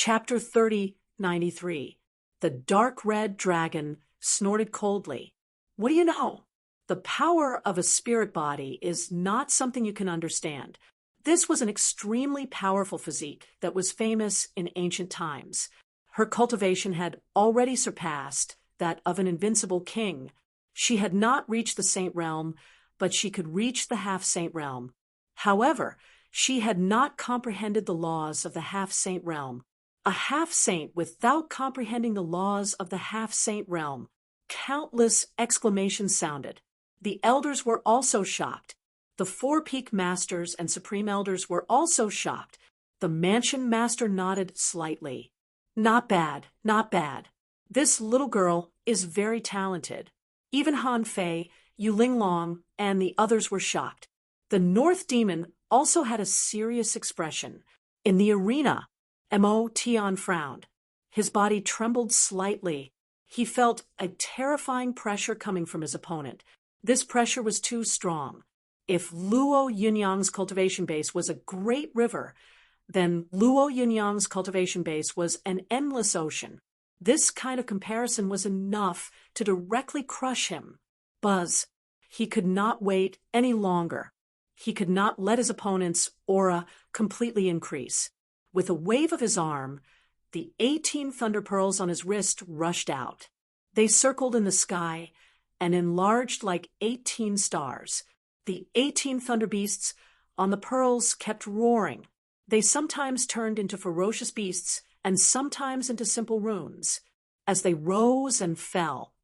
Chapter 3093. The dark red dragon snorted coldly. What do you know? The power of a spirit body is not something you can understand. This was an extremely powerful physique that was famous in ancient times. Her cultivation had already surpassed that of an invincible king. She had not reached the saint realm, but she could reach the half-saint realm. However, she had not comprehended the laws of the half-saint realm. A half-saint without comprehending the laws of the half-saint realm. Countless exclamations sounded. The elders were also shocked. The four-peak masters and supreme elders were also shocked. The mansion master nodded slightly. Not bad, not bad. This little girl is very talented. Even Han Fei, Yu Linglong, and the others were shocked. The North Demon also had a serious expression. In the arena, Mo Tian frowned. His body trembled slightly. He felt a terrifying pressure coming from his opponent. This pressure was too strong. If Luo Yunyang's cultivation base was a great river, then Luo Yunyang's cultivation base was an endless ocean. This kind of comparison was enough to directly crush him. Buzz. He could not wait any longer. He could not let his opponent's aura completely increase. With a wave of his arm, the 18 thunder pearls on his wrist rushed out. They circled in the sky and enlarged like 18 stars. The 18 thunder beasts on the pearls kept roaring. They sometimes turned into ferocious beasts and sometimes into simple runes. As they rose and fell,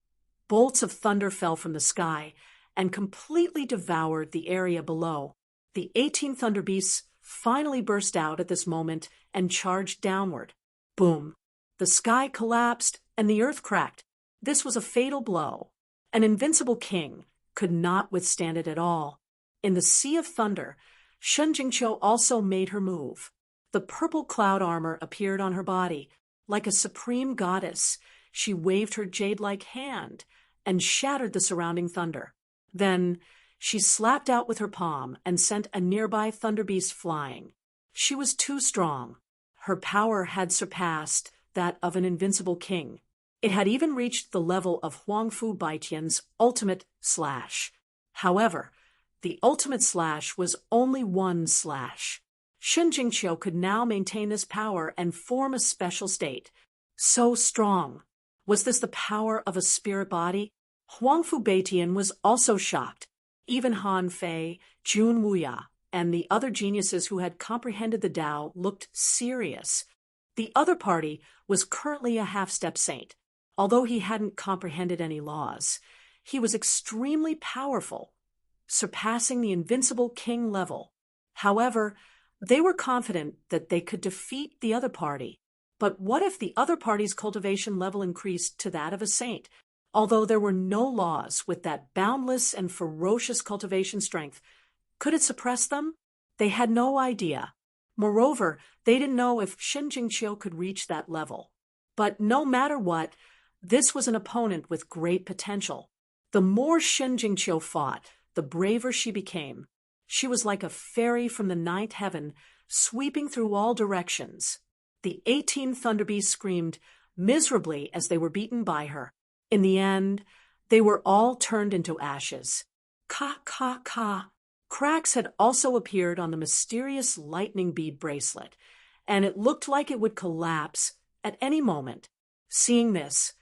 bolts of thunder fell from the sky and completely devoured the area below. The 18 thunder beasts finally burst out at this moment and charged downward. Boom! The sky collapsed and the earth cracked. This was a fatal blow. An invincible king could not withstand it at all. In the sea of thunder, Shen Jingqiu also made her move. The purple cloud armor appeared on her body. Like a supreme goddess, she waved her jade-like hand and shattered the surrounding thunder. Then she slapped out with her palm and sent a nearby thunder beast flying. She was too strong. Her power had surpassed that of an invincible king. It had even reached the level of Huangfu Baitian's ultimate slash. However, the ultimate slash was only one slash. Shen Jingqiu could now maintain this power and form a special state. So strong. Was this the power of a spirit body? Huangfu Baitian was also shocked. Even Han Fei, Jun Wuya, and the other geniuses who had comprehended the Tao looked serious. The other party was currently a half-step saint. Although he hadn't comprehended any laws, he was extremely powerful, surpassing the invincible king level. However, they were confident that they could defeat the other party. But what if the other party's cultivation level increased to that of a saint? Although there were no laws with that boundless and ferocious cultivation strength, could it suppress them? They had no idea. Moreover, they didn't know if Shen Jingqiu could reach that level. But no matter what, this was an opponent with great potential. The more Shen Jingqiu fought, the braver she became. She was like a fairy from the ninth heaven, sweeping through all directions. The 18 thunder beasts screamed miserably as they were beaten by her. In the end, they were all turned into ashes. Ka, ka, ka. Cracks had also appeared on the mysterious lightning bead bracelet, and it looked like it would collapse at any moment. Seeing this,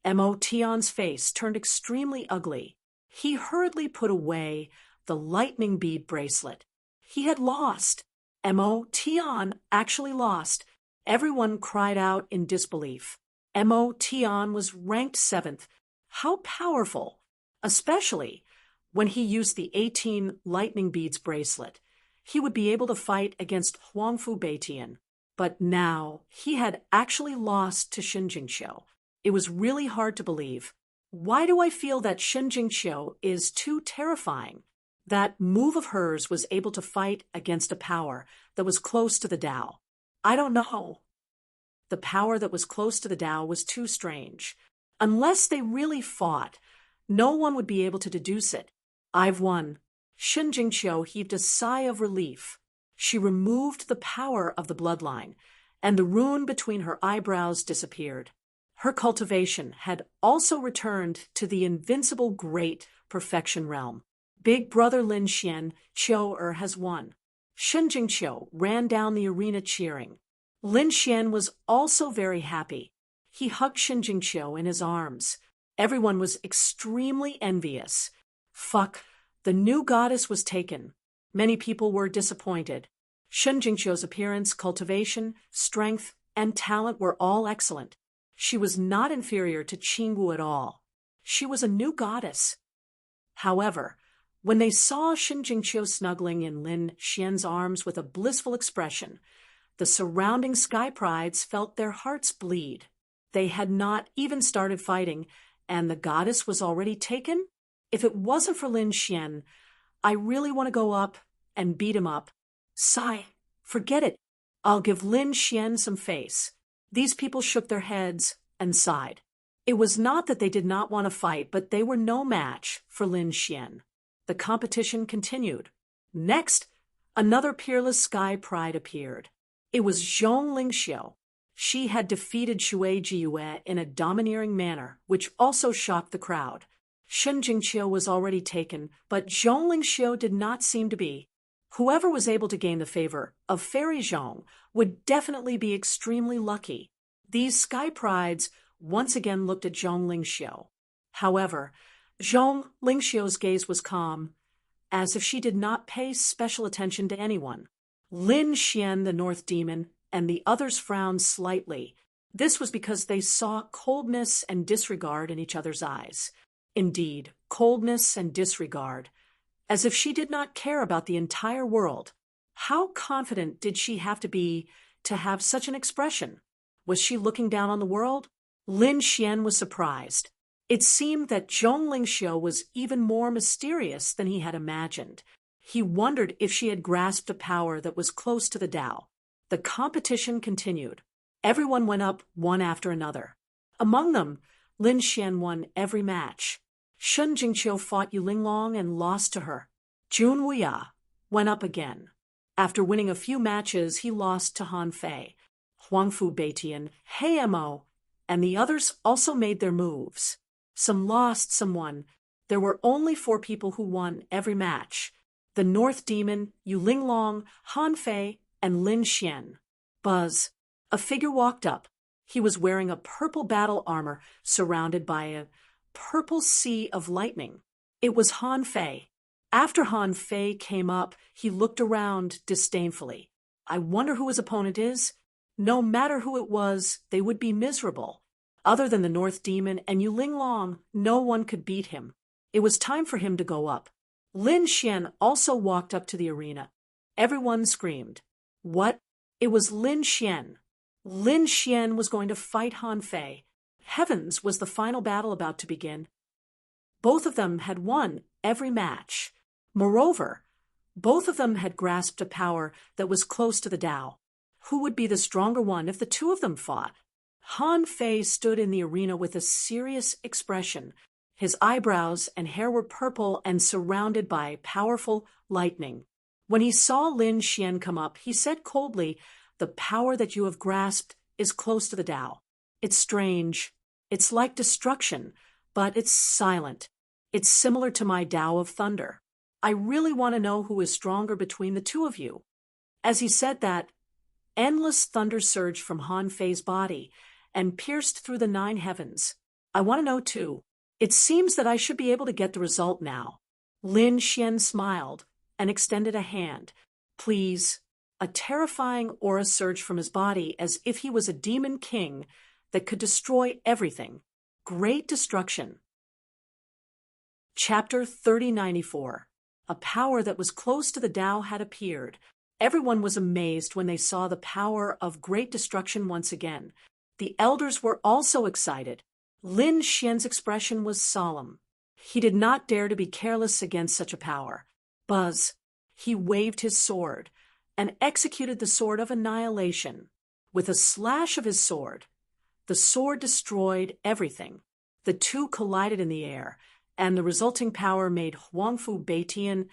Mo Tian's face turned extremely ugly. He hurriedly put away the lightning bead bracelet. He had lost. Mo Tian actually lost. Everyone cried out in disbelief. Mo Tian was ranked 7th. How powerful! Especially when he used the 18 lightning beads bracelet. He would be able to fight against Huangfu Baitian. But now he had actually lost to Shen Jingqiu. It was really hard to believe. Why do I feel that Shen Jingqiu is too terrifying? That move of hers was able to fight against a power that was close to the Tao. I don't know. The power that was close to the Tao was too strange. Unless they really fought, no one would be able to deduce it. I've won. Shen Jingqiu heaved a sigh of relief. She removed the power of the bloodline, and the rune between her eyebrows disappeared. Her cultivation had also returned to the invincible great perfection realm. Big brother Lin Xian Qiu has won. Shen Jingqiu ran down the arena cheering. Lin Xian was also very happy. He hugged Shen Jingqiu in his arms. Everyone was extremely envious. Fuck, the new goddess was taken. Many people were disappointed. Shen Jingqiu's appearance, cultivation, strength, and talent were all excellent. She was not inferior to Qingwu at all. She was a new goddess. However, when they saw Shen Jingqiu snuggling in Lin Xian's arms with a blissful expression, the surrounding sky prides felt their hearts bleed. They had not even started fighting, and the goddess was already taken? If it wasn't for Lin Xian, I really want to go up and beat him up. Sigh, forget it. I'll give Lin Xian some face. These people shook their heads and sighed. It was not that they did not want to fight, but they were no match for Lin Xian. The competition continued. Next, another peerless sky pride appeared. It was Zhong Lingxiu. She had defeated Shui Jiyue in a domineering manner, which also shocked the crowd. Shen Jingqiu was already taken, but Zhong Lingxiu did not seem to be. Whoever was able to gain the favor of Fairy Zhong would definitely be extremely lucky. These sky prides once again looked at Zhong Lingxiu. However, Zhong Lingxiu's gaze was calm, as if she did not pay special attention to anyone. Lin Xian, the North Demon, and the others frowned slightly. This was because they saw coldness and disregard in each other's eyes. Indeed, coldness and disregard, as if she did not care about the entire world. How confident did she have to be to have such an expression? Was she looking down on the world? Lin Xian was surprised. It seemed that Zhong Lingxiu was even more mysterious than he had imagined. He wondered if she had grasped a power that was close to the Tao. The competition continued. Everyone went up one after another. Among them, Lin Xian won every match. Shen Jingqiu fought Yu Linglong and lost to her. Jun Wuya went up again. After winning a few matches, he lost to Han Fei. Huangfu Beitian, He Mo, and the others also made their moves. Some lost, some won. There were only 4 people who won every match: the North Demon, Yu Linglong, Han Fei, and Lin Xian. Buzz. A figure walked up. He was wearing a purple battle armor surrounded by a purple sea of lightning. It was Han Fei. After Han Fei came up, he looked around disdainfully. I wonder who his opponent is? No matter who it was, they would be miserable. Other than the North Demon and Yu Linglong, no one could beat him. It was time for him to go up. Lin Xian also walked up to the arena. Everyone screamed. What? It was Lin Xian. Lin Xian was going to fight Han Fei. Heavens, was the final battle about to begin? Both of them had won every match. Moreover, both of them had grasped a power that was close to the Tao. Who would be the stronger one if the two of them fought? Han Fei stood in the arena with a serious expression. His eyebrows and hair were purple and surrounded by powerful lightning. When he saw Lin Xian come up, he said coldly, "The power that you have grasped is close to the Tao. It's strange. It's like destruction, but it's silent. It's similar to my Tao of thunder. I really want to know who is stronger between the two of you." As he said that, endless thunder surged from Han Fei's body and pierced through the 9 heavens. I want to know too. It seems that I should be able to get the result now. Lin Xian smiled and extended a hand. Please. A terrifying aura surged from his body as if he was a demon king that could destroy everything. Great destruction. Chapter 3094. A power that was close to the Tao had appeared. Everyone was amazed when they saw the power of great destruction once again. The elders were also excited. Lin Xian's expression was solemn. He did not dare to be careless against such a power. Buzz. He waved his sword and executed the sword of annihilation. With a slash of his sword, the sword destroyed everything. The two collided in the air, and the resulting power made Huangfu Beitian,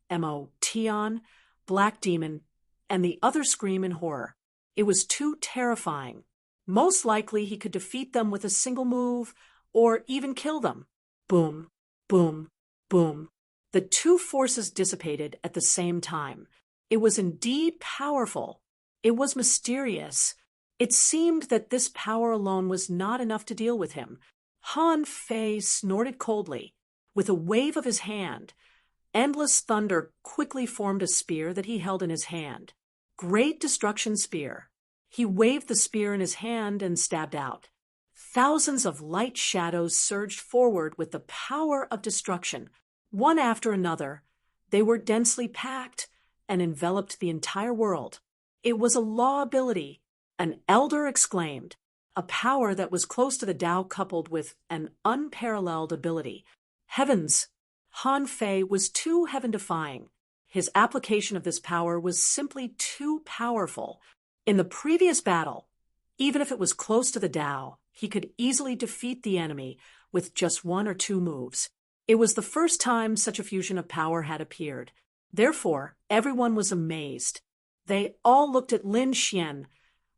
Mo Tian, Black Demon, and the other scream in horror. It was too terrifying. Most likely he could defeat them with a single move, or even kill them. Boom, boom, boom. The two forces dissipated at the same time. It was indeed powerful. It was mysterious. It seemed that this power alone was not enough to deal with him. Han Fei snorted coldly. With a wave of his hand, Endless Thunder quickly formed a spear that he held in his hand. Great Destruction Spear. He waved the spear in his hand and stabbed out. Thousands of light shadows surged forward with the power of destruction. One after another, they were densely packed and enveloped the entire world. It was a law ability, an elder exclaimed, a power that was close to the Tao coupled with an unparalleled ability. Heavens! Han Fei was too heaven-defying. His application of this power was simply too powerful. In the previous battle, even if it was close to the Tao, he could easily defeat the enemy with just one or two moves. It was the first time such a fusion of power had appeared. Therefore, everyone was amazed. They all looked at Lin Xian,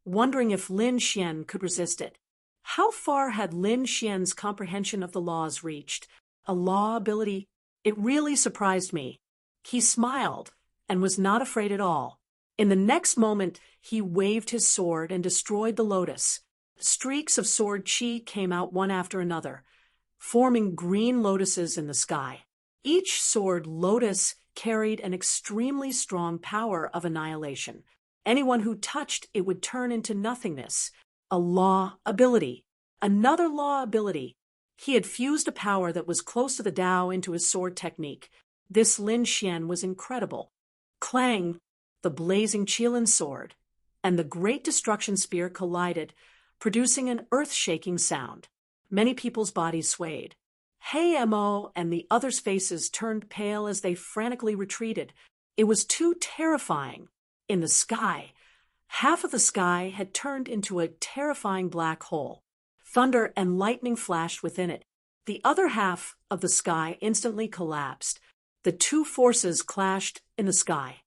wondering if Lin Xian could resist it. How far had Lin Xian's comprehension of the laws reached? A law ability? It really surprised me. He smiled and was not afraid at all. In the next moment, he waved his sword and destroyed the lotus. Streaks of sword chi came out one after another, forming green lotuses in the sky. Each sword lotus carried an extremely strong power of annihilation. Anyone who touched it would turn into nothingness. A law ability. Another law ability. He had fused a power that was close to the Tao into his sword technique. This Lin Xian was incredible. Clang! The blazing Qilin sword and the Great Destruction Spear collided, producing an earth-shaking sound. Many people's bodies swayed. Hey Mo and the others' faces turned pale as they frantically retreated. It was too terrifying. In the sky, half of the sky had turned into a terrifying black hole. Thunder and lightning flashed within it. The other half of the sky instantly collapsed. The two forces clashed in the sky.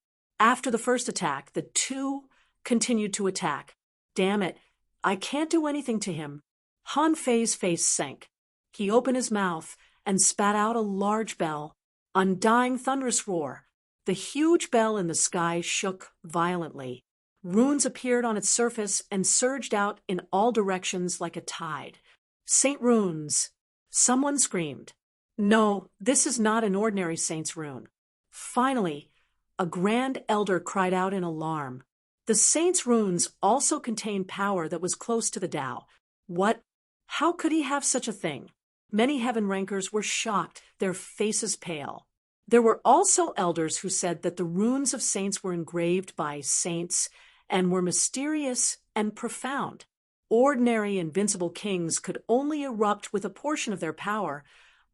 After the first attack, the two continued to attack. Damn it, I can't do anything to him. Han Fei's face sank. He opened his mouth and spat out a large bell. Undying thunderous roar. The huge bell in the sky shook violently. Runes appeared on its surface and surged out in all directions like a tide. Saint runes! Someone screamed. No, this is not an ordinary saint's rune. Finally, a grand elder cried out in alarm. The saint's runes also contained power that was close to the Tao. What? How could he have such a thing? Many heaven rankers were shocked, their faces pale. There were also elders who said that the runes of saints were engraved by saints and were mysterious and profound. Ordinary invincible kings could only erupt with a portion of their power,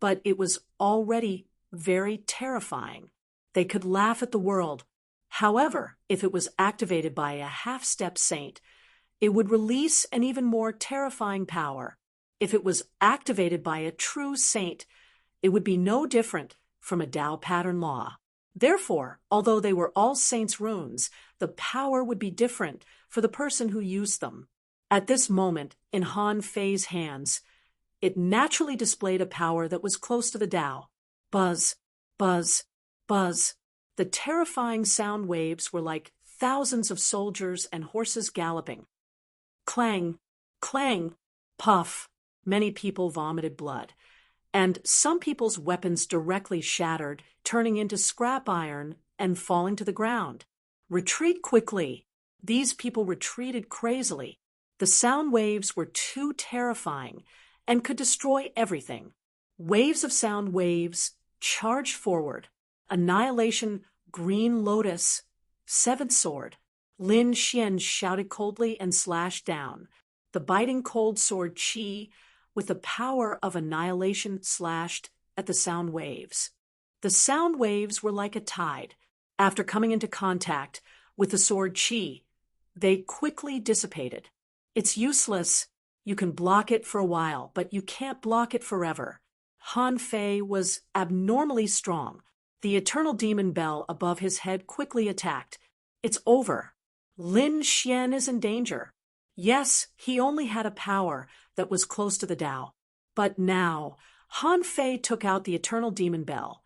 but it was already very terrifying. They could laugh at the world. However, if it was activated by a half-step saint, it would release an even more terrifying power. If it was activated by a true saint, it would be no different from a Tao pattern law. Therefore, although they were all saints' runes, the power would be different for the person who used them. At this moment, in Han Fei's hands, it naturally displayed a power that was close to the Tao. Buzz, buzz, buzz. The terrifying sound waves were like thousands of soldiers and horses galloping. Clang, clang, puff. Many people vomited blood, and some people's weapons directly shattered, turning into scrap iron and falling to the ground. Retreat quickly. These people retreated crazily. The sound waves were too terrifying and could destroy everything. Waves of sound waves charged forward. Annihilation, Green Lotus, Seventh Sword. Lin Xian shouted coldly and slashed down. The biting cold sword Qi, with the power of annihilation, slashed at the sound waves. The sound waves were like a tide. After coming into contact with the sword Qi, they quickly dissipated. It's useless. You can block it for a while, but you can't block it forever. Han Fei was abnormally strong. The eternal demon bell above his head quickly attacked. It's over. Lin Xian is in danger. Yes, he only had a power that was close to the Tao. But now, Han Fei took out the eternal demon bell,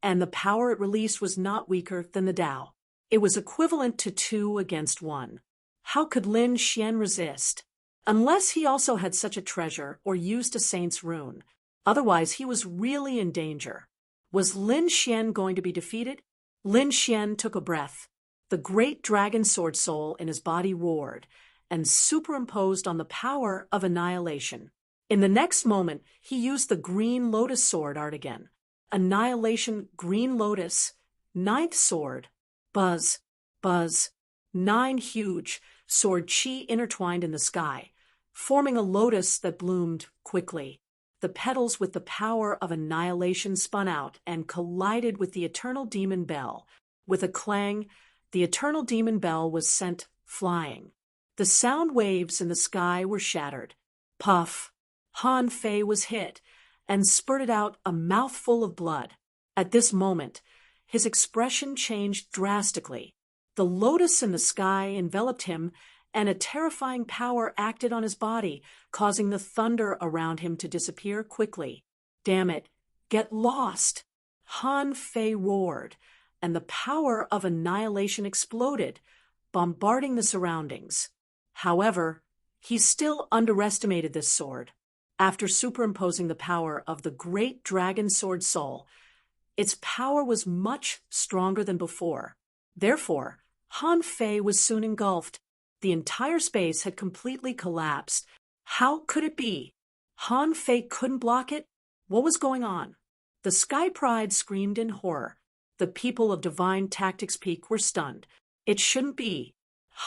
and the power it released was not weaker than the Tao. It was equivalent to 2 against 1. How could Lin Xian resist? Unless he also had such a treasure or used a saint's rune. Otherwise, he was really in danger. Was Lin Xian going to be defeated? Lin Xian took a breath. The great dragon sword soul in his body roared and superimposed on the power of annihilation. In the next moment, he used the green lotus sword art again. Annihilation, green lotus, 9th sword. Buzz, buzz. 9 huge sword chi intertwined in the sky, forming a lotus that bloomed quickly. The petals with the power of annihilation spun out and collided with the eternal demon bell. With a clang, the eternal demon bell was sent flying. The sound waves in the sky were shattered. Puff! Han Fei was hit and spurted out a mouthful of blood. At this moment, his expression changed drastically. The lotus in the sky enveloped him, and a terrifying power acted on his body, causing the thunder around him to disappear quickly. Damn it, get lost! Han Fei roared, and the power of annihilation exploded, bombarding the surroundings. However, he still underestimated this sword. After superimposing the power of the great dragon sword soul, its power was much stronger than before. Therefore, Han Fei was soon engulfed. The entire space had completely collapsed. How could it be? Han Fei couldn't block it? What was going on? The Sky Pride screamed in horror. The people of Divine Tactics Peak were stunned. It shouldn't be.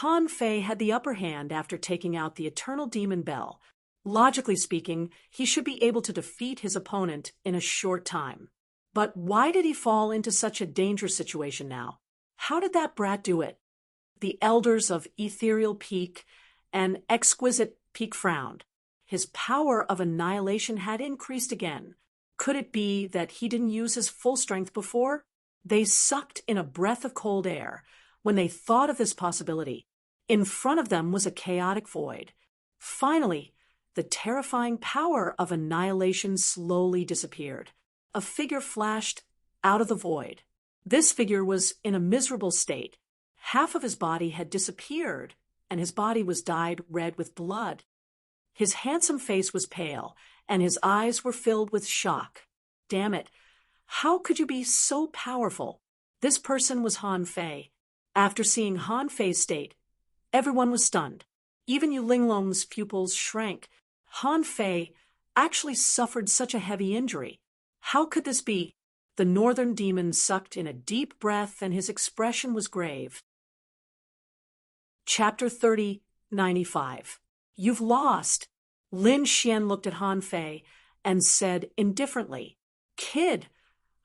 Han Fei had the upper hand after taking out the eternal demon bell. Logically speaking, he should be able to defeat his opponent in a short time. But why did he fall into such a dangerous situation now? How did that brat do it? The elders of Ethereal Peak and Exquisite Peak frowned. His power of annihilation had increased again. Could it be that he didn't use his full strength before? They sucked in a breath of cold air when they thought of this possibility. In front of them was a chaotic void. Finally, the terrifying power of annihilation slowly disappeared. A figure flashed out of the void. This figure was in a miserable state. Half of his body had disappeared, and his body was dyed red with blood. His handsome face was pale, and his eyes were filled with shock. Damn it! How could you be so powerful? This person was Han Fei. After seeing Han Fei's state, everyone was stunned. Even Yu Linglong's pupils shrank. Han Fei actually suffered such a heavy injury. How could this be? The northern demon sucked in a deep breath, and his expression was grave. Chapter 30:95. You've lost. Lin Xian looked at Han Fei and said indifferently, Kid,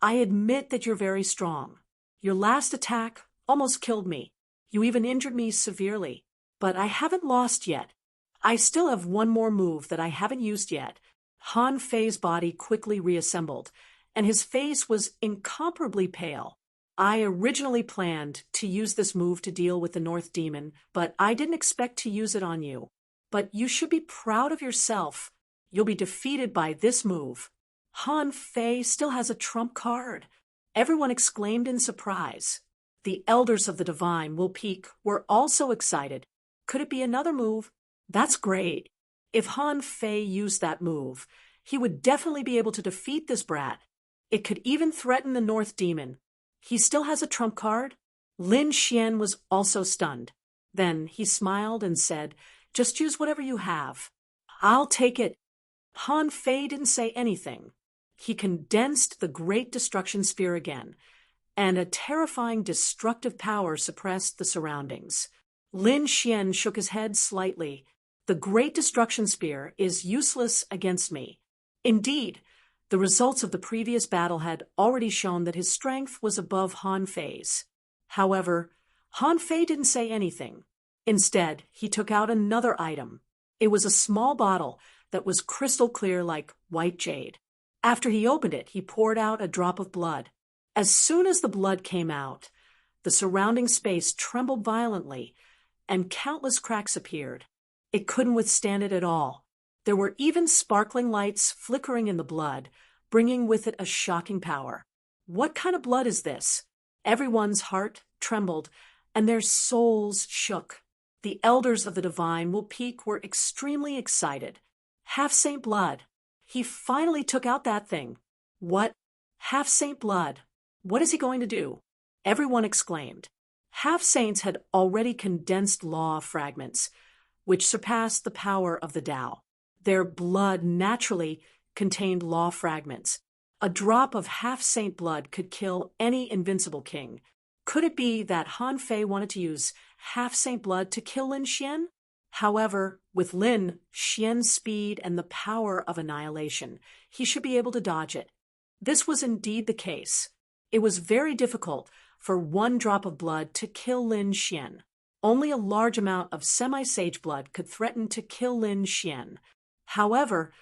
I admit that you're very strong. Your last attack almost killed me. You even injured me severely. But I haven't lost yet. I still have one more move that I haven't used yet. Han Fei's body quickly reassembled, and his face was incomparably pale. I originally planned to use this move to deal with the North Demon, but I didn't expect to use it on you. But you should be proud of yourself. You'll be defeated by this move. Han Fei still has a trump card. Everyone exclaimed in surprise. The elders of the Divine Will Peak were also excited. Could it be another move? That's great. If Han Fei used that move, he would definitely be able to defeat this brat. It could even threaten the North Demon. He still has a trump card? Lin Xian was also stunned. Then he smiled and said, Just use whatever you have. I'll take it. Han Fei didn't say anything. He condensed the great destruction sphere again, and a terrifying destructive power suppressed the surroundings. Lin Xian shook his head slightly. The great destruction spear is useless against me. Indeed, the results of the previous battle had already shown that his strength was above Han Fei's. However, Han Fei didn't say anything. Instead, he took out another item. It was a small bottle that was crystal clear like white jade. After he opened it, he poured out a drop of blood. As soon as the blood came out, the surrounding space trembled violently, and countless cracks appeared. It couldn't withstand it at all. There were even sparkling lights flickering in the blood, bringing with it a shocking power. What kind of blood is this? Everyone's heart trembled, and their souls shook. The elders of the divine will peak were extremely excited. Half-saint blood. He finally took out that thing. What? Half-saint blood. What is he going to do? Everyone exclaimed. Half-saints had already condensed law fragments, which surpassed the power of the Tao. Their blood naturally contained law fragments. A drop of half-saint blood could kill any invincible king. Could it be that Han Fei wanted to use half-saint blood to kill Lin Xian? However, with Lin Xian's speed and the power of annihilation, he should be able to dodge it. This was indeed the case. It was very difficult for one drop of blood to kill Lin Xian. Only a large amount of semi-sage blood could threaten to kill Lin Xian. However,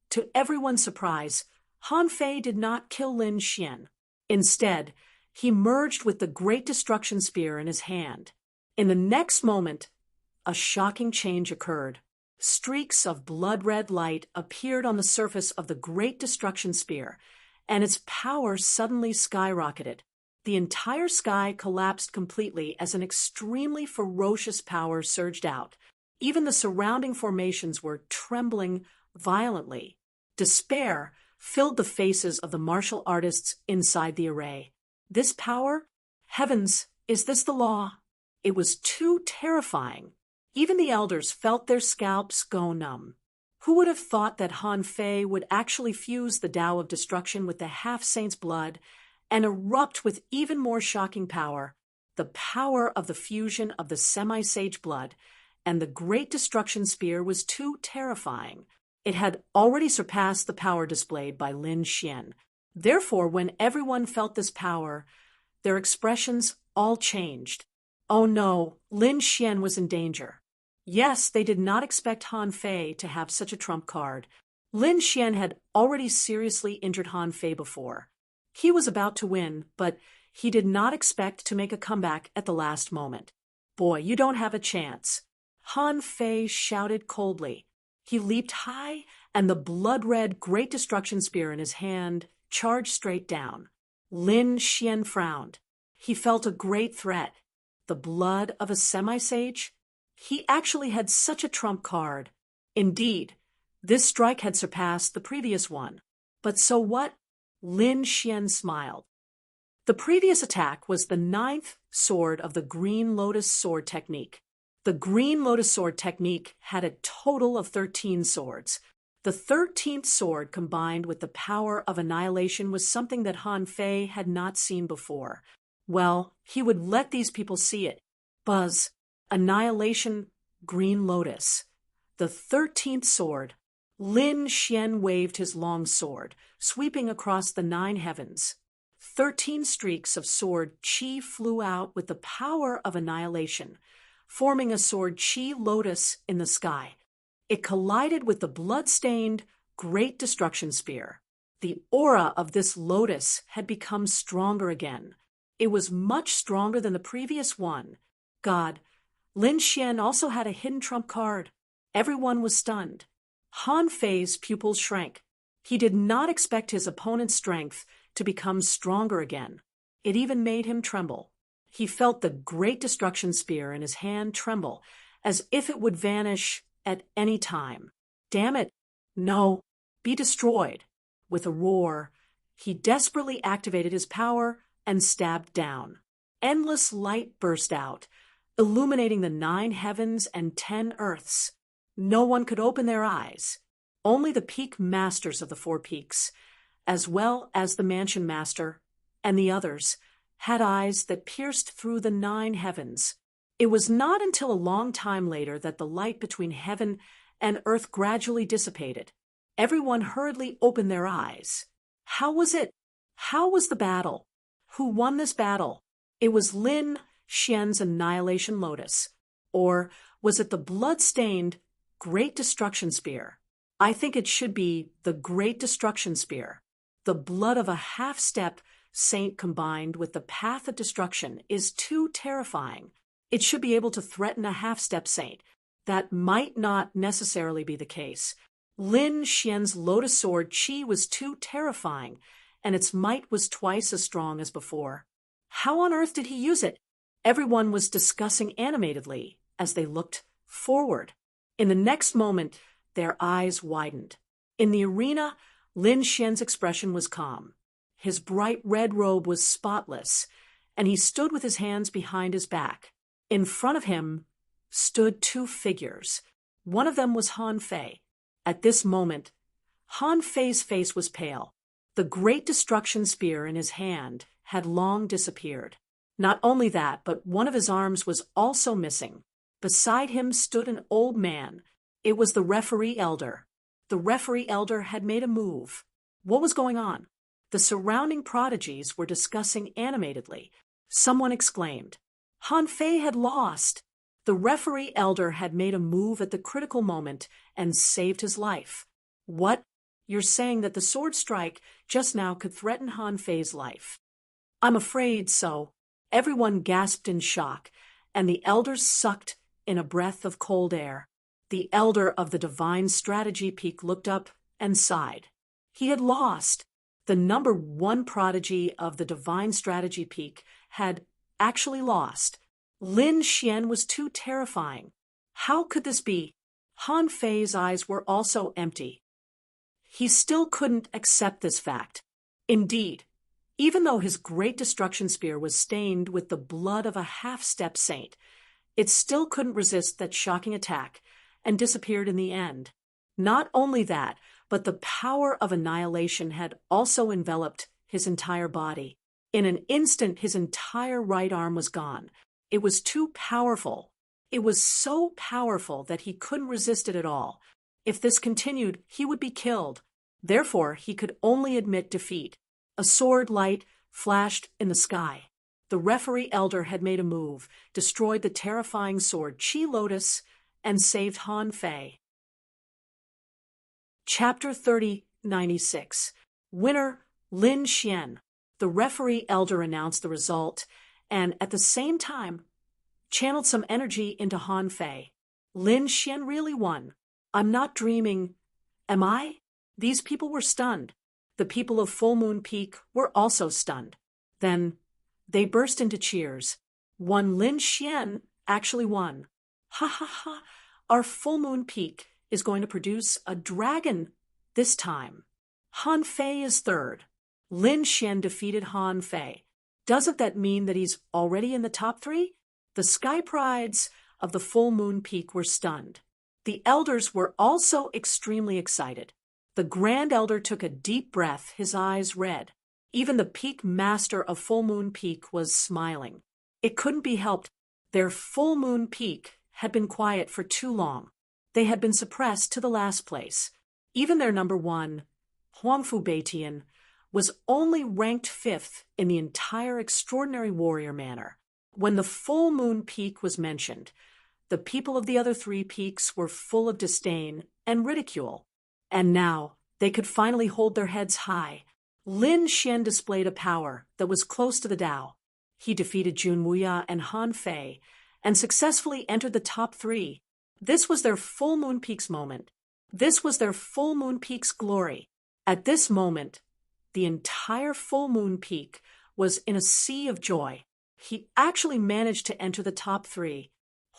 to everyone's surprise, Han Fei did not kill Lin Xian. Instead, he merged with the Great Destruction Spear in his hand. In the next moment, a shocking change occurred. Streaks of blood-red light appeared on the surface of the Great Destruction Spear, and its power suddenly skyrocketed. The entire sky collapsed completely as an extremely ferocious power surged out. Even the surrounding formations were trembling violently. Despair filled the faces of the martial artists inside the array. This power? Heavens, is this the law? It was too terrifying. Even the elders felt their scalps go numb. Who would have thought that Han Fei would actually fuse the Tao of Destruction with the half-saint's blood and erupt with even more shocking power, the power of the fusion of the semi-sage blood, and the Great Destruction Spear was too terrifying. It had already surpassed the power displayed by Lin Xian. Therefore, when everyone felt this power, their expressions all changed. Oh no, Lin Xian was in danger. Yes, they did not expect Han Fei to have such a trump card. Lin Xian had already seriously injured Han Fei before. He was about to win, but he did not expect to make a comeback at the last moment. Boy, you don't have a chance. Han Fei shouted coldly. He leaped high, and the blood-red Great Destruction Spear in his hand charged straight down. Lin Xian frowned. He felt a great threat. The blood of a semi-sage? He actually had such a trump card. Indeed, this strike had surpassed the previous one. But so what? Lin Xian smiled. The previous attack was the 9th sword of the Green Lotus Sword technique. The Green Lotus Sword technique had a total of 13 swords. The 13th sword combined with the power of annihilation was something that Han Fei had not seen before. Well, he would let these people see it. Buzz. Annihilation, Green Lotus. The 13th sword. Lin Xian waved his long sword, sweeping across the 9 heavens. 13 streaks of sword chi flew out with the power of annihilation, forming a sword chi lotus in the sky. It collided with the blood-stained Great Destruction Spear. The aura of this lotus had become stronger again. It was much stronger than the previous one. God, Lin Xian also had a hidden trump card. Everyone was stunned. Han Fei's pupils shrank. He did not expect his opponent's strength to become stronger again. It even made him tremble. He felt the Great Destruction Spear in his hand tremble, as if it would vanish at any time. Damn it! No! Be destroyed! With a roar, he desperately activated his power and stabbed down. Endless light burst out, illuminating the 9 heavens and 10 earths. No one could open their eyes. Only the peak masters of the 4 peaks, as well as the mansion master and the others, had eyes that pierced through the 9 heavens. It was not until a long time later that the light between heaven and earth gradually dissipated. Everyone hurriedly opened their eyes. How was it? How was the battle? Who won this battle? It was Lin Xian's Annihilation Lotus. Or was it the blood-stained Great Destruction Spear? I think it should be the Great Destruction Spear. The blood of a half-step saint combined with the path of destruction is too terrifying. It should be able to threaten a half-step saint. That might not necessarily be the case. Lin Xian's lotus sword qi was too terrifying, and its might was twice as strong as before. How on earth did he use it? Everyone was discussing animatedly as they looked forward. In the next moment, their eyes widened. In the arena, Lin Xian's expression was calm. His bright red robe was spotless, and he stood with his hands behind his back. In front of him stood two figures. One of them was Han Fei. At this moment, Han Fei's face was pale. The great destruction spear in his hand had long disappeared. Not only that, but one of his arms was also missing. Beside him stood an old man. It was the referee elder. The referee elder had made a move. What was going on? The surrounding prodigies were discussing animatedly. Someone exclaimed, Han Fei had lost. The referee elder had made a move at the critical moment and saved his life. What? You're saying that the sword strike just now could threaten Han Fei's life? I'm afraid so. Everyone gasped in shock, and the elders sucked in a breath of cold air. The elder of the Divine Strategy Peak looked up and sighed. He had lost. The number one prodigy of the Divine Strategy Peak had actually lost. Lin Xian was too terrifying. How could this be? Han Fei's eyes were also empty. He still couldn't accept this fact. Indeed, even though his great destruction spear was stained with the blood of a half-step saint, it still couldn't resist that shocking attack and disappeared in the end. Not only that, but the power of annihilation had also enveloped his entire body. In an instant, his entire right arm was gone. It was too powerful. It was so powerful that he couldn't resist it at all. If this continued, he would be killed. Therefore, he could only admit defeat. A sword light flashed in the sky. The referee elder had made a move, destroyed the terrifying sword Qi Lotus, and saved Han Fei. Chapter 3096. Winner, Lin Xian. The referee elder announced the result, and at the same time, channeled some energy into Han Fei. Lin Xian really won. I'm not dreaming. Am I? These people were stunned. The people of Full Moon Peak were also stunned. Then they burst into cheers. Lin Xian actually won. Ha ha ha, our Full Moon Peak is going to produce a dragon this time. Han Fei is third. Lin Xian defeated Han Fei. Doesn't that mean that he's already in the top three? The sky prides of the Full Moon Peak were stunned. The elders were also extremely excited. The Grand Elder took a deep breath, his eyes red. Even the Peak Master of Full Moon Peak was smiling. It couldn't be helped. Their Full Moon Peak had been quiet for too long. They had been suppressed to the last place. Even their number one, Huangfu Beitian, was only ranked fifth in the entire Extraordinary Warrior Manor. When the Full Moon Peak was mentioned, the people of the other three peaks were full of disdain and ridicule. And now they could finally hold their heads high. Lin Xian displayed a power that was close to the Tao. He defeated Jun Wuya and Han Fei and successfully entered the top three. This was their Full Moon Peak's moment. This was their Full Moon Peak's glory. At this moment, the entire Full Moon Peak was in a sea of joy. He actually managed to enter the top three.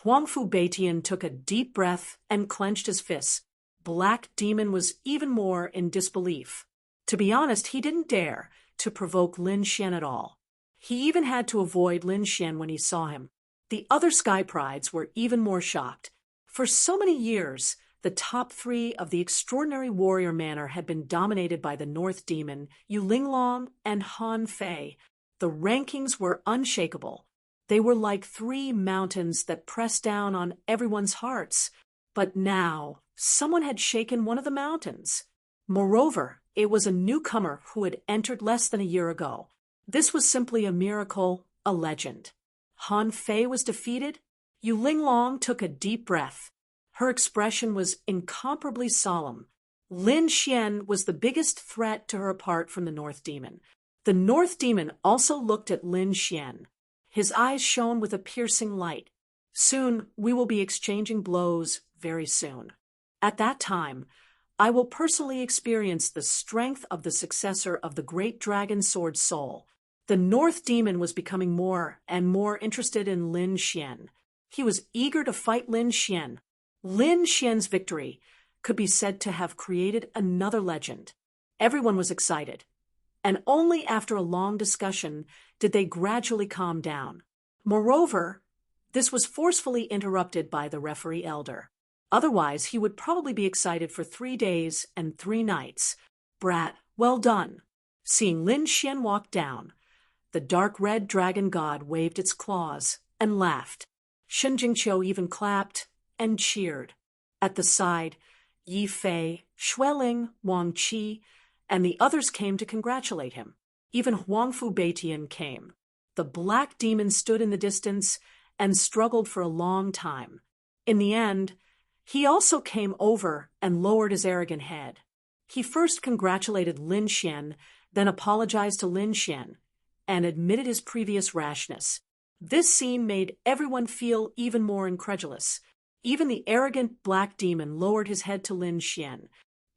Huangfu Beitian took a deep breath and clenched his fists. Black Demon was even more in disbelief. To be honest, he didn't dare to provoke Lin Xian at all. He even had to avoid Lin Xian when he saw him. The other Sky Prides were even more shocked. For so many years, the top three of the Extraordinary Warrior Manor had been dominated by the North Demon, Yu Linglong, and Han Fei. The rankings were unshakable. They were like three mountains that pressed down on everyone's hearts. But now, someone had shaken one of the mountains. Moreover, it was a newcomer who had entered less than a year ago. This was simply a miracle, a legend. Han Fei was defeated. Yu Linglong took a deep breath. Her expression was incomparably solemn. Lin Xian was the biggest threat to her apart from the North Demon. The North Demon also looked at Lin Xian. His eyes shone with a piercing light. Soon we will be exchanging blows very soon. At that time, I will personally experience the strength of the successor of the great dragon sword soul. The North Demon was becoming more and more interested in Lin Xian. He was eager to fight Lin Xian. Lin Xian's victory could be said to have created another legend. Everyone was excited, and only after a long discussion did they gradually calm down. Moreover, this was forcefully interrupted by the referee elder. Otherwise, he would probably be excited for 3 days and 3 nights. Brat, well done. Seeing Lin Xian walk down, the dark red dragon god waved its claws and laughed. Shen Jingqiu even clapped and cheered. At the side, Yi Fei, Xueling, Wang Qi, and the others came to congratulate him. Even Huangfu Beitian came. The black demon stood in the distance and struggled for a long time. In the end, he also came over and lowered his arrogant head. He first congratulated Lin Xian, then apologized to Lin Xian, and admitted his previous rashness. This scene made everyone feel even more incredulous. Even the arrogant black demon lowered his head to Lin Xian.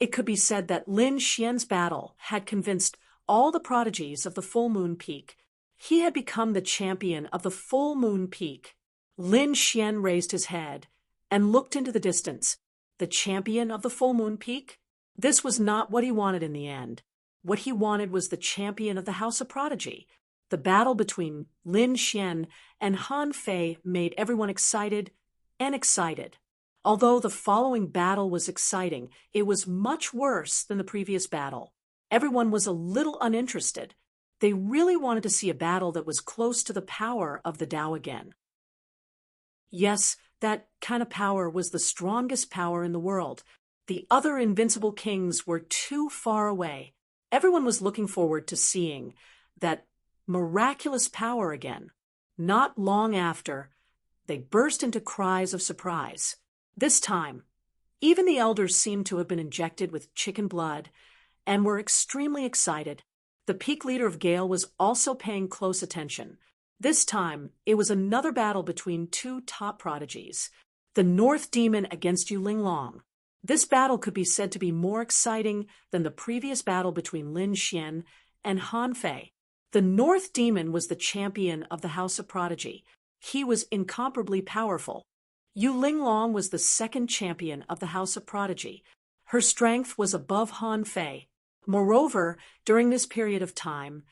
It could be said that Lin Xian's battle had convinced all the prodigies of the Full Moon Peak. He had become the champion of the Full Moon Peak. Lin Xian raised his head and looked into the distance. The champion of the Full Moon Peak? This was not what he wanted in the end. What he wanted was the champion of the House of Prodigy. The battle between Lin Xian and Han Fei made everyone excited and excited. Although the following battle was exciting, it was much worse than the previous battle. Everyone was a little uninterested. They really wanted to see a battle that was close to the power of the Tao again. Yes, that kind of power was the strongest power in the world. The other invincible kings were too far away. Everyone was looking forward to seeing that miraculous power again. Not long after, they burst into cries of surprise. This time, even the elders seemed to have been injected with chicken blood and were extremely excited. The peak leader of Gale was also paying close attention. This time, it was another battle between 2 top prodigies, the North Demon against Yu Linglong. This battle could be said to be more exciting than the previous battle between Lin Xian and Han Fei. The North Demon was the champion of the House of Prodigy. He was incomparably powerful. Yu Linglong was the second champion of the House of Prodigy. Her strength was above Han Fei. Moreover, during this period of time,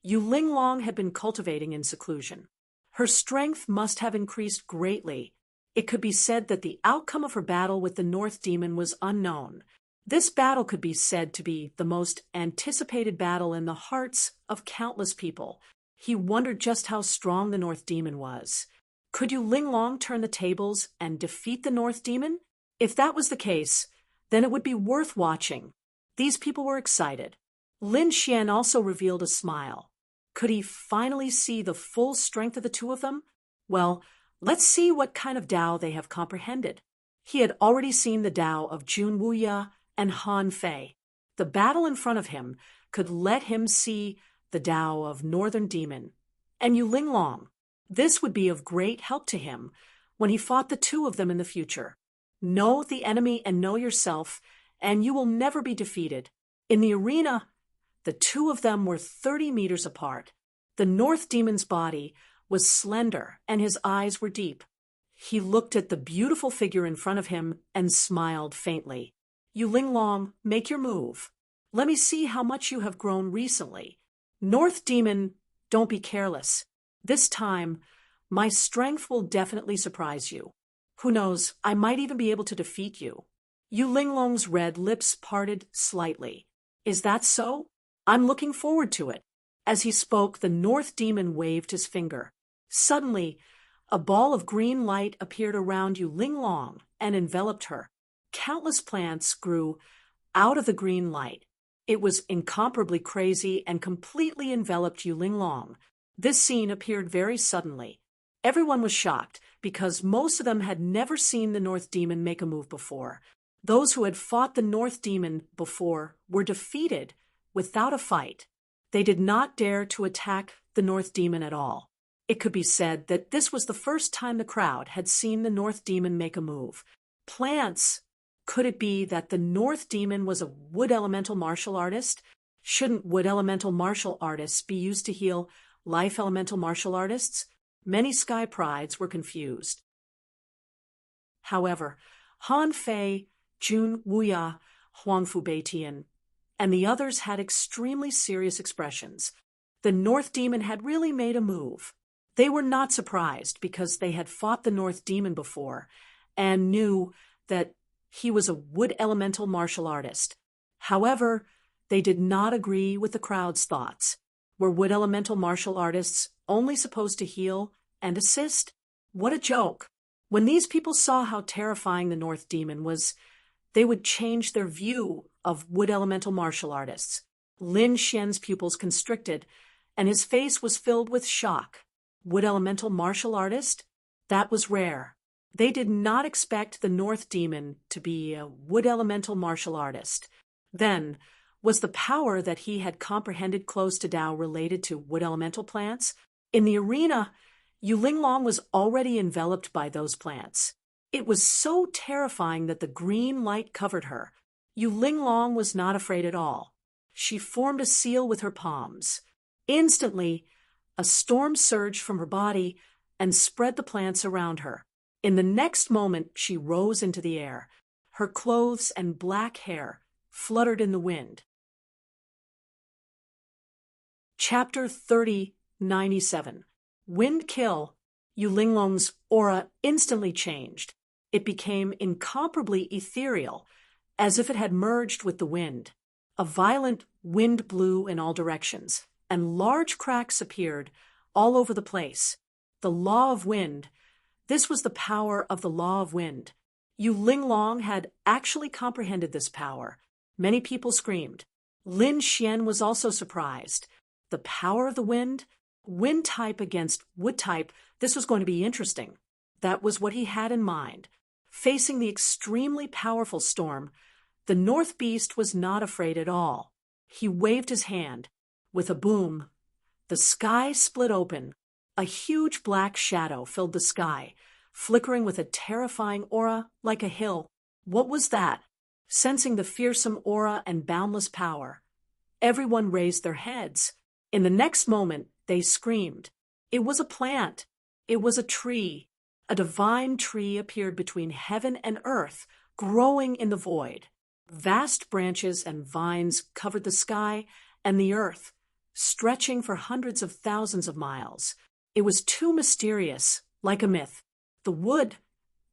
Yu Linglong had been cultivating in seclusion. Her strength must have increased greatly. It could be said that the outcome of her battle with the North Demon was unknown. This battle could be said to be the most anticipated battle in the hearts of countless people. He wondered just how strong the North Demon was. Could Yu Linglong turn the tables and defeat the North Demon? If that was the case, then it would be worth watching. These people were excited. Lin Xian also revealed a smile. Could he finally see the full strength of the 2 of them? Well, let's see what kind of Tao they have comprehended. He had already seen the Tao of Jun Wuya and Han Fei. The battle in front of him could let him see the Tao of Northern Demon and Yu Linglong. This would be of great help to him when he fought the 2 of them in the future. Know the enemy and know yourself, and you will never be defeated. In the arena, the 2 of them were 30 meters apart. The North Demon's body was slender and his eyes were deep. He looked at the beautiful figure in front of him and smiled faintly. Yu Linglong, make your move. Let me see how much you have grown recently. North Demon, don't be careless. This time, my strength will definitely surprise you. Who knows, I might even be able to defeat you. Yu Linglong's red lips parted slightly. Is that so? I'm looking forward to it. As he spoke, the North Demon waved his finger. Suddenly, a ball of green light appeared around Yu Linglong and enveloped her. Countless plants grew out of the green light. It was incomparably crazy and completely enveloped Yu Linglong. This scene appeared very suddenly. Everyone was shocked because most of them had never seen the North Demon make a move before. Those who had fought the North Demon before were defeated without a fight. They did not dare to attack the North Demon at all. It could be said that this was the first time the crowd had seen the North Demon make a move. Plants. Could it be that the North Demon was a wood elemental martial artist? Shouldn't wood elemental martial artists be used to heal life elemental martial artists? Many sky prides were confused. However, Han Fei, Jun Wuya, Huangfu Beitian, and the others had extremely serious expressions. The North Demon had really made a move. They were not surprised because they had fought the North Demon before and knew that he was a wood elemental martial artist. However, they did not agree with the crowd's thoughts. Were wood elemental martial artists only supposed to heal and assist? What a joke! When these people saw how terrifying the North Demon was, they would change their view of wood elemental martial artists. Lin Xian's pupils constricted, and his face was filled with shock. Wood elemental martial artist? That was rare. They did not expect the North Demon to be a wood elemental martial artist. Then, was the power that he had comprehended close to Tao related to wood elemental plants? In the arena, Yu Linglong was already enveloped by those plants. It was so terrifying that the green light covered her. Yu Linglong was not afraid at all. She formed a seal with her palms. Instantly, a storm surged from her body and spread the plants around her. In the next moment, she rose into the air. Her clothes and black hair fluttered in the wind. Chapter 3097. Wind Kill. Yu Linglong's aura instantly changed. It became incomparably ethereal, as if it had merged with the wind. A violent wind blew in all directions, and large cracks appeared all over the place. The law of wind. This was the power of the law of wind. Yu Linglong had actually comprehended this power. Many people screamed. Lin Xian was also surprised. The power of the wind? Wind type against wood type, this was going to be interesting. That was what he had in mind. Facing the extremely powerful storm, the North Beast was not afraid at all. He waved his hand. With a boom, the sky split open. A huge black shadow filled the sky, flickering with a terrifying aura like a hill. What was that? Sensing the fearsome aura and boundless power, everyone raised their heads. In the next moment, they screamed. It was a plant. It was a tree. A divine tree appeared between heaven and earth, growing in the void. Vast branches and vines covered the sky and the earth, stretching for hundreds of thousands of miles. It was too mysterious, like a myth. The wood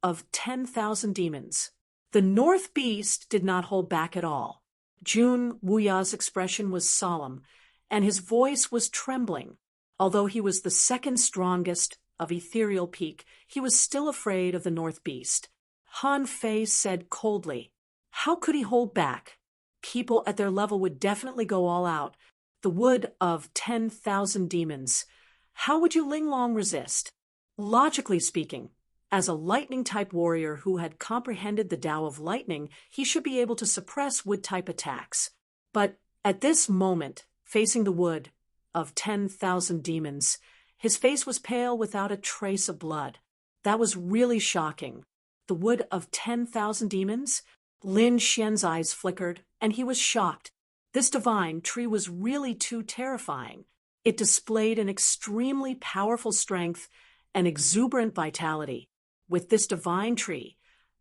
of 10,000 demons. The North Beast did not hold back at all. Jun Wuya's expression was solemn, and his voice was trembling. Although he was the second strongest of ethereal peak, he was still afraid of the North Beast. Han Fei said coldly, "How could he hold back? People at their level would definitely go all out. The wood of 10,000 demons. How would Yu Linglong resist?" Logically speaking, as a lightning-type warrior who had comprehended the Tao of lightning, he should be able to suppress wood-type attacks. But at this moment, facing the wood of 10,000 demons, his face was pale without a trace of blood. That was really shocking. The wood of 10,000 demons? Lin Xian's eyes flickered, and he was shocked. This divine tree was really too terrifying. It displayed an extremely powerful strength and exuberant vitality. With this divine tree,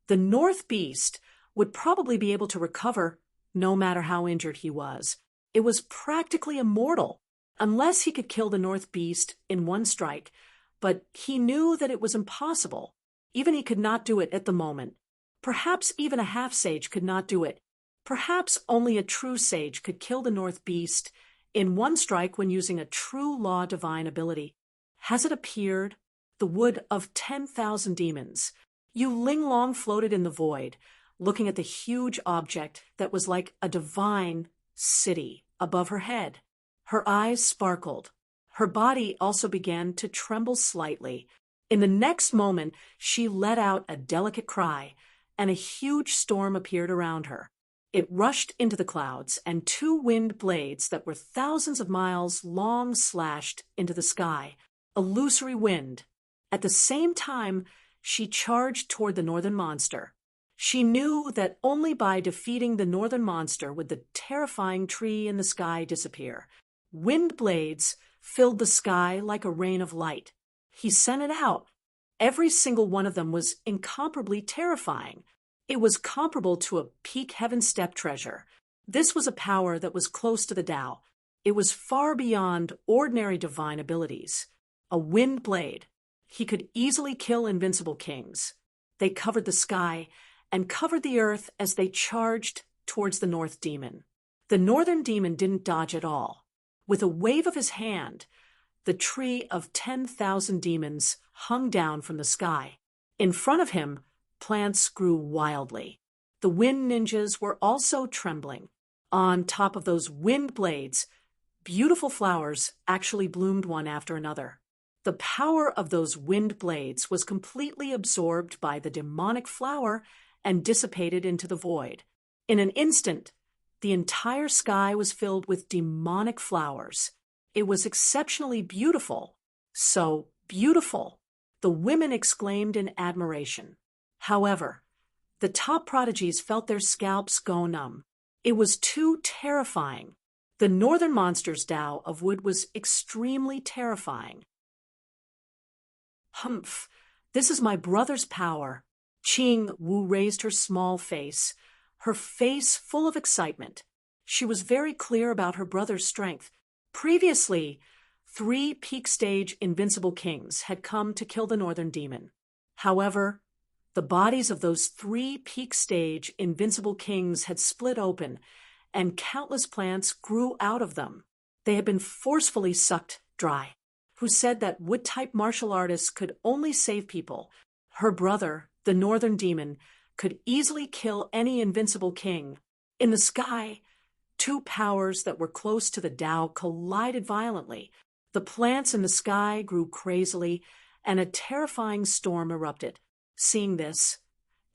the North Beast would probably be able to recover no matter how injured he was. It was practically immortal, unless he could kill the North Beast in one strike, but he knew that it was impossible. Even he could not do it at the moment. Perhaps even a half-sage could not do it. Perhaps only a true sage could kill the North Beast in one strike when using a true law divine ability. Has it appeared? The wood of 10,000 demons. Yu Linglong floated in the void, looking at the huge object that was like a divine city above her head. Her eyes sparkled. Her body also began to tremble slightly. In the next moment, she let out a delicate cry, and a huge storm appeared around her. It rushed into the clouds, and two wind blades that were thousands of miles long slashed into the sky. illusory wind. At the same time, she charged toward the northern monster. She knew that only by defeating the northern monster would the terrifying tree in the sky disappear. Wind blades filled the sky like a rain of light. He sent it out. Every single one of them was incomparably terrifying. It was comparable to a peak heaven step treasure. This was a power that was close to the Tao. It was far beyond ordinary divine abilities. A wind blade. He could easily kill invincible kings. They covered the sky and covered the earth as they charged towards the North Demon. The Northern Demon didn't dodge at all. With a wave of his hand, the tree of 10,000 demons hung down from the sky. In front of him, plants grew wildly. The wind ninjas were also trembling. On top of those wind blades, beautiful flowers actually bloomed one after another. The power of those wind blades was completely absorbed by the demonic flower and dissipated into the void. In an instant, the entire sky was filled with demonic flowers. It was exceptionally beautiful. So beautiful. The women exclaimed in admiration. However, the top prodigies felt their scalps go numb. It was too terrifying. The northern monster's Tao of wood was extremely terrifying. Humph, this is my brother's power. Qing Wu raised her small face, her face full of excitement. She was very clear about her brother's strength. Previously, 3 peak stage invincible kings had come to kill the Northern Demon. However, the bodies of those 3 peak stage invincible kings had split open, and countless plants grew out of them. They had been forcefully sucked dry. Who said that wood-type martial artists could only save people? Her brother, the Northern Demon, could easily kill any invincible king. In the sky, 2 powers that were close to the Tao collided violently. The plants in the sky grew crazily, and a terrifying storm erupted. Seeing this,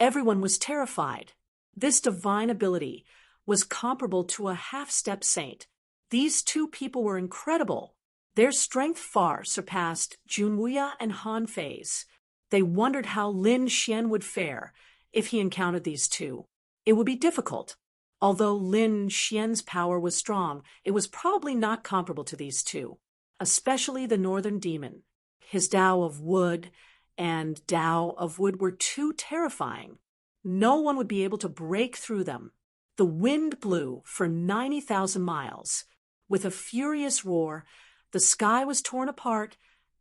everyone was terrified. This divine ability was comparable to a half-step saint. These 2 people were incredible. Their strength far surpassed Junwuya and Han Fei's. They wondered how Lin Xian would fare if he encountered these 2. It would be difficult. Although Lin Xian's power was strong, it was probably not comparable to these 2, especially the Northern Demon. His Tao of wood and Tao of wood were too terrifying. No one would be able to break through them. The wind blew for 90,000 miles. With a furious roar, the sky was torn apart,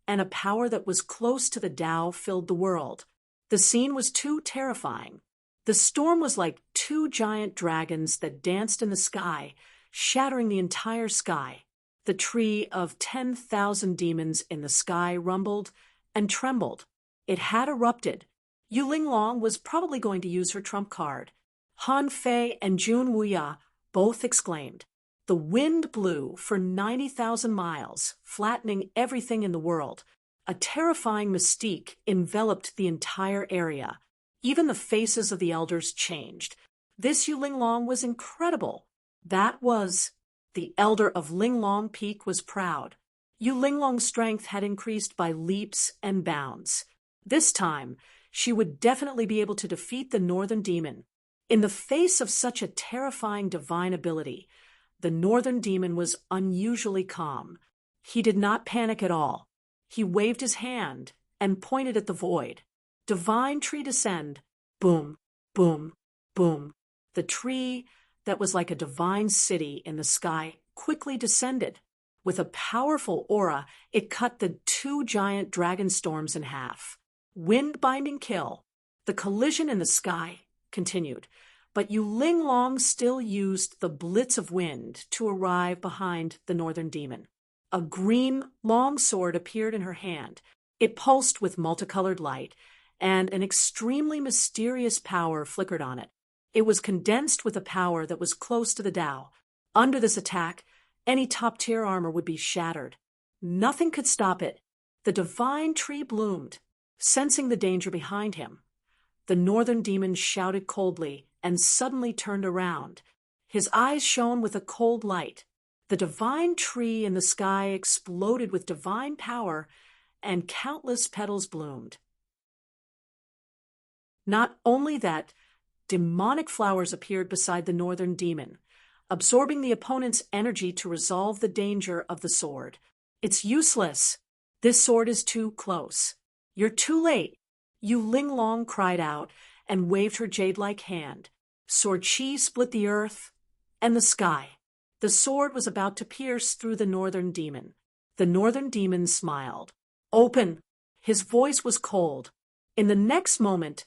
and a power that was close to the Tao filled the world. The scene was too terrifying. The storm was like 2 giant dragons that danced in the sky, shattering the entire sky. The tree of 10,000 demons in the sky rumbled and trembled. It had erupted. Yu Linglong was probably going to use her trump card. Han Fei and Jun Wuya both exclaimed. The wind blew for 90,000 miles, flattening everything in the world. A terrifying mystique enveloped the entire area. Even the faces of the elders changed. This Yu Linglong was incredible. That was. The elder of Linglong Peak was proud. Yu Linglong's strength had increased by leaps and bounds. This time, she would definitely be able to defeat the Northern Demon. In the face of such a terrifying divine ability, the Northern Demon was unusually calm. He did not panic at all. He waved his hand and pointed at the void. Divine tree descend. Boom, boom, boom. The tree that was like a divine city in the sky quickly descended. With a powerful aura, it cut the 2 giant dragon storms in half. Wind-binding kill. The collision in the sky continued, but Yu Linglong still used the blitz of wind to arrive behind the Northern Demon. A green long sword appeared in her hand. It pulsed with multicolored light, and an extremely mysterious power flickered on it. It was condensed with a power that was close to the Tao. Under this attack, any top-tier armor would be shattered. Nothing could stop it. The divine tree bloomed, sensing the danger behind him. The Northern Demon shouted coldly and suddenly turned around. His eyes shone with a cold light. The divine tree in the sky exploded with divine power and countless petals bloomed. Not only that, demonic flowers appeared beside the northern demon, absorbing the opponent's energy to resolve the danger of the sword. It's useless. This sword is too close. You're too late. Yu Linglong cried out and waved her jade-like hand. Sword Qi split the earth and the sky. The sword was about to pierce through the northern demon. The northern demon smiled. Open! His voice was cold. In the next moment,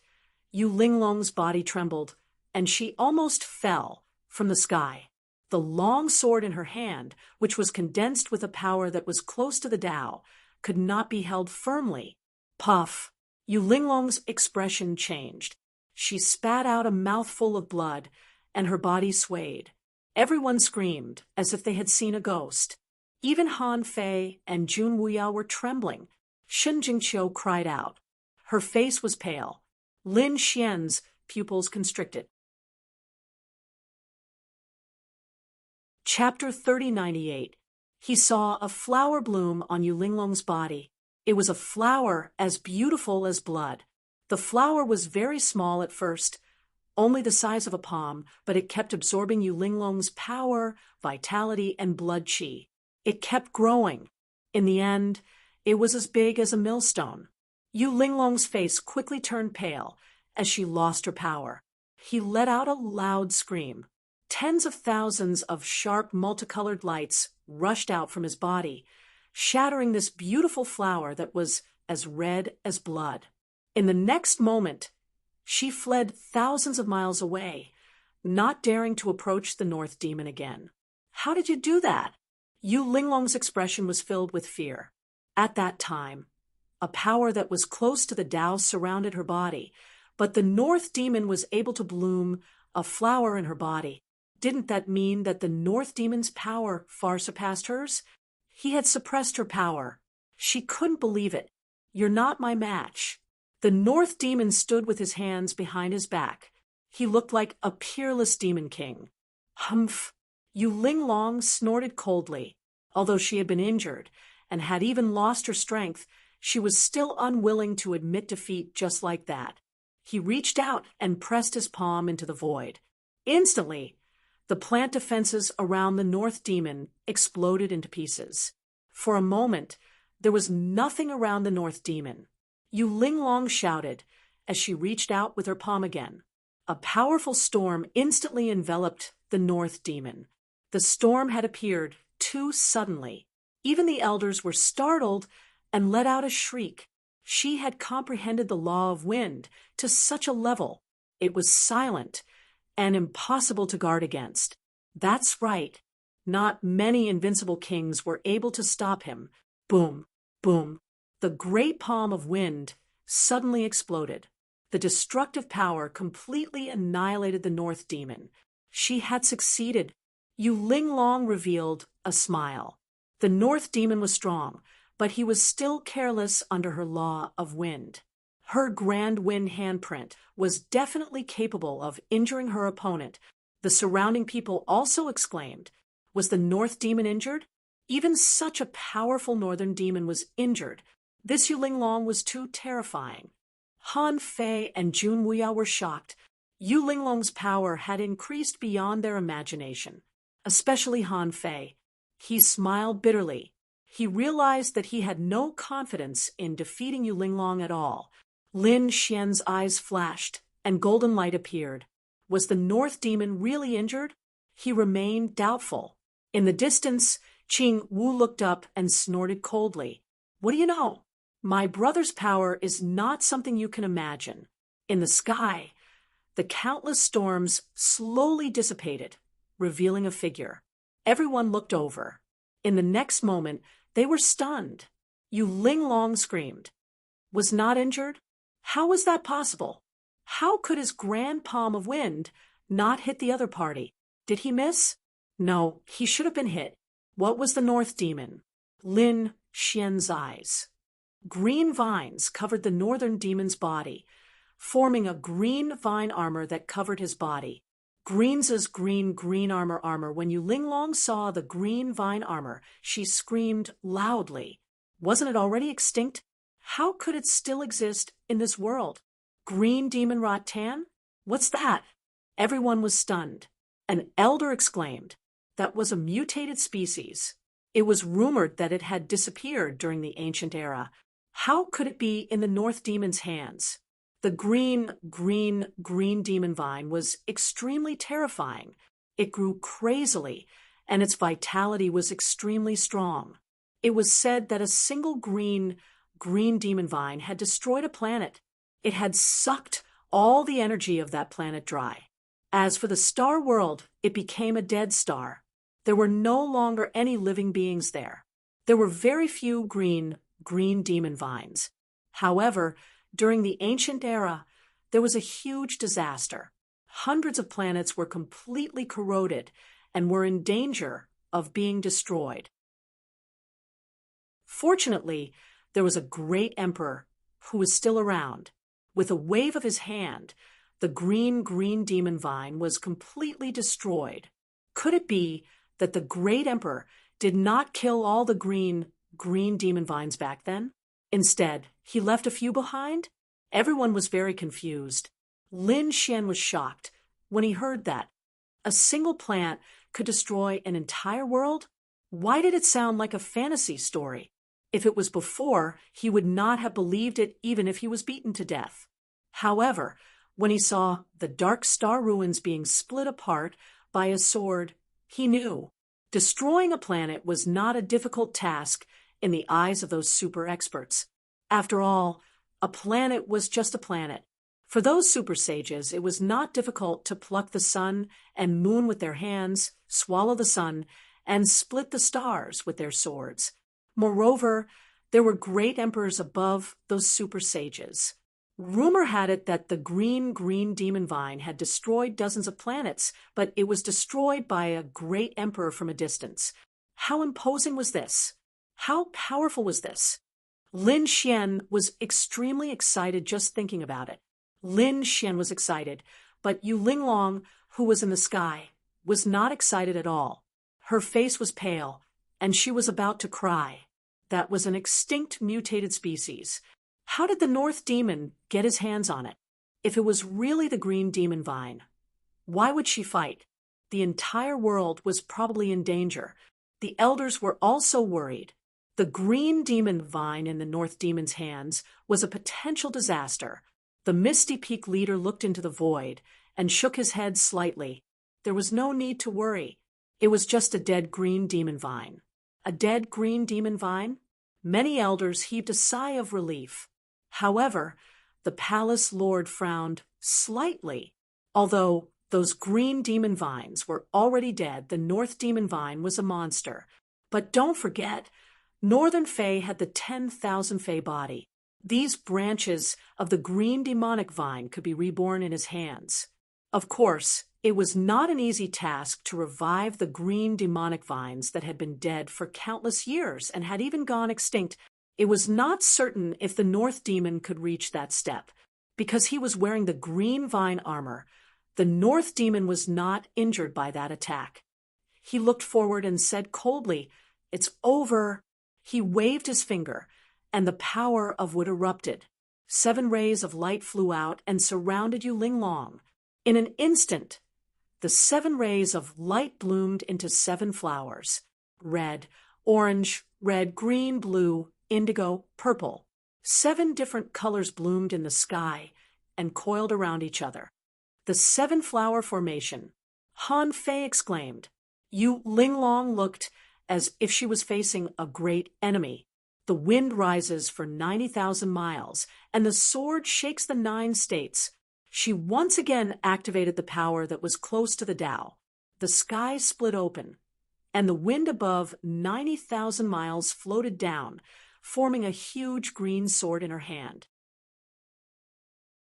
Yu Linglong's body trembled, and she almost fell from the sky. The long sword in her hand, which was condensed with a power that was close to the Tao, could not be held firmly. Puff! Yu Linglong's expression changed. She spat out a mouthful of blood, and her body swayed. Everyone screamed, as if they had seen a ghost. Even Han Fei and Jun Wuyao were trembling. Shun Jingqiu cried out. Her face was pale. Lin Xian's pupils constricted. Chapter 3098. He saw a flower bloom on Yu Linglong's body. It was a flower as beautiful as blood. The flower was very small at first, only the size of a palm, but it kept absorbing Yu Linglong's power, vitality, and blood qi. It kept growing. In the end, it was as big as a millstone. Yu Linglong's face quickly turned pale as she lost her power. He let out a loud scream. Tens of thousands of sharp, multicolored lights rushed out from his body, shattering this beautiful flower that was as red as blood. In the next moment, she fled thousands of miles away, not daring to approach the North Demon again. How did you do that? Yu Linglong's expression was filled with fear. At that time, a power that was close to the Tao surrounded her body, but the North Demon was able to bloom a flower in her body. Didn't that mean that the North Demon's power far surpassed hers? He had suppressed her power. She couldn't believe it. You're not my match. The North Demon stood with his hands behind his back. He looked like a peerless demon king. Humph! Yu Linglong snorted coldly. Although she had been injured and had even lost her strength, she was still unwilling to admit defeat just like that. He reached out and pressed his palm into the void. Instantly, the plant defenses around the North Demon exploded into pieces. For a moment, there was nothing around the North Demon. Yu Linglong shouted as she reached out with her palm again. A powerful storm instantly enveloped the North Demon. The storm had appeared too suddenly. Even the elders were startled and let out a shriek. She had comprehended the law of wind to such a level. It was silent and impossible to guard against. That's right. Not many invincible kings were able to stop him. Boom, boom. The great palm of wind suddenly exploded. The destructive power completely annihilated the North Demon. She had succeeded. Yu Linglong revealed a smile. The North Demon was strong, but he was still careless under her law of wind. Her grand wind handprint was definitely capable of injuring her opponent. The surrounding people also exclaimed, was the North Demon injured? Even such a powerful Northern Demon was injured. This Yu Linglong was too terrifying. Han Fei and Jun Wuyao were shocked. Yu Linglong's power had increased beyond their imagination, especially Han Fei. He smiled bitterly. He realized that he had no confidence in defeating Yu Linglong at all. Lin Xian's eyes flashed, and golden light appeared. Was the North Demon really injured? He remained doubtful. In the distance, Qing Wu looked up and snorted coldly. What do you know? My brother's power is not something you can imagine. In the sky, the countless storms slowly dissipated, revealing a figure. Everyone looked over. In the next moment, they were stunned. Yu Linglong screamed. Was not injured? How was that possible? How could his grand palm of wind not hit the other party? Did he miss? No, he should have been hit. What was the North Demon? Lin Xian's eyes. Green vines covered the Northern Demon's body, forming a green vine armor that covered his body. Green's green armor. When Yu Linglong saw the green vine armor, she screamed loudly. Wasn't it already extinct? How could it still exist in this world? Green demon rattan? What's that? Everyone was stunned. An elder exclaimed, that was a mutated species. It was rumored that it had disappeared during the ancient era. How could it be in the North Demon's hands? The green demon vine was extremely terrifying. It grew crazily, and its vitality was extremely strong. It was said that a single green demon vine had destroyed a planet. It had sucked all the energy of that planet dry. As for the star world, it became a dead star. There were no longer any living beings there. There were very few green demon vines. However, during the ancient era, there was a huge disaster. Hundreds of planets were completely corroded and were in danger of being destroyed. Fortunately, there was a great emperor who was still around. With a wave of his hand, the green demon vine was completely destroyed. Could it be that the great emperor did not kill all the green demon vines back then? Instead, he left a few behind? Everyone was very confused. Lin Xian was shocked when he heard that. A single plant could destroy an entire world? Why did it sound like a fantasy story? If it was before, he would not have believed it even if he was beaten to death. However, when he saw the dark star ruins being split apart by a sword, he knew. Destroying a planet was not a difficult task in the eyes of those super experts. After all, a planet was just a planet. For those super sages, it was not difficult to pluck the sun and moon with their hands, swallow the sun, and split the stars with their swords. Moreover, there were great emperors above those super sages. Rumor had it that the green demon vine had destroyed dozens of planets, but it was destroyed by a great emperor from a distance. How imposing was this? How powerful was this? Lin Xian was extremely excited just thinking about it. Lin Xian was excited, but Yu Linglong, who was in the sky, was not excited at all. Her face was pale, and she was about to cry. That was an extinct mutated species. How did the North Demon get his hands on it? If it was really the green demon vine, why would she fight? The entire world was probably in danger. The elders were also worried. The green demon vine in the North Demon's hands was a potential disaster. The Misty Peak leader looked into the void and shook his head slightly. There was no need to worry. It was just a dead green demon vine. A dead green demon vine? Many elders heaved a sigh of relief. However, the palace lord frowned slightly. Although those green demon vines were already dead, the North Demon Vine was a monster. But don't forget, Northern Fae had the 10,000 Fae body. These branches of the green demonic vine could be reborn in his hands. Of course, it was not an easy task to revive the green demonic vines that had been dead for countless years and had even gone extinct. It was not certain if the North Demon could reach that step. Because he was wearing the green vine armor, the North Demon was not injured by that attack. He looked forward and said coldly, "It's over." He waved his finger, and the power of wood erupted. 7 rays of light flew out and surrounded Yu Linglong. In an instant, the 7 rays of light bloomed into 7 flowers. Red, orange, red, green, blue, indigo, purple. 7 different colors bloomed in the sky and coiled around each other. The 7-flower formation. Han Fei exclaimed. Yu Linglong looked as if she was facing a great enemy. The wind rises for 90,000 miles, and the sword shakes the 9 states. She once again activated the power that was close to the Tao. The sky split open, and the wind above 90,000 miles floated down, forming a huge green sword in her hand.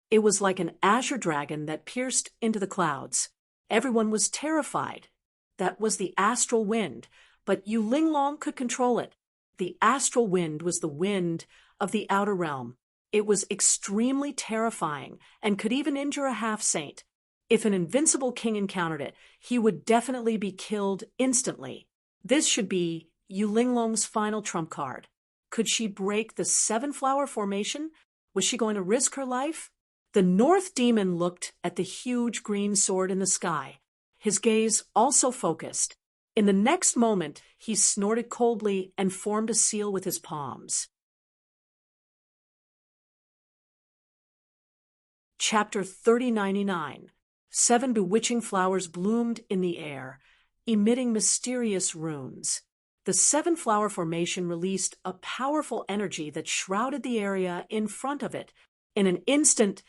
It was like an azure dragon that pierced into the clouds. Everyone was terrified. That was the astral wind, but Yu Linglong could control it. The astral wind was the wind of the outer realm. It was extremely terrifying and could even injure a half-saint. If an invincible king encountered it, he would definitely be killed instantly. This should be Yu Linglong's final trump card. Could she break the seven-flower formation? Was she going to risk her life? The North Demon looked at the huge green sword in the sky, his gaze also focused. In the next moment, he snorted coldly and formed a seal with his palms. Chapter 3099. 7 bewitching flowers bloomed in the air, emitting mysterious runes. The seven-flower formation released a powerful energy that shrouded the area in front of it. In an instant,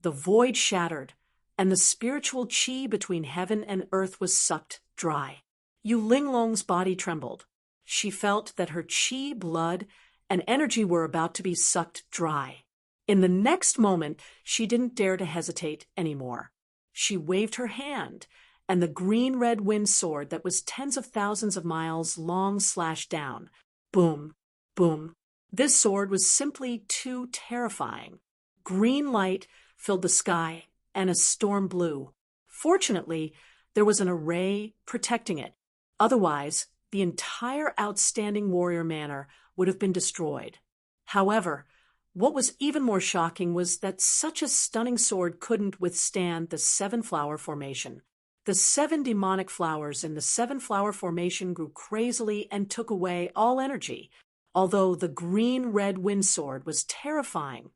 the void shattered, and the spiritual chi between heaven and earth was sucked dry. Yu Linglong's body trembled. She felt that her chi, blood, and energy were about to be sucked dry. In the next moment, she didn't dare to hesitate anymore. She waved her hand, and the green-red wind sword that was tens of thousands of miles long slashed down. Boom, boom. This sword was simply too terrifying. Green light filled the sky, and a storm blew. Fortunately, there was an array protecting it. Otherwise, the entire outstanding warrior manor would have been destroyed. However, what was even more shocking was that such a stunning sword couldn't withstand the seven-flower formation. The 7 demonic flowers in the seven-flower formation grew crazily and took away all energy. Although the green-red wind sword was terrifying,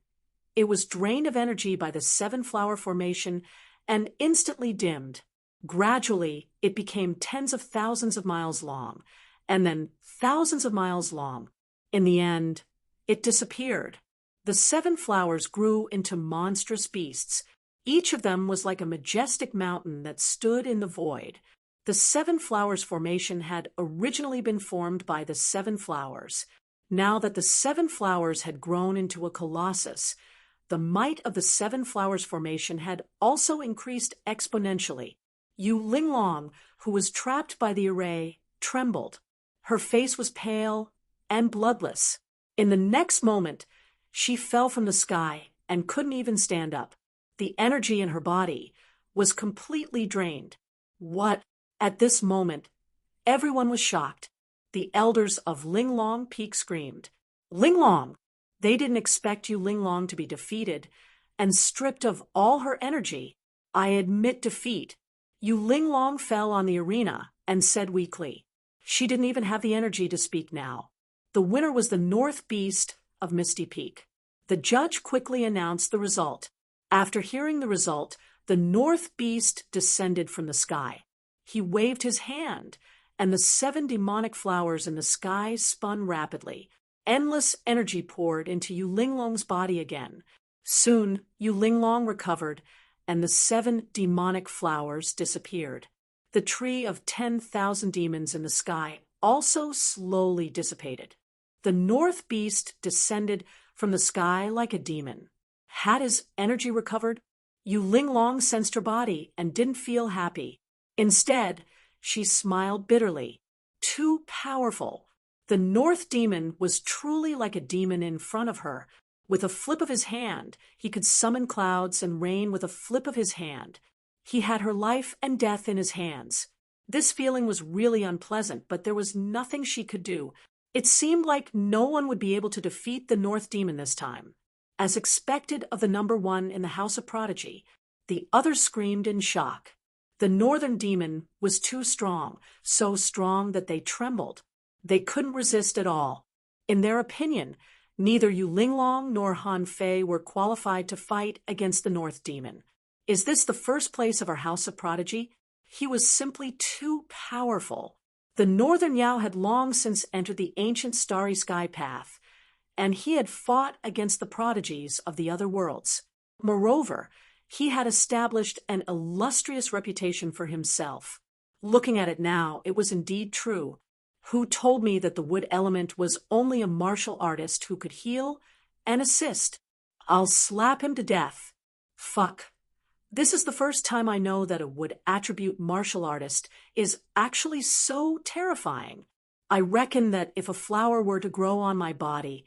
it was drained of energy by the seven-flower formation and instantly dimmed. Gradually, it became tens of thousands of miles long, and then thousands of miles long. In the end, it disappeared. The 7 flowers grew into monstrous beasts. Each of them was like a majestic mountain that stood in the void. The 7 flowers formation had originally been formed by the 7 flowers. Now that the 7 flowers had grown into a colossus, the might of the 7 flowers formation had also increased exponentially. Yu Linglong, who was trapped by the array, trembled. Her face was pale and bloodless. In the next moment, she fell from the sky and couldn't even stand up. The energy in her body was completely drained. What? At this moment, everyone was shocked. The elders of Linglong Peak screamed, "Linglong!" They didn't expect Yu Linglong to be defeated and stripped of all her energy. "I admit defeat." Yu Linglong fell on the arena and said weakly. She didn't even have the energy to speak now. The winner was the North Beast of Misty Peak. The judge quickly announced the result. After hearing the result, the North Beast descended from the sky. He waved his hand, and the 7 demonic flowers in the sky spun rapidly. Endless energy poured into Yu Linglong's body again. Soon, Yu Linglong recovered, and the 7 demonic flowers disappeared. The tree of 10,000 demons in the sky also slowly dissipated. The North Beast descended from the sky like a demon. Had his energy recovered? Yu Linglong sensed her body and didn't feel happy. Instead, she smiled bitterly. Too powerful. The North Demon was truly like a demon in front of her. With a flip of his hand, he could summon clouds and rain with a flip of his hand. He had her life and death in his hands. This feeling was really unpleasant, but there was nothing she could do. It seemed like no one would be able to defeat the North Demon this time. As expected of the number 1 in the House of Prodigy, the others screamed in shock. The Northern Demon was too strong, so strong that they trembled. They couldn't resist at all. In their opinion, neither Yu Linglong nor Han Fei were qualified to fight against the North Demon. Is this the first place of our House of Prodigy? He was simply too powerful. The Northern Yao had long since entered the ancient starry sky path, and he had fought against the prodigies of the other worlds. Moreover, he had established an illustrious reputation for himself. Looking at it now, it was indeed true. Who told me that the wood element was only a martial artist who could heal and assist? I'll slap him to death. Fuck. This is the first time I know that a wood attribute martial artist is actually so terrifying. I reckon that if a flower were to grow on my body,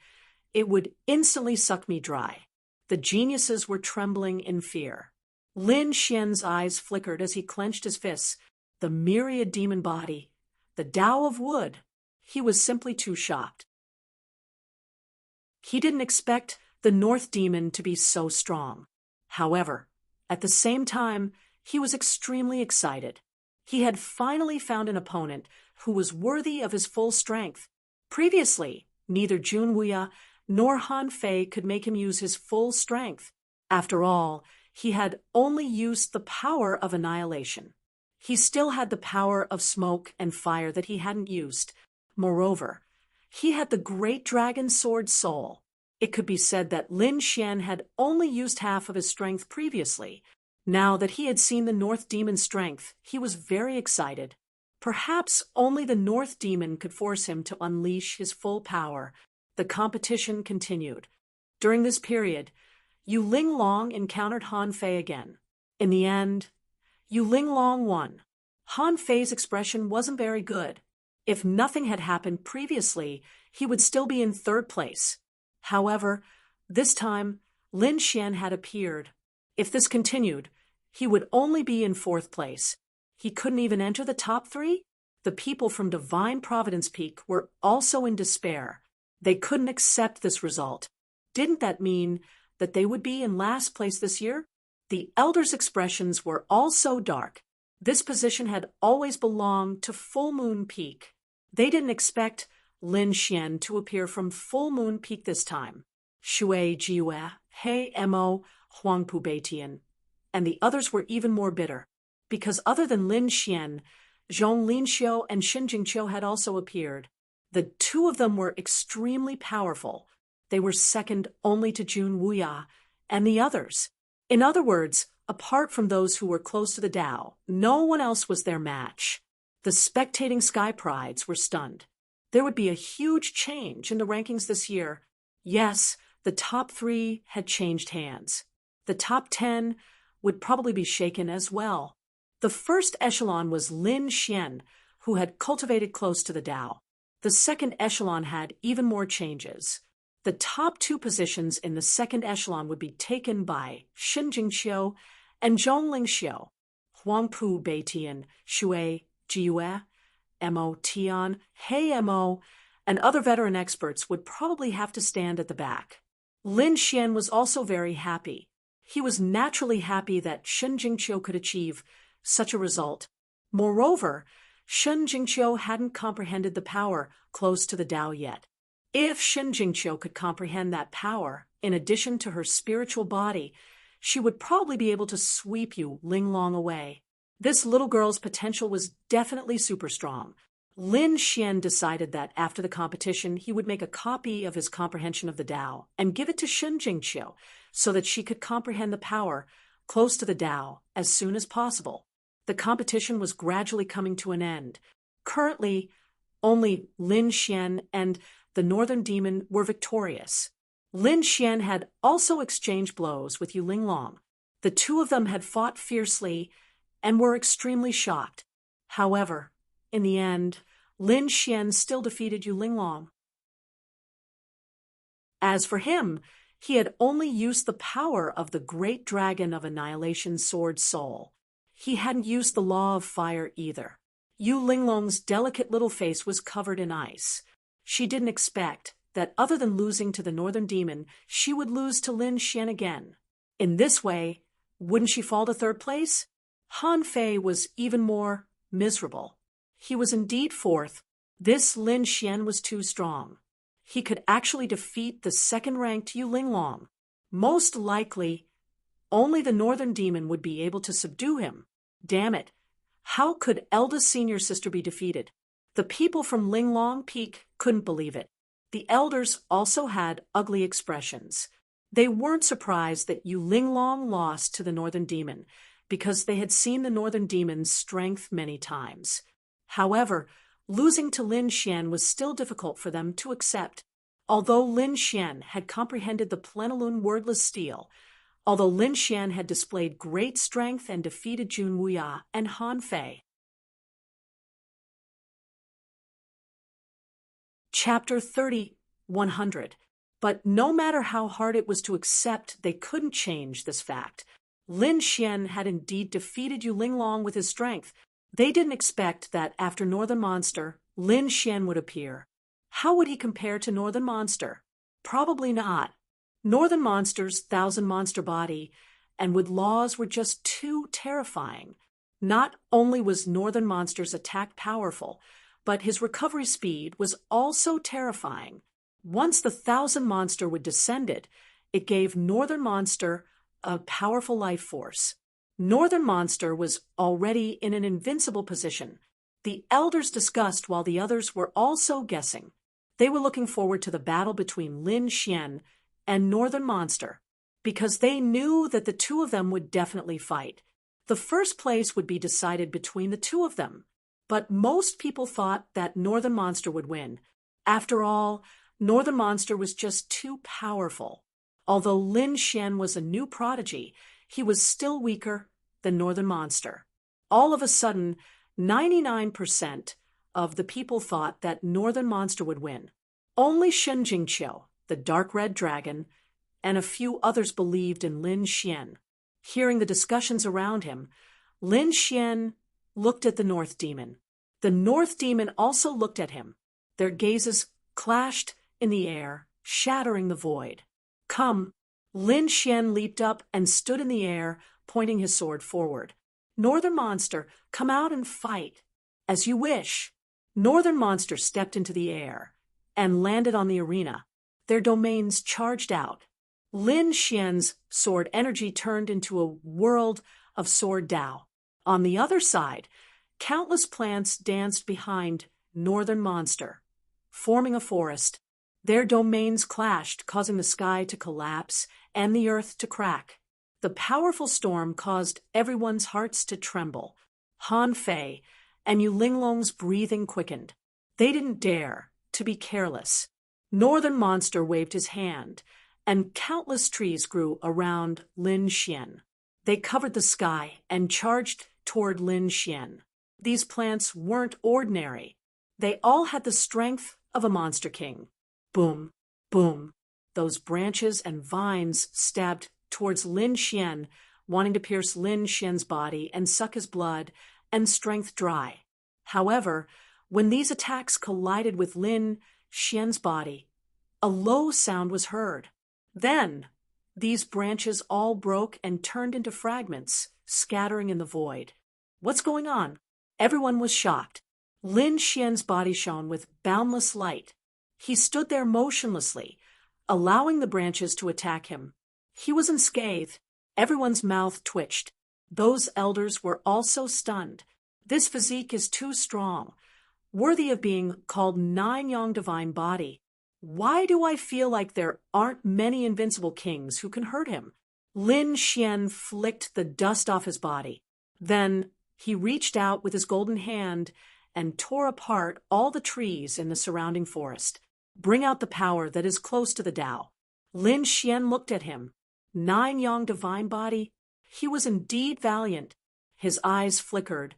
it would instantly suck me dry. The geniuses were trembling in fear. Lin Xian's eyes flickered as he clenched his fists. The myriad demon body, the Tao of wood. He was simply too shocked. He didn't expect the North Demon to be so strong. However, at the same time, he was extremely excited. He had finally found an opponent who was worthy of his full strength. Previously, neither Jun Wuya nor Han Fei could make him use his full strength. After all, he had only used the power of annihilation. He still had the power of smoke and fire that he hadn't used. Moreover, he had the great dragon sword soul. It could be said that Lin Xian had only used half of his strength previously. Now that he had seen the North Demon's strength, he was very excited. Perhaps only the North Demon could force him to unleash his full power. The competition continued. During this period, Yu Linglong encountered Han Fei again. In the end, Yu Linglong won. Han Fei's expression wasn't very good. If nothing had happened previously, he would still be in third place. However, this time, Lin Xian had appeared. If this continued, he would only be in fourth place. He couldn't even enter the top three? The people from Divine Providence Peak were also in despair. They couldn't accept this result. Didn't that mean that they would be in last place this year? The elders' expressions were all so dark. This position had always belonged to Full Moon Peak. They didn't expect Lin Xian to appear from Full Moon Peak this time. Shui Jiue, He Mo, Huangpu Beitian. And the others were even more bitter. Because other than Lin Xian, Zhong Linxiu and Xin Jingqiu had also appeared. The two of them were extremely powerful. They were second only to Jun Wuya and the others. In other words, apart from those who were close to the Tao, no one else was their match. The spectating Sky Prides were stunned. There would be a huge change in the rankings this year. Yes, the top 3 had changed hands. The top 10 would probably be shaken as well. The first echelon was Lin Xian, who had cultivated close to the Tao. The second echelon had even more changes. The top 2 positions in the second echelon would be taken by Xin Jingqiu and Zhong Linxiu. Huangpu Beitian, Shui Jiue, Mo Tian, He Mo, and other veteran experts would probably have to stand at the back. Lin Xian was also very happy. He was naturally happy that Xin Jingqiu could achieve such a result. Moreover, Xin Jingqiu hadn't comprehended the power close to the Tao yet. If Xin Jingqiu could comprehend that power, in addition to her spiritual body, she would probably be able to sweep Yu Linglong away. This little girl's potential was definitely super strong. Lin Xian decided that after the competition, he would make a copy of his comprehension of the Tao and give it to Xin Jingqiu so that she could comprehend the power close to the Tao as soon as possible. The competition was gradually coming to an end. Currently, only Lin Xian and the Northern Demon were victorious. Lin Xian had also exchanged blows with Yu Linglong. The two of them had fought fiercely and were extremely shocked. However, in the end, Lin Xian still defeated Yu Linglong. As for him, he had only used the power of the great dragon of annihilation sword soul. He hadn't used the law of fire either. Yu Linglong's delicate little face was covered in ice. She didn't expect that other than losing to the Northern Demon, she would lose to Lin Xian again. In this way, wouldn't she fall to third place? Han Fei was even more miserable. He was indeed fourth. This Lin Xian was too strong. He could actually defeat the second-ranked Yu Linglong. Most likely, only the Northern Demon would be able to subdue him. Damn it. How could eldest senior sister be defeated? The people from Linglong Peak couldn't believe it. The elders also had ugly expressions. They weren't surprised that Yu Linglong lost to the Northern Demon, because they had seen the Northern Demon's strength many times. However, losing to Lin Xian was still difficult for them to accept. Although Lin Xian had comprehended the Plenilune wordless steel, although Lin Xian had displayed great strength and defeated Jun Wuya and Han Fei. Chapter 30, 100. But no matter how hard it was to accept, they couldn't change this fact. Lin Xian had indeed defeated Yu Linglong with his strength. They didn't expect that after Northern Monster, Lin Xian would appear. How would he compare to Northern Monster? Probably not. Northern Monster's thousand monster body and with laws were just too terrifying. Not only was Northern Monster's attack powerful, but his recovery speed was also terrifying. Once the thousand monster would descended, it gave Northern Monster a powerful life force. Northern Monster was already in an invincible position. The elders discussed while the others were also guessing. They were looking forward to the battle between Lin Xian and Northern Monster, because they knew that the two of them would definitely fight. The first place would be decided between the two of them, but most people thought that Northern Monster would win. After all, Northern Monster was just too powerful. Although Lin Xian was a new prodigy, he was still weaker than Northern Monster. All of a sudden, 99% of the people thought that Northern Monster would win. Only Shen Jingqiu, the dark red dragon, and a few others believed in Lin Xian. Hearing the discussions around him, Lin Xian looked at the North Demon. The North Demon also looked at him. Their gazes clashed in the air, shattering the void. Come! Lin Xian leaped up and stood in the air, pointing his sword forward. Northern Monster, come out and fight. As you wish. Northern Monster stepped into the air and landed on the arena. Their domains charged out. Lin Xian's sword energy turned into a world of sword Dao. On the other side, countless plants danced behind Northern Monster, forming a forest. Their domains clashed, causing the sky to collapse and the earth to crack. The powerful storm caused everyone's hearts to tremble. Han Fei and Yu Linglong's breathing quickened. They didn't dare to be careless. Northern Monster waved his hand, and countless trees grew around Lin Xian. They covered the sky and charged toward Lin Xian. These plants weren't ordinary. They all had the strength of a monster king. Boom, boom. Those branches and vines stabbed towards Lin Xian, wanting to pierce Lin Xian's body and suck his blood and strength dry. However, when these attacks collided with Lin Xian's body, a low sound was heard. Then, these branches all broke and turned into fragments, scattering in the void. What's going on? Everyone was shocked. Lin Xian's body shone with boundless light. He stood there motionlessly, allowing the branches to attack him. He was unscathed. Everyone's mouth twitched. Those elders were also stunned. This physique is too strong, worthy of being called Nine-Yang Divine Body. Why do I feel like there aren't many invincible kings who can hurt him? Lin Xian flicked the dust off his body. Then he reached out with his golden hand and tore apart all the trees in the surrounding forest. Bring out the power that is close to the Tao. Lin Xian looked at him. Nine-Yang Divine Body? He was indeed valiant. His eyes flickered,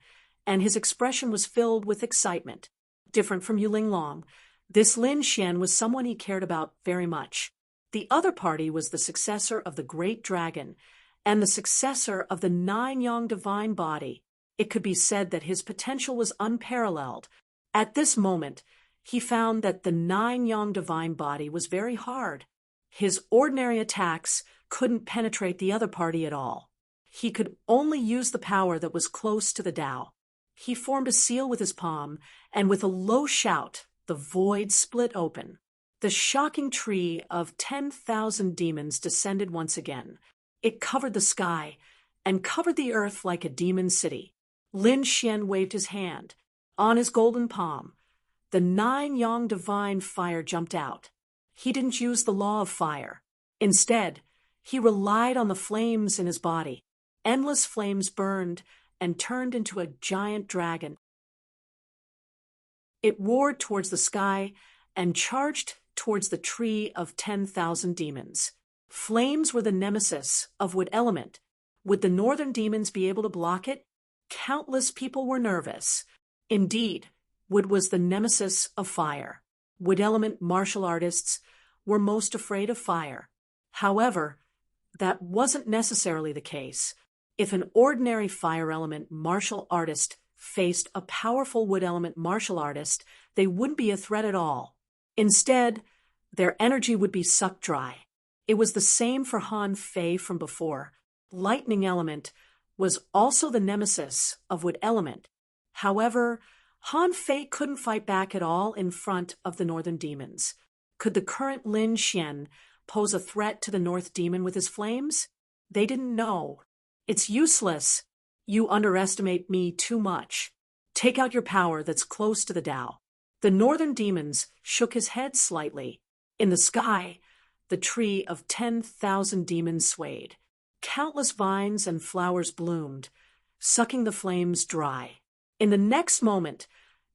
and his expression was filled with excitement. Different from Yu Linglong, this Lin Xian was someone he cared about very much. The other party was the successor of the Great Dragon and the successor of the Nine-Yang Divine Body. It could be said that his potential was unparalleled. At this moment, he found that the Nine-Yang Divine Body was very hard. His ordinary attacks couldn't penetrate the other party at all. He could only use the power that was close to the Tao. He formed a seal with his palm, and with a low shout, the void split open. The shocking tree of 10,000 demons descended once again. It covered the sky and covered the earth like a demon city. Lin Xian waved his hand. On his golden palm, the Nine-Yang Divine Fire jumped out. He didn't use the law of fire. Instead, he relied on the flames in his body. Endless flames burned and turned into a giant dragon. It roared towards the sky and charged towards the tree of 10,000 demons. Flames were the nemesis of wood element. Would the northern demons be able to block it? Countless people were nervous. Indeed, wood was the nemesis of fire. Wood element martial artists were most afraid of fire. However, that wasn't necessarily the case. If an ordinary fire element martial artist faced a powerful wood element martial artist, they wouldn't be a threat at all. Instead, Their energy would be sucked dry. It was the same for Han Fei from before. Lightning element was also the nemesis of wood element. However, Han Fei couldn't fight back at all in front of the northern demons. Could the current Lin Xian pose a threat to the North Demon with his flames? They didn't know. It's useless. You underestimate me too much. Take out your power that's close to the Tao. The northern demons shook his head slightly. In the sky, the tree of 10,000 demons swayed. Countless vines and flowers bloomed, sucking the flames dry. In the next moment,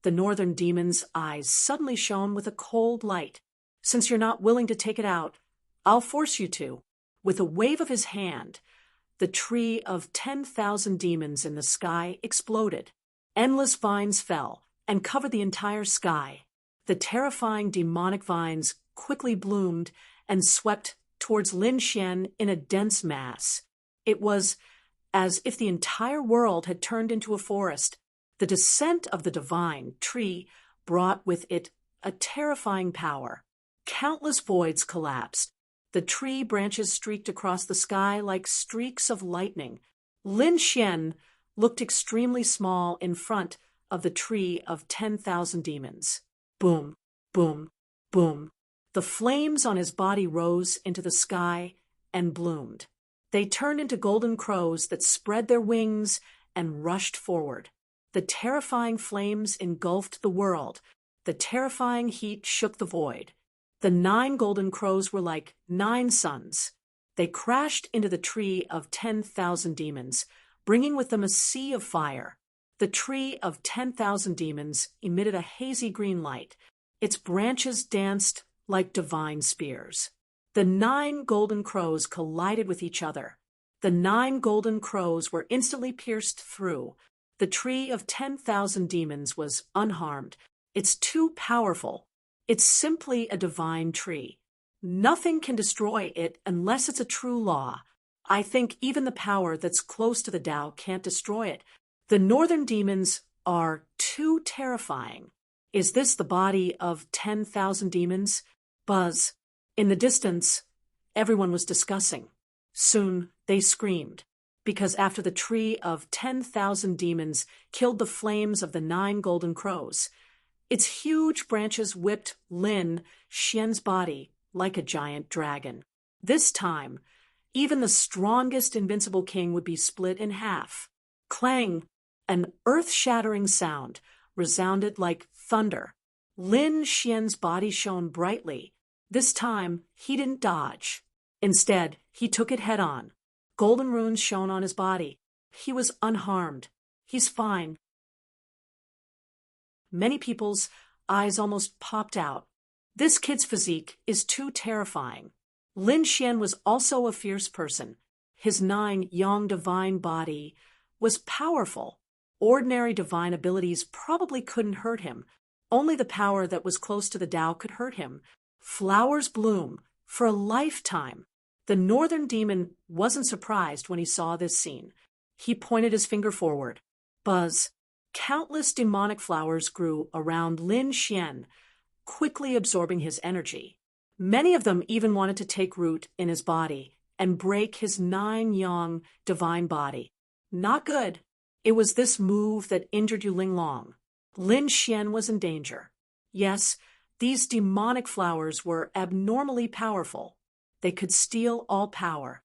the northern demon's eyes suddenly shone with a cold light. Since you're not willing to take it out, I'll force you to. With a wave of his hand, the tree of 10,000 demons in the sky exploded. Endless vines fell and covered the entire sky. The terrifying demonic vines quickly bloomed and swept towards Lin Xian in a dense mass. It was as if the entire world had turned into a forest. The descent of the divine tree brought with it a terrifying power. Countless voids collapsed. The tree branches streaked across the sky like streaks of lightning. Lin Xian looked extremely small in front of the tree of 10,000 demons. Boom, boom, boom. The flames on his body rose into the sky and bloomed. They turned into golden crows that spread their wings and rushed forward. The terrifying flames engulfed the world. The terrifying heat shook the void. The 9 golden crows were like 9 suns. They crashed into the tree of 10,000 demons, bringing with them a sea of fire. The tree of 10,000 demons emitted a hazy green light. Its branches danced like divine spears. The 9 golden crows collided with each other. The 9 golden crows were instantly pierced through. The tree of 10,000 demons was unharmed. It's too powerful. It's simply a divine tree. Nothing can destroy it unless it's a true law. I think even the power that's close to the Tao can't destroy it. The northern demons are too terrifying. Is this the body of 10,000 demons? Buzz. In the distance, everyone was discussing. Soon they screamed, because after the tree of 10,000 demons killed the flames of the 9 golden crows, its huge branches whipped Lin Xian's body like a giant dragon. This time, even the strongest invincible king would be split in half. Clang! An earth-shattering sound resounded like thunder. Lin Xian's body shone brightly. This time, he didn't dodge. Instead, he took it head-on. Golden runes shone on his body. He was unharmed. He's fine. Many people's eyes almost popped out. This kid's physique is too terrifying. Lin Xian was also a fierce person. His 9 yang divine body was powerful. Ordinary divine abilities probably couldn't hurt him. Only the power that was close to the Tao could hurt him. Flowers bloom for a lifetime. The northern demon wasn't surprised when he saw this scene. He pointed his finger forward. Buzz. Countless demonic flowers grew around Lin Xian, quickly absorbing his energy. Many of them even wanted to take root in his body and break his 9 yang divine body. Not good. It was this move that injured Yu Linglong. Lin Xian was in danger. Yes, these demonic flowers were abnormally powerful. They could steal all power.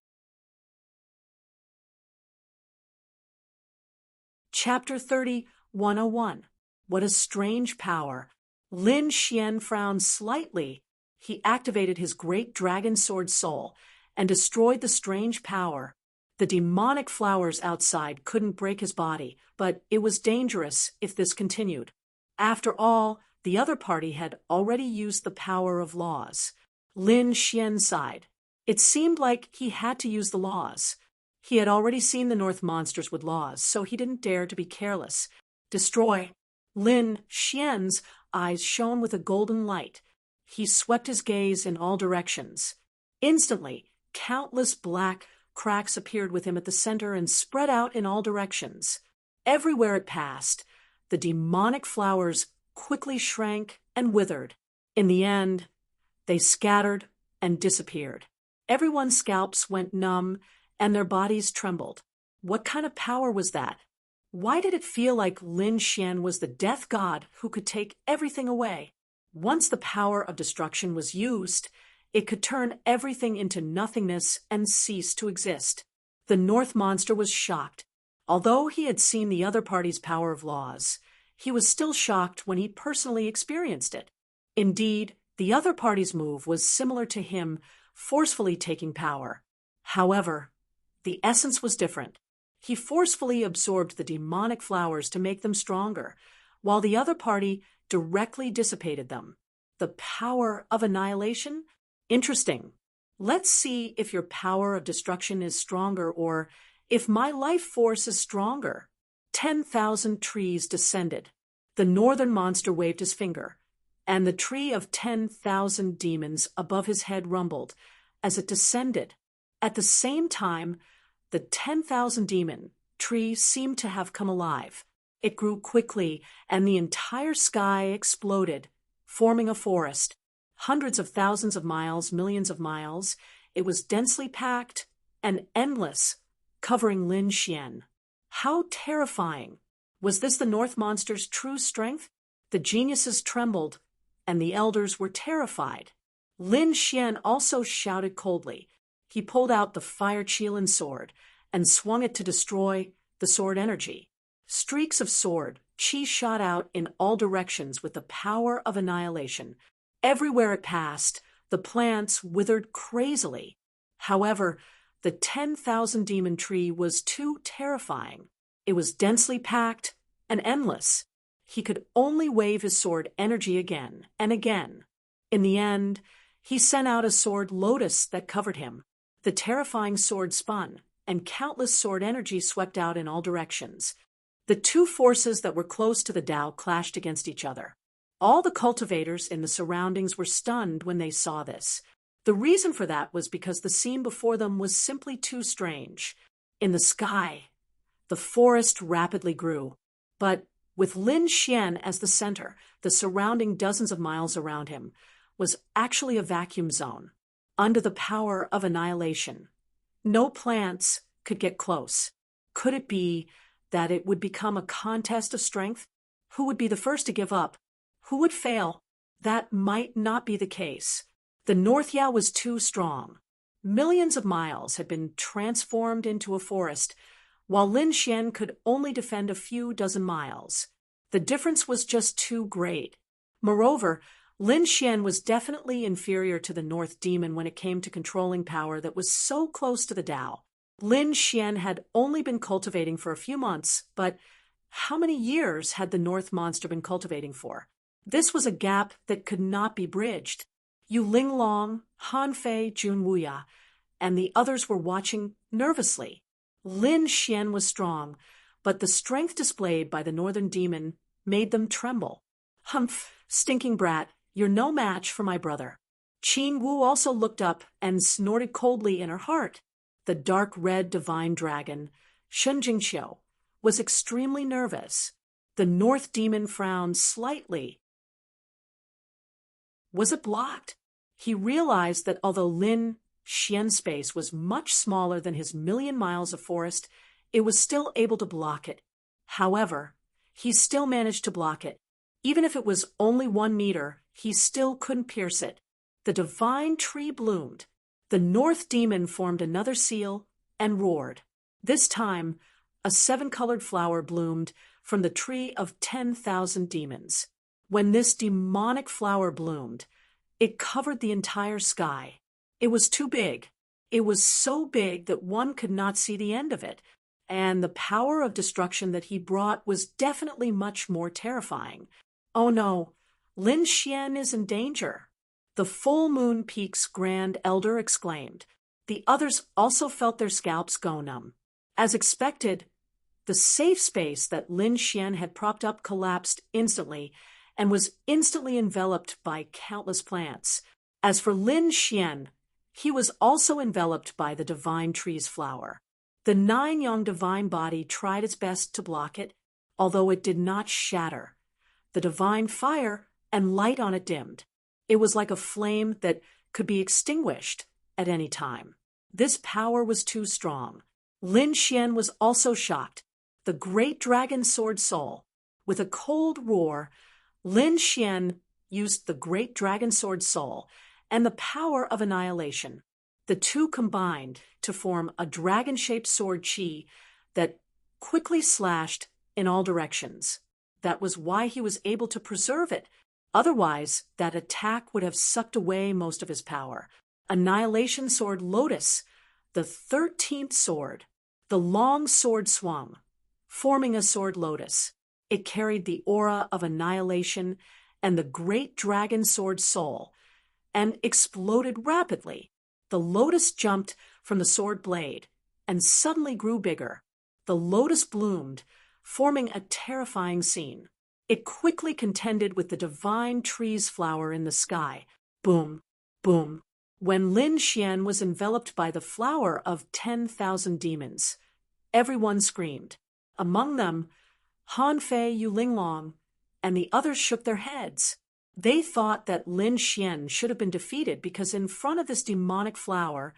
Chapter 30, 101. What a strange power. Lin Xian frowned slightly. He activated his great dragon sword soul and destroyed the strange power. The demonic flowers outside couldn't break his body, but it was dangerous if this continued. After all, the other party had already used the power of laws. Lin Xian sighed. It seemed like he had to use the laws. He had already seen the North monsters with laws, so he didn't dare to be careless. Destroy. Lin Xian's eyes shone with a golden light. He swept his gaze in all directions. Instantly, countless black cracks appeared with him at the center and spread out in all directions. Everywhere it passed, the demonic flowers quickly shrank and withered. In the end, They scattered and disappeared. Everyone's scalps went numb and their bodies trembled. What kind of power was that? Why did it feel like Lin Xian was the death god who could take everything away? Once the power of destruction was used, it could turn everything into nothingness and cease to exist. The North Monster was shocked. Although he had seen the other party's power of laws, he was still shocked when he personally experienced it. Indeed, the other party's move was similar to him forcefully taking power. However, the essence was different. He forcefully absorbed the demonic flowers to make them stronger, while the other party directly dissipated them. The power of annihilation? Interesting. Let's see if your power of destruction is stronger or if my life force is stronger. 10,000 trees descended. The northern monster waved his finger, and the tree of 10,000 demons above his head rumbled as it descended. At the same time, the 10,000 demon tree seemed to have come alive. It grew quickly, and the entire sky exploded, forming a forest. Hundreds of thousands of miles, millions of miles, it was densely packed and endless, covering Lin Xian. How terrifying! Was this the North Monster's true strength? The geniuses trembled, and the elders were terrified. Lin Xian also shouted coldly. He pulled out the fire Qilin sword and swung it to destroy the sword energy. Streaks of sword qi shot out in all directions with the power of annihilation. Everywhere it passed, the plants withered crazily. However, the 10,000 demon tree was too terrifying. It was densely packed and endless. He could only wave his sword energy again and again. In the end, he sent out a sword lotus that covered him. The terrifying sword spun, and countless sword energy swept out in all directions. The two forces that were close to the Tao clashed against each other. All the cultivators in the surroundings were stunned when they saw this. The reason for that was because the scene before them was simply too strange. In the sky, the forest rapidly grew, but with Lin Xian as the center, the surrounding dozens of miles around him was actually a vacuum zone, under the power of annihilation. No plants could get close. Could it be that it would become a contest of strength? Who would be the first to give up? Who would fail? That might not be the case. The North Yao was too strong. Millions of miles had been transformed into a forest, while Lin Xian could only defend a few dozen miles. The difference was just too great. Moreover, Lin Xian was definitely inferior to the North Demon when it came to controlling power that was so close to the Tao. Lin Xian had only been cultivating for a few months, but how many years had the North Monster been cultivating for? This was a gap that could not be bridged. Yu Linglong, Han Fei, Jun Wuya, and the others were watching nervously. Lin Xian was strong, but the strength displayed by the Northern Demon made them tremble. Humph, stinking brat, you're no match for my brother. Qin Wu also looked up and snorted coldly in her heart. The dark red divine dragon, Shen Jingqiu, was extremely nervous. The North Demon frowned slightly. Was it blocked? He realized that although Lin Xian's space was much smaller than his million miles of forest, it was still able to block it. However, he still managed to block it. Even if it was only 1 meter, he still couldn't pierce it. The divine tree bloomed. The North Demon formed another seal and roared. This time, a 7-colored flower bloomed from the tree of 10,000 demons. When this demonic flower bloomed, it covered the entire sky. It was too big. It was so big that one could not see the end of it, and the power of destruction that he brought was definitely much more terrifying. Oh no, Lin Xian is in danger. The Full Moon Peak's Grand Elder exclaimed. The others also felt their scalps go numb. As expected, the safe space that Lin Xian had propped up collapsed instantly and was instantly enveloped by countless plants. As for Lin Xian, he was also enveloped by the divine tree's flower. The 9-yang divine body tried its best to block it, although it did not shatter. The divine fire and light on it dimmed. It was like a flame that could be extinguished at any time. This power was too strong. Lin Xian was also shocked. The great dragon sword soul. With a cold roar, Lin Xian used the great dragon sword soul and the power of annihilation. The two combined to form a dragon-shaped sword chi that quickly slashed in all directions. That was why he was able to preserve it. Otherwise, that attack would have sucked away most of his power. Annihilation Sword Lotus, the 13th sword. The long sword swung, forming a sword lotus. It carried the aura of annihilation and the great dragon sword soul, and exploded rapidly. The lotus jumped from the sword blade and suddenly grew bigger. The lotus bloomed, forming a terrifying scene. It quickly contended with the divine tree's flower in the sky. Boom, boom. When Lin Xian was enveloped by the flower of 10,000 demons, everyone screamed. Among them, Han Fei, Yu Linglong, and the others shook their heads. They thought that Lin Xian should have been defeated because in front of this demonic flower,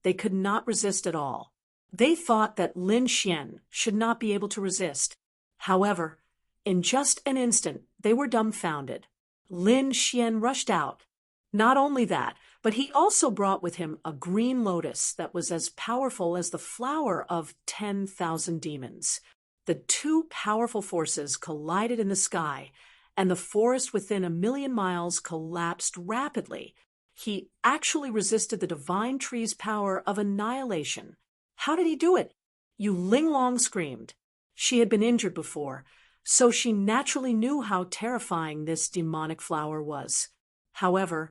they could not resist at all. They thought that Lin Xian should not be able to resist. However, in just an instant, they were dumbfounded. Lin Xian rushed out. Not only that, but he also brought with him a green lotus that was as powerful as the flower of 10,000 demons. The two powerful forces collided in the sky, and the forest within 1,000,000 miles collapsed rapidly. He actually resisted the divine tree's power of annihilation. How did he do it? Yu Linglong screamed. She had been injured before, so she naturally knew how terrifying this demonic flower was. However,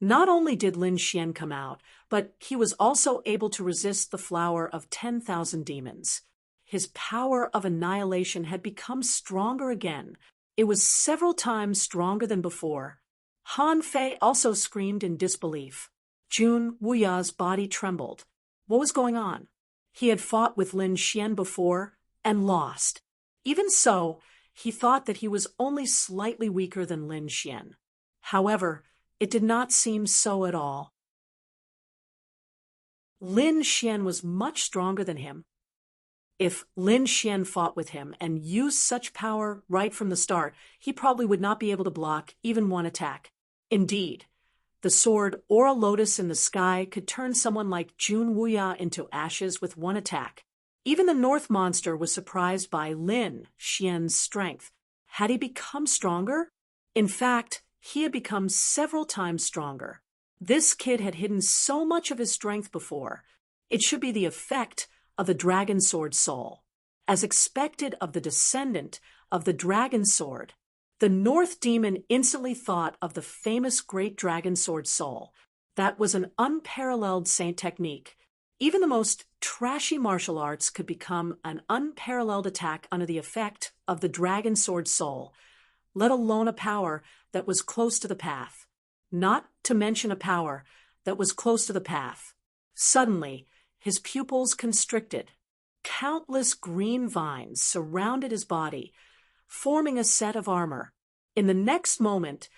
not only did Lin Xian come out, but he was also able to resist the flower of 10,000 demons. His power of annihilation had become stronger again. It was several times stronger than before. Han Fei also screamed in disbelief. Jun Wuya's body trembled. What was going on? He had fought with Lin Xian before and lost. Even so, he thought that he was only slightly weaker than Lin Xian. However, it did not seem so at all. Lin Xian was much stronger than him. If Lin Xian fought with him and used such power right from the start, he probably would not be able to block even one attack. Indeed, the sword Aura Lotus in the sky could turn someone like Jun Wuya into ashes with one attack. Even the North Monster was surprised by Lin Xian's strength. Had he become stronger? In fact, he had become several times stronger. This kid had hidden so much of his strength before. It should be the effect of the dragon sword soul. As expected of the descendant of the dragon sword, the North Demon instantly thought of the famous great dragon sword soul. That was an unparalleled saint technique. Even the most trashy martial arts could become an unparalleled attack under the effect of the dragon sword soul, let alone a power that was close to the path. Not to mention a power that was close to the path. Suddenly, his pupils constricted. Countless green vines surrounded his body, forming a set of armor. In the next moment,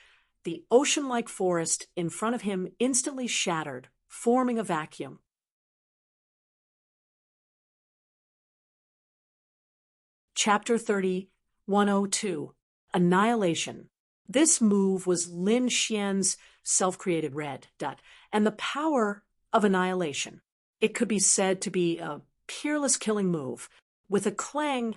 the ocean-like forest in front of him instantly shattered, forming a vacuum. Chapter 30, 102, Annihilation. This move was Lin Xian's self-created red dot, and the power of annihilation. It could be said to be a peerless killing move. With a clang,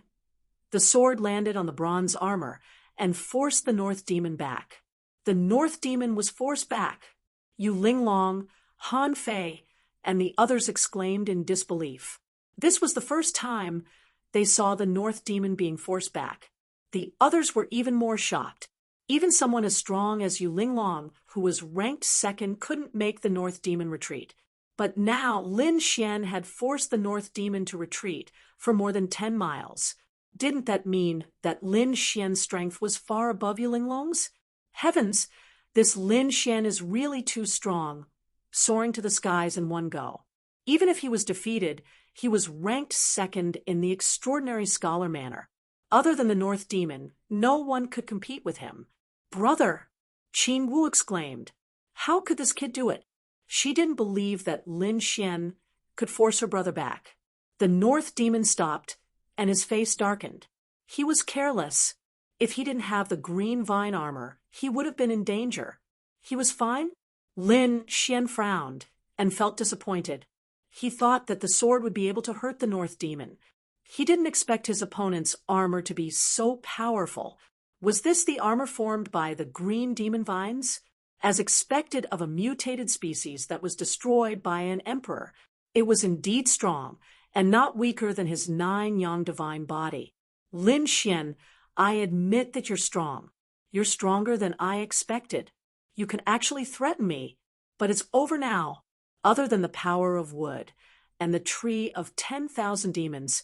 the sword landed on the bronze armor and forced the North Demon back. The North Demon was forced back. Yu Linglong, Han Fei, and the others exclaimed in disbelief. This was the first time they saw the North Demon being forced back. The others were even more shocked. Even someone as strong as Yu Linglong, who was ranked second, couldn't make the North Demon retreat. But now Lin Xian had forced the North Demon to retreat for more than 10 miles. Didn't that mean that Lin Xian's strength was far above Yu Linglong's? Heavens, this Lin Xian is really too strong, soaring to the skies in one go. Even if he was defeated, he was ranked second in the extraordinary scholar manner. Other than the North Demon, no one could compete with him. Brother, Qin Wu exclaimed. How could this kid do it? She didn't believe that Lin Xian could force her brother back. The North Demon stopped, and his face darkened. He was careless. If he didn't have the green vine armor, he would have been in danger. He was fine? Lin Xian frowned and felt disappointed. He thought that the sword would be able to hurt the North Demon. He didn't expect his opponent's armor to be so powerful. Was this the armor formed by the green demon vines? As expected of a mutated species that was destroyed by an emperor, it was indeed strong, and not weaker than his 9 yang divine body. Lin Xian, I admit that you're strong. You're stronger than I expected. You can actually threaten me, but it's over now. Other than the power of wood and the tree of 10,000 demons,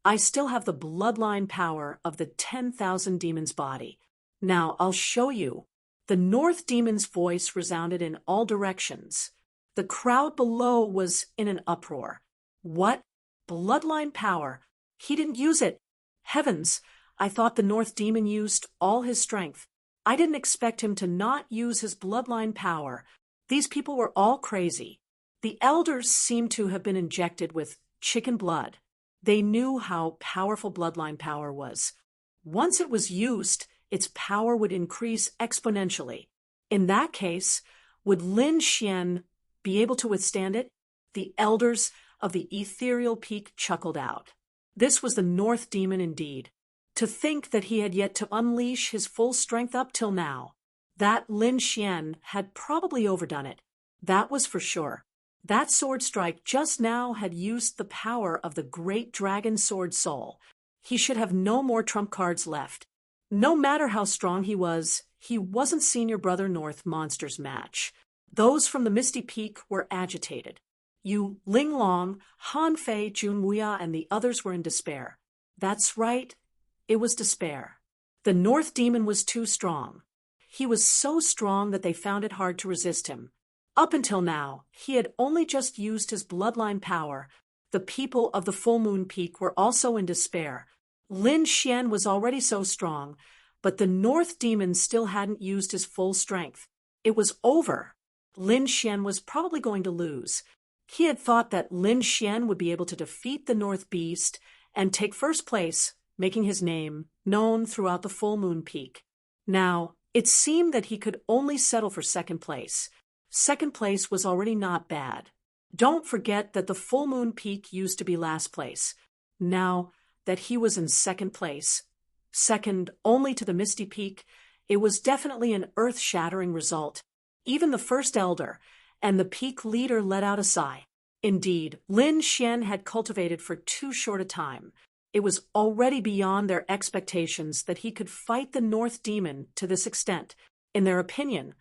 I still have the bloodline power of the 10,000 demons' body. Now I'll show you. The North Demon's voice resounded in all directions. The crowd below was in an uproar. What? Bloodline power? He didn't use it. Heavens, I thought the North Demon used all his strength. I didn't expect him to not use his bloodline power. These people were all crazy. The elders seemed to have been injected with chicken blood. They knew how powerful bloodline power was. Once it was used, its power would increase exponentially. In that case, would Lin Xian be able to withstand it? The elders of the ethereal peak chuckled out. This was the North Demon indeed. To think that he had yet to unleash his full strength up till now. That Lin Xian had probably overdone it. That was for sure. That sword strike just now had used the power of the great dragon sword soul. He should have no more trump cards left. No matter how strong he wasn't Senior Brother North Monster's match. Those from the Misty Peak were agitated. Yu Linglong, Han Fei, Jun Wuya, and the others were in despair. That's right, it was despair. The North Demon was too strong. He was so strong that they found it hard to resist him. Up until now, he had only just used his bloodline power. The people of the Full Moon Peak were also in despair. Lin Xian was already so strong, but the North Demon still hadn't used his full strength. It was over. Lin Xian was probably going to lose. He had thought that Lin Xian would be able to defeat the North Beast and take first place, making his name known throughout the Full Moon Peak. Now, it seemed that he could only settle for second place. Second place was already not bad. Don't forget that the Full Moon Peak used to be last place. Now that he was in second place, second only to the Misty Peak, it was definitely an earth-shattering result. Even the first elder and the peak leader let out a sigh. Indeed, Lin Xian had cultivated for too short a time. It was already beyond their expectations that he could fight the North Demon to this extent. In their opinion,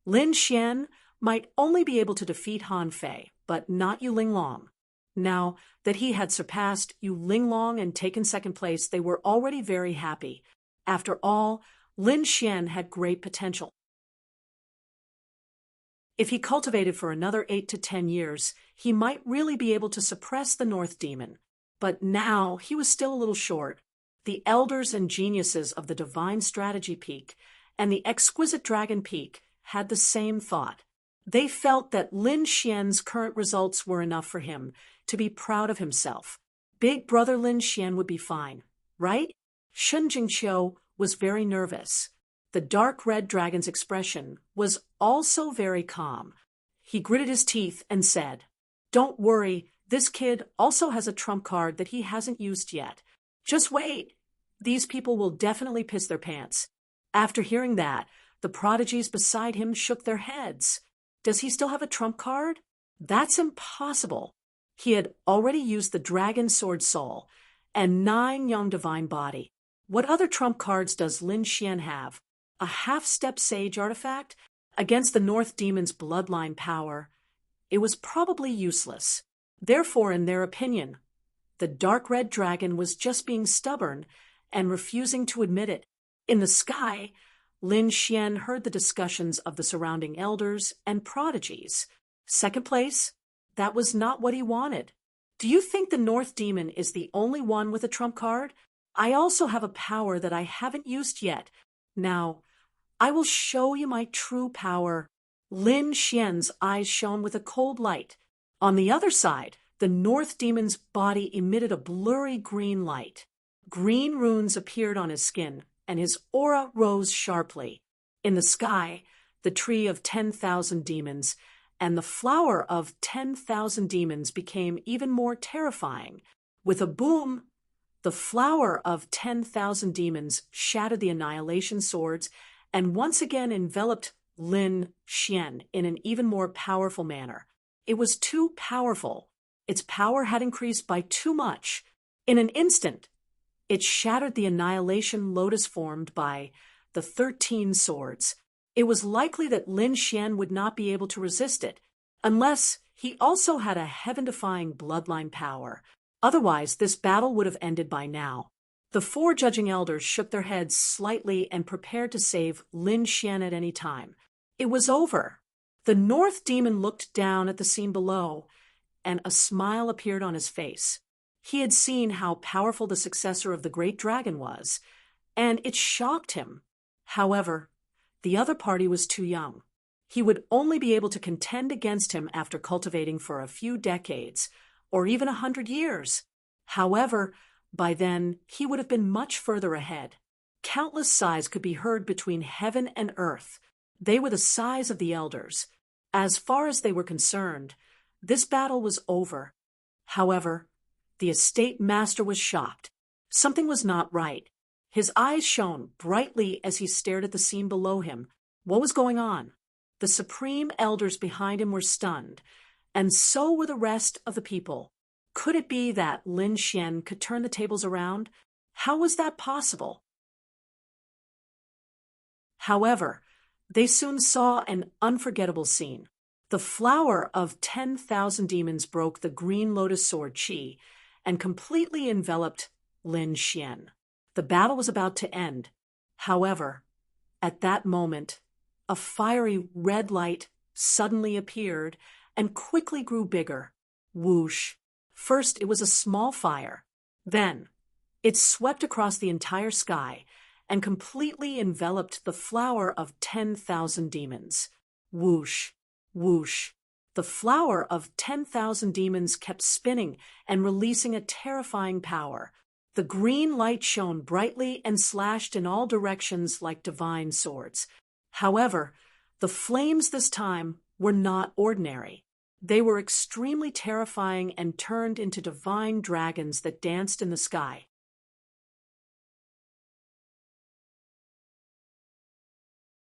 Lin Xian might only be able to defeat Han Fei, but not Yu Linglong. Now that he had surpassed Yu Linglong and taken second place, they were already very happy. After all, Lin Xian had great potential. If he cultivated for another 8 to 10 years, he might really be able to suppress the North Demon. But now he was still a little short. The elders and geniuses of the Divine Strategy Peak and the Exquisite Dragon Peak had the same thought. They felt that Lin Xian's current results were enough for him to be proud of himself. Big brother Lin Xian would be fine, right? Shun Jingqiu was very nervous. The dark red dragon's expression was also very calm. He gritted his teeth and said, "Don't worry, this kid also has a trump card that he hasn't used yet. Just wait. These people will definitely piss their pants." After hearing that, the prodigies beside him shook their heads. Does he still have a trump card? That's impossible. He had already used the Dragon Sword Soul and 9 Young Divine Body. What other trump cards does Lin Xian have? A half-step sage artifact? Against the North Demon's bloodline power, it was probably useless. Therefore, in their opinion, the dark red dragon was just being stubborn and refusing to admit it. In the sky, Lin Xian heard the discussions of the surrounding elders and prodigies. Second place? That was not what he wanted. Do you think the North Demon is the only one with a trump card? I also have a power that I haven't used yet. Now, I will show you my true power. Lin Xian's eyes shone with a cold light. On the other side, the North Demon's body emitted a blurry green light. Green runes appeared on his skin, and his aura rose sharply. In the sky, the tree of 10,000 demons and the flower of 10,000 demons became even more terrifying. With a boom, the flower of 10,000 demons shattered the annihilation swords and once again enveloped Lin Xian in an even more powerful manner. It was too powerful. Its power had increased by too much. In an instant, it shattered the annihilation lotus formed by the 13 swords. It was likely that Lin Xian would not be able to resist it, unless he also had a heaven-defying bloodline power. Otherwise, this battle would have ended by now. The 4 judging elders shook their heads slightly and prepared to save Lin Xian at any time. It was over. The North Demon looked down at the scene below, and a smile appeared on his face. He had seen how powerful the successor of the great dragon was, and it shocked him. However, the other party was too young. He would only be able to contend against him after cultivating for a few decades, or even 100 years. However, by then, he would have been much further ahead. Countless sighs could be heard between heaven and earth. They were the sighs of the elders. As far as they were concerned, this battle was over. However, the estate master was shocked. Something was not right. His eyes shone brightly as he stared at the scene below him. What was going on? The supreme elders behind him were stunned, and so were the rest of the people. Could it be that Lin Xian could turn the tables around? How was that possible? However, they soon saw an unforgettable scene. The flower of 10,000 demons broke the green lotus sword Qi and completely enveloped Lin Xian. The battle was about to end. However, at that moment, a fiery red light suddenly appeared and quickly grew bigger. Whoosh! First, it was a small fire. Then, it swept across the entire sky and completely enveloped the flower of 10,000 demons. Whoosh! Whoosh! The flower of 10,000 demons kept spinning and releasing a terrifying power. The green light shone brightly and slashed in all directions like divine swords. However, the flames this time were not ordinary. They were extremely terrifying and turned into divine dragons that danced in the sky.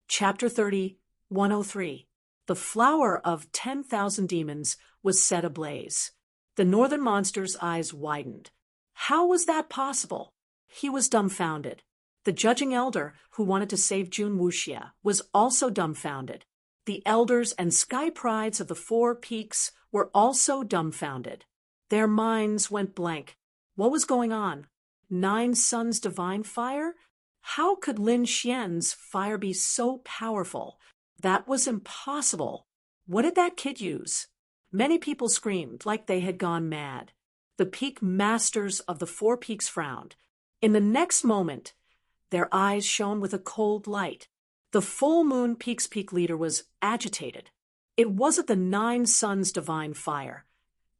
Chapter 30, 103. The flower of 10,000 demons was set ablaze. The northern monster's eyes widened. How was that possible? He was dumbfounded. The judging elder, who wanted to save Jun Wuxia, was also dumbfounded. The elders and sky prides of the 4 peaks were also dumbfounded. Their minds went blank. What was going on? 9 suns' divine fire? How could Lin Xian's fire be so powerful? That was impossible. What did that kid use? Many people screamed like they had gone mad. The peak masters of the 4 peaks frowned. In the next moment, their eyes shone with a cold light. The full moon peak's peak leader was agitated. It wasn't the 9 suns' divine fire.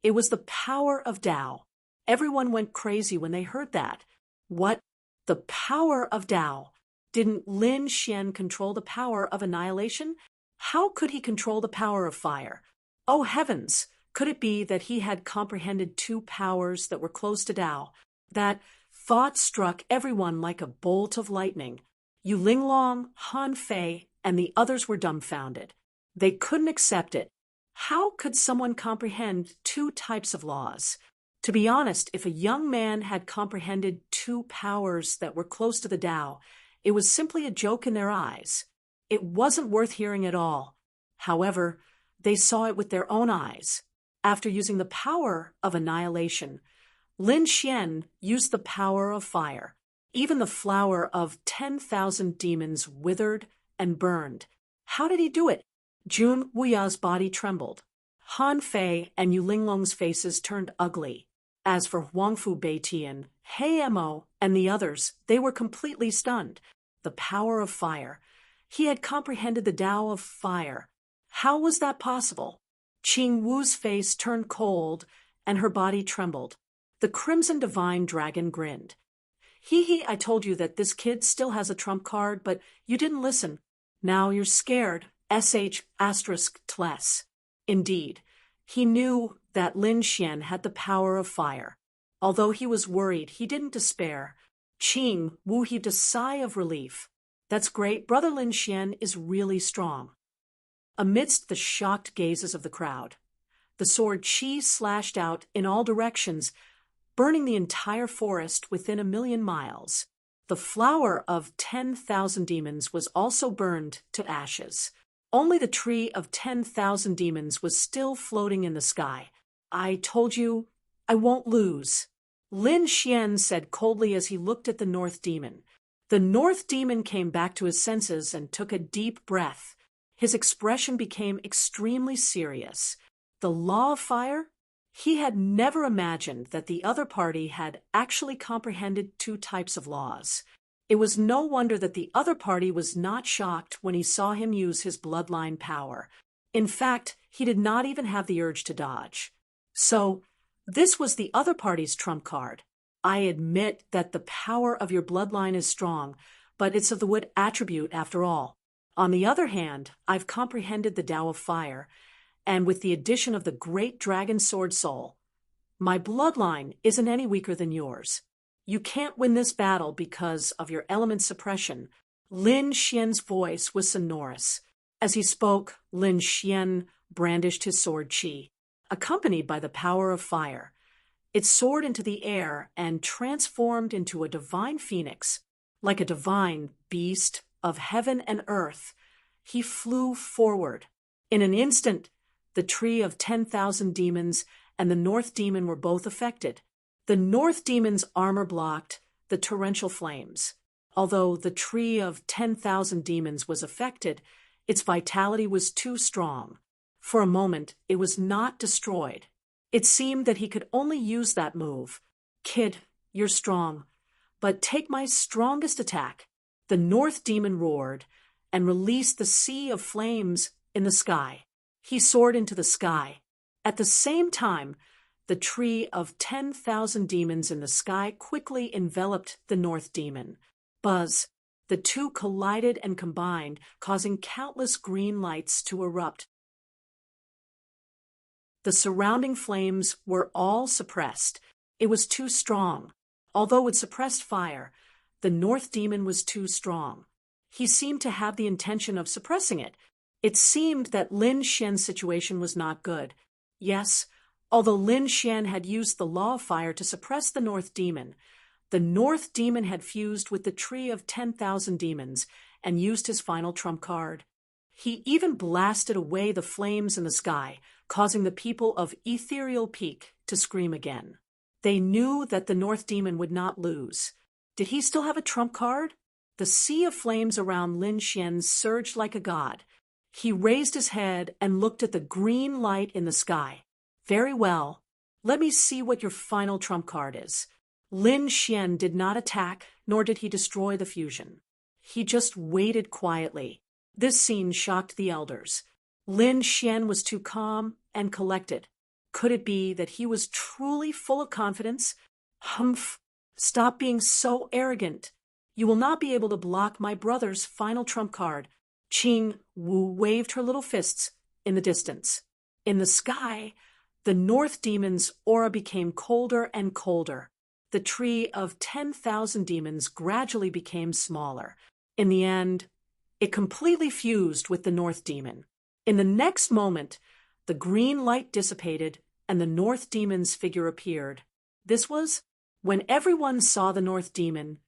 It was the power of Tao. Everyone went crazy when they heard that. What? The power of Tao? Didn't Lin Xian control the power of annihilation? How could he control the power of fire? Oh heavens! Could it be that he had comprehended 2 powers that were close to Tao? That thought struck everyone like a bolt of lightning. Yu Linglong, Han Fei, and the others were dumbfounded. They couldn't accept it. How could someone comprehend 2 types of laws? To be honest, if a young man had comprehended 2 powers that were close to the Tao, it was simply a joke in their eyes. It wasn't worth hearing at all. However, they saw it with their own eyes. After using the power of annihilation, Lin Xian used the power of fire. Even the flower of 10,000 demons withered and burned. How did he do it? Jun Wuya's body trembled. Han Fei and Yu Linglong's faces turned ugly. As for Huangfu Beitian, He Mo, and the others, they were completely stunned. The power of fire. He had comprehended the Tao of fire. How was that possible? Qing Wu's face turned cold, and her body trembled. The Crimson Divine Dragon grinned. Hee, I told you that this kid still has a trump card, but you didn't listen. Now you're scared. ***. Indeed, he knew that Lin Xian had the power of fire. Although he was worried, he didn't despair. Qing Wu heaved a sigh of relief. That's great. Brother Lin Xian is really strong. Amidst the shocked gazes of the crowd, the sword Qi slashed out in all directions, burning the entire forest within 1,000,000 miles. The flower of 10,000 demons was also burned to ashes. Only the tree of 10,000 demons was still floating in the sky. I told you, I won't lose. Lin Xian said coldly as he looked at the North Demon. The North Demon came back to his senses and took a deep breath. His expression became extremely serious. The law of fire? He had never imagined that the other party had actually comprehended two types of laws. It was no wonder that the other party was not shocked when he saw him use his bloodline power. In fact, he did not even have the urge to dodge. So, this was the other party's trump card. I admit that the power of your bloodline is strong, but it's of the wood attribute after all. On the other hand, I've comprehended the Tao of fire, and with the addition of the great dragon sword soul, my bloodline isn't any weaker than yours. You can't win this battle because of your element suppression. Lin Xian's voice was sonorous. As he spoke, Lin Xian brandished his sword Qi, accompanied by the power of fire. It soared into the air and transformed into a divine phoenix. Like a divine beast of heaven and earth, he flew forward. In an instant, the tree of 10,000 demons and the North Demon were both affected. The North Demon's armor blocked the torrential flames. Although the tree of 10,000 demons was affected, its vitality was too strong. For a moment, it was not destroyed. It seemed that he could only use that move. Kid, you're strong, but take my strongest attack. The North Demon roared and released the sea of flames in the sky. He soared into the sky. At the same time, the tree of 10,000 demons in the sky quickly enveloped the North Demon. Buzz! The two collided and combined, causing countless green lights to erupt. The surrounding flames were all suppressed. It was too strong. Although it suppressed fire, the North Demon was too strong. He seemed to have the intention of suppressing it. It seemed that Lin Xian's situation was not good. Yes, although Lin Xian had used the law of fire to suppress the North Demon, the North Demon had fused with the tree of 10,000 demons and used his final trump card. He even blasted away the flames in the sky, causing the people of Ethereal Peak to scream again. They knew that the North Demon would not lose. Did he still have a trump card? The sea of flames around Lin Xian surged like a god. He raised his head and looked at the green light in the sky. Very well. Let me see what your final trump card is. Lin Xian did not attack, nor did he destroy the fusion. He just waited quietly. This scene shocked the elders. Lin Xian was too calm and collected. Could it be that he was truly full of confidence? Humph! Stop being so arrogant. You will not be able to block my brother's final trump card. Qing Wu waved her little fists in the distance. In the sky, the North Demon's aura became colder and colder. The tree of 10,000 demons gradually became smaller. In the end, it completely fused with the North Demon. In the next moment, the green light dissipated and the North Demon's figure appeared. This was when everyone saw the North Demon.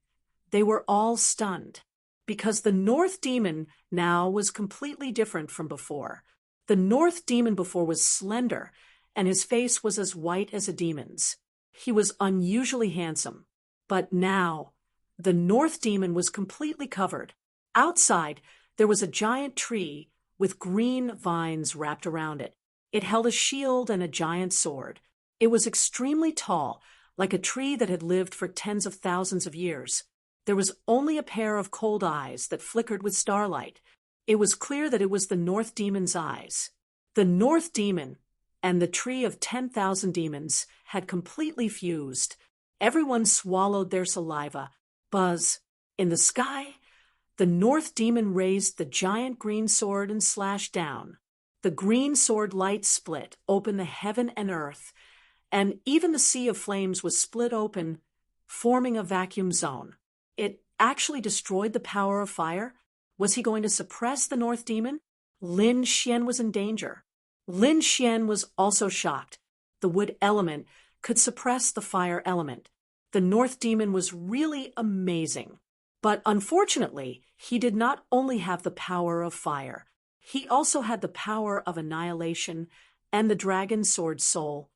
They were all stunned, because the North Demon now was completely different from before. The North Demon before was slender, and his face was as white as a demon's. He was unusually handsome, but now the North Demon was completely covered. Outside, there was a giant tree with green vines wrapped around it. It held a shield and a giant sword. It was extremely tall, like a tree that had lived for tens of thousands of years. There was only a pair of cold eyes that flickered with starlight. It was clear that it was the North Demon's eyes. The North Demon and the Tree of 10,000 Demons had completely fused. Everyone swallowed their saliva. Buzz. In the sky, the North Demon raised the giant green sword and slashed down. The green sword light split open the heaven and earth, and even the sea of flames was split open, forming a vacuum zone. It actually destroyed the power of fire. Was he going to suppress the North Demon? Lin Xian was in danger. Lin Xian was also shocked. The wood element could suppress the fire element. The North Demon was really amazing. But unfortunately, he did not only have the power of fire. He also had the power of annihilation and the dragon sword soul.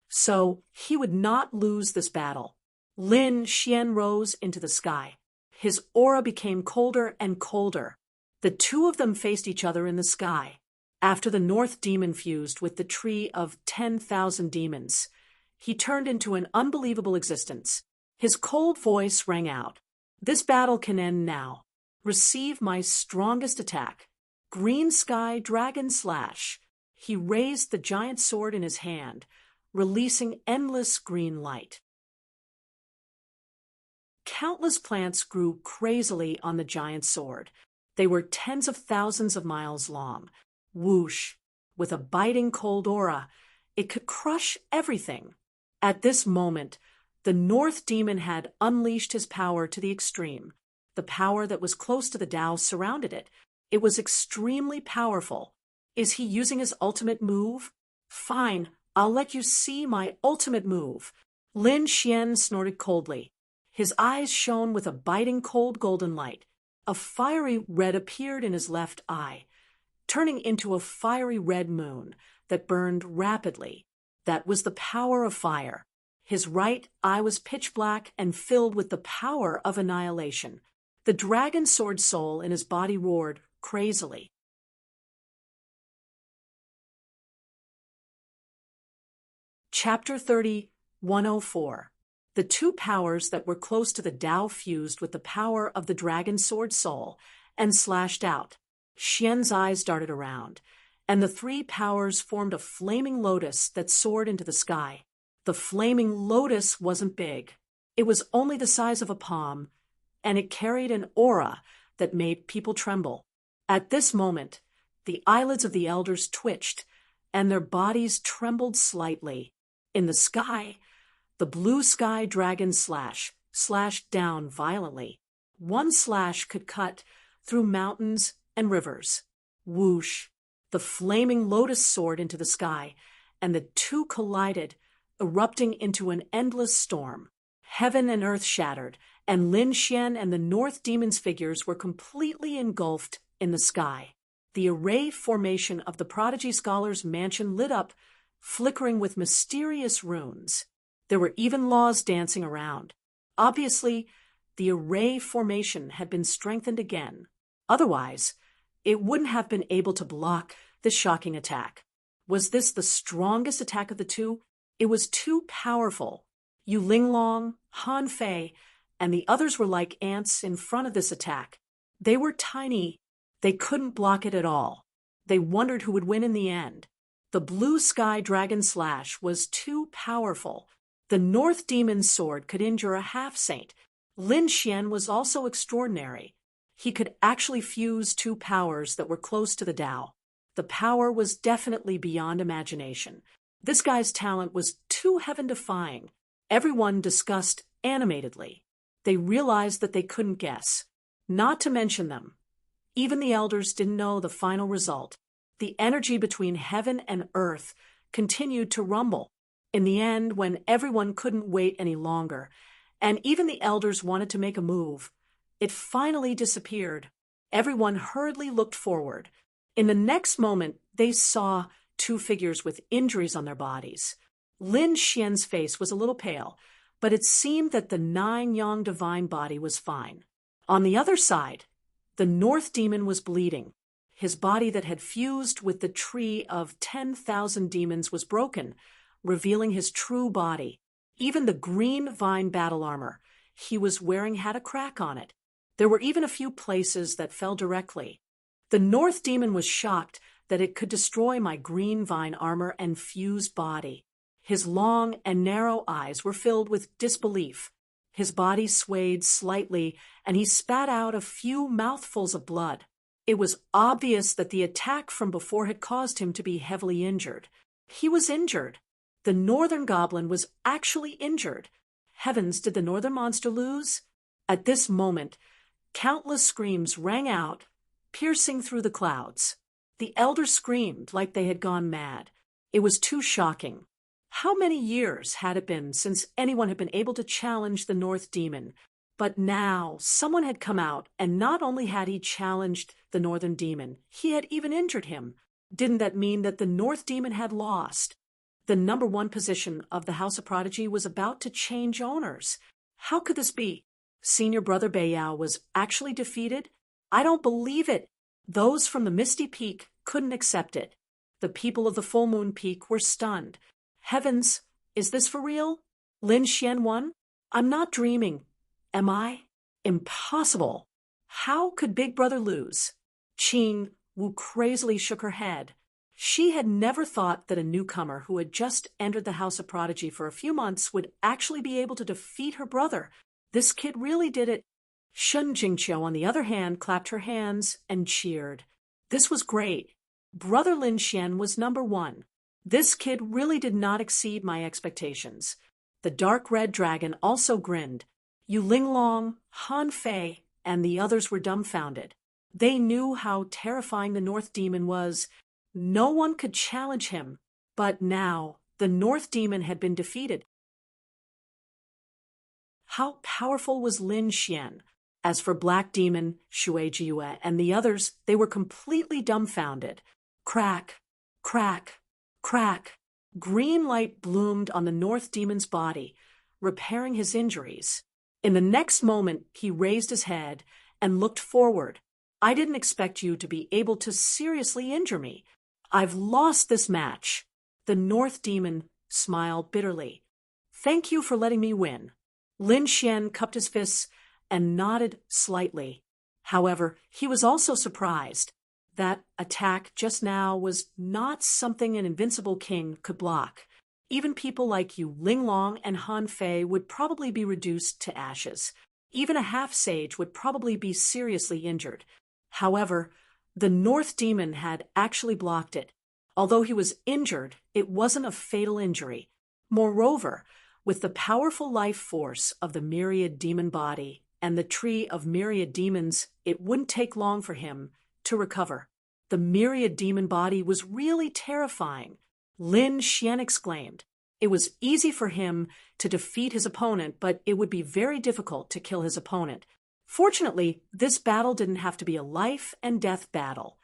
So he would not lose this battle. Lin Xian rose into the sky. His aura became colder and colder. The two of them faced each other in the sky. After the North Demon fused with the Tree of 10,000 Demons, he turned into an unbelievable existence. His cold voice rang out. This battle can end now. Receive my strongest attack. Green Sky Dragon Slash. He raised the giant sword in his hand, releasing endless green light. Countless plants grew crazily on the giant sword. They were tens of thousands of miles long. Whoosh! With a biting cold aura, it could crush everything. At this moment, the North Demon had unleashed his power to the extreme. The power that was close to the Tao surrounded it. It was extremely powerful. Is he using his ultimate move? Fine, I'll let you see my ultimate move. Lin Xian snorted coldly. His eyes shone with a biting cold golden light. A fiery red appeared in his left eye, turning into a fiery red moon that burned rapidly. That was the power of fire. His right eye was pitch black and filled with the power of annihilation. The dragon sword soul in his body roared crazily. Chapter 30, 104. The two powers that were close to the Tao fused with the power of the dragon sword soul and slashed out. Xian's eyes darted around, and the three powers formed a flaming lotus that soared into the sky. The flaming lotus wasn't big. It was only the size of a palm, and it carried an aura that made people tremble. At this moment, the eyelids of the elders twitched, and their bodies trembled slightly. In the sky, the blue sky dragon slashed down violently. One slash could cut through mountains and rivers. Whoosh! The flaming lotus soared into the sky, and the two collided, erupting into an endless storm. Heaven and earth shattered, and Lin Xian and the North Demon's figures were completely engulfed in the sky. The array formation of the Prodigy Scholar's mansion lit up, flickering with mysterious runes. There were even laws dancing around. Obviously, the array formation had been strengthened again. Otherwise, it wouldn't have been able to block this shocking attack. Was this the strongest attack of the two? It was too powerful. Yu Linglong, Han Fei, and the others were like ants in front of this attack. They were tiny. They couldn't block it at all. They wondered who would win in the end. The blue sky dragon slash was too powerful. The North Demon's sword could injure a half-saint. Lin Xian was also extraordinary. He could actually fuse two powers that were close to the Tao. The power was definitely beyond imagination. This guy's talent was too heaven-defying. Everyone discussed animatedly. They realized that they couldn't guess. Not to mention them. Even the elders didn't know the final result. The energy between heaven and earth continued to rumble. In the end, when everyone couldn't wait any longer, and even the elders wanted to make a move, it finally disappeared. Everyone hurriedly looked forward. In the next moment, they saw two figures with injuries on their bodies. Lin Xian's face was a little pale, but it seemed that the 9-yang divine body was fine. On the other side, the North Demon was bleeding. His body that had fused with the Tree of 10,000 Demons was broken, revealing his true body. Even the green vine battle armor, he was wearing had a crack on it. There were even a few places that fell directly. The North Demon was shocked that it could destroy my green vine armor and fused body. His long and narrow eyes were filled with disbelief. His body swayed slightly, and he spat out a few mouthfuls of blood. It was obvious that the attack from before had caused him to be heavily injured. He was injured. The Northern Goblin was actually injured. Heavens, did the Northern monster lose? At this moment, countless screams rang out, piercing through the clouds. The elders screamed like they had gone mad. It was too shocking. How many years had it been since anyone had been able to challenge the North Demon? But now someone had come out, and not only had he challenged the Northern Demon, he had even injured him. Didn't that mean that the North Demon had lost? The number one position of the House of Prodigy was about to change owners. How could this be? Senior Brother Bayao was actually defeated? I don't believe it. Those from the Misty Peak couldn't accept it. The people of the Full Moon Peak were stunned. Heavens, is this for real? Lin Xian won? I'm not dreaming. Am I? Impossible. How could Big Brother lose? Qing Wu crazily shook her head. She had never thought that a newcomer who had just entered the House of Prodigy for a few months would actually be able to defeat her brother. This kid really did it. Shun Jingqiu, on the other hand, clapped her hands and cheered. This was great. Brother Lin Xian was number one. This kid really did not exceed my expectations. The dark red dragon also grinned. Yu Linglong, Han Fei, and the others were dumbfounded. They knew how terrifying the North Demon was. No one could challenge him. But now, the North Demon had been defeated. How powerful was Lin Xian? As for Black Demon, Shui Jiue, and the others, they were completely dumbfounded. Crack, crack, crack. Green light bloomed on the North Demon's body, repairing his injuries. In the next moment, he raised his head and looked forward. I didn't expect you to be able to seriously injure me. I've lost this match. The North Demon smiled bitterly. Thank you for letting me win. Lin Xian cupped his fists and nodded slightly. However, he was also surprised. That attack just now was not something an invincible king could block. Even people like Yu Linglong and Han Fei would probably be reduced to ashes. Even a half-sage would probably be seriously injured. However, the North Demon had actually blocked it. Although he was injured, it wasn't a fatal injury. Moreover, with the powerful life force of the myriad demon body and the tree of myriad demons, it wouldn't take long for him to recover. The myriad demon body was really terrifying. Lin Xian exclaimed. It was easy for him to defeat his opponent, but it would be very difficult to kill his opponent. Fortunately, this battle didn't have to be a life and death battle,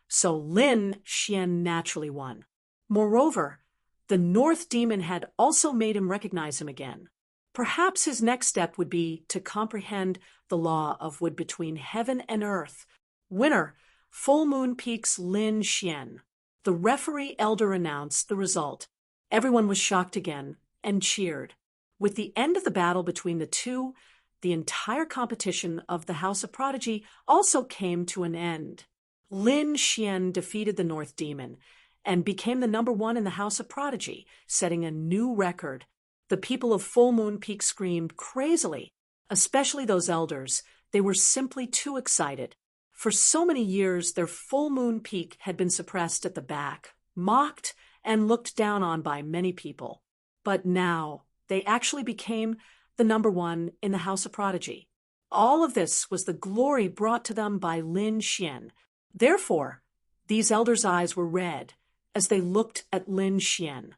so Lin Xian naturally won. Moreover, the North Demon had also made him recognize him again. Perhaps his next step would be to comprehend the law of wood between heaven and earth. Winner, Full Moon Peak's Lin Xian. The referee elder announced the result. Everyone was shocked again and cheered. With the end of the battle between the two, the entire competition of the House of Prodigy also came to an end. Lin Xian defeated the North Demon and became the number one in the House of Prodigy, setting a new record. The people of Full Moon Peak screamed crazily, especially those elders. They were simply too excited. For so many years, their Full Moon Peak had been suppressed at the back, mocked, and looked down on by many people. But now, they actually became the number one in the House of Prodigy. All of this was the glory brought to them by Lin Xian. Therefore, these elders' eyes were red as they looked at Lin Xian.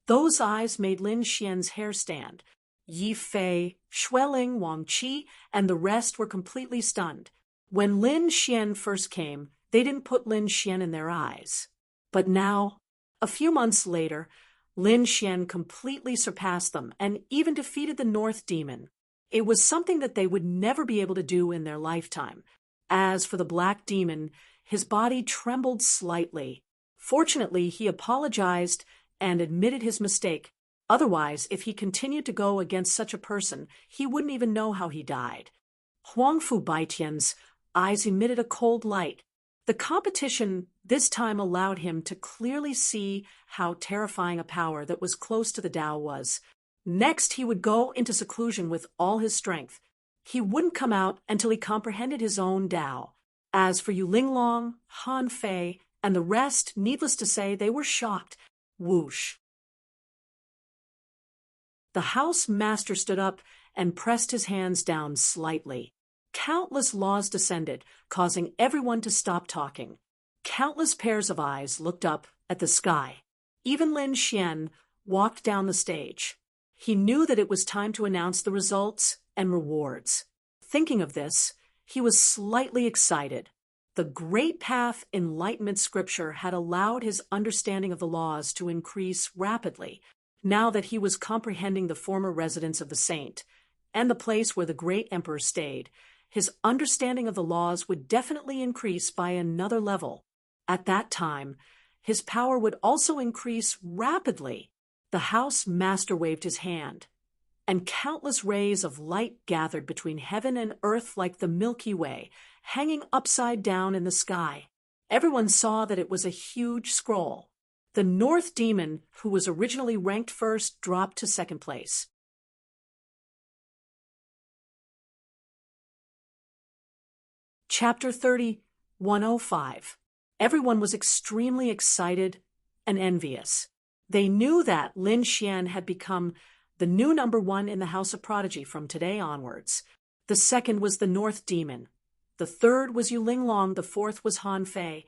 Those eyes made Lin Xian's hair stand. Yi Fei, Xueling, Wang Qi, and the rest were completely stunned. When Lin Xian first came, they didn't put Lin Xian in their eyes. But now, a few months later, Lin Xian completely surpassed them and even defeated the North Demon. It was something that they would never be able to do in their lifetime. As for the Black Demon, his body trembled slightly. Fortunately, he apologized and admitted his mistake. Otherwise, if he continued to go against such a person, he wouldn't even know how he died. Huangfu Baitian's eyes emitted a cold light. The competition this time allowed him to clearly see how terrifying a power that was close to the Tao was. Next, he would go into seclusion with all his strength. He wouldn't come out until he comprehended his own Tao. As for Yu Linglong, Han Fei, and the rest, needless to say, they were shocked. Whoosh. The house master stood up and pressed his hands down slightly. Countless laws descended, causing everyone to stop talking. Countless pairs of eyes looked up at the sky. Even Lin Xian walked down the stage. He knew that it was time to announce the results and rewards. Thinking of this, he was slightly excited. The Great Path Enlightenment scripture had allowed his understanding of the laws to increase rapidly, now that he was comprehending the former residence of the saint and the place where the great emperor stayed. His understanding of the laws would definitely increase by another level. At that time, his power would also increase rapidly. The house master waved his hand, and countless rays of light gathered between heaven and earth like the Milky Way, hanging upside down in the sky. Everyone saw that it was a huge scroll. The North Demon, who was originally ranked first, dropped to second place. Chapter 30, 105. Everyone was extremely excited and envious. They knew that Lin Xian had become the new number one in the House of Prodigy from today onwards. The second was the North Demon. The third was Yu Linglong, the fourth was Han Fei,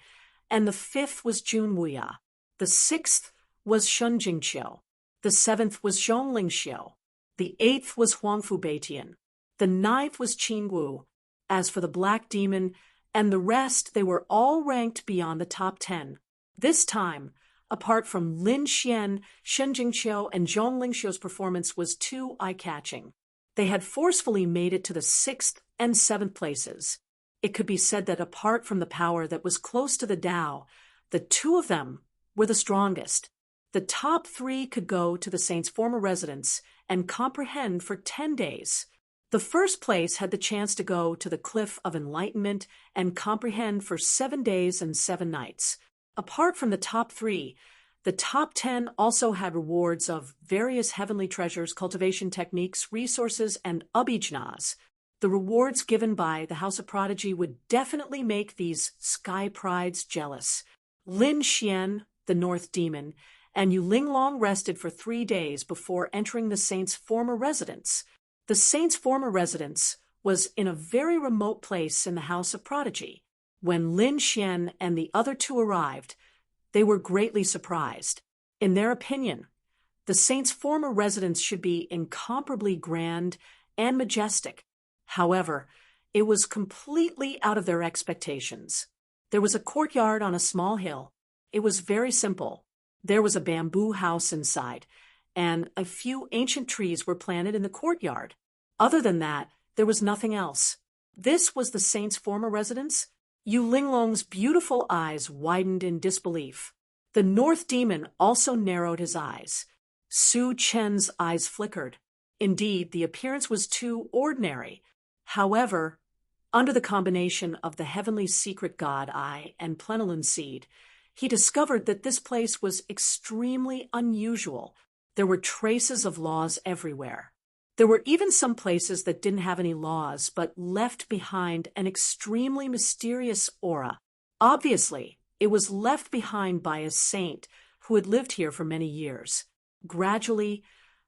and the fifth was Jun Wuya. The sixth was Shun Jingqiu. The seventh was Zhong Lingxiu. The eighth was Huangfu Baitian. The ninth was Qin Wu. As for the Black Demon and the rest, they were all ranked beyond the top 10. This time, apart from Lin Xian, Shun Jingqiu, and Zhong Lingxiu's performance was too eye-catching. They had forcefully made it to the 6th and 7th places. It could be said that apart from the power that was close to the Tao, the two of them were the strongest. The top 3 could go to the saint's former residence and comprehend for 10 days. The first place had the chance to go to the Cliff of Enlightenment and comprehend for 7 days and 7 nights. Apart from the top 3, the top 10 also had rewards of various heavenly treasures, cultivation techniques, resources, and abhijnas. The rewards given by the House of Prodigy would definitely make these sky prides jealous. Lin Xian, the North Demon, and Yu Linglong rested for 3 days before entering the saint's former residence. The saint's former residence was in a very remote place in the House of Prodigy. When Lin Xian and the other two arrived, they were greatly surprised. In their opinion, the saint's former residence should be incomparably grand and majestic. However, it was completely out of their expectations. There was a courtyard on a small hill. It was very simple. There was a bamboo house inside, and a few ancient trees were planted in the courtyard. Other than that, there was nothing else. This was the saint's former residence? Yu Linglong's beautiful eyes widened in disbelief. The North Demon also narrowed his eyes. Su Chen's eyes flickered. Indeed, the appearance was too ordinary. However, under the combination of the heavenly secret god eye and plenilun seed, he discovered that this place was extremely unusual. There were traces of laws everywhere. There were even some places that didn't have any laws, but left behind an extremely mysterious aura. Obviously, it was left behind by a saint who had lived here for many years. Gradually,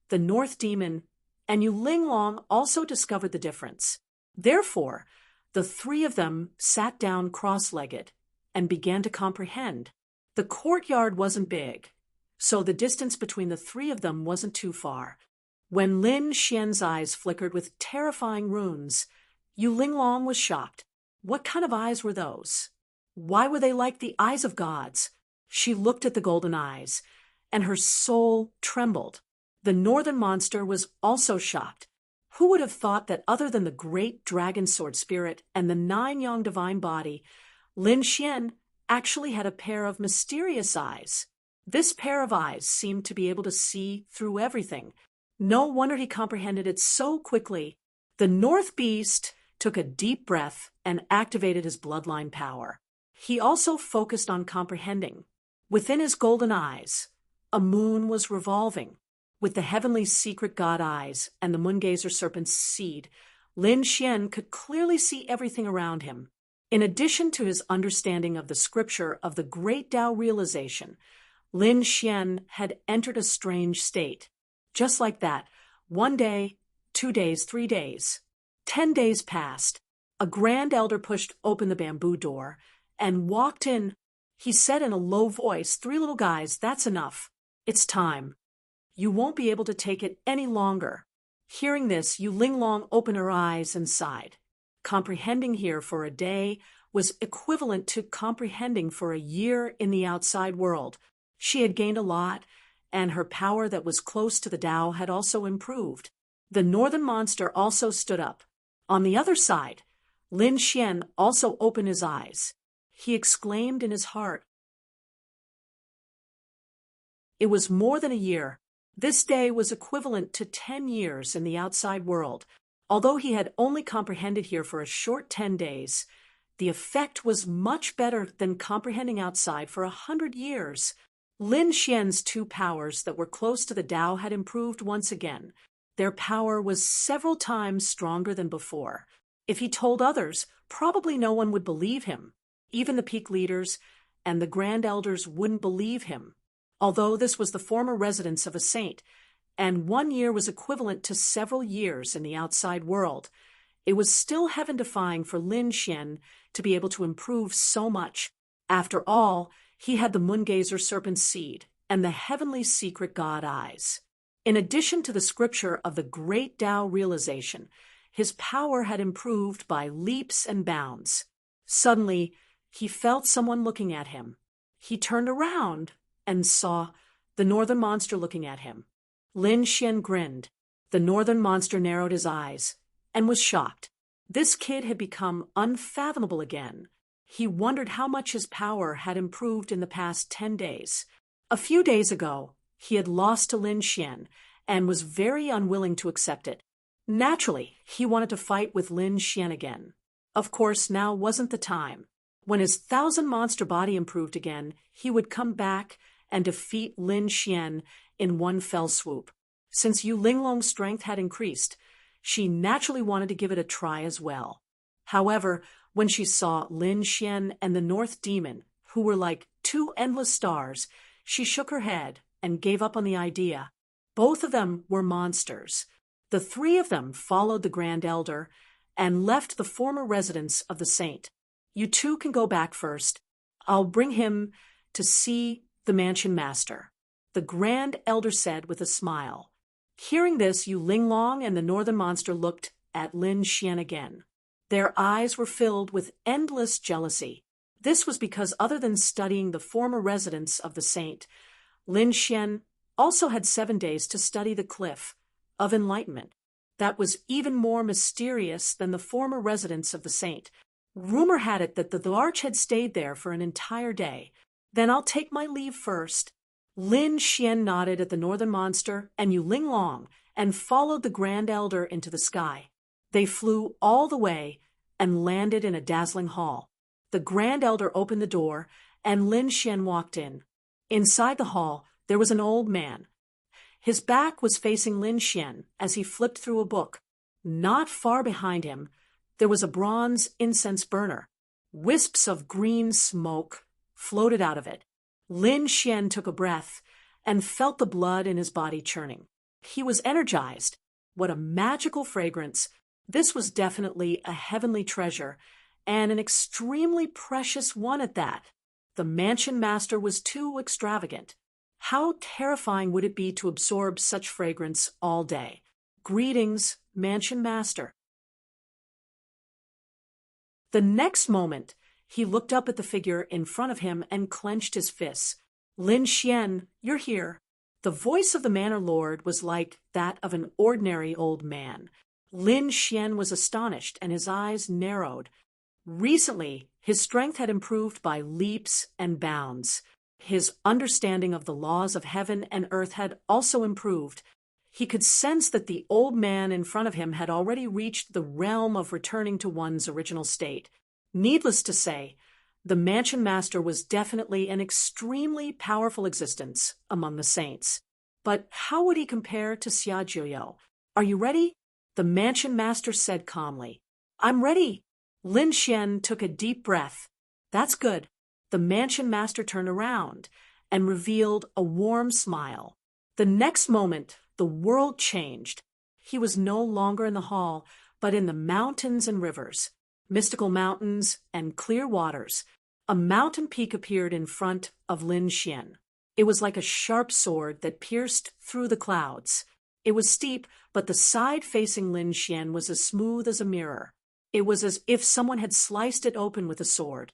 the North Demon and Yu Linglong also discovered the difference. Therefore, the 3 of them sat down cross-legged and began to comprehend. The courtyard wasn't big, so the distance between the 3 of them wasn't too far. When Lin Xian's eyes flickered with terrifying runes, Yu Linglong was shocked. What kind of eyes were those? Why were they like the eyes of gods? She looked at the golden eyes, and her soul trembled. The northern monster was also shocked. Who would have thought that other than the great dragon sword spirit and the 9-yang divine body, Lin Xian actually had a pair of mysterious eyes? This pair of eyes seemed to be able to see through everything. No wonder he comprehended it so quickly. The North Beast took a deep breath and activated his bloodline power. He also focused on comprehending. Within his golden eyes, a moon was revolving. With the heavenly secret god eyes and the moongazer serpent's seed, Lin Xian could clearly see everything around him. In addition to his understanding of the scripture of the great Tao realization, Lin Xian had entered a strange state. Just like that, 1 day, 2 days, 3 days, 10 days passed. A grand elder pushed open the bamboo door and walked in. He said in a low voice, "3 little guys, that's enough. It's time. You won't be able to take it any longer." Hearing this, Yu Linglong opened her eyes and sighed. Comprehending here for a day was equivalent to comprehending for a year in the outside world. She had gained a lot, and her power that was close to the Tao had also improved. The northern monster also stood up. On the other side, Lin Xian also opened his eyes. He exclaimed in his heart. It was more than a year. This day was equivalent to 10 years in the outside world. Although he had only comprehended here for a short 10 days, the effect was much better than comprehending outside for 100 years. Lin Xian's 2 powers that were close to the Tao had improved once again. Their power was several times stronger than before. If he told others, probably no one would believe him. Even the peak leaders and the grand elders wouldn't believe him. Although this was the former residence of a saint, and 1 year was equivalent to several years in the outside world, it was still heaven-defying for Lin Xian to be able to improve so much. After all, he had the moongazer serpent seed and the heavenly secret god eyes. In addition to the scripture of the great Tao realization, his power had improved by leaps and bounds. Suddenly, he felt someone looking at him. He turned around and saw the northern monster looking at him. Lin Xian grinned. The northern monster narrowed his eyes and was shocked. This kid had become unfathomable again. He wondered how much his power had improved in the past 10 days. A few days ago, he had lost to Lin Xian and was very unwilling to accept it. Naturally, he wanted to fight with Lin Xian again. Of course, now wasn't the time. When his 1,000-monster body improved again, he would come back and defeat Lin Xian in one fell swoop. Since Yu Linglong's strength had increased, she naturally wanted to give it a try as well. However, when she saw Lin Xian and the North Demon, who were like 2 endless stars, she shook her head and gave up on the idea. Both of them were monsters. The 3 of them followed the Grand Elder and left the former residence of the saint. "You 2 can go back first. I'll bring him to see the mansion master," the Grand Elder said with a smile. Hearing this, Yu Linglong and the northern monster looked at Lin Xian again. Their eyes were filled with endless jealousy. This was because other than studying the former residence of the saint, Lin Xian also had 7 days to study the cliff of enlightenment. That was even more mysterious than the former residence of the saint. Rumor had it that the larch had stayed there for an entire day. "Then I'll take my leave first." Lin Xian nodded at the northern monster and Yu Linglong and followed the Grand Elder into the sky. They flew all the way and landed in a dazzling hall. The Grand Elder opened the door and Lin Xian walked in. Inside the hall, there was an old man. His back was facing Lin Xian as he flipped through a book. Not far behind him, there was a bronze incense burner. Wisps of green smoke floated out of it. Lin Xian took a breath and felt the blood in his body churning. He was energized. What a magical fragrance. This was definitely a heavenly treasure, and an extremely precious one at that. The mansion master was too extravagant. How terrifying would it be to absorb such fragrance all day? Greetings, mansion master. The next moment, he looked up at the figure in front of him and clenched his fists. "Lin Xian, you're here." The voice of the manor lord was like that of an ordinary old man. Lin Xian was astonished and his eyes narrowed. Recently, his strength had improved by leaps and bounds. His understanding of the laws of heaven and earth had also improved. He could sense that the old man in front of him had already reached the realm of returning to one's original state. Needless to say, the mansion master was definitely an extremely powerful existence among the saints. But how would he compare to Xia Jiuyo? Are you ready? The mansion master said calmly. I'm ready. Lin Xian took a deep breath. That's good. The mansion master turned around and revealed a warm smile. The next moment, the world changed. He was no longer in the hall, but in the mountains and rivers, mystical mountains and clear waters. A mountain peak appeared in front of Lin Xian. It was like a sharp sword that pierced through the clouds. It was steep, but the side facing Lin Xian was as smooth as a mirror. It was as if someone had sliced it open with a sword.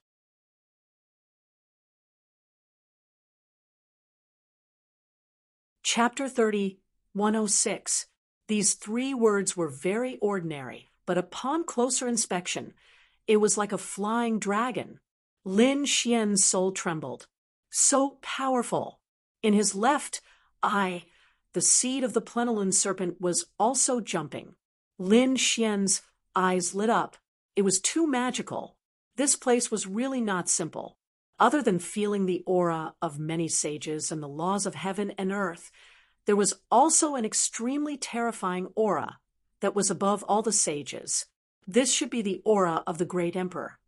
Chapter 30, 106. These 3 words were very ordinary, but upon closer inspection, it was like a flying dragon. Lin Xian's soul trembled. So powerful. In his left eye, the seed of the plenilune serpent was also jumping. Lin Xian's eyes lit up. It was too magical. This place was really not simple. Other than feeling the aura of many sages and the laws of heaven and earth, there was also an extremely terrifying aura that was above all the sages. This should be the aura of the great emperor,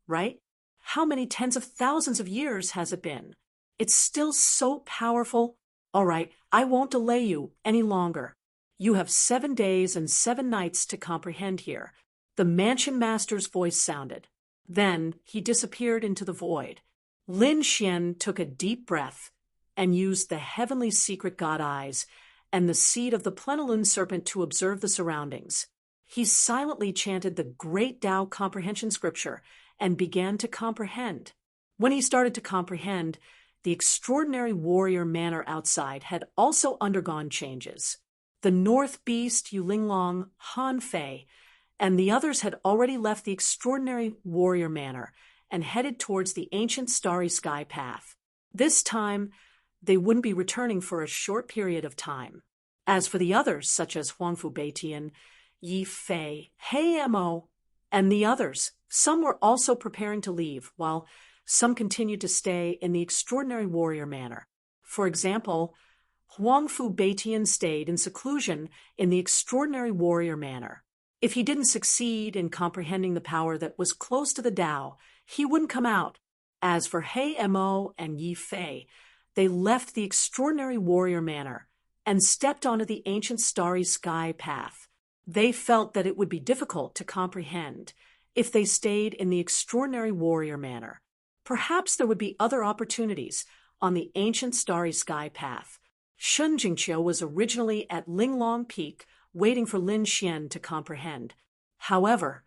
right? How many tens of thousands of years has it been? It's still so powerful. All right, I won't delay you any longer. You have 7 days and 7 nights to comprehend here. The mansion master's voice sounded. Then he disappeared into the void. Lin Xian took a deep breath and used the heavenly secret god eyes and the seed of the plenilune serpent to observe the surroundings. He silently chanted the great Tao comprehension scripture and began to comprehend. When he started to comprehend, the extraordinary warrior manor outside had also undergone changes. The North Beast, Yulinglong, Han Fei, and the others had already left the extraordinary warrior manor and headed towards the ancient starry sky path. This time, they wouldn't be returning for a short period of time. As for the others, such as Huangfu Beitian, Yi Fei, He Mo, and the others, some were also preparing to leave, while some continued to stay in the extraordinary warrior manor. For example, Huangfu Beitian stayed in seclusion in the extraordinary warrior manor. If he didn't succeed in comprehending the power that was close to the Tao, he wouldn't come out. As for He Mo and Yi Fei, they left the extraordinary warrior manor and stepped onto the ancient starry sky path. They felt that it would be difficult to comprehend if they stayed in the extraordinary warrior manor. Perhaps there would be other opportunities on the ancient starry sky path. Shun Jingqiu was originally at Linglong Peak, waiting for Lin Xian to comprehend. However,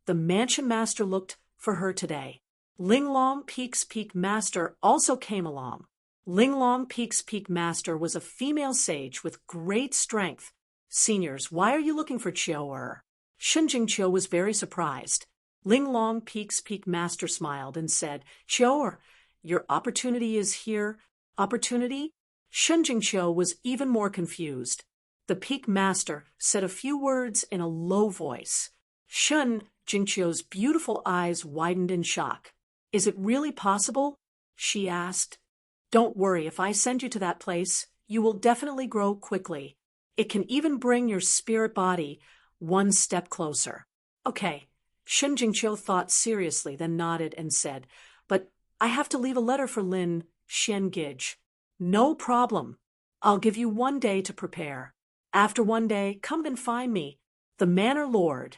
the mansion master looked for her today. Linglong Peak's peak master also came along. Linglong Peak's peak master was a female sage with great strength. Seniors, why are you looking for Qiu? Shun Jingqiu was very surprised. Linglong Peak's peak master smiled and said, Qiu, your opportunity is here. Opportunity? Shun Jingqiu was even more confused. The peak master said a few words in a low voice. Shun Jingqiu's beautiful eyes widened in shock. Is it really possible? She asked. Don't worry, if I send you to that place, you will definitely grow quickly. It can even bring your spirit body one step closer. Okay. Shun Jingqiu thought seriously, then nodded and said, But I have to leave a letter for Lin Xiangij. No problem. I'll give you 1 day to prepare. After 1 day, come and find me. The manor lord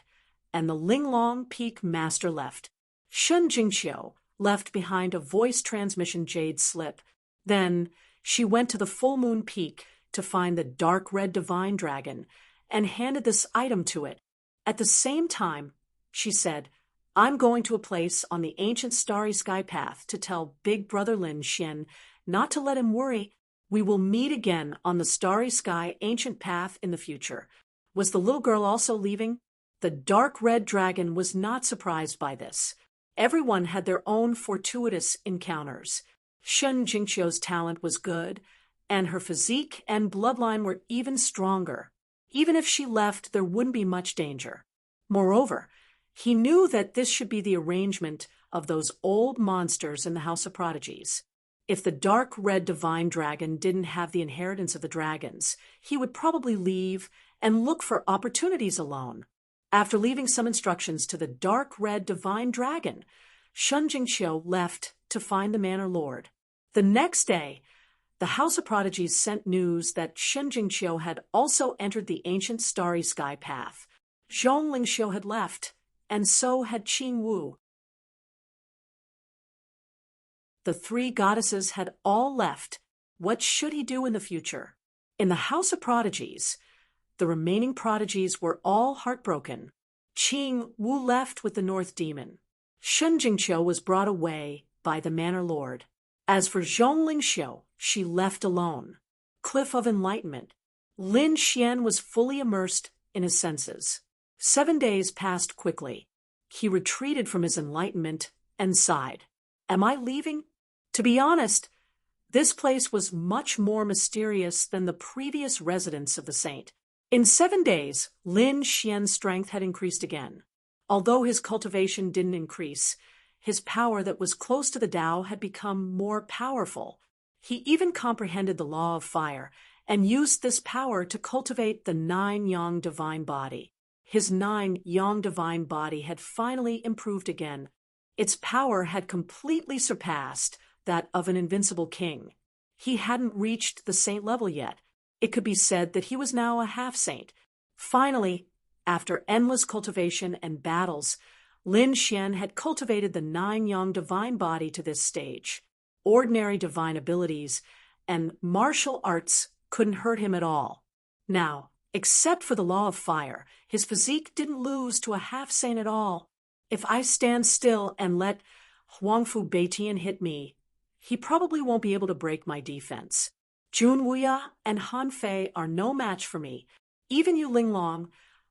and the Linglong Peak master left. Shun Jingqiu left behind a voice transmission jade slip. Then she went to the full moon peak to find the dark red divine dragon and handed this item to it. At the same time, she said, I'm going to a place on the ancient starry sky path to tell Big Brother Lin Xian not to let him worry. We will meet again on the starry sky ancient path in the future. Was the little girl also leaving? The dark red dragon was not surprised by this. Everyone had their own fortuitous encounters. Shen Jingqiu's talent was good, and her physique and bloodline were even stronger. Even if she left, there wouldn't be much danger. Moreover, he knew that this should be the arrangement of those old monsters in the House of Prodigies. If the dark red divine dragon didn't have the inheritance of the dragons, he would probably leave and look for opportunities alone. After leaving some instructions to the dark red divine dragon, Shen Jingqiu left to find the Manor Lord. The next day, the House of Prodigies sent news that Shen Jingqiu had also entered the ancient starry sky path. Zhong Lingxiu had left, and so had Qing Wu. The three goddesses had all left. What should he do in the future? In the House of Prodigies, the remaining prodigies were all heartbroken. Qing Wu left with the North Demon. Shen Jingqiu was brought away by the Manor Lord. As for Zhong Lingxiu, she left alone. Cliff of Enlightenment. Lin Xian was fully immersed in his senses. 7 days passed quickly. He retreated from his enlightenment and sighed. Am I leaving? To be honest, this place was much more mysterious than the previous residence of the saint. In 7 days, Lin Xian's strength had increased again. Although his cultivation didn't increase, his power that was close to the Tao had become more powerful. He even comprehended the law of fire and used this power to cultivate the 9 yang divine body. His 9 yang divine body had finally improved again. Its power had completely surpassed that of an invincible king. He hadn't reached the saint level yet. It could be said that he was now a half-saint. Finally, after endless cultivation and battles, Lin Xian had cultivated the 9 yang divine body to this stage. Ordinary divine abilities and martial arts couldn't hurt him at all. Now, except for the law of fire, his physique didn't lose to a half-saint at all. If I stand still and let Huangfu Beitian hit me, he probably won't be able to break my defense. Jun Wuya and Han Fei are no match for me. Even Yu Linglong,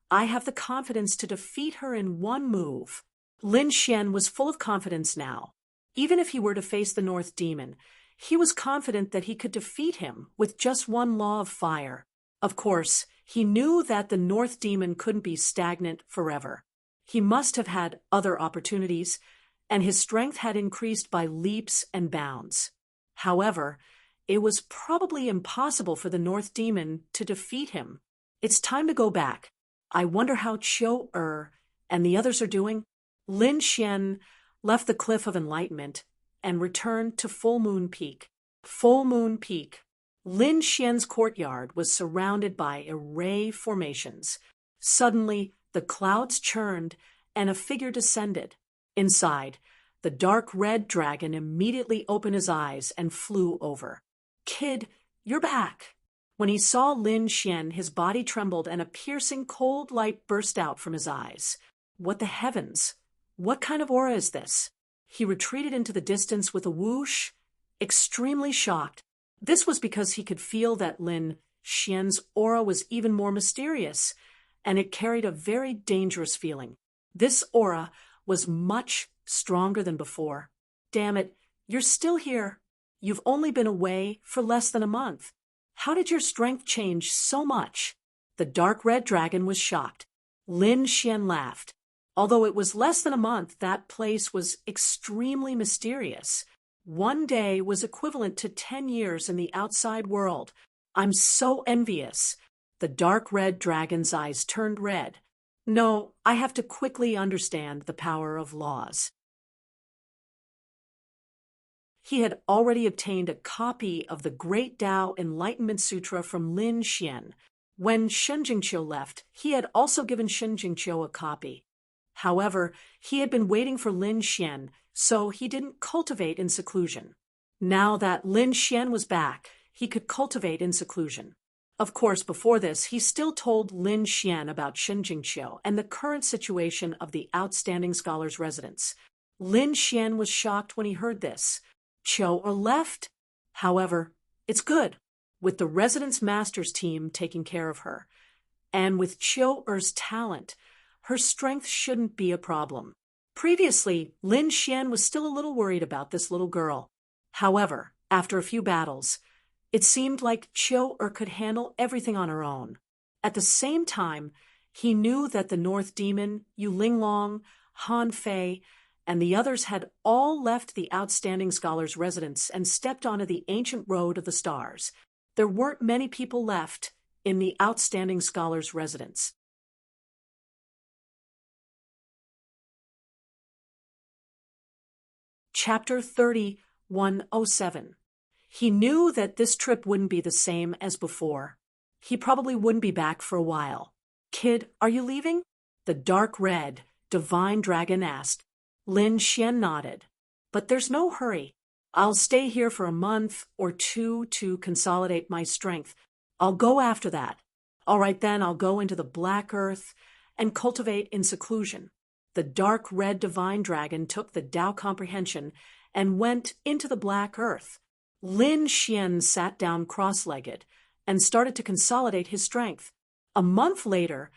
I have the confidence to defeat her in one move. Lin Xian was full of confidence now. Even if he were to face the North Demon, he was confident that he could defeat him with just one law of fire. Of course, he knew that the North Demon couldn't be stagnant forever. He must have had other opportunities, and his strength had increased by leaps and bounds. However, it was probably impossible for the North Demon to defeat him. It's time to go back. I wonder how Qiu and the others are doing. Lin Xian left the Cliff of Enlightenment and returned to Full Moon Peak. Full Moon Peak. Lin Xian's courtyard was surrounded by array formations. Suddenly, the clouds churned and a figure descended. Inside, the dark red dragon immediately opened his eyes and flew over. Kid, you're back. When he saw Lin Xian, his body trembled and a piercing cold light burst out from his eyes. What the heavens? What kind of aura is this? He retreated into the distance with a whoosh, extremely shocked. This was because he could feel that Lin Xian's aura was even more mysterious, and it carried a very dangerous feeling. This aura was much stronger than before. Damn it, you're still here. You've only been away for less than a month. How did your strength change so much? The dark red dragon was shocked. Lin Xian laughed. Although it was less than a month, that place was extremely mysterious. 1 day was equivalent to 10 years in the outside world. I'm so envious. The dark red dragon's eyes turned red. No, I have to quickly understand the power of laws. He had already obtained a copy of the Great Tao Enlightenment Sutra from Lin Xian. When Shen Jingqiu left, he had also given Shen Jingqiu a copy. However, he had been waiting for Lin Xian, so he didn't cultivate in seclusion. Now that Lin Xian was back, he could cultivate in seclusion. Of course, before this, he still told Lin Xian about Shen Jingqiu and the current situation of the outstanding scholar's residence. Lin Xian was shocked when he heard this. Qiu left? However, it's good, with the residence master's team taking care of her. And with Qiu's talent, her strength shouldn't be a problem. Previously, Lin Xian was still a little worried about this little girl. However, after a few battles, it seemed like Chiu-Er could handle everything on her own. At the same time, he knew that the North Demon, Yu Linglong, Han Fei, and the others had all left the outstanding scholar's residence and stepped onto the ancient road of the stars. There weren't many people left in the outstanding scholar's residence. Chapter 3107. He knew that this trip wouldn't be the same as before. He probably wouldn't be back for a while. "Kid, are you leaving?" the dark red, divine dragon asked. Lin Xian nodded. "But there's no hurry. I'll stay here for a month or two to consolidate my strength. I'll go after that. All right then, I'll go into the Black Earth and cultivate in seclusion." The dark red divine dragon took the Tao comprehension and went into the Black Earth. Lin Xian sat down cross-legged and started to consolidate his strength. A month later,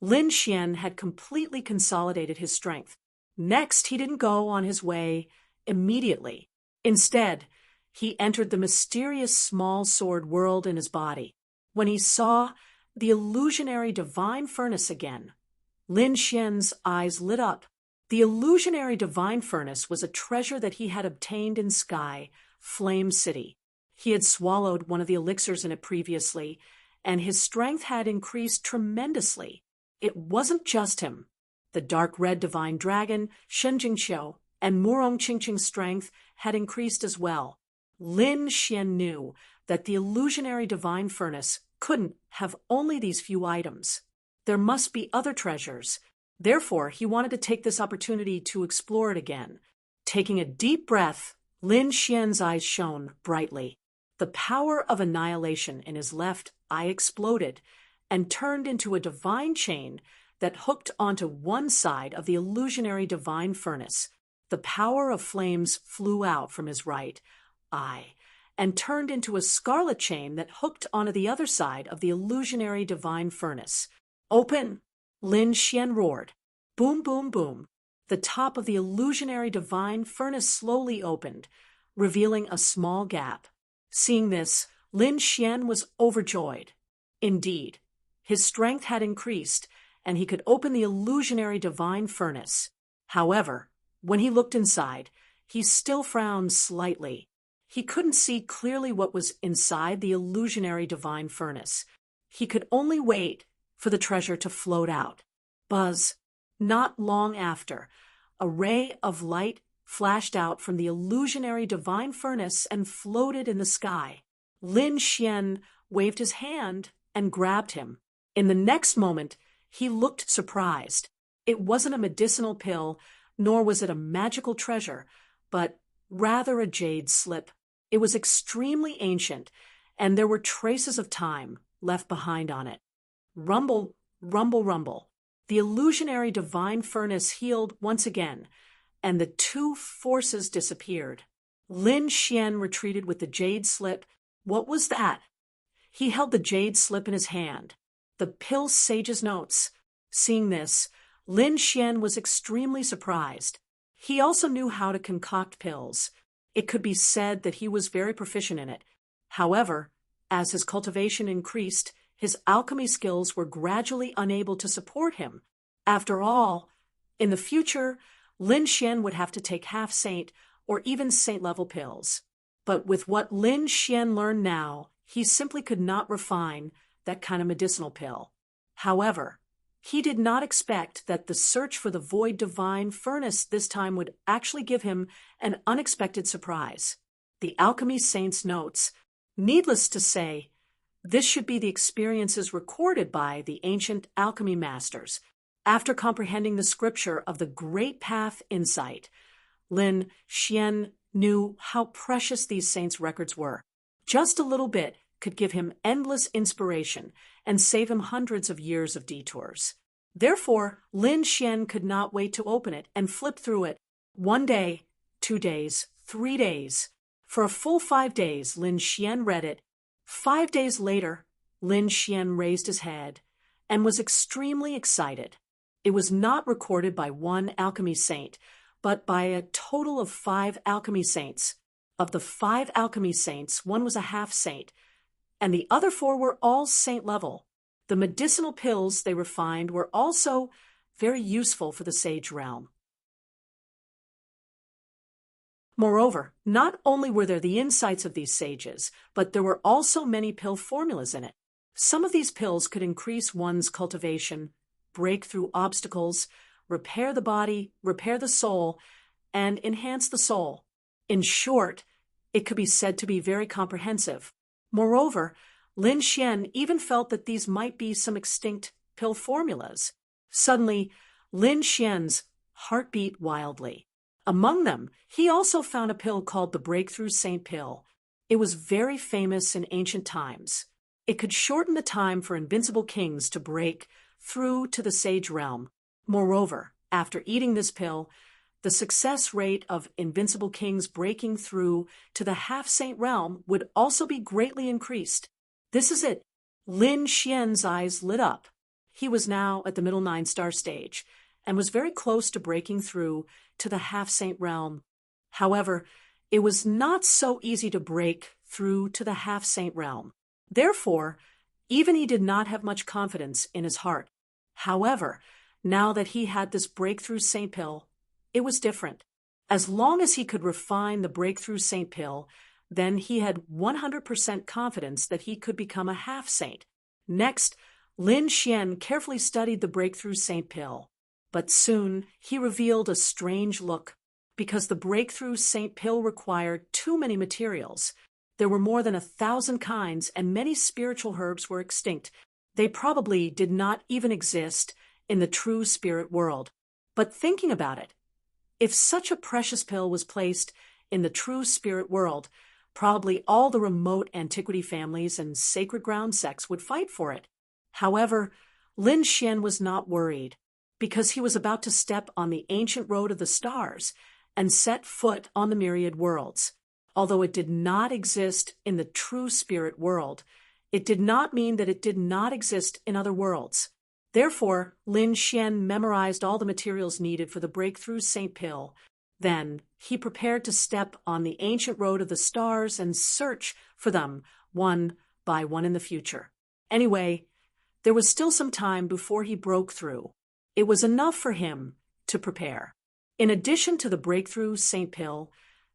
Lin Xian had completely consolidated his strength. Next, he didn't go on his way immediately. Instead, he entered the mysterious small sword world in his body. When he saw the illusionary divine furnace again, Lin Xian's eyes lit up. The illusionary divine furnace was a treasure that he had obtained in Sky, Flame City. He had swallowed one of the elixirs in it previously, and his strength had increased tremendously. It wasn't just him. The dark red divine dragon, Shen Jingqiu, and Murong Qingqing's strength had increased as well. Lin Xian knew that the illusionary divine furnace couldn't have only these few items. There must be other treasures. Therefore, he wanted to take this opportunity to explore it again. Taking a deep breath, Lin Xian's eyes shone brightly. The power of annihilation in his left eye exploded and turned into a divine chain that hooked onto one side of the illusionary divine furnace. The power of flames flew out from his right eye and turned into a scarlet chain that hooked onto the other side of the illusionary divine furnace. "Open!" Lin Xian roared. Boom, boom, boom. The top of the illusionary divine furnace slowly opened, revealing a small gap. Seeing this, Lin Xian was overjoyed. Indeed, his strength had increased, and he could open the illusionary divine furnace. However, when he looked inside, he still frowned slightly. He couldn't see clearly what was inside the illusionary divine furnace. He could only wait for the treasure to float out. Buzz. Not long after, a ray of light flashed out from the illusionary divine furnace and floated in the sky. Lin Xian waved his hand and grabbed him. In the next moment, he looked surprised. It wasn't a medicinal pill, nor was it a magical treasure, but rather a jade slip. It was extremely ancient, and there were traces of time left behind on it. Rumble, rumble, rumble. The illusionary divine furnace healed once again, and the two forces disappeared. Lin Xian retreated with the jade slip. What was that? He held the jade slip in his hand. The pill sage's notes. Seeing this, Lin Xian was extremely surprised. He also knew how to concoct pills. It could be said that he was very proficient in it. However, as his cultivation increased, his alchemy skills were gradually unable to support him. After all, in the future, Lin Xian would have to take half-saint or even saint-level pills. But with what Lin Xian learned now, he simply could not refine that kind of medicinal pill. However, he did not expect that the search for the void divine furnace this time would actually give him an unexpected surprise. The alchemy saint's notes. Needless to say, this should be the experiences recorded by the ancient alchemy masters. After comprehending the scripture of the Great Path Insight, Lin Xian knew how precious these saints' records were. Just a little bit could give him endless inspiration and save him hundreds of years of detours. Therefore, Lin Xian could not wait to open it and flip through it. 1 day, 2 days, 3 days. For a full 5 days, Lin Xian read it. 5 days later, Lin Xian raised his head and was extremely excited. It was not recorded by one alchemy saint, but by a total of 5 alchemy saints. Of the 5 alchemy saints, one was a half saint, and the other 4 were all saint level. The medicinal pills they refined were also very useful for the sage realm. Moreover, not only were there the insights of these sages, but there were also many pill formulas in it. Some of these pills could increase one's cultivation, break through obstacles, repair the body, repair the soul, and enhance the soul. In short, it could be said to be very comprehensive. Moreover, Lin Xian even felt that these might be some extinct pill formulas. Suddenly, Lin Xian's heart beat wildly. Among them, he also found a pill called the Breakthrough Saint Pill. It was very famous in ancient times. It could shorten the time for invincible kings to break through to the sage realm. Moreover, after eating this pill, the success rate of invincible kings breaking through to the half-saint realm would also be greatly increased. This is it. Lin Xian's eyes lit up. He was now at the middle 9-star stage and was very close to breaking through to the half-saint realm. However, it was not so easy to break through to the half-saint realm. Therefore, even he did not have much confidence in his heart. However, now that he had this breakthrough saint pill, it was different. As long as he could refine the breakthrough saint pill, then he had 100% confidence that he could become a half-saint. Next, Lin Xian carefully studied the breakthrough saint pill. But soon he revealed a strange look, because the breakthrough saint pill required too many materials. There were more than 1,000 kinds, and many spiritual herbs were extinct. They probably did not even exist in the true spirit world. But thinking about it, if such a precious pill was placed in the true spirit world, probably all the remote antiquity families and sacred ground sects would fight for it. However, Lin Xian was not worried, because he was about to step on the ancient road of the stars and set foot on the myriad worlds. Although it did not exist in the true spirit world, it did not mean that it did not exist in other worlds. Therefore, Lin Xian memorized all the materials needed for the breakthrough saint pill. Then he prepared to step on the ancient road of the stars and search for them one by one in the future. Anyway, there was still some time before he broke through. It was enough for him to prepare. In addition to the breakthrough saint pill,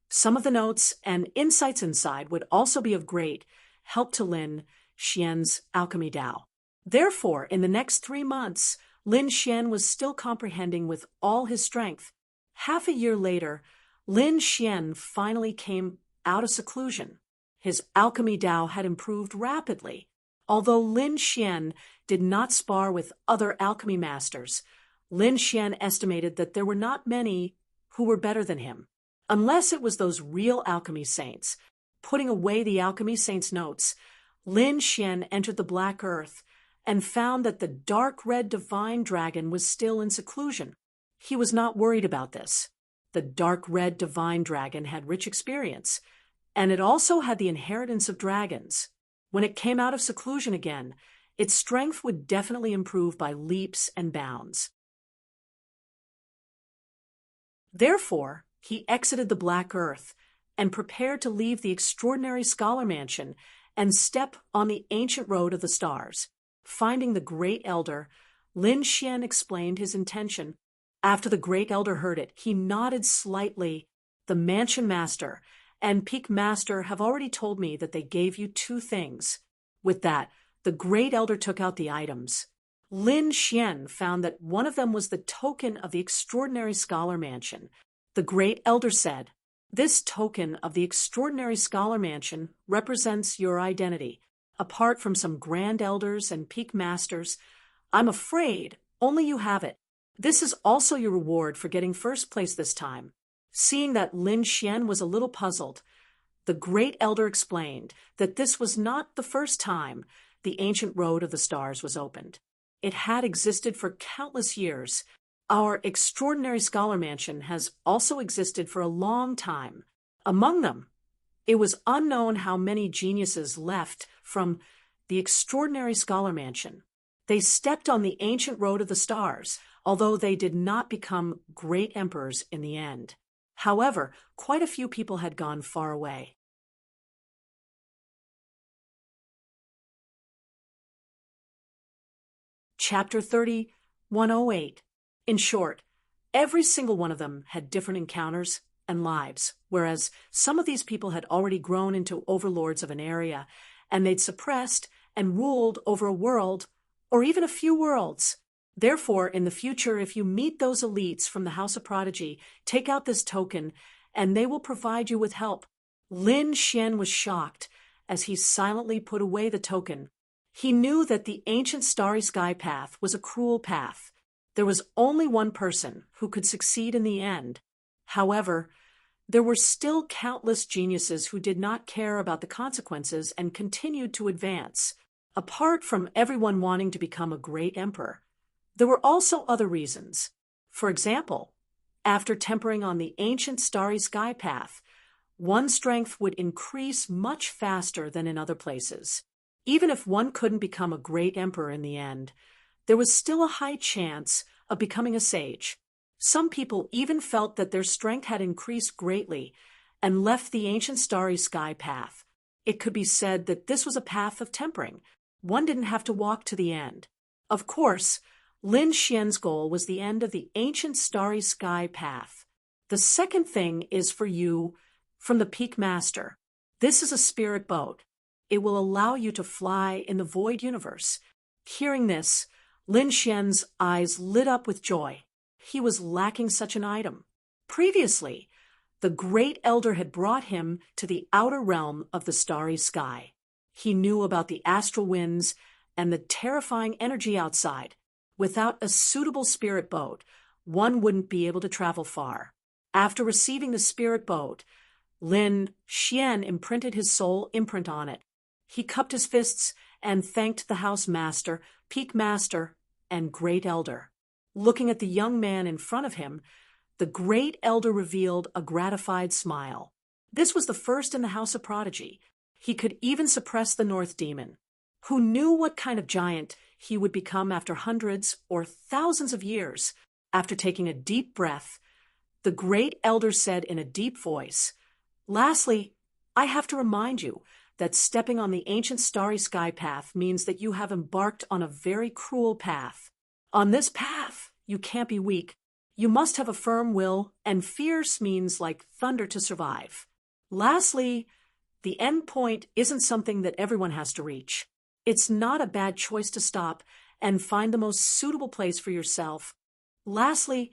some of the notes and insights inside would also be of great help to Lin Xian's alchemy Tao. Therefore, in the next 3 months, Lin Xian was still comprehending with all his strength. Half a year later, Lin Xian finally came out of seclusion. His alchemy Tao had improved rapidly. Although Lin Xian did not spar with other alchemy masters, Lin Xian estimated that there were not many who were better than him, unless it was those real alchemy saints. Putting away the alchemy saints' notes, Lin Xian entered the Black Earth and found that the dark red divine dragon was still in seclusion. He was not worried about this. The dark red divine dragon had rich experience, and it also had the inheritance of dragons. When it came out of seclusion again, its strength would definitely improve by leaps and bounds. Therefore, he exited the Black Earth and prepared to leave the extraordinary scholar mansion and step on the ancient road of the stars. Finding the Great Elder, Lin Xian explained his intention. After the Great Elder heard it, he nodded slightly. The Mansion Master and Peak Master have already told me that they gave you 2 things. With that, the Great Elder took out the items. Lin Xian found that one of them was the token of the Extraordinary Scholar Mansion. The Great Elder said, "This token of the Extraordinary Scholar Mansion represents your identity. Apart from some Grand Elders and Peak Masters, I'm afraid only you have it. This is also your reward for getting first place this time." Seeing that Lin Xian was a little puzzled, the Great Elder explained that this was not the first time the ancient road of the stars was opened. It had existed for countless years. Our Extraordinary Scholar Mansion has also existed for a long time. Among them, it was unknown how many geniuses left from the Extraordinary Scholar Mansion. They stepped on the ancient road of the stars, although they did not become great emperors in the end. However, quite a few people had gone far away. Chapter 30, 108. In short, every single one of them had different encounters and lives, whereas some of these people had already grown into overlords of an area, and they'd suppressed and ruled over a world, or even a few worlds. Therefore, in the future, if you meet those elites from the House of Prodigy, take out this token, and they will provide you with help. Lin Xian was shocked as he silently put away the token. He knew that the ancient starry sky path was a cruel path. There was only one person who could succeed in the end. However, there were still countless geniuses who did not care about the consequences and continued to advance. Apart from everyone wanting to become a great emperor, there were also other reasons. For example, after tempering on the ancient starry sky path, one's strength would increase much faster than in other places. Even if one couldn't become a great emperor in the end, there was still a high chance of becoming a sage. Some people even felt that their strength had increased greatly and left the ancient starry sky path. It could be said that this was a path of tempering. One didn't have to walk to the end. Of course, Lin Xian's goal was the end of the ancient starry sky path. The second thing is for you from the Peak Master. This is a spirit boat. It will allow you to fly in the void universe. Hearing this, Lin Xian's eyes lit up with joy. He was lacking such an item. Previously, the great elder had brought him to the outer realm of the starry sky. He knew about the astral winds and the terrifying energy outside. Without a suitable spirit boat, one wouldn't be able to travel far. After receiving the spirit boat, Lin Xian imprinted his soul imprint on it. He cupped his fists and thanked the house master, Peak Master, and Great Elder. Looking at the young man in front of him, the Great Elder revealed a gratified smile. This was the first in the House of Prodigy. He could even suppress the North Demon. Who knew what kind of giant he would become after hundreds or thousands of years? After taking a deep breath, the Great Elder said in a deep voice, "Lastly, I have to remind you that stepping on the ancient starry sky path means that you have embarked on a very cruel path. On this path, you can't be weak. You must have a firm will, and fierce means like thunder to survive. Lastly, the end point isn't something that everyone has to reach. It's not a bad choice to stop and find the most suitable place for yourself. Lastly,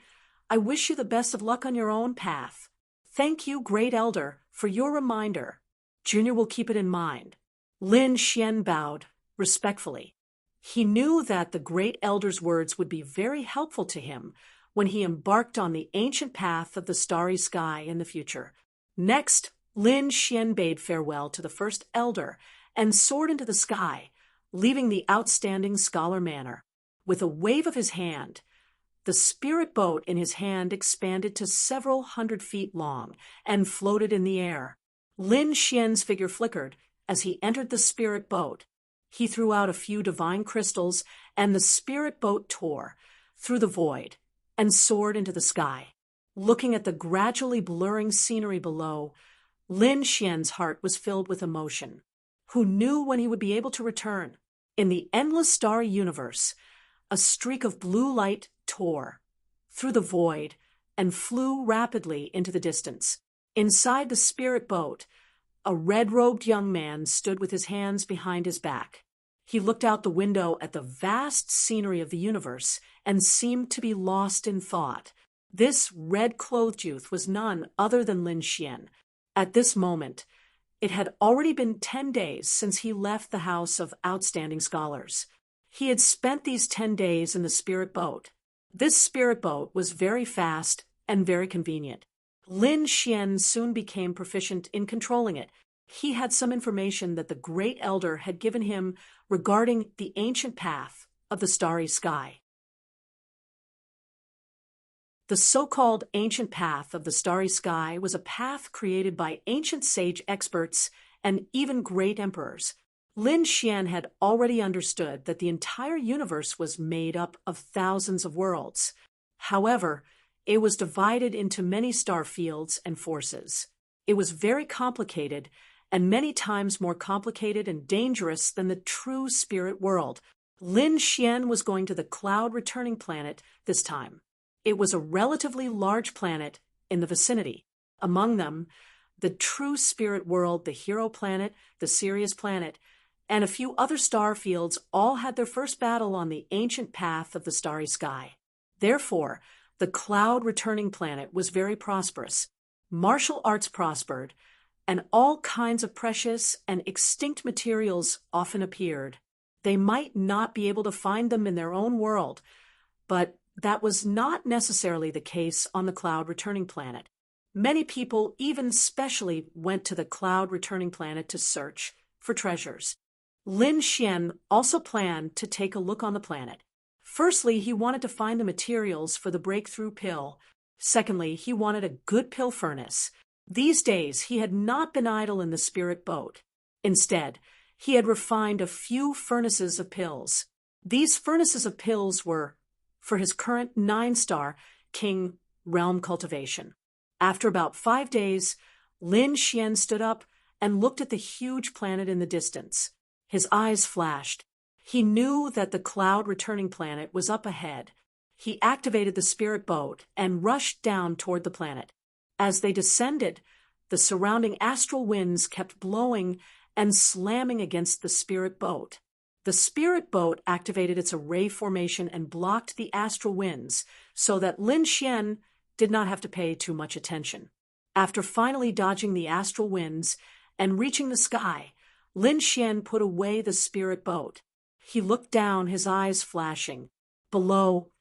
I wish you the best of luck on your own path. Thank you, Great Elder, for your reminder. Junior will keep it in mind." Lin Xian bowed respectfully. He knew that the Great Elder's words would be very helpful to him when he embarked on the ancient path of the starry sky in the future. Next, Lin Xian bade farewell to the first elder and soared into the sky, leaving the outstanding Scholar Manor. With a wave of his hand, the spirit boat in his hand expanded to several hundred feet long and floated in the air. Lin Xian's figure flickered as he entered the spirit boat. He threw out a few divine crystals, and the spirit boat tore through the void and soared into the sky. Looking at the gradually blurring scenery below, Lin Xian's heart was filled with emotion. Who knew when he would be able to return? In the endless starry universe, a streak of blue light tore through the void and flew rapidly into the distance. Inside the spirit boat, a red-robed young man stood with his hands behind his back. He looked out the window at the vast scenery of the universe and seemed to be lost in thought. This red-clothed youth was none other than Lin Xian. At this moment, it had already been 10 days since he left the House of Outstanding Scholars. He had spent these 10 days in the spirit boat. This spirit boat was very fast and very convenient. Lin Xian soon became proficient in controlling it. He had some information that the Great Elder had given him regarding the ancient path of the starry sky. The so-called ancient path of the starry sky was a path created by ancient sage experts and even great emperors. Lin Xian had already understood that the entire universe was made up of thousands of worlds. However, It was divided into many star fields and forces. It was very complicated, and many times more complicated and dangerous than the true spirit world. Lin Xian was going to the cloud returning planet this time. It was a relatively large planet in the vicinity. Among them, the true spirit world, the hero planet, the Sirius planet, and a few other star fields all had their first battle on the ancient path of the starry sky. Therefore, the cloud returning planet was very prosperous. Martial arts prospered, and all kinds of precious and extinct materials often appeared. They might not be able to find them in their own world, but that was not necessarily the case on the cloud returning planet. Many people, even specially, went to the cloud returning planet to search for treasures. Lin Xian also planned to take a look on the planet. Firstly, he wanted to find the materials for the breakthrough pill. Secondly, he wanted a good pill furnace. These days, he had not been idle in the spirit boat. Instead, he had refined a few furnaces of pills. These furnaces of pills were for his current 9-star king realm cultivation. After about 5 days, Lin Xian stood up and looked at the huge planet in the distance. His eyes flashed. He knew that the cloud returning planet was up ahead. He activated the spirit boat and rushed down toward the planet. As they descended, the surrounding astral winds kept blowing and slamming against the spirit boat. The spirit boat activated its array formation and blocked the astral winds so that Lin Xian did not have to pay too much attention. After finally dodging the astral winds and reaching the sky, Lin Xian put away the spirit boat. He looked down, his eyes flashing. Below,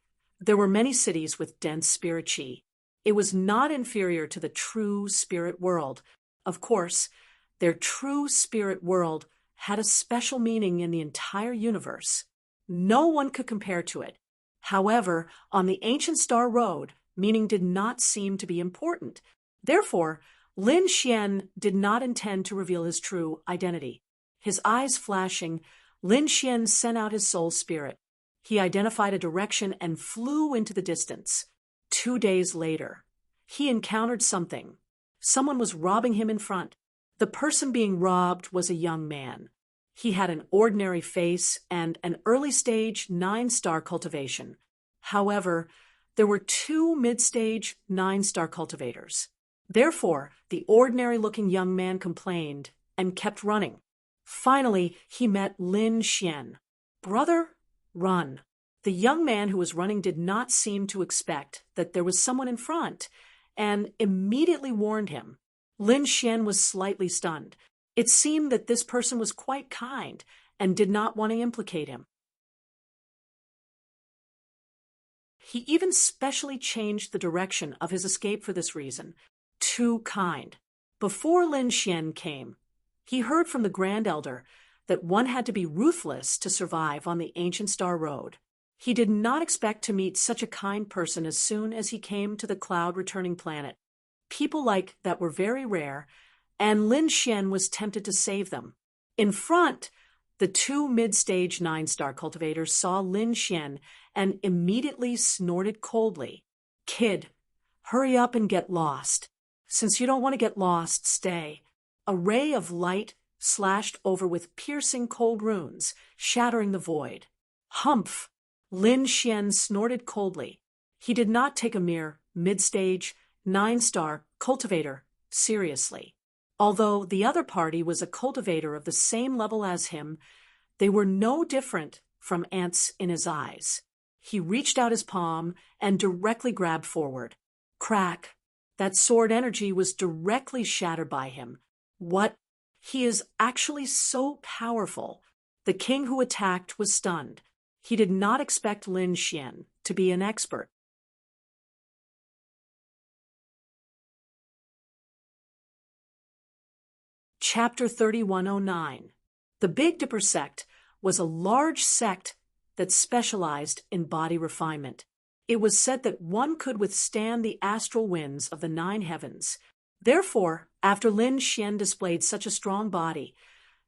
there were many cities with dense spirit chi. It was not inferior to the true spirit world. Of course, their true spirit world had a special meaning in the entire universe. No one could compare to it. However, on the ancient star road, meaning did not seem to be important. Therefore, Lin Xian did not intend to reveal his true identity. His eyes flashing, Lin Xian sent out his soul spirit. He identified a direction and flew into the distance. 2 days later, he encountered something. Someone was robbing him in front. The person being robbed was a young man. He had an ordinary face and an early-stage 9-star cultivation. However, there were 2 mid-stage 9-star cultivators. Therefore, the ordinary-looking young man complained and kept running. Finally, he met Lin Xian. "Brother, run." The young man who was running did not seem to expect that there was someone in front and immediately warned him. Lin Xian was slightly stunned. It seemed that this person was quite kind and did not want to implicate him. He even specially changed the direction of his escape for this reason. Too kind. Before Lin Xian came, he heard from the Grand Elder that one had to be ruthless to survive on the ancient star road. He did not expect to meet such a kind person as soon as he came to the cloud returning planet. People like that were very rare, and Lin Xian was tempted to save them. In front, the 2 mid-stage 9-star cultivators saw Lin Xian and immediately snorted coldly. "Kid, hurry up and get lost. Since you don't want to get lost, stay." A ray of light slashed over with piercing cold runes, shattering the void. "Humph!" Lin Xian snorted coldly. He did not take a mere mid-stage 9-star cultivator seriously. Although the other party was a cultivator of the same level as him, they were no different from ants in his eyes. He reached out his palm and directly grabbed forward. Crack! That sword energy was directly shattered by him. What? He is actually so powerful. The king who attacked was stunned. He did not expect Lin Xian to be an expert. Chapter 3109. The Big Dipper sect was a large sect that specialized in body refinement. It was said that one could withstand the astral winds of the 9 heavens. Therefore, after Lin Xian displayed such a strong body,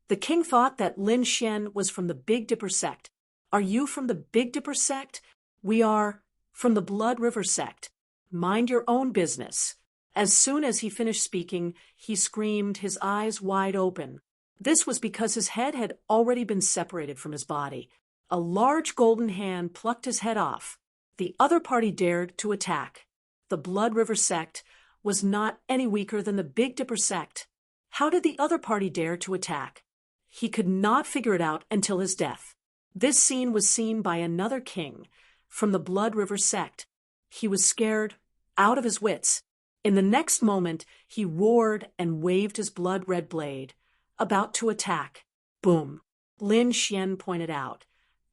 the king thought that Lin Xian was from the Big Dipper sect. "Are you from the Big Dipper sect?" "We are from the Blood River sect." Mind your own business." As soon as he finished speaking, he screamed, his eyes wide open. This was because his head had already been separated from his body. A large golden hand plucked his head off. The other party dared to attack. The Blood River sect was not any weaker than the Big Dipper sect. How did the other party dare to attack? He could not figure it out until his death. This scene was seen by another king from the Blood River sect. He was scared out of his wits. In the next moment, he roared and waved his blood-red blade, about to attack. Boom! Lin Xian pointed out,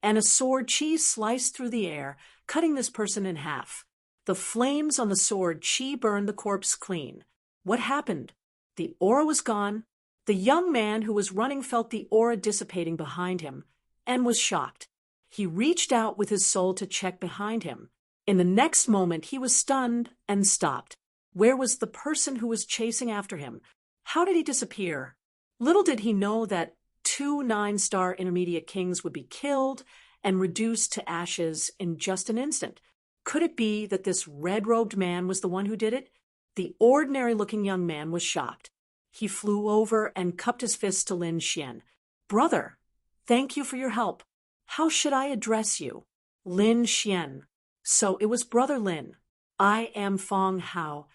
and a sword Qi sliced through the air, cutting this person in half. The flames on the sword Qi burned the corpse clean. What happened? The aura was gone. The young man who was running felt the aura dissipating behind him, and was shocked. He reached out with his soul to check behind him. In the next moment, he was stunned and stopped. Where was the person who was chasing after him? How did he disappear? Little did he know that 2 9-star intermediate kings would be killed and reduced to ashes in just an instant. Could it be that this red-robed man was the one who did it? The ordinary-looking young man was shocked. He flew over and cupped his fist to Lin Xian. "Brother, thank you for your help. How should I address you?" "Lin Xian." So it was Brother Lin. "I am Fong Hao,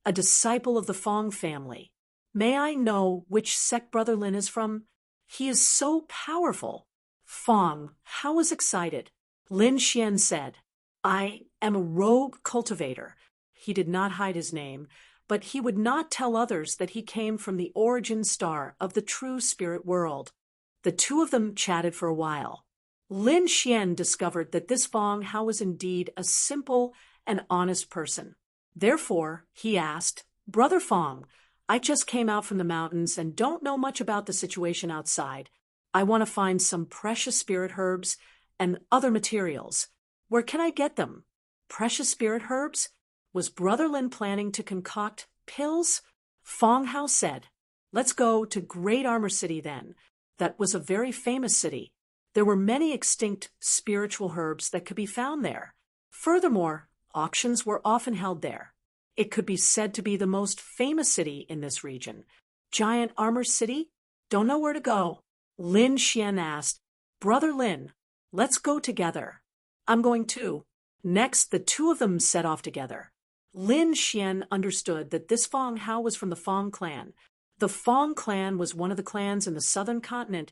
a disciple of the Fong family. May I know which sect Brother Lin is from? He is so powerful." Fong Hao was excited. Lin Xian said, "I am a rogue cultivator." He did not hide his name, but he would not tell others that he came from the origin star of the true spirit world. The two of them chatted for a while. Lin Xian discovered that this Fong Hao was indeed a simple and honest person. Therefore, he asked, "Brother Fong, I just came out from the mountains and don't know much about the situation outside. I want to find some precious spirit herbs and other materials. Where can I get them?" Precious spirit herbs? Was Brother Lin planning to concoct pills? Fong Hao said, "Let's go to Great Armor City then." That was a very famous city. There were many extinct spiritual herbs that could be found there. Furthermore, auctions were often held there. It could be said to be the most famous city in this region. Giant Armor City? Don't know where to go. Lin Xian asked, "Brother Lin, let's go together." "I'm going too." Next, the two of them set off together. Lin Xian understood that this Fong Hao was from the Fong clan. The Fong clan was one of the clans in the southern continent,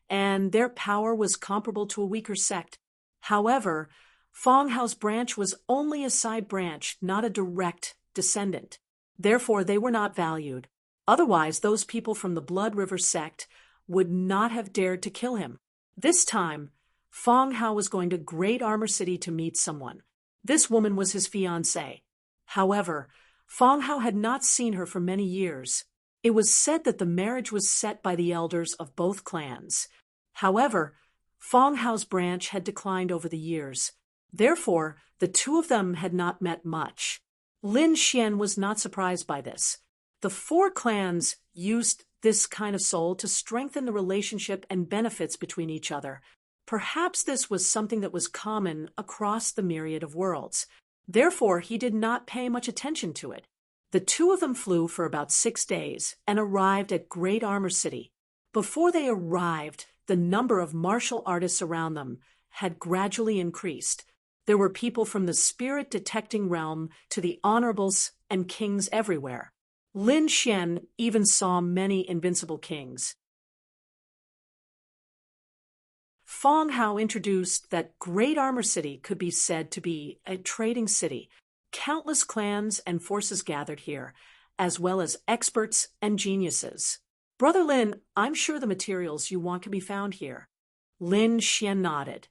and their power was comparable to a weaker sect. However, Fong Hao's branch was only a side branch, not a direct descendant. Therefore, they were not valued. Otherwise, those people from the Blood River sect would not have dared to kill him. This time, Fong Hao was going to Great Armor City to meet someone. This woman was his fiancée. However, Fong Hao had not seen her for many years. It was said that the marriage was set by the elders of both clans. However, Fong Hao's branch had declined over the years. Therefore, the two of them had not met much. Lin Xian was not surprised by this. The 4 clans used this kind of soul to strengthen the relationship and benefits between each other. Perhaps this was something that was common across the myriad of worlds. Therefore, he did not pay much attention to it. The two of them flew for about 6 days and arrived at Great Armor City. Before they arrived, the number of martial artists around them had gradually increased. There were people from the spirit-detecting realm to the honorables and kings everywhere. Lin Xian even saw many invincible kings. Fong Hao introduced that Great Armor City could be said to be a trading city. Countless clans and forces gathered here, as well as experts and geniuses. "Brother Lin, I'm sure the materials you want can be found here." Lin Xian nodded,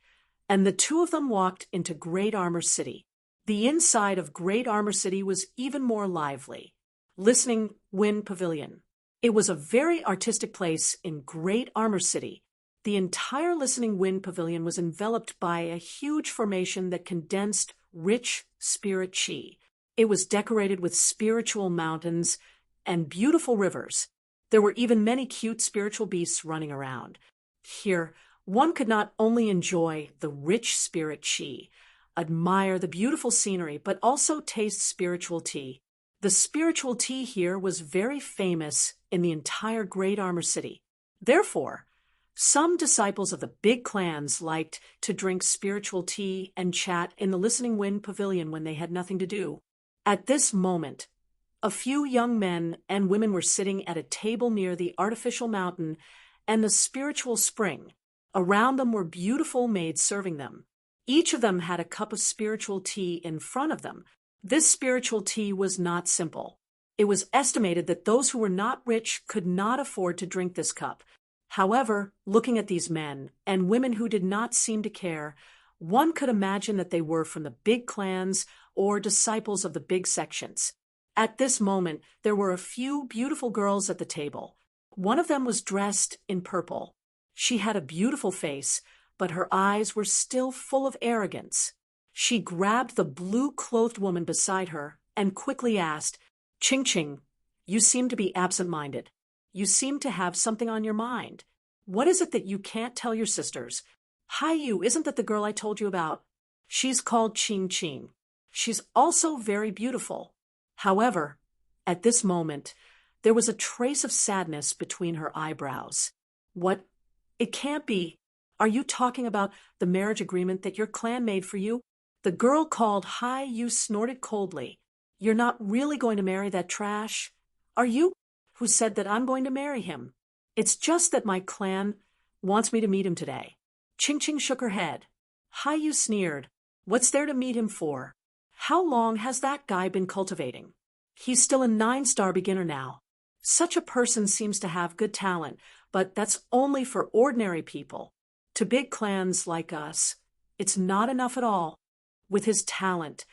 and the two of them walked into Great Armor City. The inside of Great Armor City was even more lively. Listening Wind Pavilion. It was a very artistic place in Great Armor City. The entire Listening Wind Pavilion was enveloped by a huge formation that condensed rich spirit chi. It was decorated with spiritual mountains and beautiful rivers. There were even many cute spiritual beasts running around. Here, one could not only enjoy the rich spirit chi, admire the beautiful scenery, but also taste spiritual tea. The spiritual tea here was very famous in the entire Great Armor City. Therefore, some disciples of the big clans liked to drink spiritual tea and chat in the Listening Wind Pavilion when they had nothing to do. At this moment, a few young men and women were sitting at a table near the artificial mountain and the spiritual spring. Around them were beautiful maids serving them. Each of them had a cup of spiritual tea in front of them. This spiritual tea was not simple. It was estimated that those who were not rich could not afford to drink this cup. However, looking at these men and women who did not seem to care, one could imagine that they were from the big clans or disciples of the big sections. At this moment, there were a few beautiful girls at the table. One of them was dressed in purple. She had a beautiful face, but her eyes were still full of arrogance. She grabbed the blue-clothed woman beside her and quickly asked, "Ching Ching, you seem to be absent-minded. You seem to have something on your mind. What is it that you can't tell your sisters? Haiyu, isn't that the girl I told you about? She's called Ching Ching. She's also very beautiful." However, at this moment, there was a trace of sadness between her eyebrows. "What? It can't be. Are you talking about the marriage agreement that your clan made for you?" The girl called Haiyu snorted coldly. "You're not really going to marry that trash, are you? Who said that I'm going to marry him? It's just that my clan wants me to meet him today." Ching Ching shook her head. Haiyu sneered. "What's there to meet him for? How long has that guy been cultivating? He's still a 9-star beginner now. Such a person seems to have good talent, but that's only for ordinary people. To big clans like us, it's not enough at all. With his talent,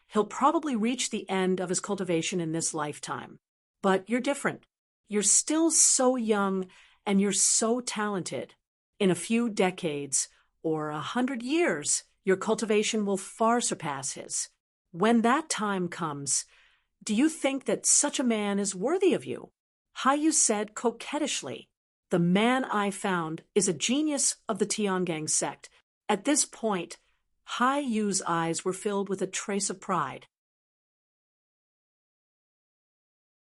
he'll probably reach the end of his cultivation in this lifetime. But you're different. You're still so young and you're so talented. In a few decades or 100 years, your cultivation will far surpass his. When that time comes, do you think that such a man is worthy of you?" Haiyu said coquettishly, "The man I found is a genius of the Tiangang sect." At this point, Haiyu's eyes were filled with a trace of pride.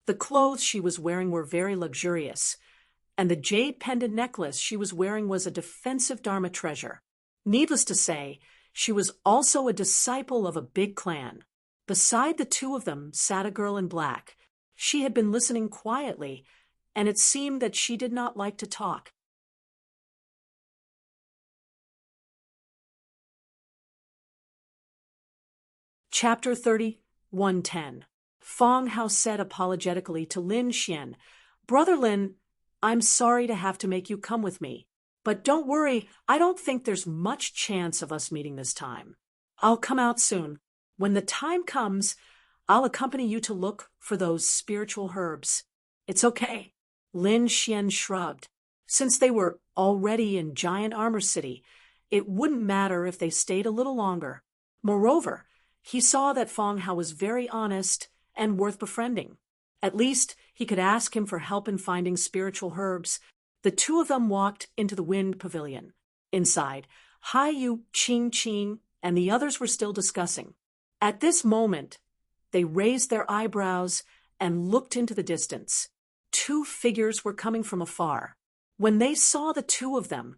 The clothes she was wearing were very luxurious, and the jade pendant necklace she was wearing was a defensive Dharma treasure. Needless to say, she was also a disciple of a big clan. Beside the two of them sat a girl in black. She had been listening quietly, and it seemed that she did not like to talk. Chapter 30, 110. Fong Hao said apologetically to Lin Xian, "Brother Lin, I'm sorry to have to make you come with me. But don't worry, I don't think there's much chance of us meeting this time. I'll come out soon. When the time comes, I'll accompany you to look for those spiritual herbs." "It's okay." Lin Xian shrugged. Since they were already in Giant Armor City, it wouldn't matter if they stayed a little longer. Moreover, he saw that Fong Hao was very honest and worth befriending. At least he could ask him for help in finding spiritual herbs. The two of them walked into the Wind Pavilion. Inside, Haiyu, Ching Ching, and the others were still discussing. At this moment, they raised their eyebrows and looked into the distance. Two figures were coming from afar. When they saw the two of them,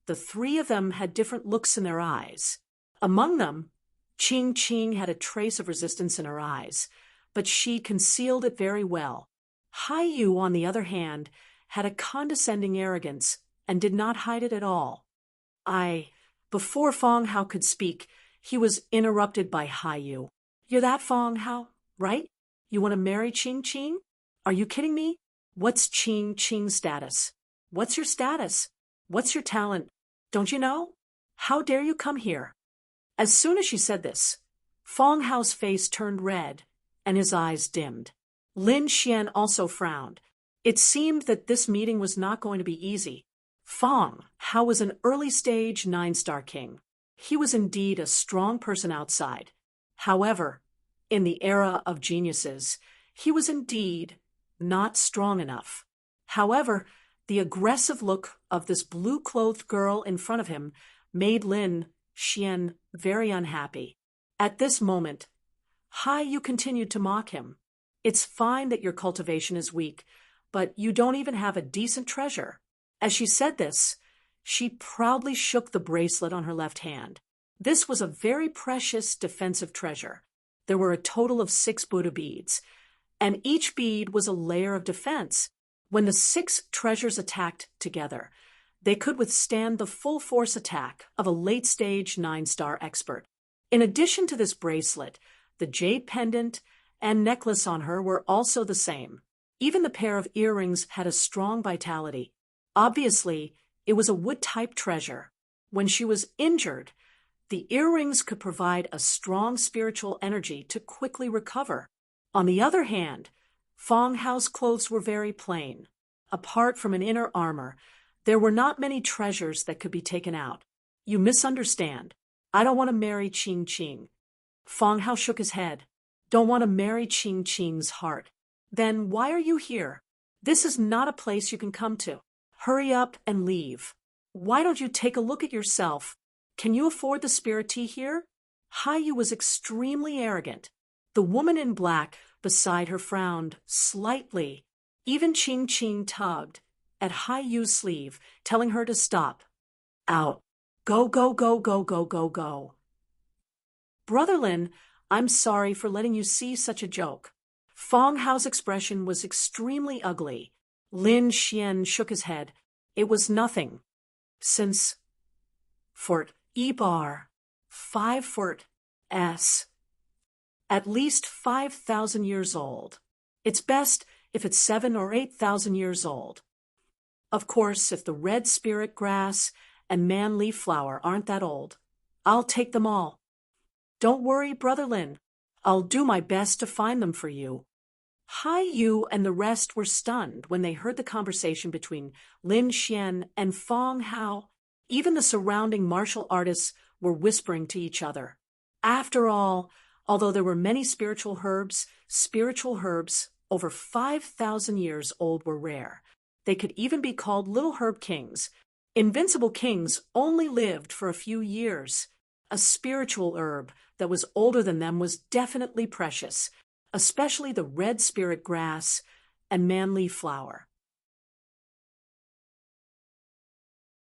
the three of them had different looks in their eyes. Among them, Ching Ching had a trace of resistance in her eyes, but she concealed it very well. Haiyu, on the other hand, had a condescending arrogance and did not hide it at all. Before Fong Hao could speak, he was interrupted by Haiyu. "You're that Fong Hao, right? You want to marry Ching Ching? Are you kidding me? What's Ching Ching's status? What's your status? What's your talent? Don't you know? How dare you come here?" As soon as she said this, Fong Hao's face turned red and his eyes dimmed. Lin Xian also frowned. It seemed that this meeting was not going to be easy. Fong Hao was an early-stage 9-star king. He was indeed a strong person outside. However, in the era of geniuses, he was indeed not strong enough. However, the aggressive look of this blue-clothed girl in front of him made Lin Xian very unhappy. At this moment, Hai Yu continued to mock him. It's fine that your cultivation is weak, but you don't even have a decent treasure. As she said this, she proudly shook the bracelet on her left hand. This was a very precious defensive treasure. There were a total of 6 Buddha beads, and each bead was a layer of defense. When the 6 treasures attacked together, they could withstand the full force attack of a late-stage 9-star expert. In addition to this bracelet, the jade pendant and necklace on her were also the same. Even the pair of earrings had a strong vitality. Obviously, it was a wood-type treasure. When she was injured, the earrings could provide a strong spiritual energy to quickly recover. On the other hand, Fong Hao's clothes were very plain. Apart from an inner armor, there were not many treasures that could be taken out. You misunderstand. I don't want to marry Qing Qing. Fong Hao shook his head. Don't want to marry Qing Qing's heart. Then why are you here? This is not a place you can come to. Hurry up and leave. Why don't you take a look at yourself? Can you afford the spirit tea here? Hai Yu was extremely arrogant. The woman in black beside her frowned slightly. Even Qing Qing tugged at Hai Yu's sleeve, telling her to stop. Out. Go, go, go, go, go, go, go. Brother Lin, I'm sorry for letting you see such a joke. Fong Hao's expression was extremely ugly. Lin Xian shook his head. It was nothing. Since Fort E-bar, 5 Fort S, at least 5,000 years old. It's best if it's 7 or 8,000 years old. Of course, if the red spirit grass and man leaf flower aren't that old, I'll take them all. Don't worry, Brother Lin. I'll do my best to find them for you. Hai Yu and the rest were stunned when they heard the conversation between Lin Xian and Fong Hao. Even the surrounding martial artists were whispering to each other. After all, although there were many spiritual herbs over 5,000 years old were rare. They could even be called little herb kings. Invincible kings only lived for a few years. A spiritual herb that was older than them was definitely precious, especially the red spirit grass and man-leaf flower.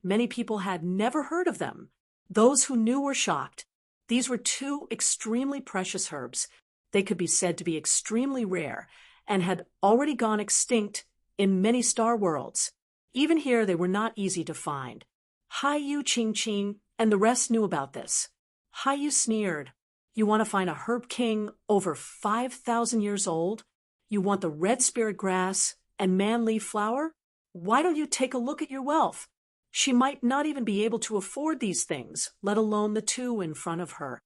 Many people had never heard of them. Those who knew were shocked. These were 2 extremely precious herbs. They could be said to be extremely rare and had already gone extinct in many star worlds. Even here, they were not easy to find. Hai Yu, Qing Qing, and the rest knew about this. Hai Yu sneered. You want to find a herb king over 5,000 years old? You want the red spirit grass and man-leaf flower? Why don't you take a look at your wealth? She might not even be able to afford these things, let alone the 2 in front of her.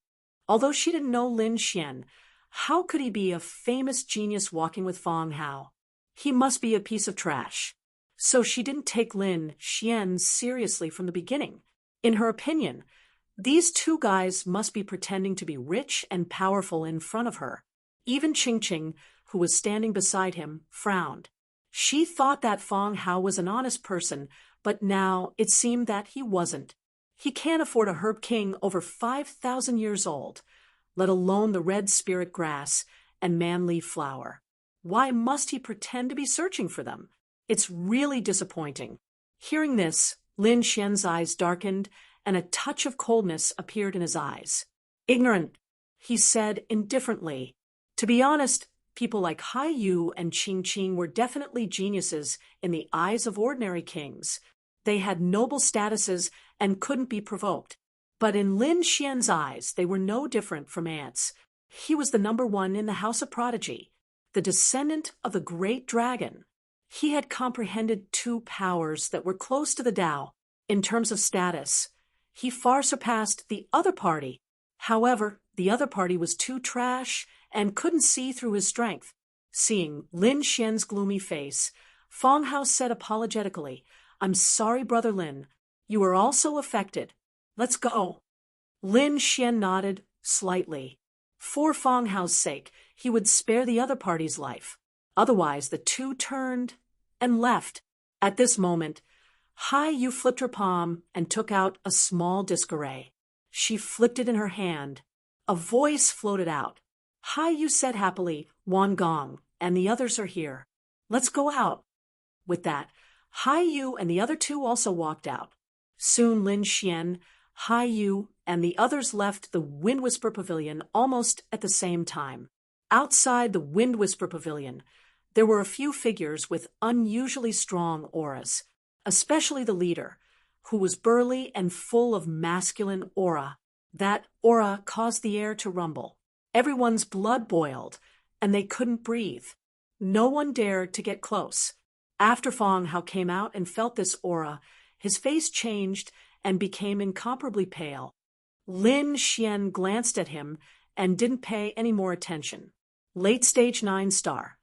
Although she didn't know Lin Xian, how could he be a famous genius walking with Fong Hao? He must be a piece of trash. So she didn't take Lin Xian seriously from the beginning. In her opinion, these 2 guys must be pretending to be rich and powerful in front of her. Even Qing Qing, who was standing beside him, frowned. She thought that Fong Hao was an honest person, but now it seemed that he wasn't. He can't afford a herb king over 5,000 years old, let alone the red spirit grass and man-leaf flower. Why must he pretend to be searching for them? It's really disappointing. Hearing this, Lin Xian's eyes darkened and a touch of coldness appeared in his eyes. Ignorant, he said indifferently. To be honest, people like Hai Yu and Qing Qing were definitely geniuses in the eyes of ordinary kings. They had noble statuses and couldn't be provoked. But in Lin Xian's eyes, they were no different from ants. He was the number 1 in the House of Prodigy, the descendant of the great dragon. He had comprehended 2 powers that were close to the Tao. In terms of status, he far surpassed the other party. However, the other party was too trash and couldn't see through his strength. Seeing Lin Xian's gloomy face, Fong Hao said apologetically, I'm sorry, Brother Lin. You are also affected. Let's go. Lin Xian nodded slightly. For Fong Hao's sake, he would spare the other party's life. Otherwise, the 2 turned and left. At this moment, Hai Yu flipped her palm and took out a small disc array. She flicked it in her hand. A voice floated out. "Hi," you said happily, "Wan Gong, and the others are here. Let's go out." With that, Hai Yu and the other two also walked out. Soon Lin Xian, Hai Yu, and the others left the Wind Whisper Pavilion almost at the same time. Outside the Wind Whisper Pavilion, there were a few figures with unusually strong auras, especially the leader, who was burly and full of masculine aura. That aura caused the air to rumble. Everyone's blood boiled, and they couldn't breathe. No one dared to get close. After Fong Hao came out and felt this aura, his face changed and became incomparably pale. Lin Xian glanced at him and didn't pay any more attention. Late stage 9-star,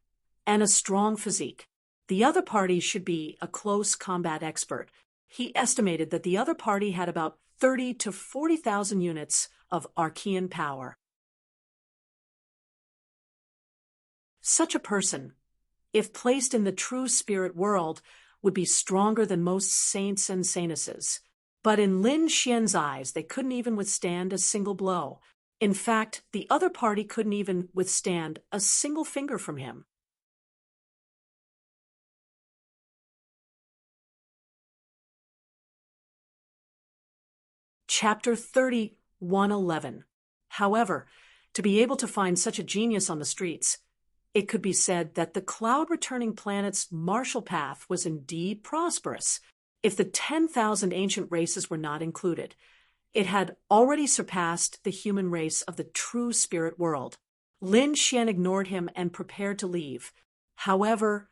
and a strong physique. The other party should be a close combat expert. He estimated that the other party had about 30 to 40,000 units of Archean power. Such a person, if placed in the true spirit world, would be stronger than most saints and saintesses. But in Lin Xian's eyes, they couldn't even withstand a single blow. In fact, the other party couldn't even withstand a single finger from him. Chapter 3111. However, to be able to find such a genius on the streets, it could be said that the cloud-returning planet's martial path was indeed prosperous. If the 10,000 ancient races were not included, it had already surpassed the human race of the true spirit world. Lin Xian ignored him and prepared to leave. However,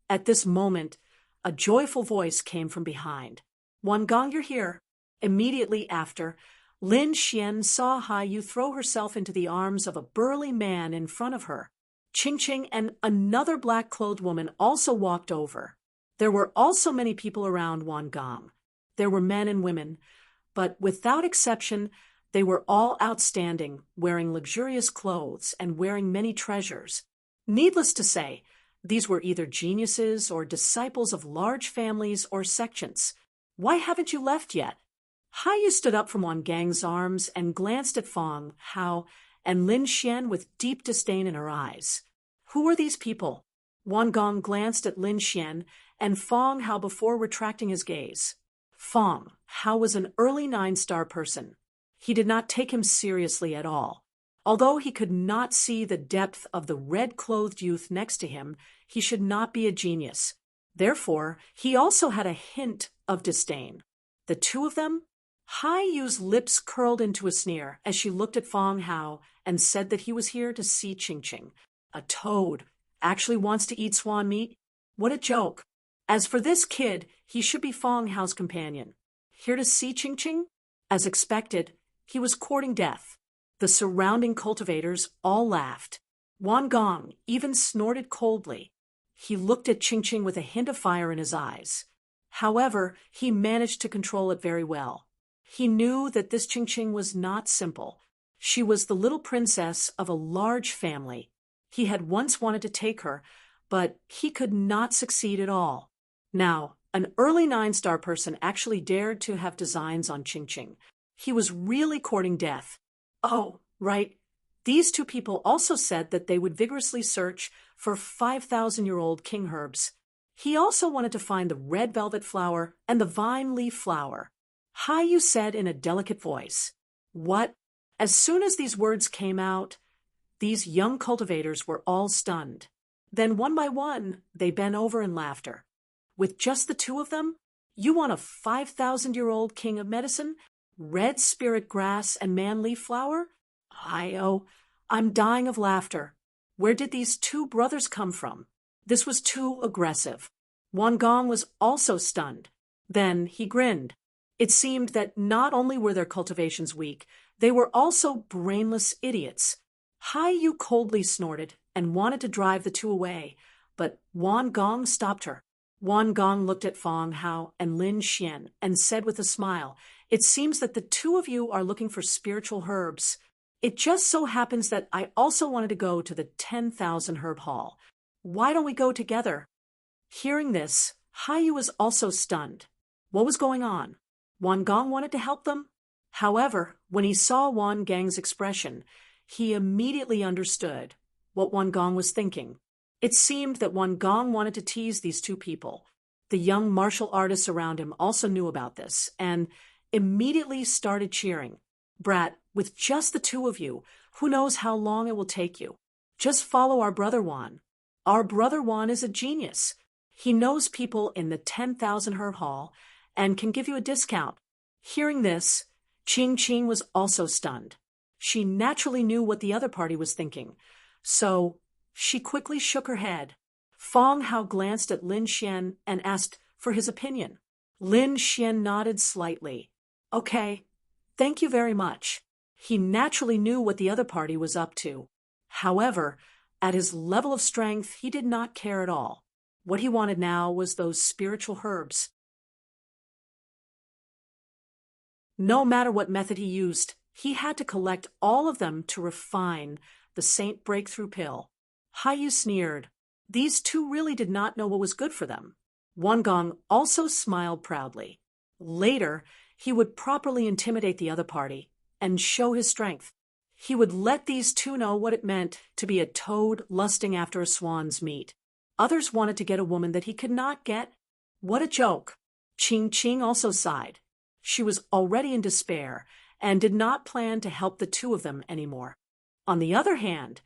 at this moment, a joyful voice came from behind. "Wan Gong, you're here." Immediately after, Lin Xian saw Hai Yu throw herself into the arms of a burly man in front of her. Ching Ching and another black-clothed woman also walked over. There were also many people around Wan Gong. There were men and women, but without exception, they were all outstanding, wearing luxurious clothes and wearing many treasures. Needless to say, these were either geniuses or disciples of large families or sections. "Why haven't you left yet?" Hai Yu stood up from Wan Gang's arms and glanced at Fong Hao and Lin Xian with deep disdain in her eyes. Who are these people? Wan Gong glanced at Lin Xian and Fong Hao before retracting his gaze. Fong Hao was an early 9-star person. He did not take him seriously at all. Although he could not see the depth of the red-clothed youth next to him, he should not be a genius. Therefore, he also had a hint of disdain. The two of them? Hai Yu's lips curled into a sneer as she looked at Fong Hao and said that he was here to see Ching Ching. A toad actually wants to eat swan meat? What a joke. As for this kid, he should be Fong Hao's companion. Here to see Ching Ching? As expected, he was courting death. The surrounding cultivators all laughed. Wan Gong even snorted coldly. He looked at Ching Ching with a hint of fire in his eyes. However, he managed to control it very well. He knew that this Ching Ching was not simple. She was the little princess of a large family. He had once wanted to take her, but he could not succeed at all. Now, an early 9-star person actually dared to have designs on Ching Ching. He was really courting death. Oh, right. These two people also said that they would vigorously search for 5,000-year-old king herbs. He also wanted to find the red velvet flower and the vine leaf flower. Hai Yu said in a delicate voice. What? As soon as these words came out, these young cultivators were all stunned. Then one by one, they bent over in laughter. With just the two of them? You want a 5,000-year-old king of medicine? Red spirit grass and man leaf flower? I'm dying of laughter. Where did these two brothers come from? This was too aggressive. Wan Gong was also stunned. Then he grinned. It seemed that not only were their cultivations weak, they were also brainless idiots. Hai Yu coldly snorted and wanted to drive the two away, but Wan Gong stopped her. Wan Gong looked at Fong Hao and Lin Xian and said with a smile, "It seems that the two of you are looking for spiritual herbs. It just so happens that I also wanted to go to the 10,000 herb hall. Why don't we go together?" Hearing this, Hai Yu was also stunned. What was going on? Wan Gong wanted to help them? However, when he saw Wan Gang's expression, he immediately understood what Wan Gong was thinking. It seemed that Wan Gong wanted to tease these two people. The young martial artists around him also knew about this and immediately started cheering. "Brat, with just the two of you, who knows how long it will take you? Just follow our brother Wan. Our brother Wan is a genius. He knows people in the 10,000 Herb Hall and can give you a discount." Hearing this, Ching Ching was also stunned. She naturally knew what the other party was thinking, so she quickly shook her head. Fong Hao glanced at Lin Xian and asked for his opinion. Lin Xian nodded slightly. "Okay, thank you very much." He naturally knew what the other party was up to. However, at his level of strength, he did not care at all. What he wanted now was those spiritual herbs. No matter what method he used, he had to collect all of them to refine the Saint Breakthrough Pill. Haiyu sneered. These two really did not know what was good for them. Wan Gong also smiled proudly. Later, he would properly intimidate the other party and show his strength. He would let these two know what it meant to be a toad lusting after a swan's meat. Others wanted to get a woman that he could not get. What a joke! Ching Ching also sighed. She was already in despair and did not plan to help the two of them anymore. On the other hand,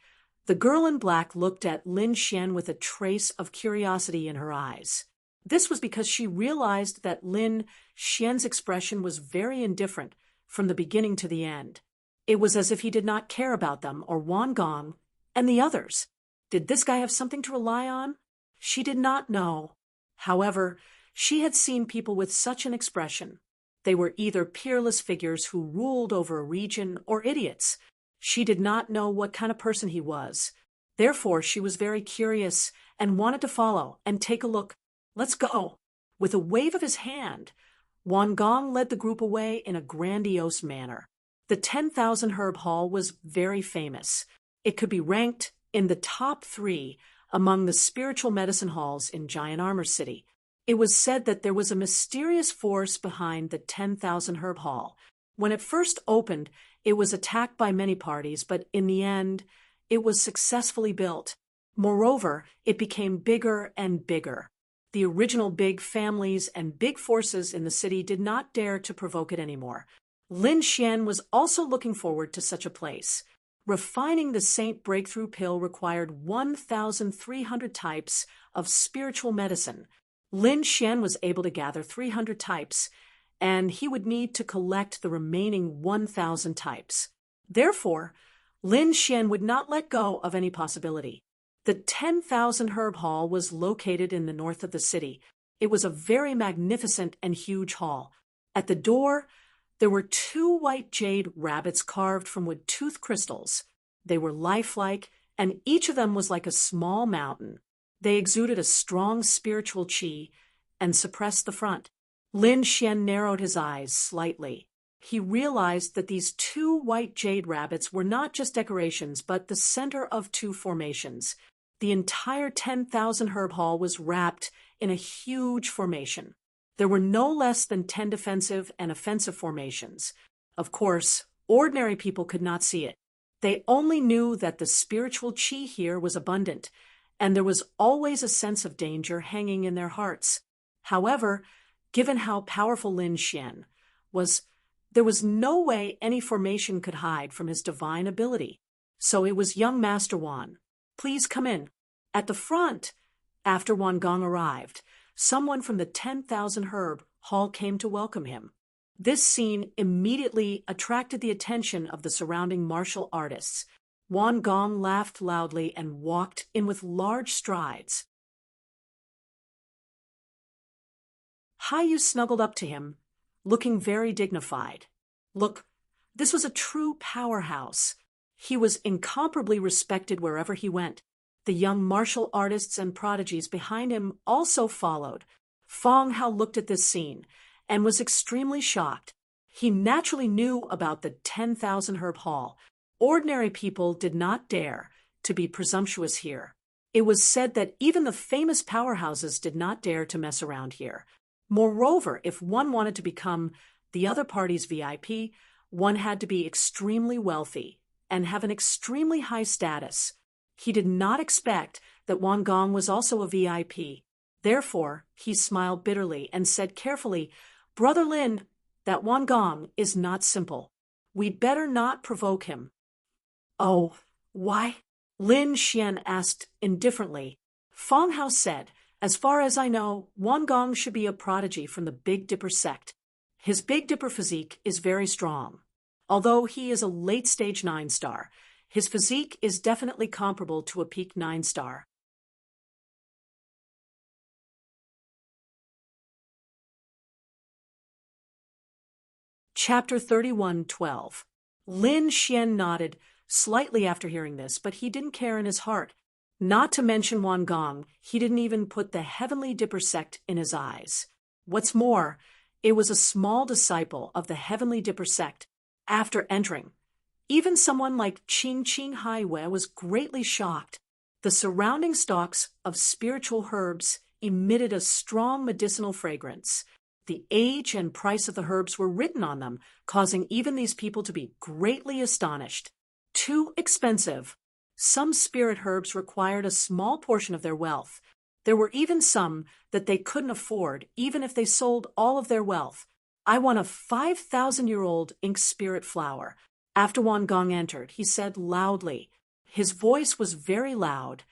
the girl in black looked at Lin Xian with a trace of curiosity in her eyes. This was because she realized that Lin Xian's expression was very indifferent from the beginning to the end. It was as if he did not care about them or Wan Gong and the others. Did this guy have something to rely on? She did not know. However, she had seen people with such an expression. They were either peerless figures who ruled over a region or idiots. She did not know what kind of person he was. Therefore, she was very curious and wanted to follow and take a look. "Let's go." With a wave of his hand, Wan Gong led the group away in a grandiose manner. The 10,000 Herb Hall was very famous. It could be ranked in the top 3 among the spiritual medicine halls in Giant Armor City. It was said that there was a mysterious force behind the 10,000 Herb Hall. When it first opened, it was attacked by many parties, but in the end, it was successfully built. Moreover, it became bigger and bigger. The original big families and big forces in the city did not dare to provoke it anymore. Lin Xian was also looking forward to such a place. Refining the Saint Breakthrough Pill required 1,300 types of spiritual medicine. Lin Xian was able to gather 300 types, and he would need to collect the remaining 1,000 types. Therefore, Lin Xian would not let go of any possibility. The 10,000 Herb Hall was located in the north of the city. It was a very magnificent and huge hall. At the door, there were 2 white jade rabbits carved from wood tooth crystals. They were lifelike, and each of them was like a small mountain. They exuded a strong spiritual qi and suppressed the front. Lin Xian narrowed his eyes slightly. He realized that these 2 white jade rabbits were not just decorations, but the center of 2 formations. The entire 10,000 Herb Hall was wrapped in a huge formation. There were no less than 10 defensive and offensive formations. Of course, ordinary people could not see it. They only knew that the spiritual qi here was abundant, and there was always a sense of danger hanging in their hearts. However, given how powerful Lin Xian was, there was no way any formation could hide from his divine ability. So it was young Master Wan. "Please come in." At the front, after Wan Gong arrived, someone from the 10,000 Herb Hall came to welcome him. This scene immediately attracted the attention of the surrounding martial artists. Wan Gong laughed loudly and walked in with large strides. Haiyu snuggled up to him, looking very dignified. Look, this was a true powerhouse. He was incomparably respected wherever he went. The young martial artists and prodigies behind him also followed. Fong Hao looked at this scene and was extremely shocked. He naturally knew about the 10,000 Herb Hall. Ordinary people did not dare to be presumptuous here. It was said that even the famous powerhouses did not dare to mess around here. Moreover, if one wanted to become the other party's VIP, one had to be extremely wealthy and have an extremely high status. He did not expect that Wang Gong was also a VIP. Therefore, he smiled bitterly and said carefully, "Brother Lin, that Wang Gong is not simple. We'd better not provoke him." "Oh, why?" Lin Xian asked indifferently. Feng Hao said, "As far as I know, Wang Gong should be a prodigy from the Big Dipper sect. His Big Dipper physique is very strong. Although he is a late-stage 9-star, his physique is definitely comparable to a peak 9-star. Chapter 31:12. Lin Xian nodded slightly after hearing this, but he didn't care in his heart. Not to mention Wang Gong, he didn't even put the Heavenly Dipper sect in his eyes. What's more, it was a small disciple of the Heavenly Dipper sect. After entering, even someone like Qing Haiwei was greatly shocked. The surrounding stalks of spiritual herbs emitted a strong medicinal fragrance. The age and price of the herbs were written on them, causing even these people to be greatly astonished. Too expensive. Some spirit herbs required a small portion of their wealth. There were even some that they couldn't afford, even if they sold all of their wealth. "I want a 5,000-year-old ink spirit flower." After Wang Gong entered, he said loudly. His voice was very loud,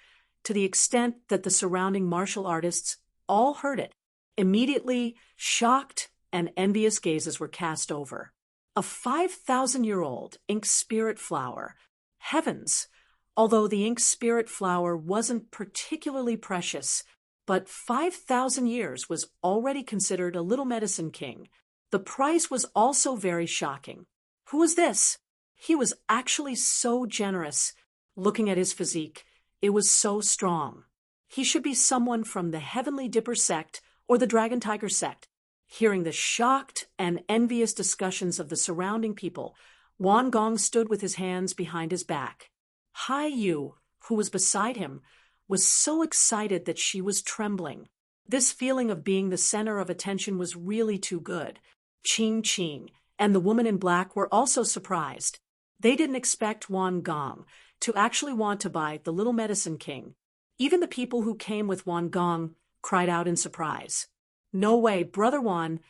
to the extent that the surrounding martial artists all heard it. Immediately, shocked and envious gazes were cast over. A 5,000-year-old ink spirit flower. Heavens! Although the ink spirit flower wasn't particularly precious, but 5,000 years was already considered a little medicine king. The price was also very shocking. Who was this? He was actually so generous. Looking at his physique, it was so strong. He should be someone from the Heavenly Dipper sect or the Dragon Tiger sect. Hearing the shocked and envious discussions of the surrounding people, Wang Gong stood with his hands behind his back. Hai Yu, who was beside him, was so excited that she was trembling. This feeling of being the center of attention was really too good. Qing and the woman in black were also surprised. They didn't expect Wang Gong to actually want to buy the little medicine king. Even the people who came with Wang Gong cried out in surprise. "No way, Brother Wan,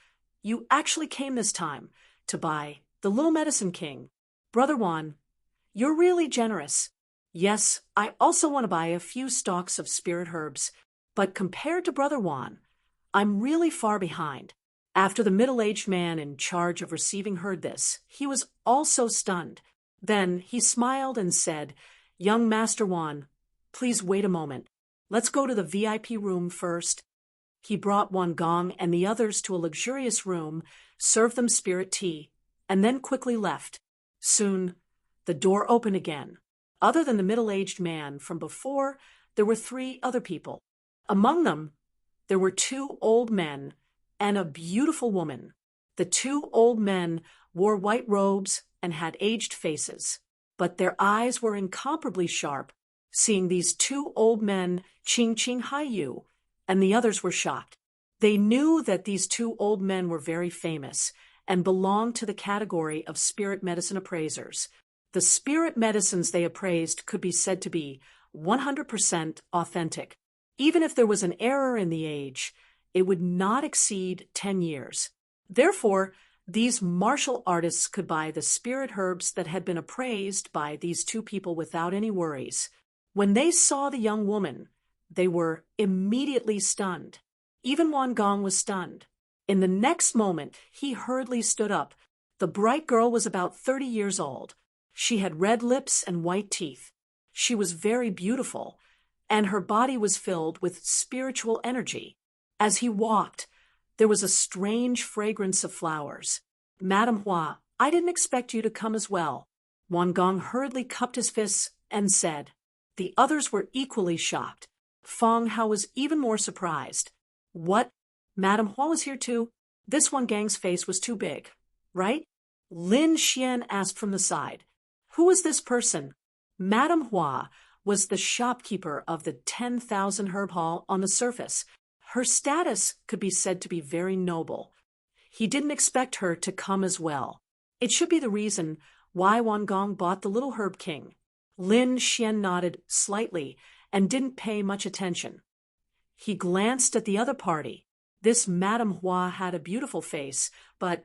you actually came this time to buy the little medicine king. Brother Wan, you're really generous. Yes, I also want to buy a few stalks of spirit herbs, but compared to Brother Wan, I'm really far behind." After the middle-aged man in charge of receiving heard this, he was also stunned. Then he smiled and said, "Young Master Wan, please wait a moment. Let's go to the VIP room first." He brought Wang Gong and the others to a luxurious room, served them spirit tea, and then quickly left. Soon, the door opened again. Other than the middle-aged man from before, there were 3 other people. Among them, there were 2 old men and a beautiful woman. The 2 old men wore white robes and had aged faces, but their eyes were incomparably sharp. Seeing these 2 old men, Qing Haiyu, and the others were shocked. They knew that these 2 old men were very famous and belonged to the category of spirit medicine appraisers. The spirit medicines they appraised could be said to be 100% authentic. Even if there was an error in the age, it would not exceed 10 years. Therefore, these martial artists could buy the spirit herbs that had been appraised by these 2 people without any worries. When they saw the young woman, they were immediately stunned. Even Wang Gong was stunned. In the next moment, he hurriedly stood up. The bright girl was about 30 years old. She had red lips and white teeth. She was very beautiful, and her body was filled with spiritual energy. As he walked, there was a strange fragrance of flowers. "Madam Hua, I didn't expect you to come as well." Wang Gong hurriedly cupped his fists and said. The others were equally shocked. Feng Hao was even more surprised. "What? Madam Hua was here too?" This Wang Gang's face was too big, right? Lin Xian asked from the side. "Who was this person?" Madam Hua was the shopkeeper of the 10,000 herb hall on the surface. Her status could be said to be very noble. He didn't expect her to come as well. It should be the reason why Gong bought the little herb king. Lin Xian nodded slightly and didn't pay much attention. He glanced at the other party. This Madame Hua had a beautiful face, but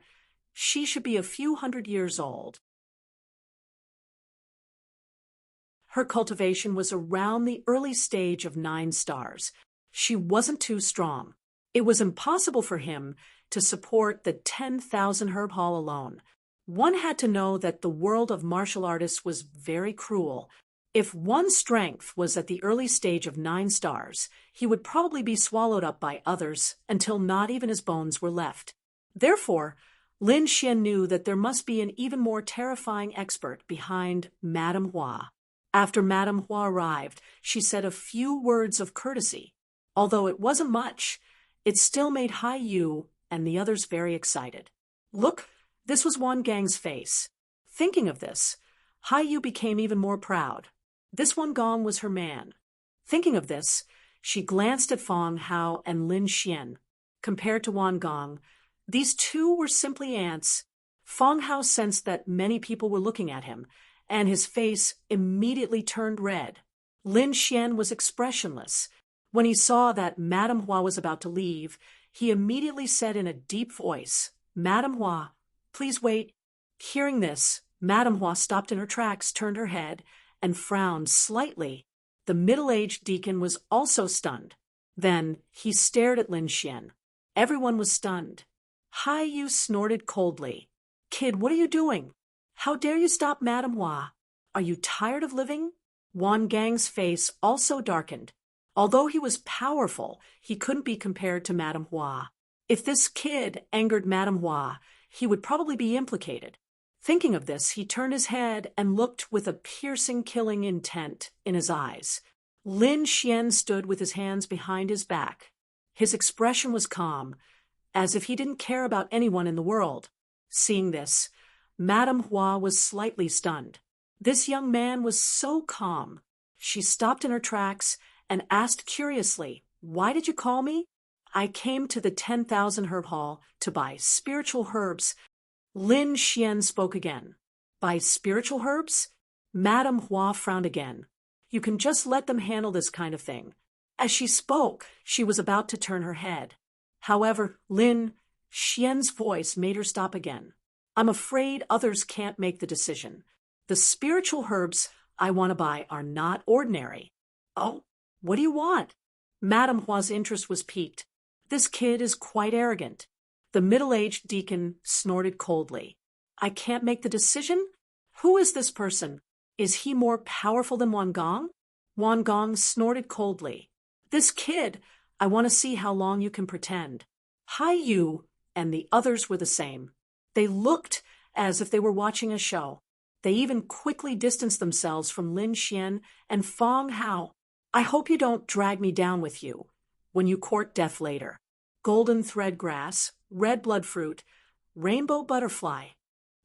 she should be a few hundred years old. Her cultivation was around the early stage of 9 stars. She wasn't too strong. It was impossible for him to support the 10,000 herb hall alone. One had to know that the world of martial artists was very cruel. If one's strength was at the early stage of 9 stars, he would probably be swallowed up by others until not even his bones were left. Therefore, Lin Xian knew that there must be an even more terrifying expert behind Madame Hua. After Madame Hua arrived, she said a few words of courtesy. Although it wasn't much, it still made Hai Yu and the others very excited. Look, this was Wan Gang's face. Thinking of this, Hai Yu became even more proud. This Wan Gong was her man. Thinking of this, she glanced at Fong Hao and Lin Xian. Compared to Wan Gong, these two were simply ants. Fong Hao sensed that many people were looking at him, and his face immediately turned red. Lin Xian was expressionless. When he saw that Madame Hua was about to leave, he immediately said in a deep voice, "Madame Hua, please wait." Hearing this, Madame Hua stopped in her tracks, turned her head, and frowned slightly. The middle-aged deacon was also stunned. Then he stared at Lin Xian. Everyone was stunned. Hai Yu snorted coldly. "Kid, what are you doing? How dare you stop Madame Hua? Are you tired of living?" Wan Gang's face also darkened. Although he was powerful, he couldn't be compared to Madame Hua. If this kid angered Madame Hua, he would probably be implicated. Thinking of this, he turned his head and looked with a piercing, killing intent in his eyes. Lin Xian stood with his hands behind his back. His expression was calm, as if he didn't care about anyone in the world. Seeing this, Madame Hua was slightly stunned. This young man was so calm. She stopped in her tracks and asked curiously, "Why did you call me?" "I came to the 10,000 herb hall to buy spiritual herbs." Lin Xian spoke again. "Buy spiritual herbs?" Madame Hua frowned again. "You can just let them handle this kind of thing." As she spoke, she was about to turn her head. However, Lin Xian's voice made her stop again. "I'm afraid others can't make the decision. The spiritual herbs I want to buy are not ordinary." "Oh, what do you want?" Madame Hua's interest was piqued. "This kid is quite arrogant." The middle-aged deacon snorted coldly. "I can't make the decision? Who is this person? Is he more powerful than Wan Gong?" Wan Gong snorted coldly. "This kid, I want to see how long you can pretend." Hai Yu and the others were the same. They looked as if they were watching a show. They even quickly distanced themselves from Lin Xian and Fong Hao. "I hope you don't drag me down with you when you court death later." Golden thread grass, red blood fruit, rainbow butterfly.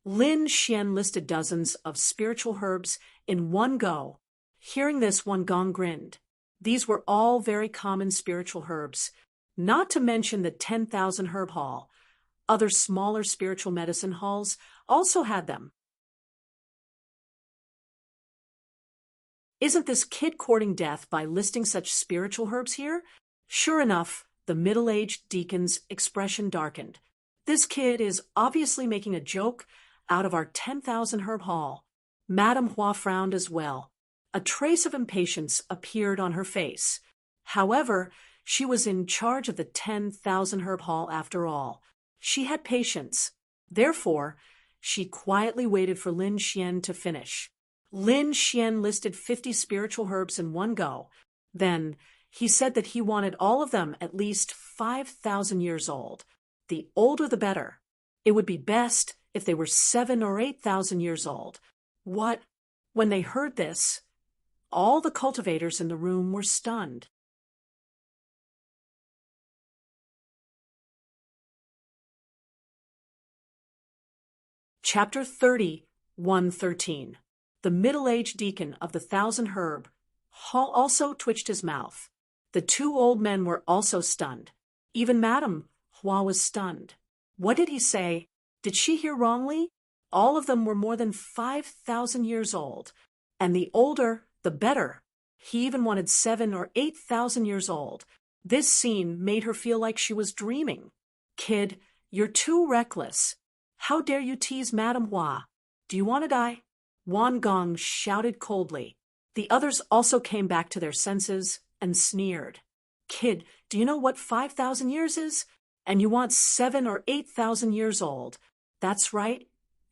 Lin Xian listed dozens of spiritual herbs in one go. Hearing this, Wan Gong grinned. These were all very common spiritual herbs, not to mention the 10,000 herb hall. Other smaller spiritual medicine halls also had them. "Isn't this kid courting death by listing such spiritual herbs here?" Sure enough, the middle-aged deacon's expression darkened. "This kid is obviously making a joke out of our 10,000 herb hall." Madame Hua frowned as well. A trace of impatience appeared on her face. However, she was in charge of the 10,000 herb hall after all. She had patience. Therefore, she quietly waited for Lin Xian to finish. Lin Xian listed 50 spiritual herbs in one go. Then he said that he wanted all of them at least 5,000 years old. The older the better. It would be best if they were 7,000 or 8,000 years old. What? When they heard this, all the cultivators in the room were stunned. Chapter 30, 113. The middle-aged deacon of the 1,000 herb hall also twitched his mouth. The two old men were also stunned. Even Madame Hua was stunned. What did he say? Did she hear wrongly? All of them were more than 5,000 years old. And the older, the better. He even wanted 7,000 or 8,000 years old. This scene made her feel like she was dreaming. Kid, you're too reckless. How dare you tease Madame Hua? Do you want to die? Wan Gong shouted coldly. The others also came back to their senses and sneered. Kid, do you know what 5,000 years is? And you want 7,000 or 8,000 years old. That's right.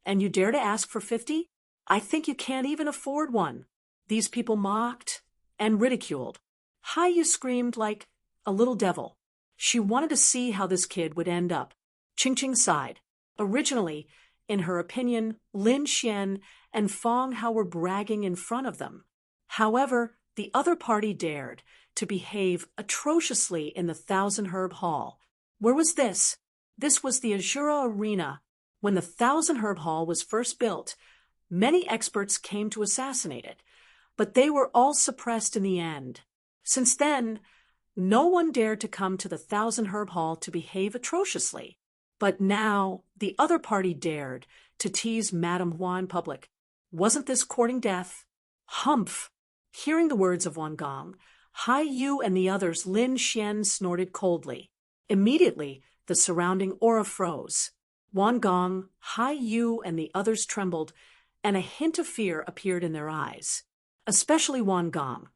And you dare to ask for 50? I think you can't even afford one. These people mocked and ridiculed. Hai Yu screamed like a little devil. She wanted to see how this kid would end up. Ching Ching sighed. Originally, in her opinion, Lin Xian and Fong Hao were bragging in front of them. However, the other party dared to behave atrociously in the Thousand Herb Hall. Where was this? This was the Azura Arena. When the Thousand Herb Hall was first built, many experts came to assassinate it, but they were all suppressed in the end. Since then, no one dared to come to the Thousand Herb Hall to behave atrociously. But now the other party dared to tease Madame Hua in public. Wasn't this courting death? Humph! Hearing the words of Wan Gong, Hai Yu and the others, Lin Xian, snorted coldly. Immediately, the surrounding aura froze. Wan Gong, Hai Yu, and the others trembled, and a hint of fear appeared in their eyes. Especially Wan Gong.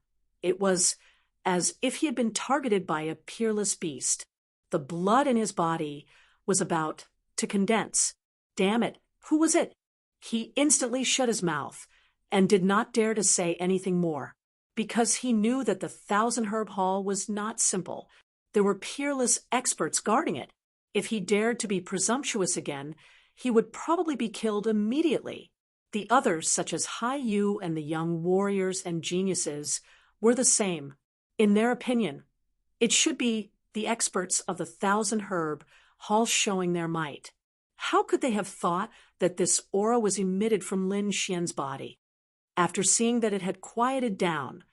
It was as if he had been targeted by a peerless beast. The blood in his body was about to condense. Damn it, who was it? He instantly shut his mouth and did not dare to say anything more, because he knew that the Thousand Herb Hall was not simple. There were peerless experts guarding it. If he dared to be presumptuous again, he would probably be killed immediately. The others, such as Hai Yu and the young warriors and geniuses, were the same. In their opinion, it should be the experts of the Thousand Herb Hall showing their might. How could they have thought that this aura was emitted from Lin Xian's body? After seeing that it had quieted down,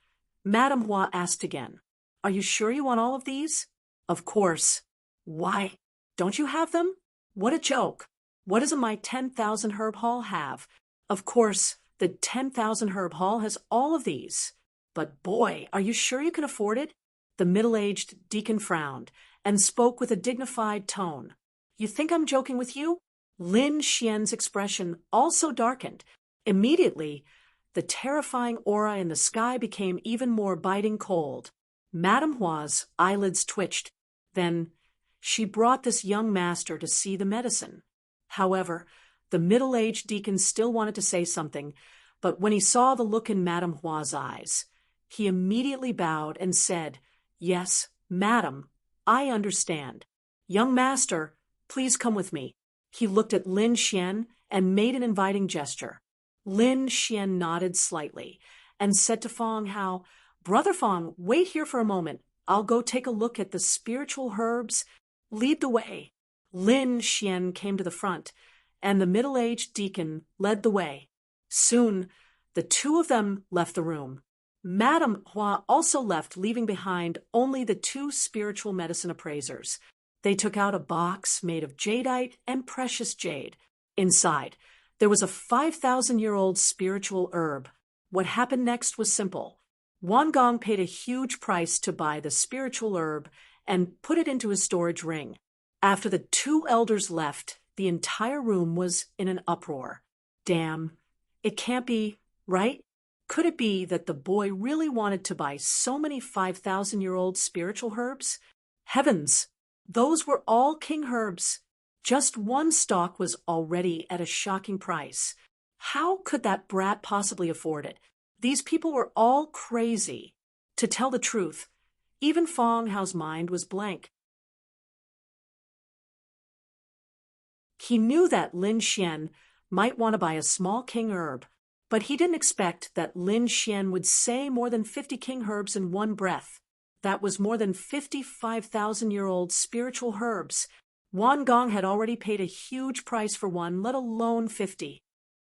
Madame Hua asked again, "Are you sure you want all of these?" "Of course." "Why? Don't you have them?" "What a joke. What does my 10,000 Herb Hall have?" "Of course, the 10,000 Herb Hall has all of these." "But boy, are you sure you can afford it?" The middle-aged deacon frowned and spoke with a dignified tone. "You think I'm joking with you?" Lin Xian's expression also darkened. Immediately, the terrifying aura in the sky became even more biting cold. Madame Hua's eyelids twitched. Then she brought this young master to see the medicine. However, the middle-aged deacon still wanted to say something, but when he saw the look in Madame Hua's eyes, he immediately bowed and said, "Yes, madam, I understand. Young master, please come with me." He looked at Lin Xian and made an inviting gesture. Lin Xian nodded slightly and said to Fong Hao, "Brother Fong, wait here for a moment. I'll go take a look at the spiritual herbs. Lead the way." Lin Xian came to the front, and the middle-aged deacon led the way. Soon, the two of them left the room. Madame Hua also left, leaving behind only the two spiritual medicine appraisers. They took out a box made of jadeite and precious jade. Inside, there was a 5,000-year-old spiritual herb. What happened next was simple. Wan Gong paid a huge price to buy the spiritual herb and put it into his storage ring. After the two elders left, the entire room was in an uproar. Damn, it can't be, right? Could it be that the boy really wanted to buy so many 5,000-year-old spiritual herbs? Heavens, those were all king herbs. Just one stalk was already at a shocking price. How could that brat possibly afford it? These people were all crazy. To tell the truth, even Fong Hao's mind was blank. He knew that Lin Xian might want to buy a small king herb, but he didn't expect that Lin Xian would say more than 50 king herbs in one breath. That was more than 55,000-year-old spiritual herbs. Wan Gong had already paid a huge price for one, let alone 50.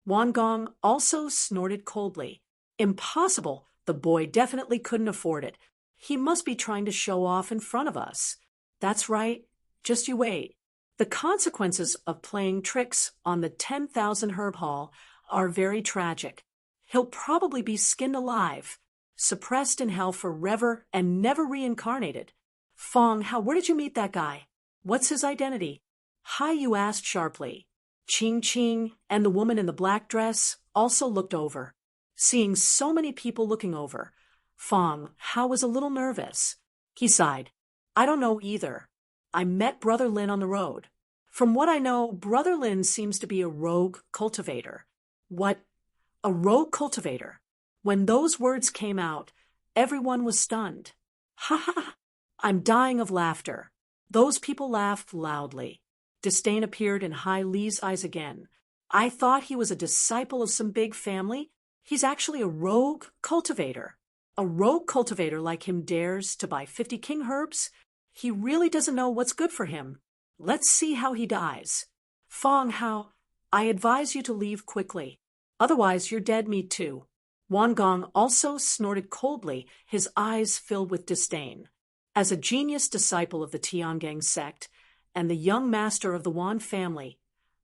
Wan Gong also snorted coldly. Impossible! The boy definitely couldn't afford it. He must be trying to show off in front of us. That's right. Just you wait. The consequences of playing tricks on the 10,000 herb hall are very tragic. He'll probably be skinned alive, suppressed in hell forever and never reincarnated. Fong Hao, where did you meet that guy? What's his identity? Hai Yu asked sharply. Ching Ching and the woman in the black dress also looked over. Seeing so many people looking over, Fong Hao was a little nervous. He sighed. I don't know either. I met Brother Lin on the road. From what I know, Brother Lin seems to be a rogue cultivator. What? A rogue cultivator? When those words came out, everyone was stunned. Ha ha! I'm dying of laughter. Those people laughed loudly. Disdain appeared in Hai Li's eyes again. I thought he was a disciple of some big family. He's actually a rogue cultivator. A rogue cultivator like him dares to buy 50 king herbs? He really doesn't know what's good for him. Let's see how he dies. Fong Hao, I advise you to leave quickly. Otherwise you're dead meat too. Wan Gong also snorted coldly, his eyes filled with disdain. As a genius disciple of the Tiangang sect and the young master of the Wan family,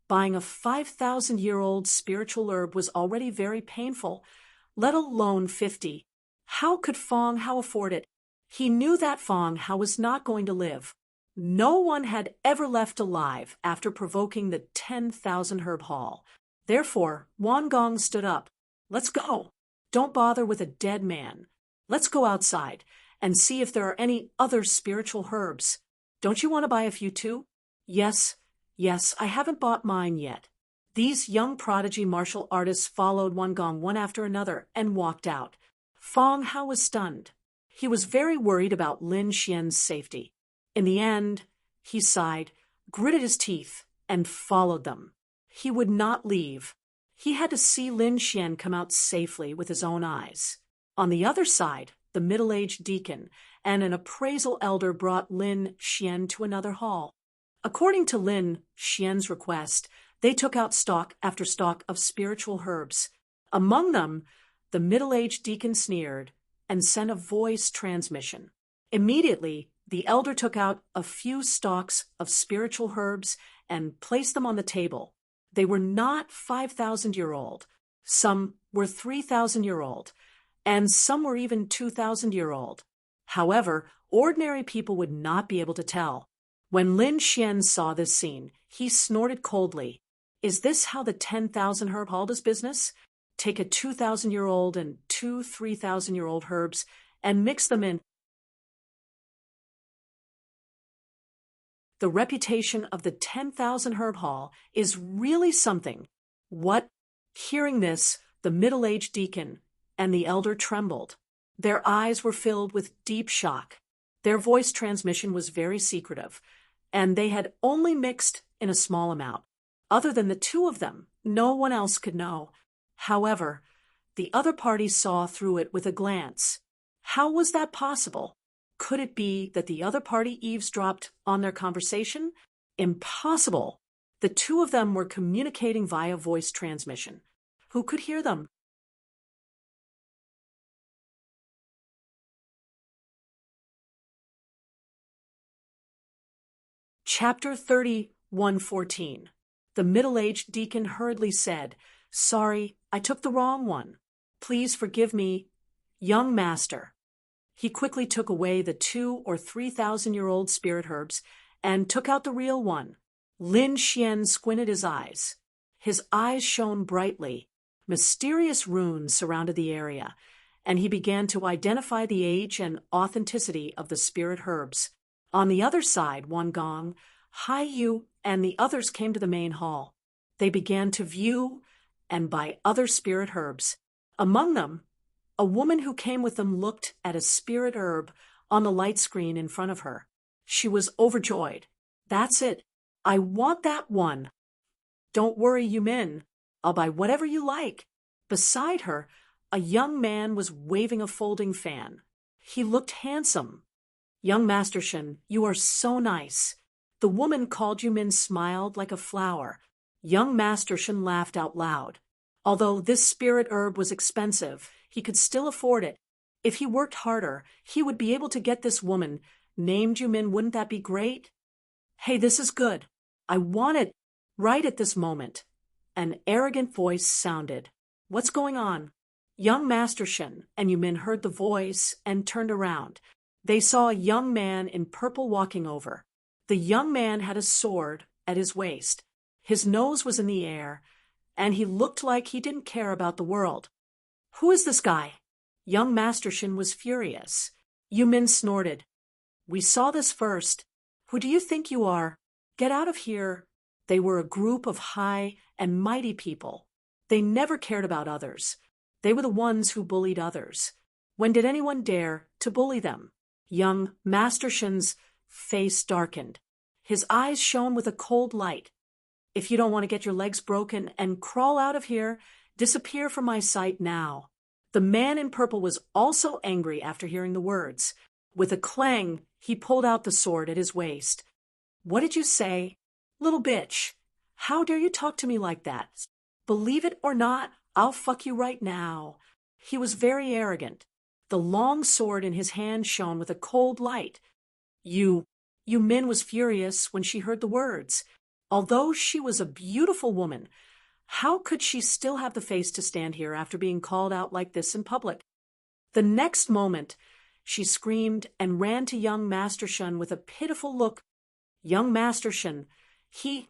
buying a 5,000-year-old spiritual herb was already very painful, let alone 50. How could Fong Hao afford it? He knew that Fong Hao was not going to live. No one had ever left alive after provoking the 10,000 herb hall. Therefore, Wan Gong stood up. Let's go. Don't bother with a dead man. Let's go outside and see if there are any other spiritual herbs. Don't you want to buy a few too? Yes, I haven't bought mine yet. These young prodigy martial artists followed Wan Gong one after another and walked out. Fong Hao was stunned. He was very worried about Lin Xian's safety. In the end, he sighed, gritted his teeth, and followed them. He would not leave. He had to see Lin Xian come out safely with his own eyes. On the other side, the middle-aged deacon and an appraisal elder brought Lin Xian to another hall. According to Lin Xian's request, they took out stalk after stalk of spiritual herbs. Among them, the middle-aged deacon sneered and sent a voice transmission. Immediately, the elder took out a few stalks of spiritual herbs and placed them on the table. They were not 5,000-year-old. Some were 3,000-year-old, and some were even 2,000-year-old. However, ordinary people would not be able to tell. When Lin Xian saw this scene, he snorted coldly. Is this how the 10,000 herb hall does business? Take a 2,000-year-old and two 3,000-year-old herbs and mix them in. The reputation of the 10,000 herb hall is really something. What? Hearing this, the middle-aged deacon and the elder trembled. Their eyes were filled with deep shock. Their voice transmission was very secretive, and they had only mixed in a small amount. Other than the two of them, no one else could know. However, the other party saw through it with a glance. How was that possible? Could it be that the other party eavesdropped on their conversation? Impossible. The two of them were communicating via voice transmission. Who could hear them? Chapter 31:14. The middle-aged deacon hurriedly said, Sorry, I took the wrong one. Please forgive me, young master. He quickly took away the 2,000 or 3,000-year-old spirit herbs and took out the real one. Lin Xian squinted his eyes. His eyes shone brightly. Mysterious runes surrounded the area, and he began to identify the age and authenticity of the spirit herbs. On the other side, Wan Gong, Hai Yu, and the others came to the main hall. They began to view and buy other spirit herbs. Among them, a woman who came with them looked at a spirit herb on the light screen in front of her. She was overjoyed. That's it. I want that one. Don't worry, Yumin. I'll buy whatever you like. Beside her, a young man was waving a folding fan. He looked handsome. Young Master Shen, you are so nice. The woman called Yumin smiled like a flower. Young Master Shen laughed out loud. Although this spirit herb was expensive, he could still afford it. If he worked harder, he would be able to get this woman named Yumin. Wouldn't that be great? Hey, this is good. I want it right at this moment. An arrogant voice sounded. What's going on? Young Masterson and Yumin heard the voice and turned around. They saw a young man in purple walking over. The young man had a sword at his waist. His nose was in the air, and he looked like he didn't care about the world. Who is this guy? Young Masterson was furious. Yumin snorted. We saw this first. Who do you think you are? Get out of here. They were a group of high and mighty people. They never cared about others. They were the ones who bullied others. When did anyone dare to bully them? Young Masterson's face darkened. His eyes shone with a cold light. If you don't want to get your legs broken and crawl out of here, disappear from my sight now. The man in purple was also angry after hearing the words. With a clang, he pulled out the sword at his waist. What did you say? Little bitch, how dare you talk to me like that? Believe it or not, I'll fuck you right now. He was very arrogant. The long sword in his hand shone with a cold light. Yumin was furious when she heard the words. Although she was a beautiful woman, how could she still have the face to stand here after being called out like this in public? The next moment, she screamed and ran to young Masterson with a pitiful look. Young Masterson, he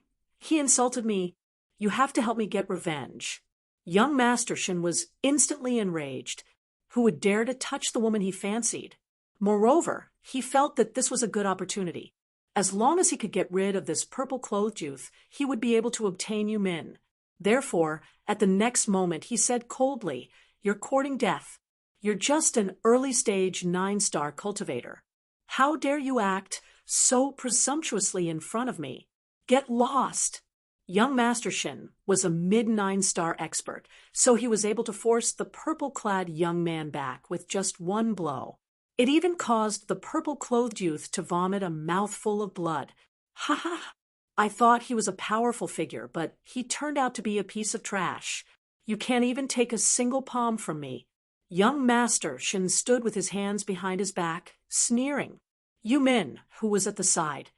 insulted me. You have to help me get revenge. Young Masterson was instantly enraged. Who would dare to touch the woman he fancied? Moreover, he felt that this was a good opportunity. As long as he could get rid of this purple-clothed youth, he would be able to obtain Yumin. Therefore, at the next moment, he said coldly, You're courting death. You're just an early-stage 9-star cultivator. How dare you act so presumptuously in front of me? Get lost. Young Masterson was a mid-9-star expert, so he was able to force the purple-clad young man back with just one blow. It even caused the purple-clothed youth to vomit a mouthful of blood. Ha ha! I thought he was a powerful figure, but he turned out to be a piece of trash. You can't even take a single palm from me. Young Masterson stood with his hands behind his back, sneering. Yumin, who was at the side,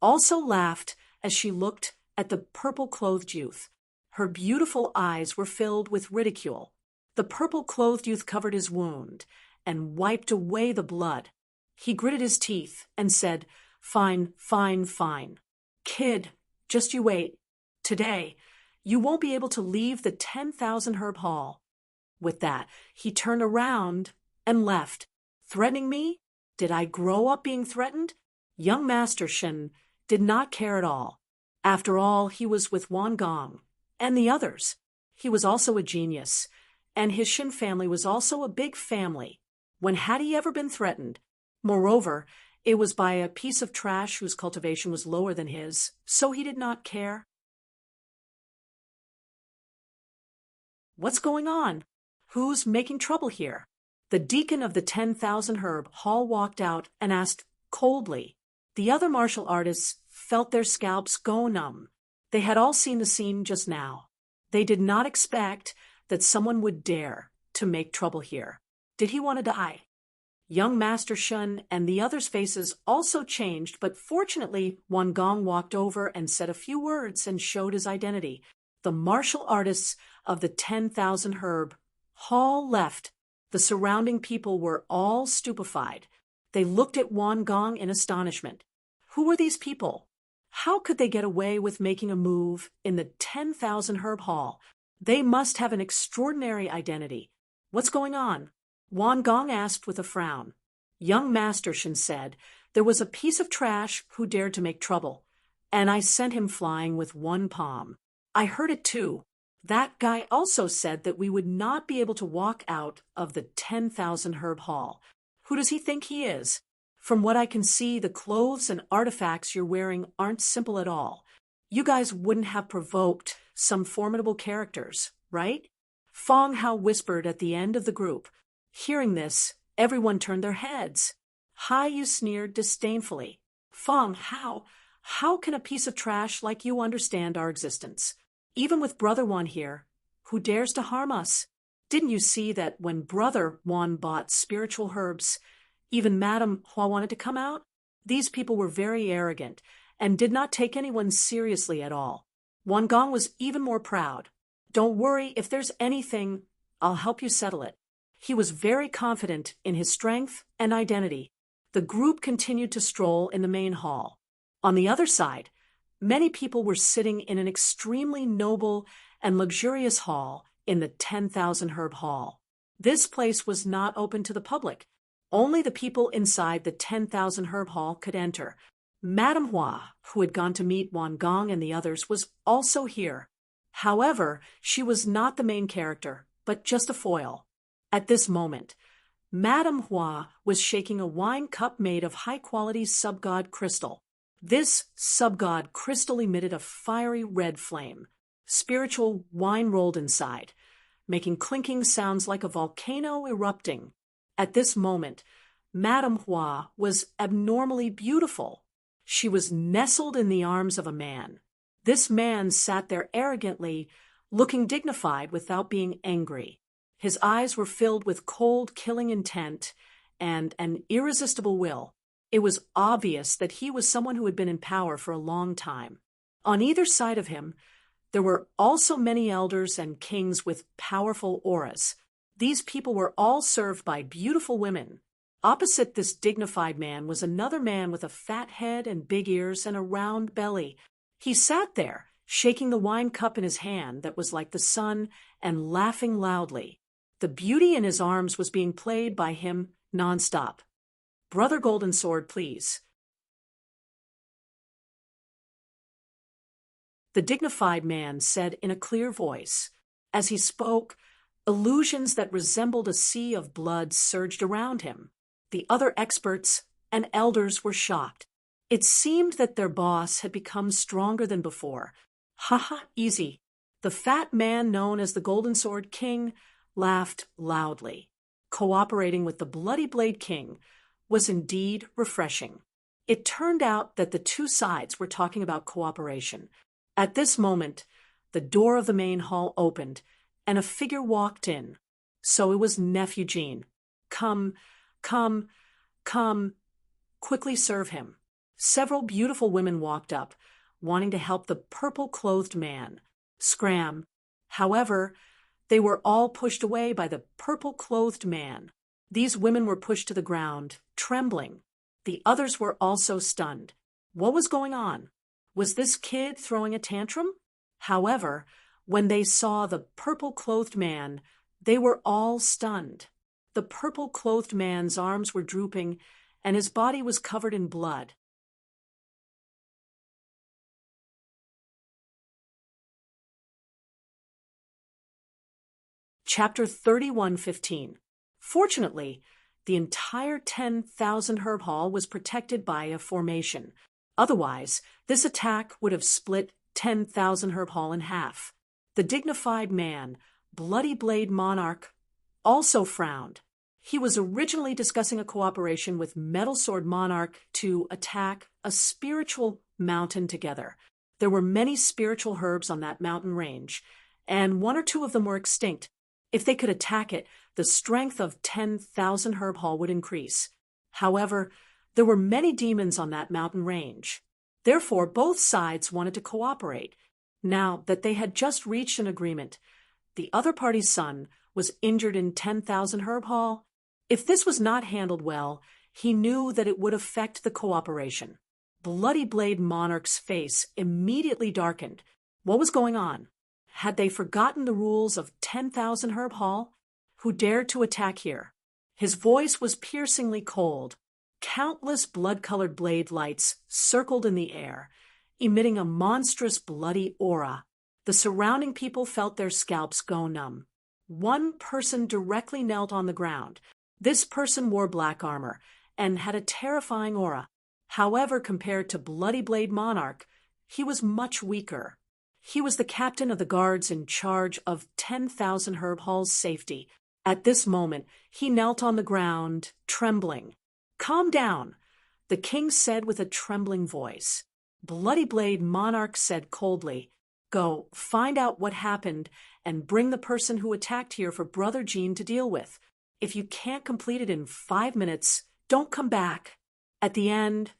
also laughed as she looked at the purple-clothed youth. Her beautiful eyes were filled with ridicule. The purple-clothed youth covered his wound and wiped away the blood. He gritted his teeth and said, Fine, fine, fine. Kid, just you wait. Today, you won't be able to leave the 10,000 herb hall. With that, he turned around and left. Threatening me? Did I grow up being threatened? Young Masterson did not care at all. After all, he was with Wan Gong and the others. He was also a genius, and his Shin family was also a big family. When had he ever been threatened? Moreover, it was by a piece of trash whose cultivation was lower than his, so he did not care. What's going on? Who's making trouble here? The deacon of the 10,000 herb hall walked out and asked coldly. The other martial artists felt their scalps go numb. They had all seen the scene just now. They did not expect that someone would dare to make trouble here. Did he want to die? Young Masterson and the others' faces also changed, but fortunately, Wan Gong walked over and said a few words and showed his identity. The martial artists of the 10,000 herb hall left. The surrounding people were all stupefied. They looked at Wan Gong in astonishment. Who were these people? How could they get away with making a move in the 10,000 herb hall? They must have an extraordinary identity. What's going on? Wan Gong asked with a frown. Young Masterson said, There was a piece of trash who dared to make trouble, and I sent him flying with one palm. I heard it too. That guy also said that we would not be able to walk out of the 10,000 herb hall. Who does he think he is? From what I can see, the clothes and artifacts you're wearing aren't simple at all. You guys wouldn't have provoked some formidable characters, right? Fong Hao whispered at the end of the group. Hearing this, everyone turned their heads. Hai Yu sneered disdainfully. Fong Hao, how can a piece of trash like you understand our existence? Even with Brother Wan here, who dares to harm us? Didn't you see that when Brother Wan bought spiritual herbs, even Madame Hua wanted to come out? These people were very arrogant, and did not take anyone seriously at all. Wang Gong was even more proud. "Don't worry, if there's anything, I'll help you settle it." He was very confident in his strength and identity. The group continued to stroll in the main hall. On the other side, many people were sitting in an extremely noble and luxurious hall in the 10,000 Herb Hall. This place was not open to the public. Only the people inside the 10,000 Herb Hall could enter. Madame Hua, who had gone to meet Wang Gong and the others, was also here. However, she was not the main character, but just a foil. At this moment, Madame Hua was shaking a wine cup made of high-quality sub-god crystal. This sub-god crystal emitted a fiery red flame. Spiritual wine rolled inside, making clinking sounds like a volcano erupting. At this moment, Madame Hua was abnormally beautiful. She was nestled in the arms of a man. This man sat there arrogantly, looking dignified without being angry. His eyes were filled with cold, killing intent and an irresistible will. It was obvious that he was someone who had been in power for a long time. On either side of him, there were also many elders and kings with powerful auras. These people were all served by beautiful women. Opposite this dignified man was another man with a fat head and big ears and a round belly. He sat there, shaking the wine cup in his hand that was like the sun and laughing loudly. The beauty in his arms was being played by him nonstop. "Brother Golden Sword, please." The dignified man said in a clear voice. As he spoke, illusions that resembled a sea of blood surged around him. The other experts and elders were shocked. It seemed that their boss had become stronger than before. "Haha, easy." The fat man known as the Golden Sword King laughed loudly. Cooperating with the Bloody Blade King was indeed refreshing. It turned out that the two sides were talking about cooperation. At this moment, the door of the main hall opened, and a figure walked in. So it was Nephew Jean. Come, quickly serve him." Several beautiful women walked up, wanting to help the purple-clothed man. Scram. However, they were all pushed away by the purple-clothed man. These women were pushed to the ground, trembling. The others were also stunned. What was going on? Was this kid throwing a tantrum? However, when they saw the purple-clothed man, they were all stunned. The purple-clothed man's arms were drooping, and his body was covered in blood. Chapter 31:15. Fortunately, the entire 10,000 Herb Hall was protected by a formation. Otherwise, this attack would have split 10,000 Herb Hall in half. The dignified man, Bloody Blade Monarch, also frowned. He was originally discussing a cooperation with Metal Sword Monarch to attack a spiritual mountain together. There were many spiritual herbs on that mountain range, and one or two of them were extinct. If they could attack it, the strength of 10,000 Herb Hall would increase. However, there were many demons on that mountain range. Therefore, both sides wanted to cooperate. Now that they had just reached an agreement, the other party's son was injured in 10,000 Herb Hall. If this was not handled well, he knew that it would affect the cooperation. Bloody Blade Monarch's face immediately darkened. What was going on? Had they forgotten the rules of 10,000 Herb Hall? Who dared to attack here? His voice was piercingly cold. Countless blood-colored blade lights circled in the air, emitting a monstrous bloody aura. The surrounding people felt their scalps go numb. One person directly knelt on the ground. This person wore black armor and had a terrifying aura. However, compared to Bloody Blade Monarch, he was much weaker. He was the captain of the guards in charge of 10,000 Herb Hall's safety. At this moment, he knelt on the ground, trembling. "Calm down," the king said with a trembling voice. Bloody Blade Monarch said coldly, "Go, find out what happened, and bring the person who attacked here for Brother Jean to deal with. If you can't complete it in 5 minutes, don't come back. At the end,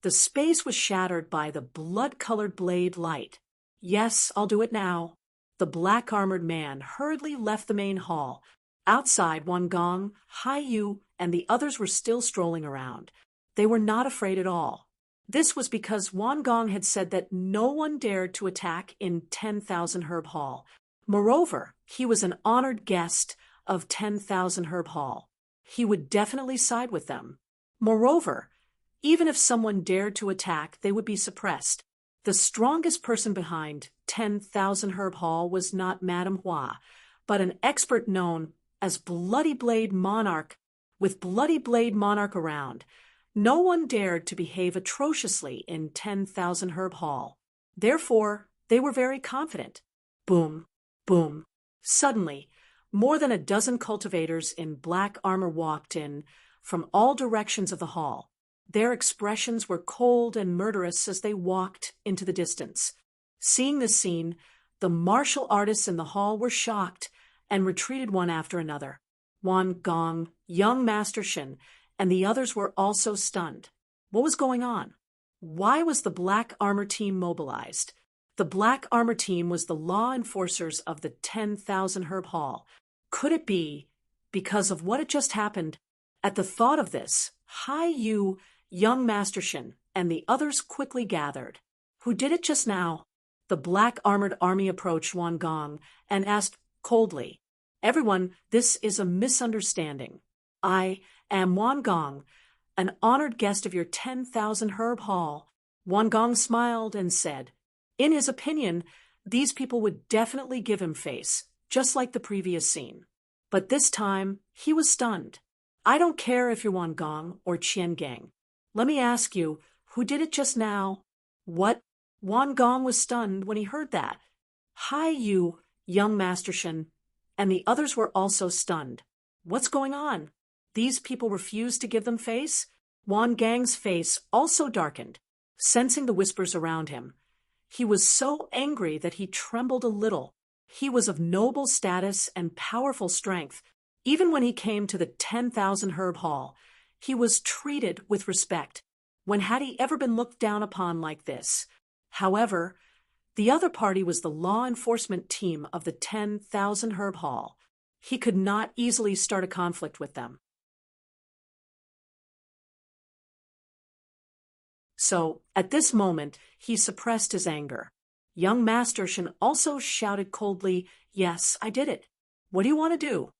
The space was shattered by the blood-colored blade light. Yes, I'll do it now. The black-armored man hurriedly left the main hall. Outside, Wan Gong, Hai Yu, and the others were still strolling around. They were not afraid at all. This was because Wan Gong had said that no one dared to attack in 10,000 Herb Hall. Moreover, he was an honored guest of 10,000 Herb Hall. He would definitely side with them. Moreover, even if someone dared to attack, they would be suppressed. The strongest person behind 10,000 Herb Hall was not Madame Hua, but an expert known as Bloody Blade Monarch. With Bloody Blade Monarch around, no one dared to behave atrociously in 10,000 Herb Hall. Therefore, they were very confident. Boom, boom. Suddenly, more than a dozen cultivators in black armor walked in from all directions of the hall. Their expressions were cold and murderous as they walked into the distance. Seeing this scene, the martial artists in the hall were shocked and retreated one after another. Wan Gong, young Master Shin, and the others were also stunned. What was going on? Why was the Black Armor Team mobilized? The Black Armor Team was the law enforcers of the 10,000 Herb Hall. Could it be because of what had just happened? At the thought of this, Hai Yu, young Master Shin, and the others quickly gathered. Who did it just now? The black armored army approached Wan Gong and asked coldly, "Everyone, this is a misunderstanding. I am Wan Gong, an honored guest of your 10,000 Herb Hall." Wan Gong smiled and said, in his opinion, these people would definitely give him face, just like the previous scene. But this time, he was stunned. "I don't care if you're Wan Gong or Qian Gang. Let me ask you, who did it just now?" What? Wan Gong was stunned when he heard that. Hai Yu, young Master Shin, and the others were also stunned. What's going on? These people refused to give them face? Wan Gang's face also darkened, sensing the whispers around him. He was so angry that he trembled a little. He was of noble status and powerful strength. Even when he came to the 10,000 Herb Hall, he was treated with respect. When had he ever been looked down upon like this? However, the other party was the law enforcement team of the 10,000 Herb Hall. He could not easily start a conflict with them. So, at this moment, he suppressed his anger. Young Master Shin also shouted coldly, "Yes, I did it. What do you want to do?"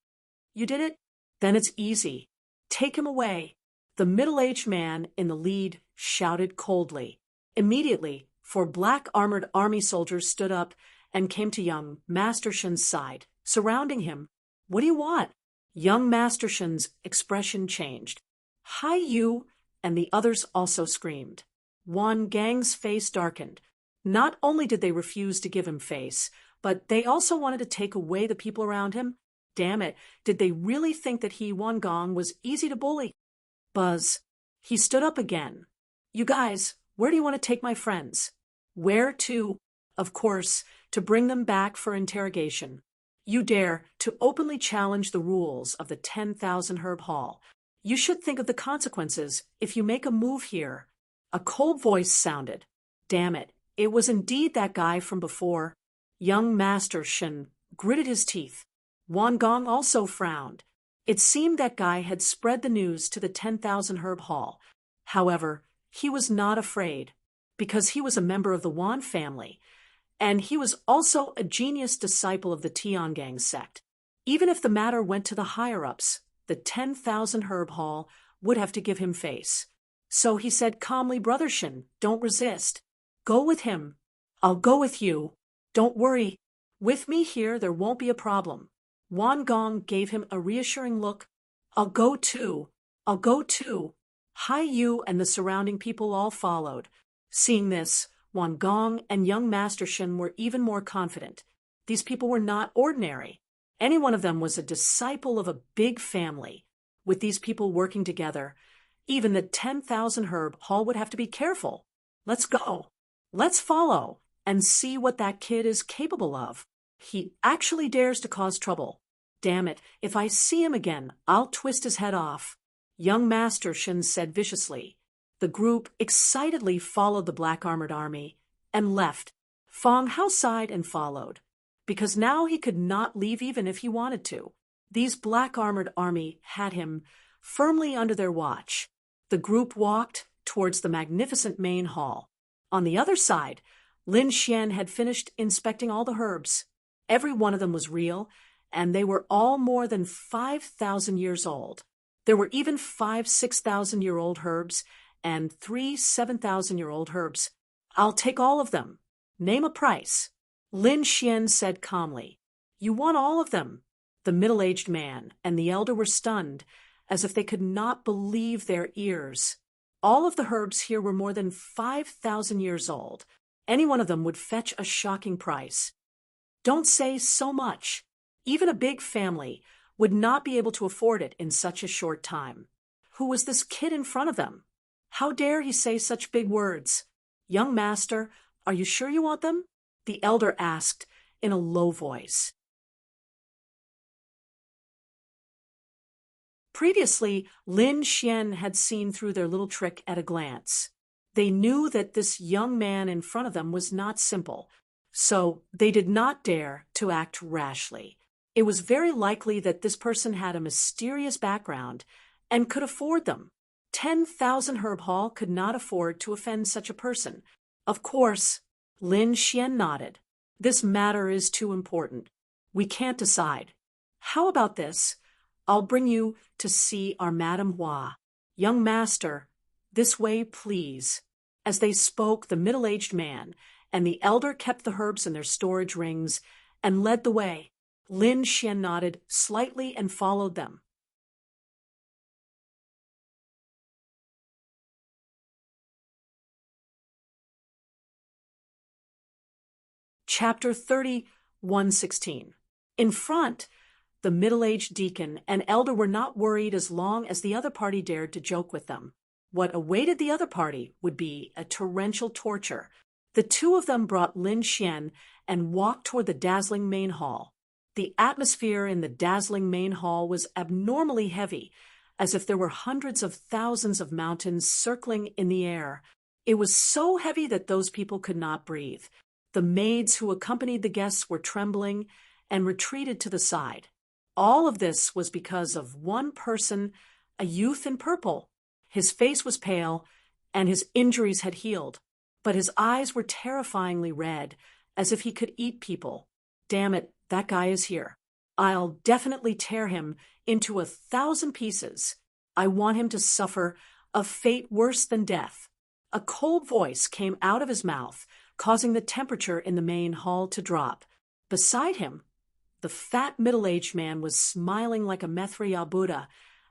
"You did it? Then it's easy. Take him away." The middle-aged man in the lead shouted coldly. Immediately, four black-armored army soldiers stood up and came to young Master Shin's side, surrounding him. "What do you want?" Young Master Shin's expression changed. "Hai Yu," and the others also screamed. Wan Gang's face darkened. Not only did they refuse to give him face, but they also wanted to take away the people around him. Damn it, did they really think that he, Wan Gong, was easy to bully? Buzz. He stood up again. "You guys, where do you want to take my friends?" "Where to?" "Of course, to bring them back for interrogation." "You dare to openly challenge the rules of the 10,000 Herb Hall. You should think of the consequences if you make a move here." A cold voice sounded. Damn it, it was indeed that guy from before. Young Master Shin gritted his teeth. Wan Gong also frowned. It seemed that guy had spread the news to the 10,000 Herb Hall. However, he was not afraid, because he was a member of the Wan family, and he was also a genius disciple of the Tiangang sect. Even if the matter went to the higher-ups, the 10,000 Herb Hall would have to give him face. So he said calmly, "Brother Shin, don't resist. Go with him. I'll go with you. Don't worry. With me here, there won't be a problem." Wan Gong gave him a reassuring look. "I'll go too. I'll go too." Hai Yu and the surrounding people all followed. Seeing this, Wan Gong and young Master Shin were even more confident. These people were not ordinary. Any one of them was a disciple of a big family. With these people working together, even the 10,000 Herb Hall would have to be careful. Let's go. Let's follow and see what that kid is capable of. He actually dares to cause trouble. Damn it, if I see him again, I'll twist his head off. Young Master Shin said viciously. The group excitedly followed the black-armored army and left. Fong Hao sighed and followed, because now he could not leave even if he wanted to. These black-armored army had him firmly under their watch. The group walked towards the magnificent main hall. On the other side, Lin Xian had finished inspecting all the herbs. Every one of them was real, and they were all more than 5,000 years old. There were even 5 6,000-year-old herbs and 3 7,000-year-old herbs. I'll take all of them. Name a price. Lin Xian said calmly. You want all of them. The middle-aged man and the elder were stunned, as if they could not believe their ears. All of the herbs here were more than 5,000 years old. Any one of them would fetch a shocking price. Don't say so much. Even a big family would not be able to afford it in such a short time. Who was this kid in front of them? How dare he say such big words? Young master, are you sure you want them? The elder asked in a low voice. Previously, Lin Xian had seen through their little trick at a glance. They knew that this young man in front of them was not simple, so they did not dare to act rashly. It was very likely that this person had a mysterious background and could afford them. 10,000 herb hall could not afford to offend such a person. Of course, Lin Xian nodded. This matter is too important. We can't decide. How about this? I'll bring you to see our Madame Hua. Young master, this way, please. As they spoke, the middle-aged man and the elder kept the herbs in their storage rings and led the way. Lin Xian nodded slightly and followed them. Chapter 30:116. In front, the middle-aged deacon and elder were not worried as long as the other party dared to joke with them. What awaited the other party would be a torrential torture. The two of them brought Lin Xian and walked toward the dazzling main hall. The atmosphere in the dazzling main hall was abnormally heavy, as if there were hundreds of thousands of mountains circling in the air. It was so heavy that those people could not breathe. The maids who accompanied the guests were trembling and retreated to the side. All of this was because of one person, a youth in purple. His face was pale, and his injuries had healed, but his eyes were terrifyingly red, as if he could eat people. Damn it, that guy is here. I'll definitely tear him into 1,000 pieces. I want him to suffer a fate worse than death. A cold voice came out of his mouth, causing the temperature in the main hall to drop. Beside him, the fat middle-aged man was smiling like a Mithra Buddha,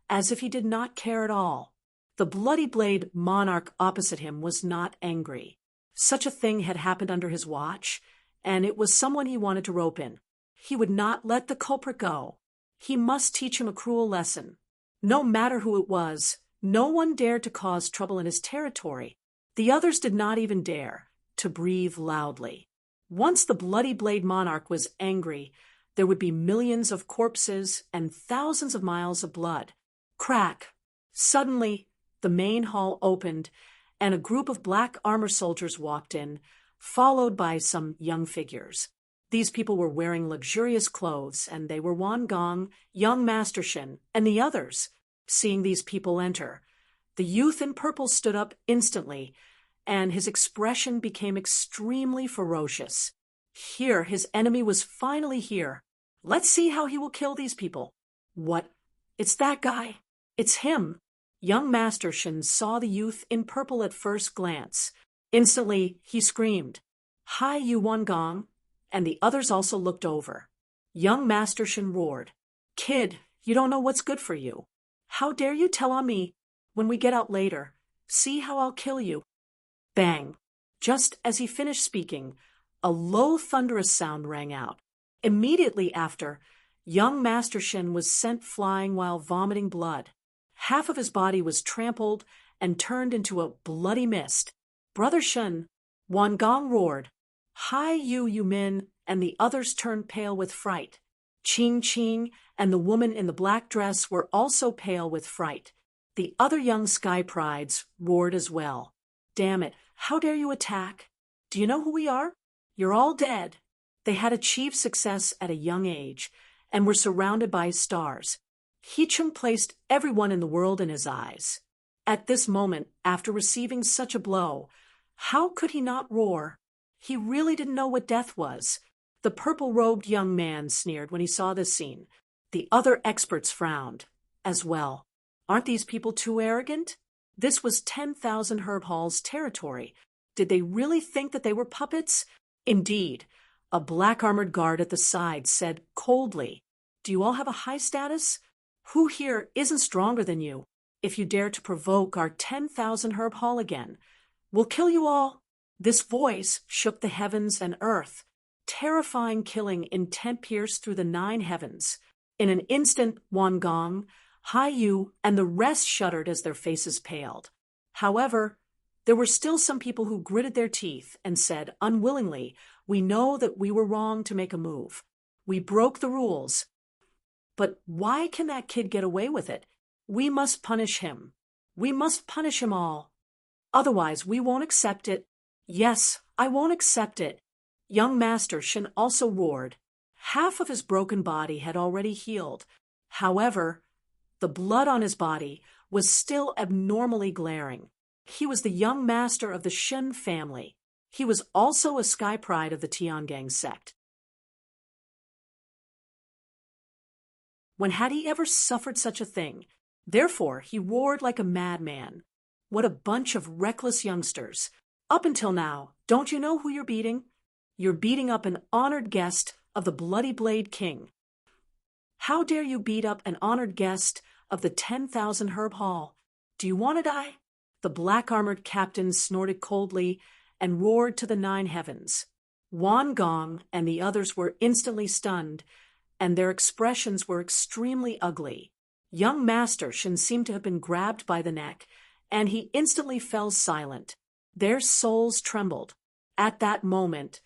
as if he did not care at all. The bloody blade monarch opposite him was not angry. Such a thing had happened under his watch, and it was someone he wanted to rope in. He would not let the culprit go. He must teach him a cruel lesson. No matter who it was, no one dared to cause trouble in his territory. The others did not even dare to breathe loudly. Once the bloody blade monarch was angry, there would be millions of corpses and thousands of miles of blood. Crack! Suddenly, the main hall opened, and a group of black armor soldiers walked in, followed by some young figures. These people were wearing luxurious clothes, and they were Wan Gong, young Master Shin, and the others. Seeing these people enter, the youth in purple stood up instantly, and his expression became extremely ferocious. Here, his enemy was finally here. Let's see how he will kill these people. What? It's that guy. It's him. Young Master Shin saw the youth in purple at first glance. Instantly, he screamed, "Hi, you Wan Gong," and the others also looked over. Young Master Shin roared, "Kid, you don't know what's good for you. How dare you tell on me? When we get out later, see how I'll kill you." Bang! Just as he finished speaking, a low thunderous sound rang out. Immediately after, young Master Shin was sent flying while vomiting blood. Half of his body was trampled and turned into a bloody mist. "Brother Shin," Wan Gong roared. "Hi, you men," and the others turned pale with fright. Ching Ching and the woman in the black dress were also pale with fright. The other young sky prides roared as well. Damn it, how dare you attack? Do you know who we are? You're all dead. They had achieved success at a young age and were surrounded by stars. He-chung placed everyone in the world in his eyes. At this moment, after receiving such a blow, how could he not roar? He really didn't know what death was. The purple-robed young man sneered when he saw this scene. The other experts frowned as well. Aren't these people too arrogant? This was 10,000 Herb Hall's territory. Did they really think that they were puppets? Indeed. A black-armored guard at the side said coldly, "Do you all have a high status? Who here isn't stronger than you? If you dare to provoke our 10,000 Herb Hall again, we'll kill you all." This voice shook the heavens and earth. Terrifying killing intent pierced through the 9 heavens. In an instant, Wan Gong, Hai Yu, and the rest shuddered as their faces paled. However, there were still some people who gritted their teeth and said unwillingly, "We know that we were wrong to make a move. We broke the rules. But why can that kid get away with it? We must punish him. We must punish him all. Otherwise, we won't accept it." "Yes, I won't accept it." Young Master Shin also roared. Half of his broken body had already healed. However, the blood on his body was still abnormally glaring. He was the young master of the Shin family. He was also a sky pride of the Tiangang sect. When had he ever suffered such a thing? Therefore, he roared like a madman. What a bunch of reckless youngsters. Up until now, don't you know who you're beating? You're beating up an honored guest of the Bloody Blade King. How dare you beat up an honored guest of the 10,000 Herb Hall? Do you want to die? The black-armored captain snorted coldly and roared to the 9 heavens. Wan Gong and the others were instantly stunned, and their expressions were extremely ugly. Young Master Shin seemed to have been grabbed by the neck, and he instantly fell silent. Their souls trembled. At that moment,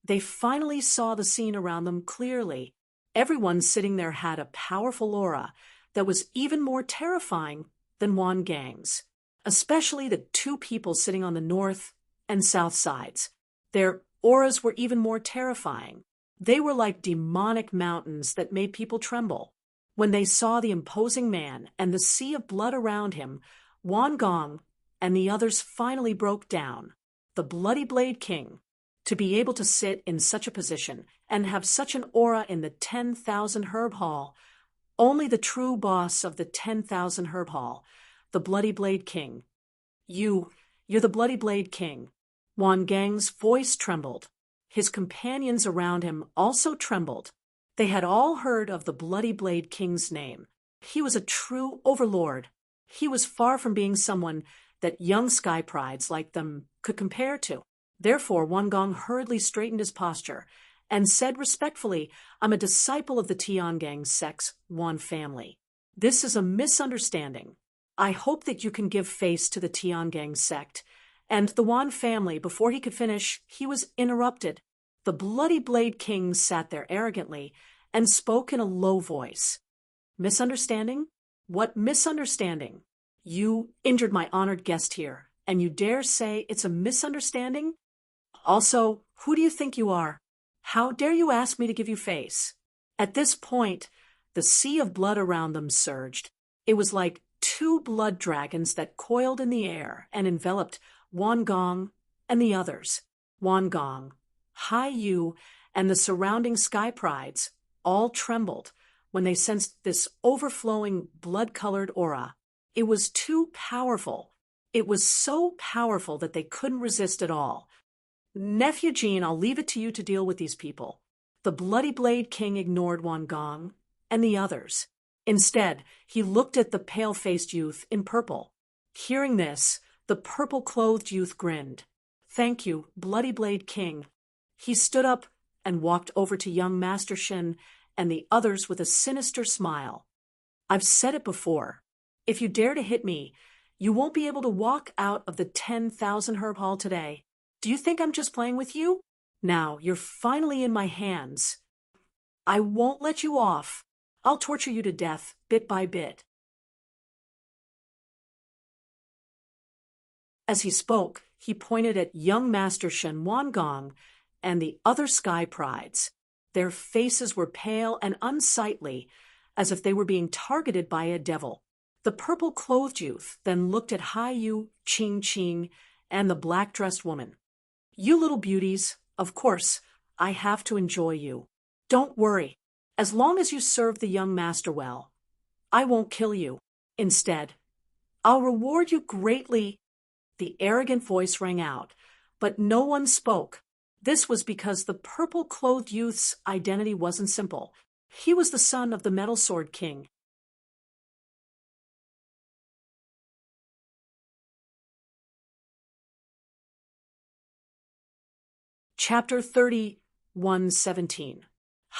they finally saw the scene around them clearly. Everyone sitting there had a powerful aura that was even more terrifying than Wan Gang's, especially the 2 people sitting on the north and south sides. Their auras were even more terrifying. They were like demonic mountains that made people tremble. When they saw the imposing man and the sea of blood around him, Wan Gong and the others finally broke down. The Bloody Blade King, to be able to sit in such a position and have such an aura in the 10,000 Herb Hall, only the true boss of the 10,000 Herb Hall, the Bloody Blade King. You're the Bloody Blade King. Wan Gang's voice trembled. His companions around him also trembled. They had all heard of the Bloody Blade King's name. He was a true overlord. He was far from being someone that young sky prides like them could compare to. Therefore, Wan Gong hurriedly straightened his posture and said respectfully, "I'm a disciple of the Tiangang sect's Wan family. This is a misunderstanding. I hope that you can give face to the Tiangang sect." And the Wan family, before he could finish, he was interrupted. The Bloody Blade King sat there arrogantly and spoke in a low voice. "Misunderstanding? What misunderstanding? You injured my honored guest here, and you dare say it's a misunderstanding? Also, who do you think you are? How dare you ask me to give you face?" At this point, the sea of blood around them surged. It was like 2 blood dragons that coiled in the air and enveloped Wan Gong and the others. Wan Gong, Hai Yu, and the surrounding sky prides all trembled when they sensed this overflowing blood-colored aura. It was too powerful. It was so powerful that they couldn't resist at all. "Nephew Jean, I'll leave it to you to deal with these people." The Bloody Blade King ignored Wan Gong and the others. Instead, he looked at the pale-faced youth in purple. Hearing this, the purple-clothed youth grinned. "Thank you, Bloody Blade King." He stood up and walked over to young Master Shin and the others with a sinister smile. "I've said it before. If you dare to hit me, you won't be able to walk out of the 10,000 Herb Hall today. Do you think I'm just playing with you? Now, you're finally in my hands. I won't let you off. I'll torture you to death, bit by bit." As he spoke, he pointed at young Master Shen Wangong and the other sky prides. Their faces were pale and unsightly, as if they were being targeted by a devil. The purple-clothed youth then looked at Haiyu, Qing, and the black-dressed woman. "You little beauties, of course, I have to enjoy you. Don't worry. As long as you serve the young master well, I won't kill you. Instead, I'll reward you greatly." The arrogant voice rang out, but no one spoke. This was because the purple-clothed youth's identity wasn't simple. He was the son of the Metal Sword King. Chapter 31:17.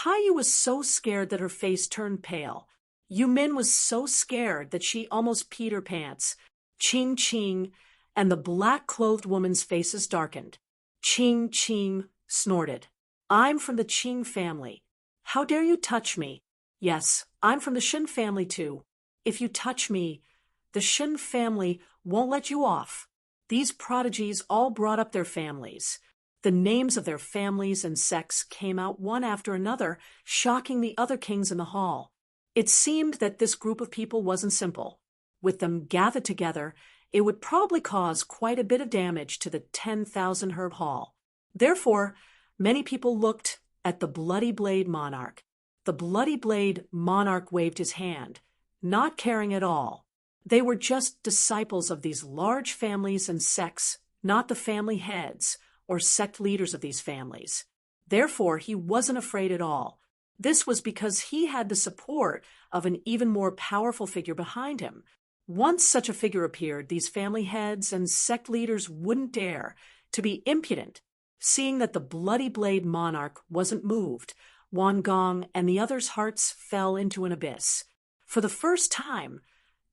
Haiyu was so scared that her face turned pale. Yumin was so scared that she almost peed her pants. Qing and the black-clothed woman's faces darkened. Qing snorted. "I'm from the Qing family. How dare you touch me? Yes, I'm from the Shen family too. If you touch me, the Shen family won't let you off." These prodigies all brought up their families. The names of their families and sects came out one after another, shocking the other kings in the hall. It seemed that this group of people wasn't simple. With them gathered together, it would probably cause quite a bit of damage to the 10,000 herb hall. Therefore, many people looked at the Bloody Blade monarch. The Bloody Blade monarch waved his hand, not caring at all. They were just disciples of these large families and sects, not the family heads or sect leaders of these families. Therefore, he wasn't afraid at all. This was because he had the support of an even more powerful figure behind him. Once such a figure appeared, these family heads and sect leaders wouldn't dare to be impudent. Seeing that the Bloody Blade monarch wasn't moved, Wangong and the others' hearts fell into an abyss. For the first time,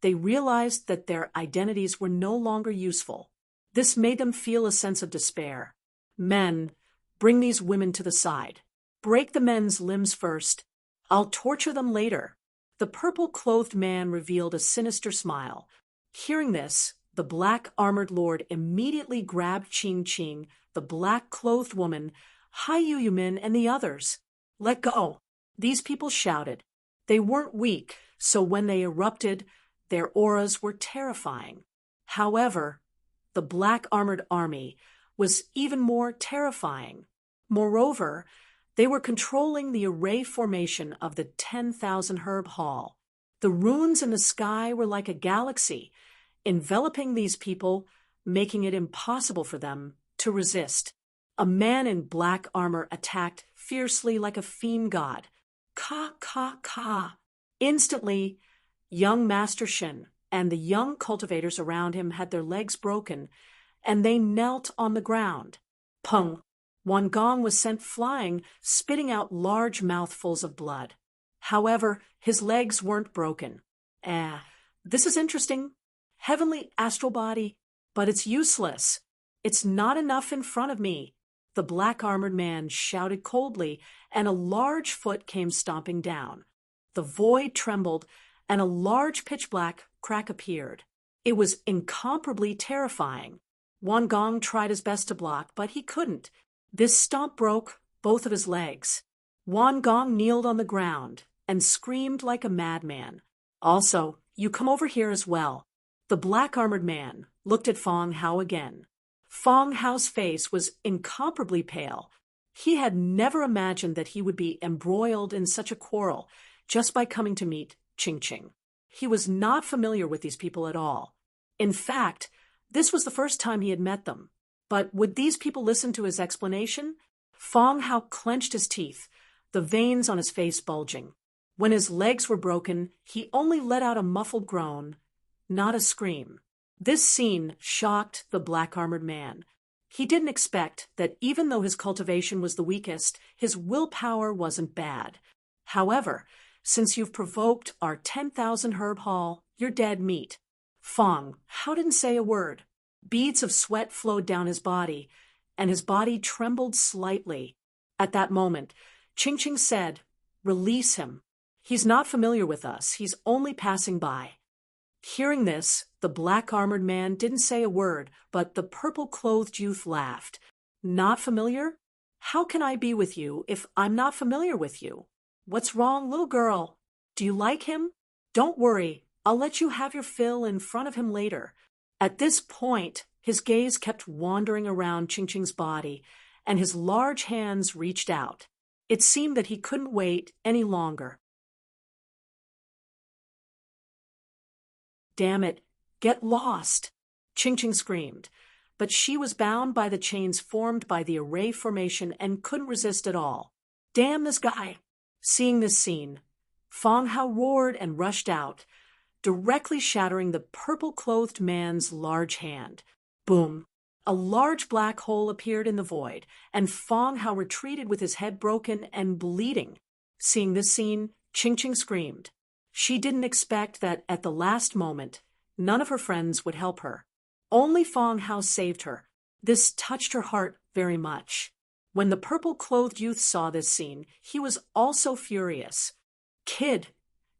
they realized that their identities were no longer useful. This made them feel a sense of despair. "Men, bring these women to the side. Break the men's limbs first. I'll torture them later." The purple-clothed man revealed a sinister smile. Hearing this, the black-armored lord immediately grabbed Qing, the black-clothed woman, Haiyu Yumin, and the others. "Let go!" These people shouted. They weren't weak, so when they erupted, their auras were terrifying. However, the black-armored army was even more terrifying. Moreover, they were controlling the array formation of the 10,000 herb hall. The runes in the sky were like a galaxy, enveloping these people, making it impossible for them to resist. A man in black armor attacked fiercely like a fiend god. Ka. Instantly, young Master Shen and the young cultivators around him had their legs broken, and they knelt on the ground. Pung! Wangong was sent flying, spitting out large mouthfuls of blood. However, his legs weren't broken. This is interesting. Heavenly astral body, but it's useless. It's not enough in front of me. The black-armored man shouted coldly, and a large foot came stomping down. The void trembled, and a large pitch-black crack appeared. It was incomparably terrifying. Wangong tried his best to block, but he couldn't. This stomp broke both of his legs. Wangong kneeled on the ground and screamed like a madman. "Also, you come over here as well." The black-armored man looked at Fong Hao again. Fong Hao's face was incomparably pale. He had never imagined that he would be embroiled in such a quarrel just by coming to meet Qing. He was not familiar with these people at all. In fact, this was the first time he had met them. But would these people listen to his explanation? Fong Hao clenched his teeth, the veins on his face bulging. When his legs were broken, he only let out a muffled groan, not a scream. This scene shocked the black-armored man. He didn't expect that even though his cultivation was the weakest, his willpower wasn't bad. However, since you've provoked our 10,000 herb hall, you're dead meat. Fong Hao didn't say a word. Beads of sweat flowed down his body, and his body trembled slightly. At that moment, Qing said, "Release him. He's not familiar with us. He's only passing by." Hearing this, The black-armored man didn't say a word, but the purple-clothed youth laughed. Not familiar? How can I be with you if I'm not familiar with you? What's wrong, little girl? Do you like him? Don't worry, I'll let you have your fill in front of him later. At this point, his gaze kept wandering around Ching Ching's body, and his large hands reached out. It seemed that he couldn't wait any longer. Damn it, get lost! Ching Ching screamed, but she was bound by the chains formed by the array formation and couldn't resist at all. Damn this guy! Seeing this scene, Fong Hao roared and rushed out, directly shattering the purple-clothed man's large hand. Boom! A large black hole appeared in the void, and Fong Hao retreated with his head broken and bleeding. Seeing this scene, Ching Ching screamed. She didn't expect that at the last moment, none of her friends would help her. Only Fong Hao saved her. This touched her heart very much. When the purple-clothed youth saw this scene, he was also furious. Kid,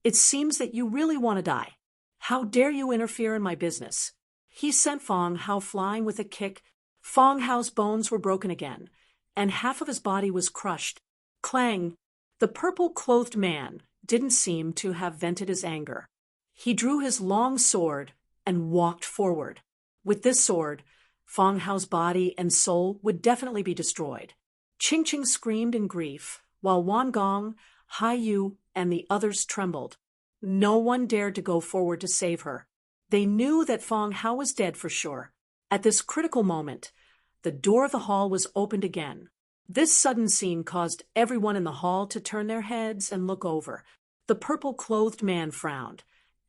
it seems that you really want to die. How dare you interfere in my business? He sent Fong Hao flying with a kick. Fong Hao's bones were broken again, and half of his body was crushed. Clang! The purple-clothed man didn't seem to have vented his anger. He drew his long sword and walked forward. With this sword, Fong Hao's body and soul would definitely be destroyed. Ching Ching screamed in grief, while Wan Gong, Hai Yu, and the others trembled. No one dared to go forward to save her. They knew that Fong Hao was dead for sure. At this critical moment, the door of the hall was opened again. This sudden scene caused everyone in the hall to turn their heads and look over. The purple-clothed man frowned,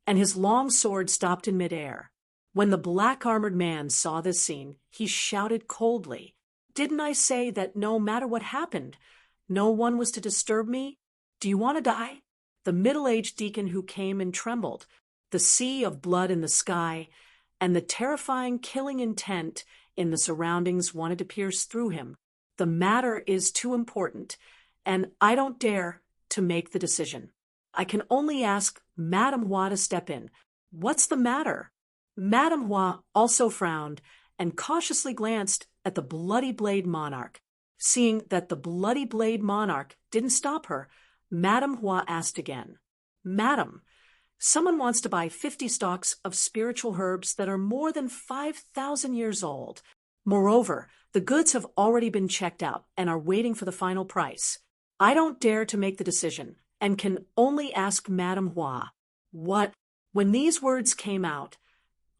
and his long sword stopped in midair. When the black-armored man saw this scene, he shouted coldly, "Didn't I say that no matter what happened, no one was to disturb me? Do you want to die?" The middle-aged deacon who came and trembled, the sea of blood in the sky, and the terrifying killing intent in the surroundings wanted to pierce through him. The matter is too important, and I don't dare to make the decision. I can only ask Madame Hua to step in. What's the matter? Madame Hua also frowned and cautiously glanced at the Bloody Blade Monarch. Seeing that the Bloody Blade Monarch didn't stop her, Madame Hua asked again, "Madam, someone wants to buy 50 stalks of spiritual herbs that are more than 5,000 years old. Moreover, the goods have already been checked out and are waiting for the final price. I don't dare to make the decision and can only ask Madame Hua." What? When these words came out,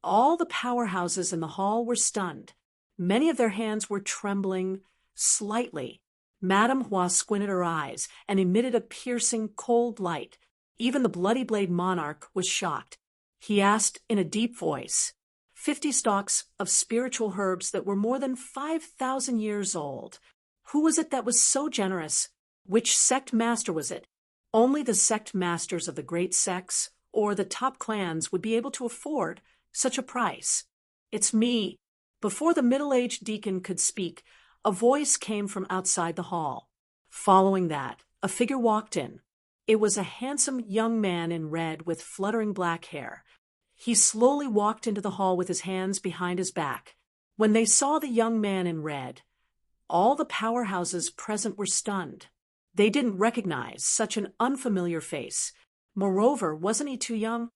all the powerhouses in the hall were stunned. Many of their hands were trembling slightly. Madame Hua squinted her eyes and emitted a piercing, cold light. Even the Bloody Blade Monarch was shocked. He asked in a deep voice, 50 stalks of spiritual herbs that were more than 5,000 years old. Who was it that was so generous? Which sect master was it? Only the sect masters of the great sects or the top clans would be able to afford such a price. It's me. Before the middle-aged deacon could speak, a voice came from outside the hall. Following that, a figure walked in. It was a handsome young man in red with fluttering black hair. He slowly walked into the hall with his hands behind his back. When they saw the young man in red, all the powerhouses present were stunned. They didn't recognize such an unfamiliar face. Moreover, wasn't he too young?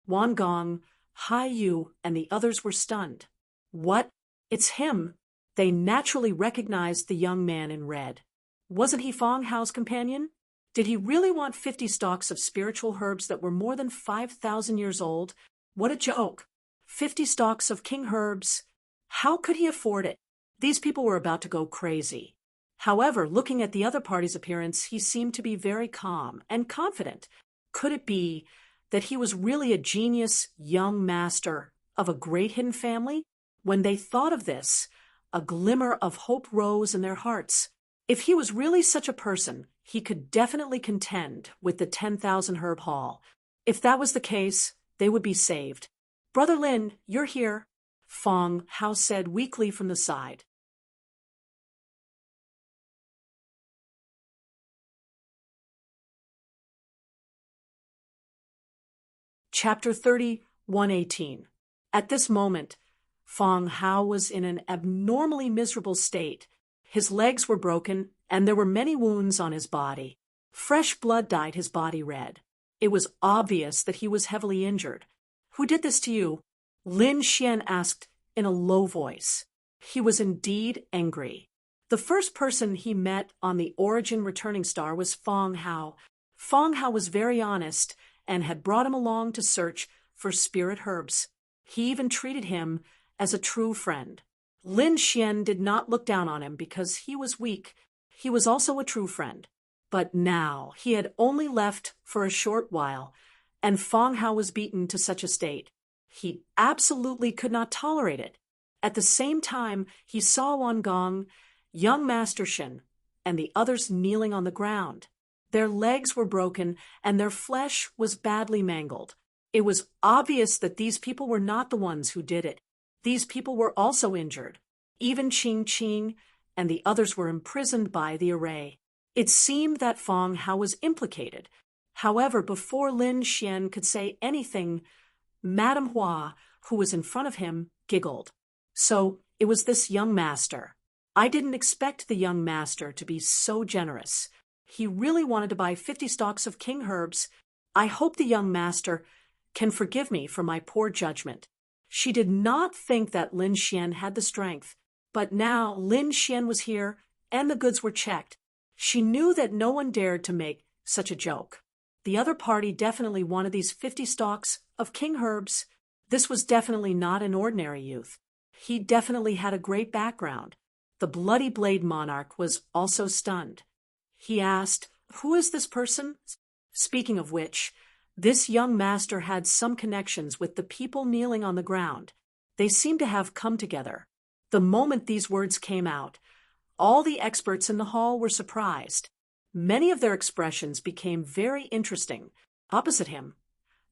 Wan Gong, Hai Yu, and the others were stunned. What? It's him! They naturally recognized the young man in red. Wasn't he Fong Hao's companion? Did he really want 50 stalks of spiritual herbs that were more than 5,000 years old? What a joke! 50 stalks of king herbs. How could he afford it? These people were about to go crazy. However, looking at the other party's appearance, he seemed to be very calm and confident. Could it be that he was really a genius young master of a great hidden family? When they thought of this, a glimmer of hope rose in their hearts. If he was really such a person, he could definitely contend with the 10,000 herb hall. If that was the case, they would be saved. "Brother Lin, you're here," Fong Hao said weakly from the side. Chapter 30, 118. At this moment, Fong Hao was in an abnormally miserable state. His legs were broken, and there were many wounds on his body. Fresh blood dyed his body red. It was obvious that he was heavily injured. "Who did this to you?" Lin Xian asked in a low voice. He was indeed angry. The first person he met on the Origin returning star was Fong Hao. Fong Hao was very honest and had brought him along to search for spirit herbs. He even treated him as a true friend. Lin Xian did not look down on him because he was weak. He was also a true friend. But now he had only left for a short while, and Fong Hao was beaten to such a state. He absolutely could not tolerate it. At the same time, he saw Wan Gong, young Master Shen, and the others kneeling on the ground. Their legs were broken, and their flesh was badly mangled. It was obvious that these people were not the ones who did it. These people were also injured. Even Qing Qing and the others were imprisoned by the array. It seemed that Fong Hao was implicated. However, before Lin Xian could say anything, Madame Hua, who was in front of him, giggled. "So it was this young master. I didn't expect the young master to be so generous. He really wanted to buy 50 stalks of king herbs. I hope the young master can forgive me for my poor judgment." She did not think that Lin Xian had the strength, but now Lin Xian was here and the goods were checked. She knew that no one dared to make such a joke. The other party definitely wanted these 50 stalks of king herbs. This was definitely not an ordinary youth. He definitely had a great background. The Bloody Blade monarch was also stunned. He asked, "Who is this person?" Speaking of which, this young master had some connections with the people kneeling on the ground. They seemed to have come together. The moment these words came out, all the experts in the hall were surprised. Many of their expressions became very interesting. Opposite him,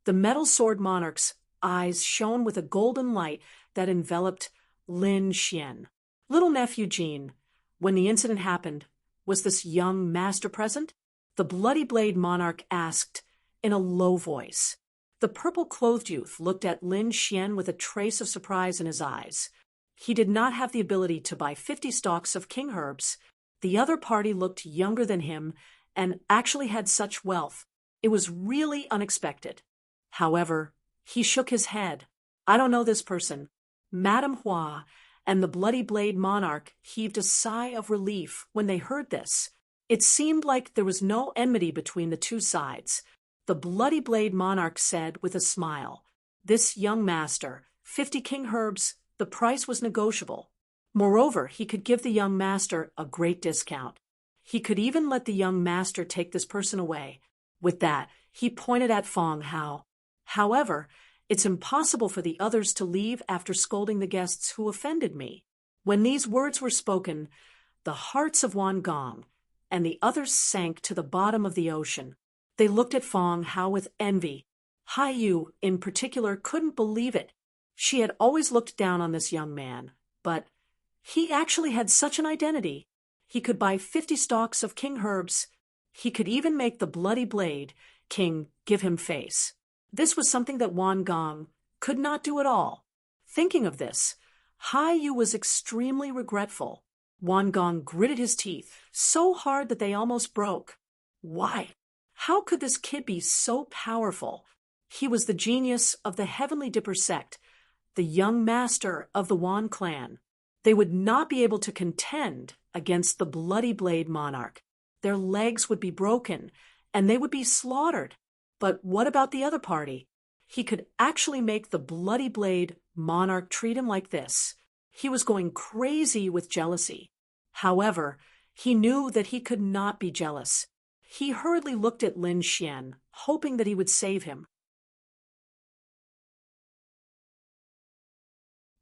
the metal sword monarch's eyes shone with a golden light that enveloped Lin Xian. "Little nephew Jean, when the incident happened, was this young master present?" The Bloody Blade monarch asked in a low voice. The purple-clothed youth looked at Lin Xian with a trace of surprise in his eyes. He did not have the ability to buy 50 stalks of king herbs. The other party looked younger than him and actually had such wealth. It was really unexpected. However, he shook his head. "I don't know this person." Madame Hua and the Bloody Blade monarch heaved a sigh of relief when they heard this. It seemed like there was no enmity between the two sides. The Bloody Blade monarch said with a smile, "This young master, 50 king herbs, the price was negotiable. Moreover, he could give the young master a great discount. He could even let the young master take this person away." With that, he pointed at Fong Hao. "However, it's impossible for the others to leave after scolding the guests who offended me." When these words were spoken, the hearts of Wan Gong and the others sank to the bottom of the ocean. They looked at Fong Hao with envy. Hai Yu, in particular, couldn't believe it. She had always looked down on this young man, but he actually had such an identity. He could buy 50 stalks of king herbs. He could even make the Bloody Blade king give him face. This was something that Wan Gong could not do at all. Thinking of this, Hai Yu was extremely regretful. Wan Gong gritted his teeth so hard that they almost broke. Why? How could this kid be so powerful? He was the genius of the Heavenly Dipper sect, the young master of the Wan clan. They would not be able to contend against the Bloody Blade monarch. Their legs would be broken, and they would be slaughtered. But what about the other party? He could actually make the Bloody Blade monarch treat him like this. He was going crazy with jealousy. However, he knew that he could not be jealous. He hurriedly looked at Lin Xian, hoping that he would save him.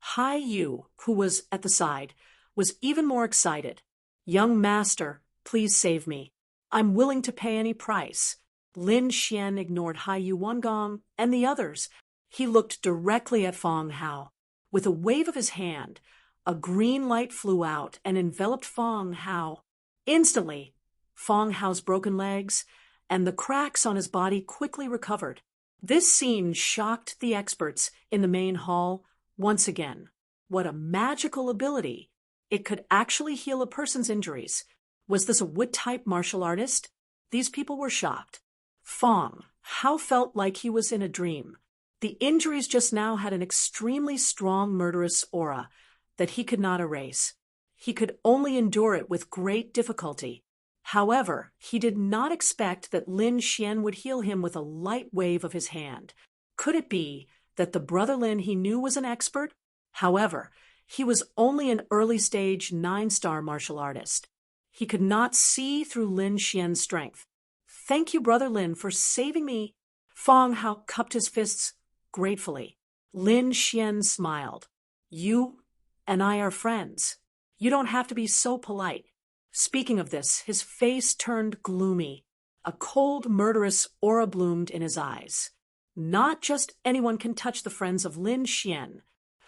Hai Yu, who was at the side, was even more excited. "Young master, please save me. I'm willing to pay any price." Lin Xian ignored Hai Yu, Wan Gong, and the others. He looked directly at Fong Hao. With a wave of his hand, a green light flew out and enveloped Fong Hao. Instantly, Fong Hao's broken legs and the cracks on his body quickly recovered. This scene shocked the experts in the main hall once again. What a magical ability! It could actually heal a person's injuries. Was this a wood-type martial artist? These people were shocked. Fong, Hao felt like he was in a dream. The injuries just now had an extremely strong murderous aura that he could not erase. He could only endure it with great difficulty. However, he did not expect that Lin Xian would heal him with a light wave of his hand. Could it be that the brother Lin he knew was an expert? However, he was only an early-stage 9-star martial artist. He could not see through Lin Xian's strength. "Thank you, brother Lin, for saving me." Fong Hao cupped his fists gratefully. Lin Xian smiled. "You and I are friends. You don't have to be so polite." Speaking of this, his face turned gloomy. A cold, murderous aura bloomed in his eyes. Not just anyone can touch the friends of Lin Xian.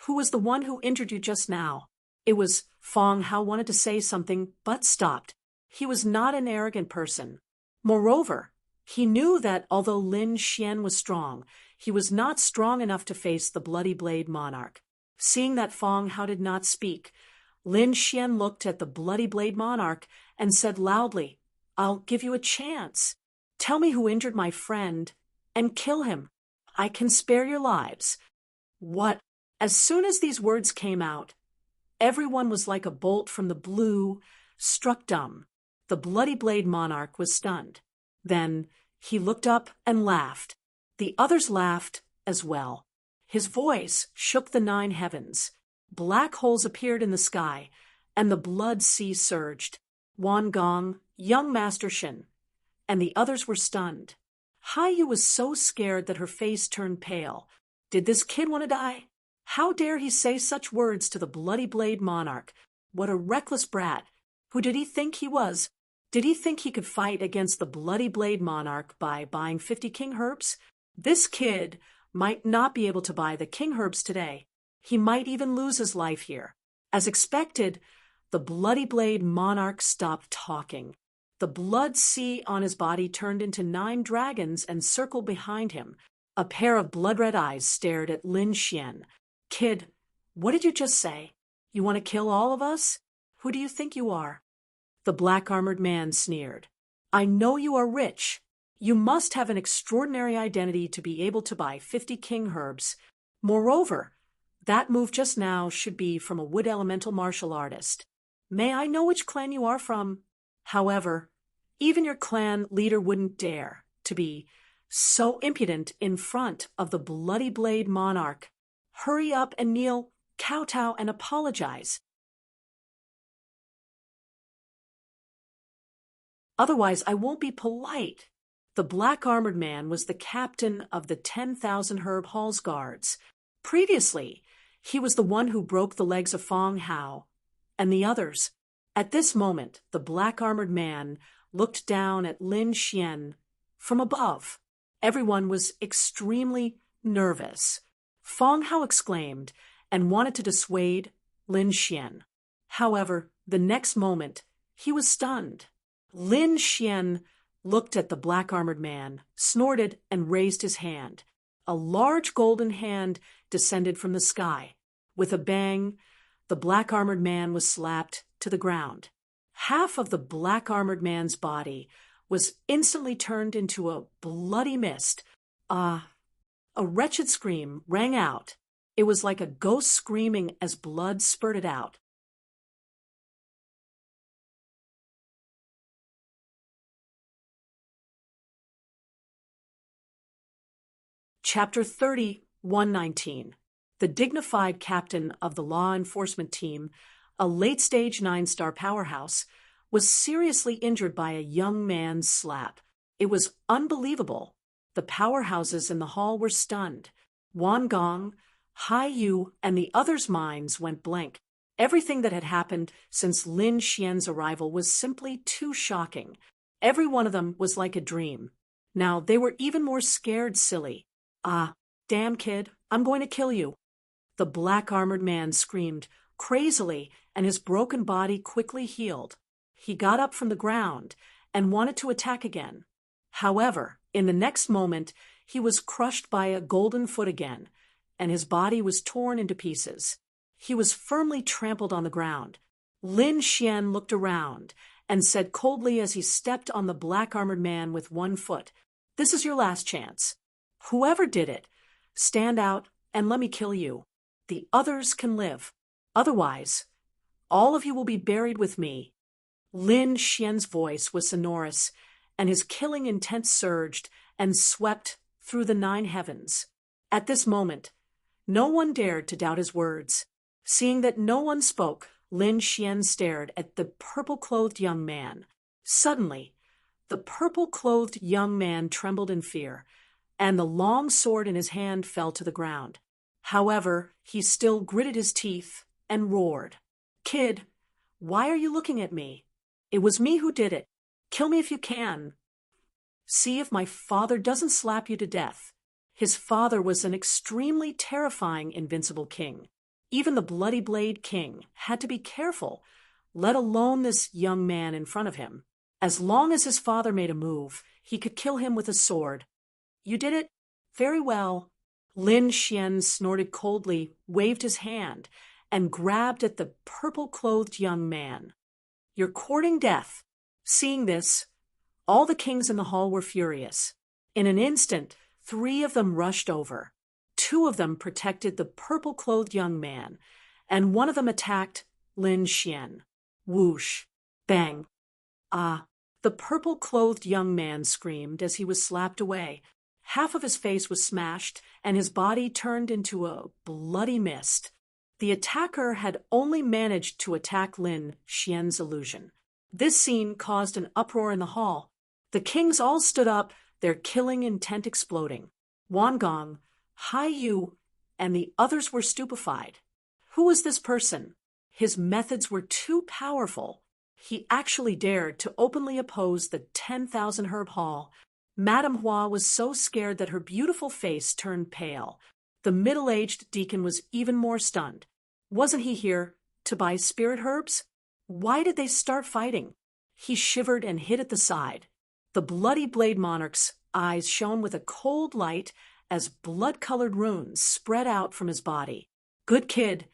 Who was the one who injured you just now? It was Fong Hao wanted to say something, but stopped. He was not an arrogant person. Moreover, he knew that although Lin Xian was strong, he was not strong enough to face the Bloody Blade Monarch. Seeing that Fong Hao did not speak, Lin Xian looked at the Bloody Blade Monarch and said loudly, "I'll give you a chance. Tell me who injured my friend and kill him. I can spare your lives." What? As soon as these words came out, everyone was like a bolt from the blue, struck dumb. The Bloody Blade Monarch was stunned. Then he looked up and laughed. The others laughed as well. His voice shook the 9 heavens. Black holes appeared in the sky, and the blood sea surged. Wan Gong, young Master Shin, and the others were stunned. Haiyu was so scared that her face turned pale. Did this kid want to die? How dare he say such words to the Bloody Blade Monarch? What a reckless brat. Who did he think he was? Did he think he could fight against the Bloody Blade Monarch by buying 50 king herbs? This kid might not be able to buy the king herbs today. He might even lose his life here. As expected, the Bloody Blade Monarch stopped talking. The blood sea on his body turned into 9 dragons and circled behind him. A pair of blood-red eyes stared at Lin Xian. "Kid, what did you just say? You want to kill all of us? Who do you think you are?" The black-armored man sneered. "I know you are rich. You must have an extraordinary identity to be able to buy 50 king herbs. Moreover, that move just now should be from a wood elemental martial artist. May I know which clan you are from? However, even your clan leader wouldn't dare to be so impudent in front of the Bloody Blade Monarch. Hurry up and kneel, kowtow, and apologize. Otherwise, I won't be polite." The black-armored man was the captain of the 10,000 Herb Hall's guards. Previously, he was the one who broke the legs of Fong Hao and the others. At this moment, the black-armored man looked down at Lin Xian from above. Everyone was extremely nervous. Fong Hao exclaimed and wanted to dissuade Lin Xian. However, the next moment, he was stunned. Lin Xian looked at the black-armored man, snorted, and raised his hand. A large golden hand descended from the sky. With a bang, the black-armored man was slapped to the ground. Half of the black-armored man's body was instantly turned into a bloody mist. A wretched scream rang out. It was like a ghost screaming as blood spurted out. Chapter 30, 119. The dignified captain of the law enforcement team, a late-stage 9-star powerhouse, was seriously injured by a young man's slap. It was unbelievable. The powerhouses in the hall were stunned. Wan Gong, Haiyu, and the others' minds went blank. Everything that had happened since Lin Xian's arrival was simply too shocking. Every one of them was like a dream. Now they were even more scared silly. Damn kid, I'm going to kill you." The black-armored man screamed crazily, and his broken body quickly healed. He got up from the ground and wanted to attack again. However, in the next moment, he was crushed by a golden foot again, and his body was torn into pieces. He was firmly trampled on the ground. Lin Xian looked around and said coldly as he stepped on the black-armored man with one foot, "This is your last chance. Whoever did it, stand out and let me kill you. The others can live. Otherwise, all of you will be buried with me." Lin Xian's voice was sonorous, and his killing intent surged and swept through the 9 heavens. At this moment, no one dared to doubt his words. Seeing that no one spoke, Lin Xian stared at the purple-clothed young man. Suddenly, the purple-clothed young man trembled in fear, and the long sword in his hand fell to the ground. However, he still gritted his teeth and roared, "Kid, why are you looking at me? It was me who did it. Kill me if you can. See if my father doesn't slap you to death." His father was an extremely terrifying invincible king. Even the Bloody Blade King had to be careful, let alone this young man in front of him. As long as his father made a move, he could kill him with a sword. "You did it? Very well." Lin Xian snorted coldly, waved his hand, and grabbed at the purple-clothed young man. "You're courting death." Seeing this, all the kings in the hall were furious. In an instant, 3 of them rushed over. 2 of them protected the purple-clothed young man, and 1 of them attacked Lin Xian. Whoosh! Bang! Ah! The purple-clothed young man screamed as he was slapped away. Half of his face was smashed, and his body turned into a bloody mist. The attacker had only managed to attack Lin Xian's illusion. This scene caused an uproar in the hall. The kings all stood up, their killing intent exploding. Wangong, Hai Yu, and the others were stupefied. Who was this person? His methods were too powerful. He actually dared to openly oppose the 10,000 herb hall. Madame Hua was so scared that her beautiful face turned pale. The middle-aged deacon was even more stunned. Wasn't he here to buy spirit herbs? Why did they start fighting? He shivered and hid at the side. The Bloody Blade Monarch's eyes shone with a cold light as blood-colored runes spread out from his body. "Good kid,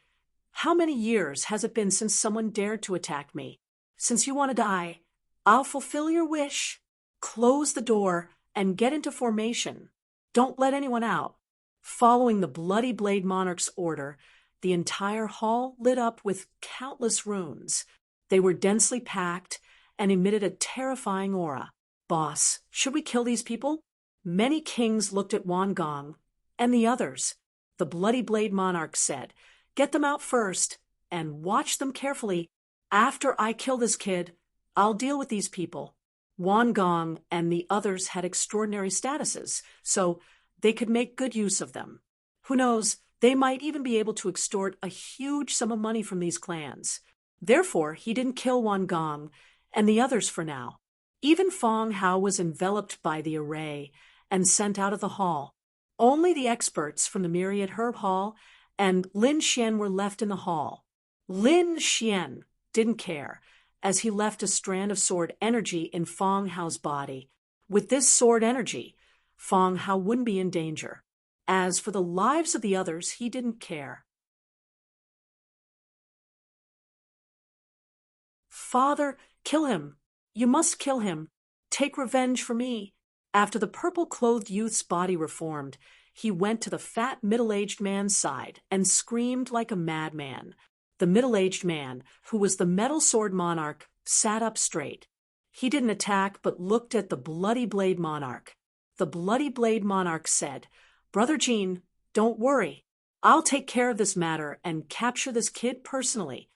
how many years has it been since someone dared to attack me? Since you want to die, I'll fulfill your wish. Close the door and get into formation. Don't let anyone out." Following the Bloody Blade Monarch's order, the entire hall lit up with countless runes. They were densely packed and emitted a terrifying aura. "Boss, should we kill these people?" Many kings looked at Wangong and the others. The Bloody Blade Monarch said, "Get them out first and watch them carefully. After I kill this kid, I'll deal with these people." Wangong and the others had extraordinary statuses, so they could make good use of them. Who knows, they might even be able to extort a huge sum of money from these clans. Therefore, he didn't kill Wangong and the others for now. Even Fong Hao was enveloped by the array and sent out of the hall. Only the experts from the Myriad Herb Hall and Lin Xian were left in the hall. Lin Xian didn't care, as he left a strand of sword energy in Fong Hao's body. With this sword energy, Fong Hao wouldn't be in danger. As for the lives of the others, he didn't care. "Father, kill him. You must kill him. Take revenge for me." After the purple-clothed youth's body reformed, he went to the fat middle-aged man's side and screamed like a madman. The middle-aged man, who was the Metal Sword Monarch, sat up straight. He didn't attack but looked at the Bloody Blade Monarch. The Bloody Blade Monarch said, "Brother Jean, don't worry. I'll take care of this matter and capture this kid personally.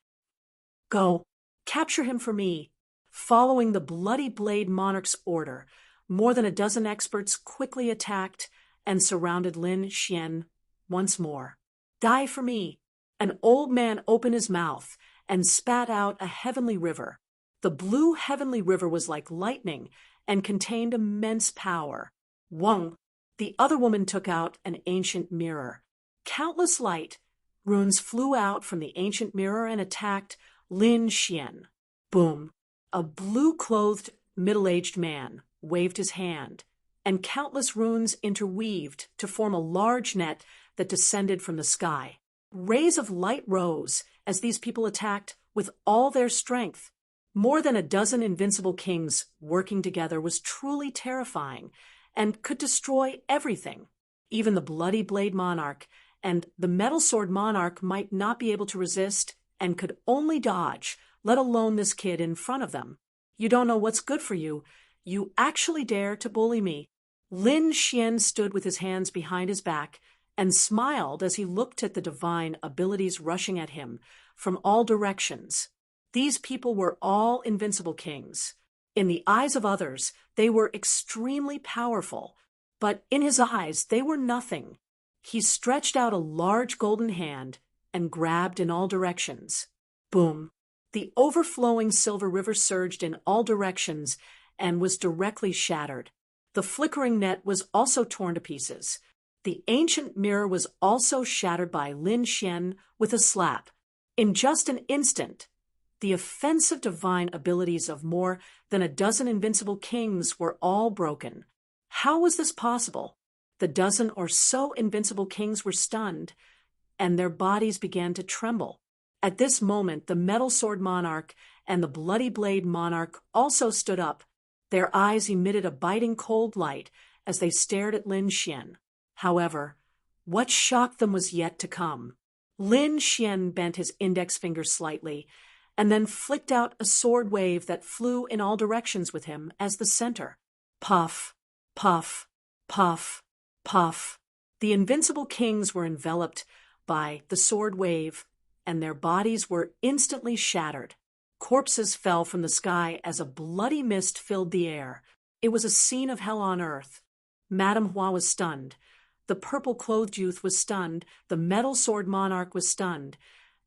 Go, capture him for me." Following the Bloody Blade Monarch's order, more than a dozen experts quickly attacked and surrounded Lin Xian once more. "Die for me." An old man opened his mouth and spat out a heavenly river. The blue heavenly river was like lightning and contained immense power. Wang, the other woman, took out an ancient mirror. Countless light runes flew out from the ancient mirror and attacked Lin Xian. Boom! A blue-clothed, middle-aged man waved his hand and countless runes interweaved to form a large net that descended from the sky. Rays of light rose as these people attacked with all their strength. More than a dozen invincible kings working together was truly terrifying and could destroy everything. Even the Bloody Blade Monarch and the Metal Sword Monarch might not be able to resist and could only dodge, let alone this kid in front of them. You don't know what's good for you. You actually dare to bully me. Lin Xian stood with his hands behind his back and smiled as he looked at the divine abilities rushing at him from all directions. These people were all invincible kings. In the eyes of others, they were extremely powerful, but in his eyes, they were nothing. He stretched out a large golden hand and grabbed in all directions. Boom! The overflowing silver river surged in all directions and was directly shattered. The flickering net was also torn to pieces. The ancient mirror was also shattered by Lin Xian with a slap. In just an instant, the offensive divine abilities of more than a dozen invincible kings were all broken. How was this possible? The dozen or so invincible kings were stunned, and their bodies began to tremble. At this moment, the Metal Sword Monarch and the Bloody Blade Monarch also stood up. Their eyes emitted a biting cold light as they stared at Lin Xian. However, what shocked them was yet to come. Lin Xian bent his index finger slightly, and then flicked out a sword wave that flew in all directions with him as the center. Puff, puff, puff, puff. The invincible kings were enveloped by the sword wave, and their bodies were instantly shattered. Corpses fell from the sky as a bloody mist filled the air. It was a scene of hell on earth. Madame Hua was stunned. The purple-clothed youth was stunned. The Metal Sword Monarch was stunned.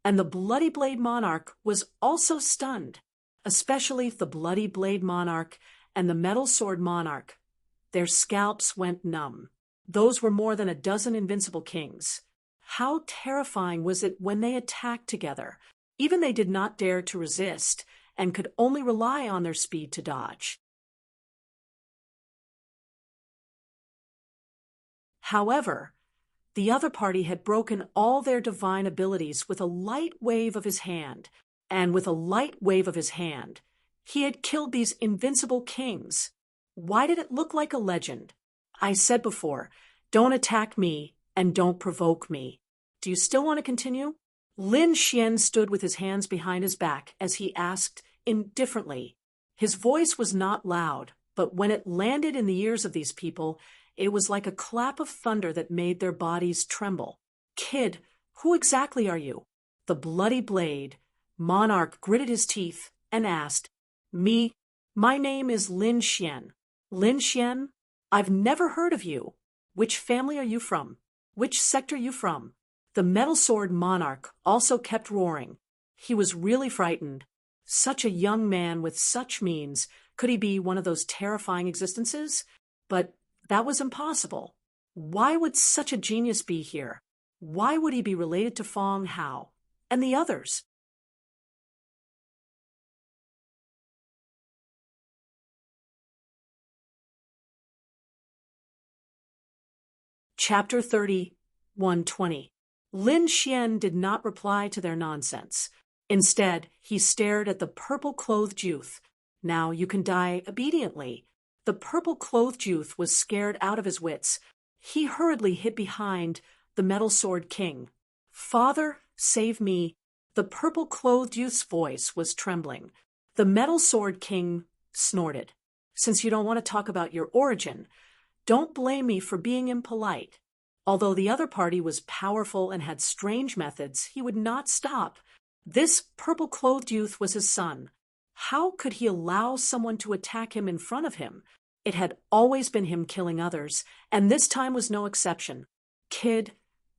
And the Bloody Blade Monarch was also stunned, especially the Bloody Blade Monarch and the Metal Sword Monarch. Their scalps went numb. Those were more than a dozen invincible kings. How terrifying was it when they attacked together? Even they did not dare to resist and could only rely on their speed to dodge. However, the other party had broken all their divine abilities with a light wave of his hand, and with a light wave of his hand, he had killed these invincible kings. Why did it look like a legend? I said before, don't attack me and don't provoke me. Do you still want to continue? Lin Xian stood with his hands behind his back as he asked indifferently. His voice was not loud, but when it landed in the ears of these people, it was like a clap of thunder that made their bodies tremble. Kid, who exactly are you? The Bloody Blade Monarch gritted his teeth and asked, Me? My name is Lin Xian. Lin Xian? I've never heard of you. Which family are you from? Which sect are you from? The Metal Sword Monarch also kept roaring. He was really frightened. Such a young man with such means, could he be one of those terrifying existences? But that was impossible. Why would such a genius be here? Why would he be related to Fong Hao and the others? Chapter 30, 120. Lin Xian did not reply to their nonsense. Instead, he stared at the purple-clothed youth. Now you can die obediently. The purple-clothed youth was scared out of his wits. He hurriedly hid behind the Metal Sword King. Father, save me. The purple-clothed youth's voice was trembling. The Metal Sword King snorted. Since you don't want to talk about your origin, don't blame me for being impolite. Although the other party was powerful and had strange methods, he would not stop. This purple-clothed youth was his son. How could he allow someone to attack him in front of him? It had always been him killing others, and this time was no exception. Kid,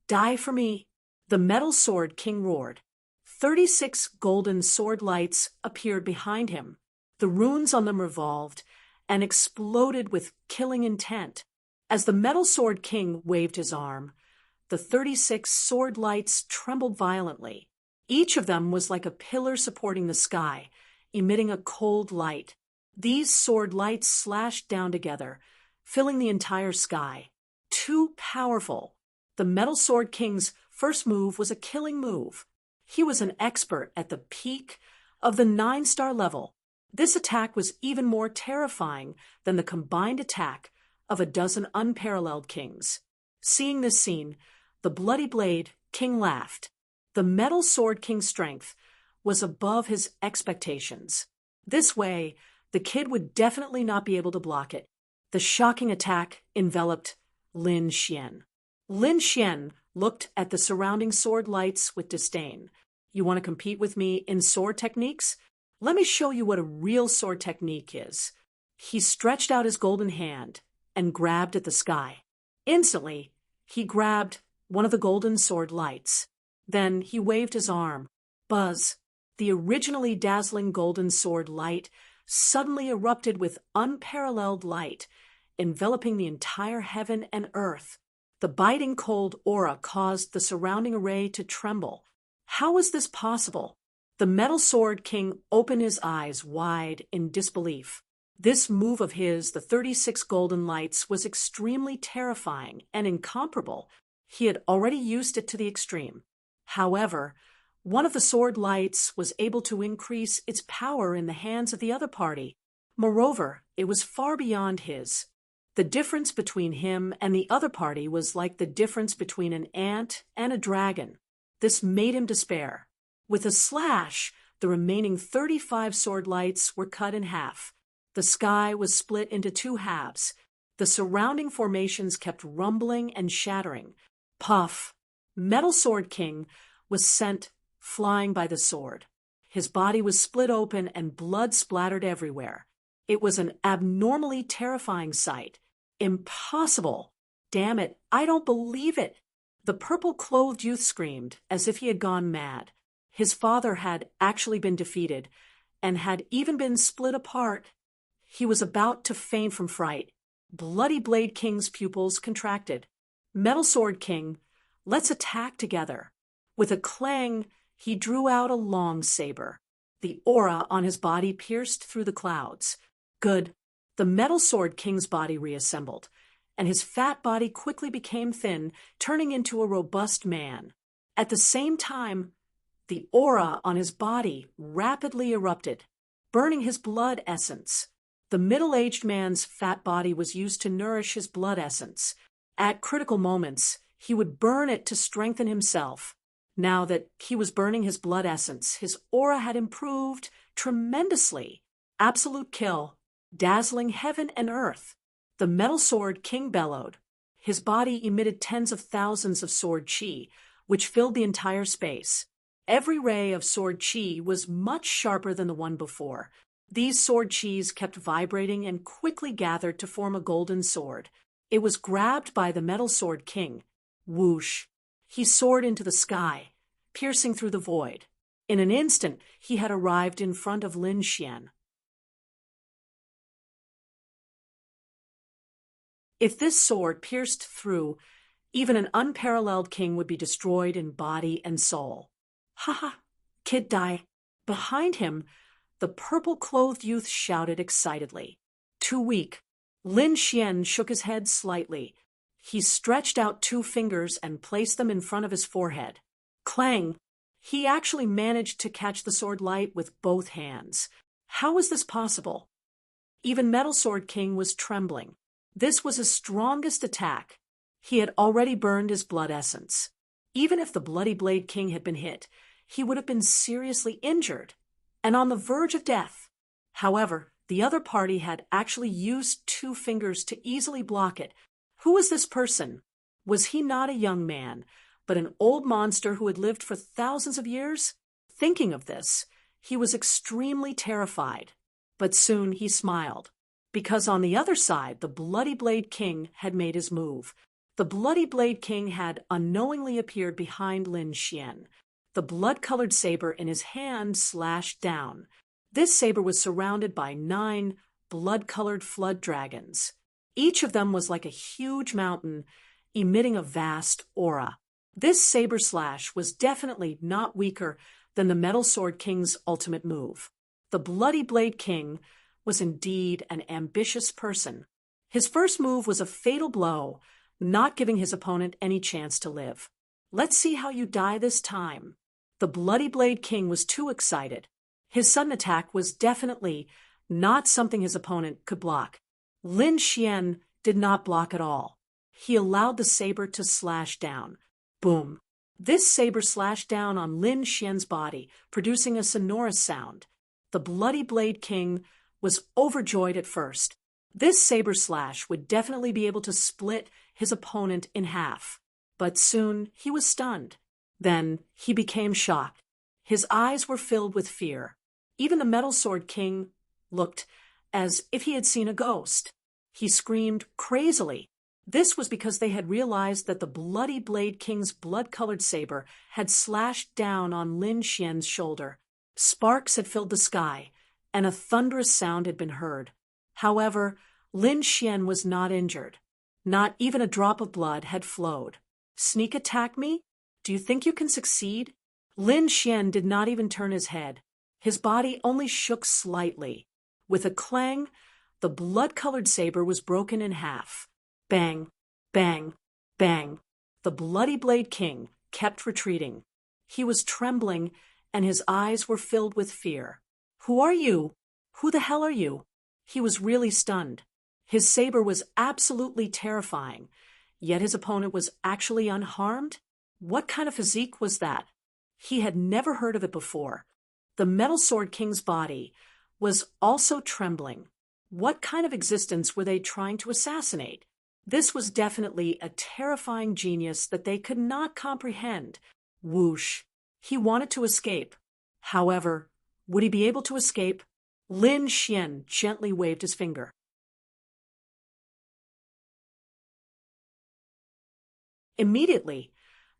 die for me. The Metal Sword King roared. 36 golden sword lights appeared behind him. The runes on them revolved and exploded with killing intent. As the Metal Sword King waved his arm, the 36 sword lights trembled violently. Each of them was like a pillar supporting the sky, emitting a cold light. These sword lights slashed down together, filling the entire sky. Too powerful. The Metal Sword King's first move was a killing move. He was an expert at the peak of the 9-star level. This attack was even more terrifying than the combined attack of a dozen unparalleled kings. Seeing this scene, the Bloody Blade King laughed. The Metal Sword King's strength was above his expectations. This way, the kid would definitely not be able to block it. The shocking attack enveloped Lin Xian. Lin Xian looked at the surrounding sword lights with disdain. You want to compete with me in sword techniques? Let me show you what a real sword technique is. He stretched out his golden hand and grabbed at the sky. Instantly, he grabbed one of the golden sword lights. Then he waved his arm. Buzz! The originally dazzling golden sword light suddenly erupted with unparalleled light, enveloping the entire heaven and earth. The biting cold aura caused the surrounding array to tremble. How was this possible? The Metal Sword King opened his eyes wide in disbelief. This move of his, the 36 golden lights, was extremely terrifying and incomparable. He had already used it to the extreme. However, one of the sword lights was able to increase its power in the hands of the other party. Moreover, it was far beyond his. The difference between him and the other party was like the difference between an ant and a dragon. This made him despair. With a slash, the remaining 35 sword lights were cut in half. The sky was split into 2 halves. The surrounding formations kept rumbling and shattering. Puff! Metal Sword King was sent flying by the sword. His body was split open and blood splattered everywhere. It was an abnormally terrifying sight. Impossible! Damn it, I don't believe it! The purple-clothed youth screamed as if he had gone mad. His father had actually been defeated and had even been split apart. He was about to faint from fright. Bloody Blade King's pupils contracted. Metal Sword King, let's attack together. With a clang, he drew out a long saber. The aura on his body pierced through the clouds. Good. The Metal Sword King's body reassembled, and his fat body quickly became thin, turning into a robust man. At the same time, the aura on his body rapidly erupted, burning his blood essence. The middle-aged man's fat body was used to nourish his blood essence. At critical moments, he would burn it to strengthen himself. Now that he was burning his blood essence, his aura had improved tremendously. Absolute kill, dazzling heaven and earth. The Metal Sword King bellowed. His body emitted tens of thousands of sword chi, which filled the entire space. Every ray of sword chi was much sharper than the one before. These sword chis kept vibrating and quickly gathered to form a golden sword. It was grabbed by the Metal Sword King. Whoosh! He soared into the sky, piercing through the void. In an instant, he had arrived in front of Lin Xian. If this sword pierced through, even an unparalleled king would be destroyed in body and soul. Ha ha! Kid die. Behind him, the purple-clothed youth shouted excitedly. Too weak. Lin Xian shook his head slightly. He stretched out 2 fingers and placed them in front of his forehead. Clang! He actually managed to catch the sword light with both hands. How was this possible? Even Metal Sword King was trembling. This was his strongest attack. He had already burned his blood essence. Even if the Bloody Blade King had been hit, he would have been seriously injured and on the verge of death. However, the other party had actually used 2 fingers to easily block it. Who was this person? Was he not a young man, but an old monster who had lived for thousands of years? Thinking of this, he was extremely terrified. But soon he smiled, because on the other side, the Bloody Blade King had made his move. The Bloody Blade King had unknowingly appeared behind Lin Xian. The blood-colored saber in his hand slashed down. This saber was surrounded by 9 blood-colored flood dragons. Each of them was like a huge mountain, emitting a vast aura. This saber slash was definitely not weaker than the Metal Sword King's ultimate move. The Bloody Blade King was indeed an ambitious person. His first move was a fatal blow, not giving his opponent any chance to live. Let's see how you die this time. The Bloody Blade King was too excited. His sudden attack was definitely not something his opponent could block. Lin Xian did not block at all. He allowed the saber to slash down. Boom. This saber slashed down on Lin Xian's body, producing a sonorous sound. The Bloody Blade King was overjoyed at first. This saber slash would definitely be able to split his opponent in half. But soon he was stunned. Then he became shocked. His eyes were filled with fear. Even the Metal Sword King looked as if he had seen a ghost. He screamed crazily. This was because they had realized that the Bloody Blade King's blood-colored saber had slashed down on Lin Xian's shoulder. Sparks had filled the sky, and a thunderous sound had been heard. However, Lin Xian was not injured. Not even a drop of blood had flowed. Sneak attack me? Do you think you can succeed? Lin Xian did not even turn his head. His body only shook slightly. With a clang, the blood-colored saber was broken in half. Bang, bang, bang. The Bloody Blade King kept retreating. He was trembling, and his eyes were filled with fear. Who are you? Who the hell are you? He was really stunned. His saber was absolutely terrifying, yet his opponent was actually unharmed? What kind of physique was that? He had never heard of it before. The Metal Sword King's body was also trembling. What kind of existence were they trying to assassinate? This was definitely a terrifying genius that they could not comprehend. Whoosh. He wanted to escape. However, would he be able to escape? Lin Xian gently waved his finger. Immediately,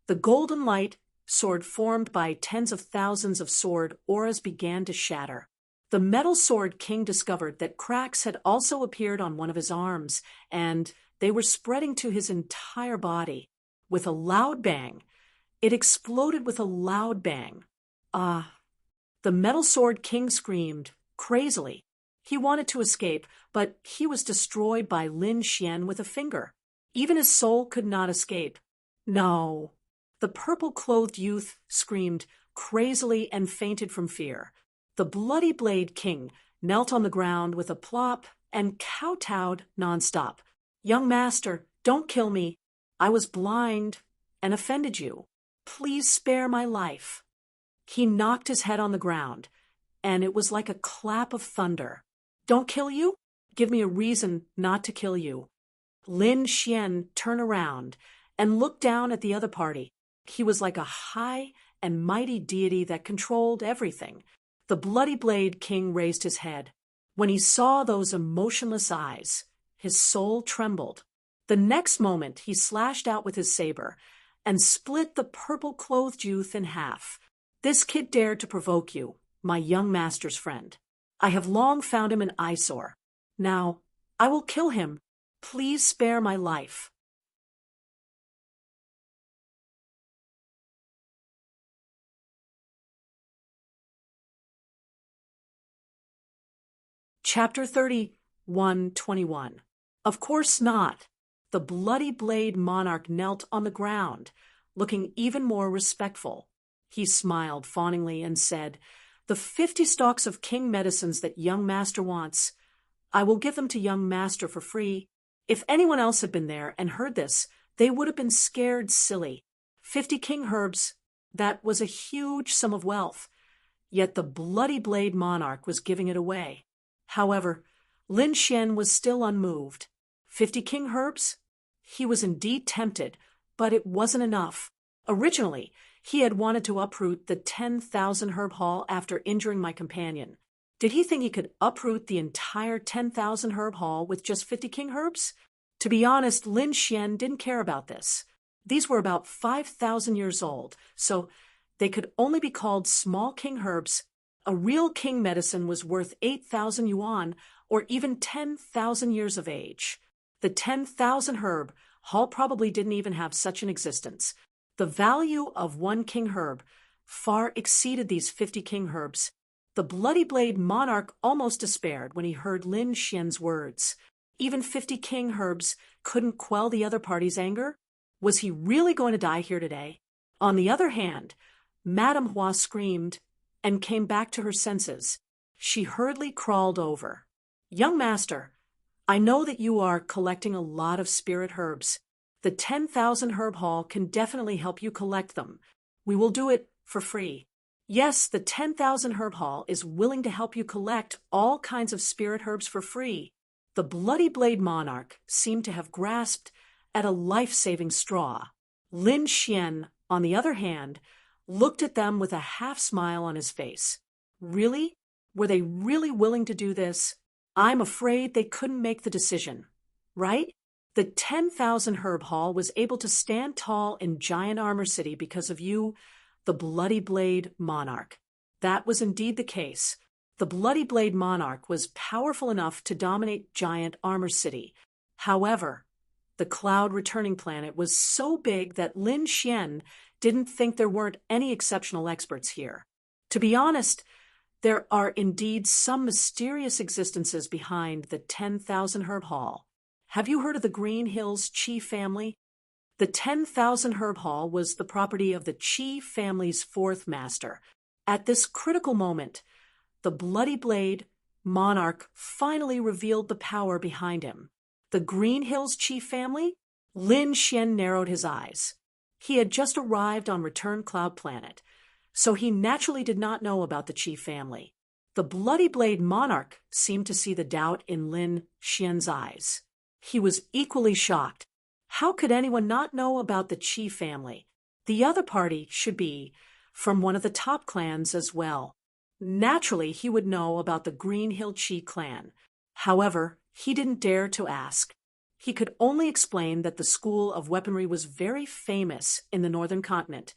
the golden light sword formed by tens of thousands of sword auras began to shatter. The Metal Sword King discovered that cracks had also appeared on one of his arms, and they were spreading to his entire body. With a loud bang, it exploded with a loud bang. The Metal Sword King screamed crazily. He wanted to escape, but he was destroyed by Lin Xian with a finger. Even his soul could not escape. No. The purple-clothed youth screamed crazily and fainted from fear. The Bloody Blade King knelt on the ground with a plop and kowtowed nonstop. Young master, don't kill me. I was blind and offended you. Please spare my life. He knocked his head on the ground, and it was like a clap of thunder. Don't kill you? Give me a reason not to kill you. Lin Xian turned around and looked down at the other party. He was like a high and mighty deity that controlled everything. The Bloody Blade King raised his head. When he saw those emotionless eyes, his soul trembled. The next moment, he slashed out with his saber and split the purple-clothed youth in half. This kid dared to provoke you, my young master's friend. I have long found him an eyesore. Now, I will kill him. Please spare my life. Chapter 31:21. Of course not. The Bloody Blade Monarch knelt on the ground, looking even more respectful. He smiled fawningly and said, "The 50 stalks of king medicines that young master wants, I will give them to young master for free." If anyone else had been there and heard this, they would have been scared silly. 50 king herbs, that was a huge sum of wealth. Yet the Bloody Blade Monarch was giving it away. However, Lin Xian was still unmoved. 50 king herbs? He was indeed tempted, but it wasn't enough. Originally, he had wanted to uproot the 10,000 herb hall after injuring my companion. Did he think he could uproot the entire 10,000 herb hall with just 50 king herbs? To be honest, Lin Xian didn't care about this. These were about 5,000 years old, so they could only be called small king herbs. A real king medicine was worth 8,000 yuan, or even 10,000 years of age. The 10,000 herb hall probably didn't even have such an existence. The value of one king herb far exceeded these 50 king herbs. The Bloody Blade Monarch almost despaired when he heard Lin Xian's words. even 50 king herbs couldn't quell the other party's anger? Was he really going to die here today? On the other hand, Madame Hua screamed and came back to her senses. She hurriedly crawled over. Young master, I know that you are collecting a lot of spirit herbs. The 10,000 herb haul can definitely help you collect them. We will do it for free. Yes, the 10,000 herb haul is willing to help you collect all kinds of spirit herbs for free. The Bloody Blade monarch seemed to have grasped at a life-saving straw. Lin Xian, on the other hand, looked at them with a half-smile on his face. Really? Were they really willing to do this? I'm afraid they couldn't make the decision. Right? The 10,000 herb haul was able to stand tall in Giant Armor City because of you, the Bloody Blade monarch. That was indeed the case. The Bloody Blade monarch was powerful enough to dominate Giant Armor City. However, the Cloud Returning Planet was so big that Lin Xian didn't think there weren't any exceptional experts here. To be honest, there are indeed some mysterious existences behind the 10,000 herb haul. Have you heard of the Green Hills Qi family? The 10,000 herb haul was the property of the Qi family's fourth master. At this critical moment, the Bloody Blade monarch finally revealed the power behind him. The Green Hills Qi family? Lin Xian narrowed his eyes. He had just arrived on Return Cloud Planet, so he naturally did not know about the Qi family. The Bloody Blade monarch seemed to see the doubt in Lin Xian's eyes. He was equally shocked. How could anyone not know about the Qi family? The other party should be from one of the top clans as well. Naturally, he would know about the Green Hill Qi clan. However, he didn't dare to ask. He could only explain that the school of weaponry was very famous in the northern continent,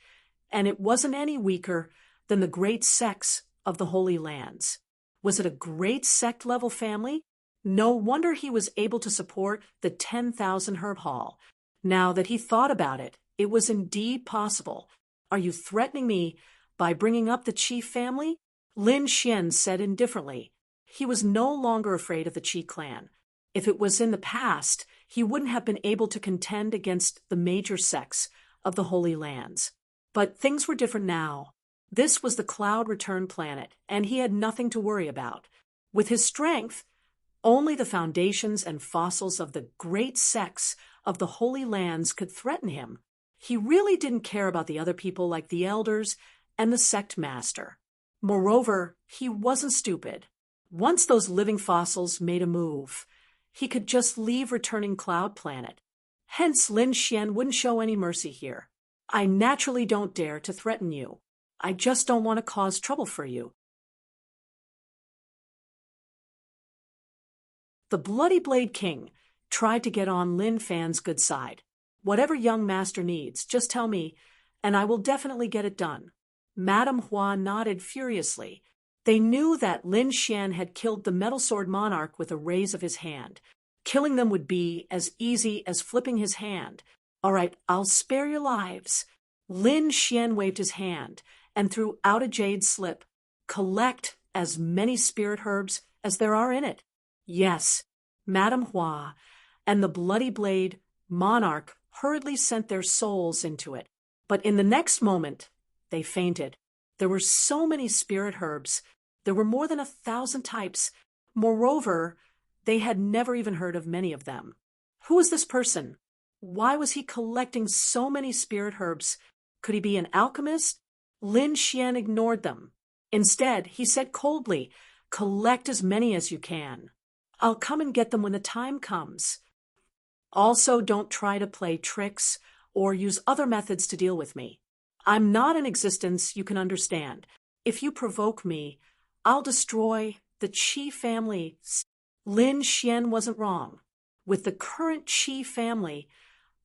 and it wasn't any weaker than the great sects of the Holy Lands. Was it a great sect-level family? No wonder he was able to support the 10,000 herb haul. Now that he thought about it, it was indeed possible. Are you threatening me by bringing up the Qi family? Lin Xian said indifferently. He was no longer afraid of the Qi clan. If it was in the past, he wouldn't have been able to contend against the major sects of the Holy Lands. But things were different now. This was the Cloud Return Planet, and he had nothing to worry about. With his strength, only the foundations and fossils of the great sects of the Holy Lands could threaten him. He really didn't care about the other people like the elders and the sect master. Moreover, he wasn't stupid. Once those living fossils made a move, he could just leave Returning Cloud Planet. Hence, Lin Xian wouldn't show any mercy here. I naturally don't dare to threaten you. I just don't want to cause trouble for you. The Bloody Blade King tried to get on Lin Fan's good side. Whatever young master needs, just tell me, and I will definitely get it done. Madame Hua nodded furiously. They knew that Lin Xian had killed the Metal Sword Monarch with a raise of his hand. Killing them would be as easy as flipping his hand. All right, I'll spare your lives. Lin Xian waved his hand and threw out a jade slip. Collect as many spirit herbs as there are in it. Yes, Madame Hua and the Bloody Blade monarch hurriedly sent their souls into it. But in the next moment, they fainted. There were so many spirit herbs. There were more than 1,000 types. Moreover, they had never even heard of many of them. Who was this person? Why was he collecting so many spirit herbs? Could he be an alchemist? Lin Xian ignored them. Instead, he said coldly, "Collect as many as you can. I'll come and get them when the time comes. Also, don't try to play tricks or use other methods to deal with me. I'm not an existence you can understand. If you provoke me, I'll destroy the Qi family." Lin Xian wasn't wrong. With the current Qi family,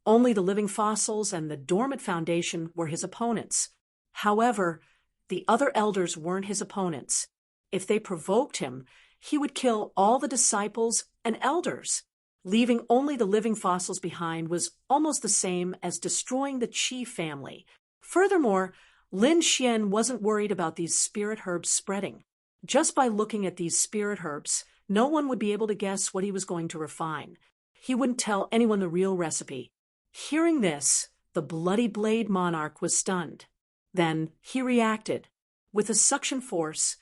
only the living fossils and the dormant foundation were his opponents. However, the other elders weren't his opponents. If they provoked him, he would kill all the disciples and elders. Leaving only the living fossils behind was almost the same as destroying the Qi family. Furthermore, Lin Xian wasn't worried about these spirit herbs spreading. Just by looking at these spirit herbs, No one would be able to guess what he was going to refine. He wouldn't tell anyone the real recipe. Hearing this, the Bloody Blade monarch was stunned. Then he reacted. With a suction force,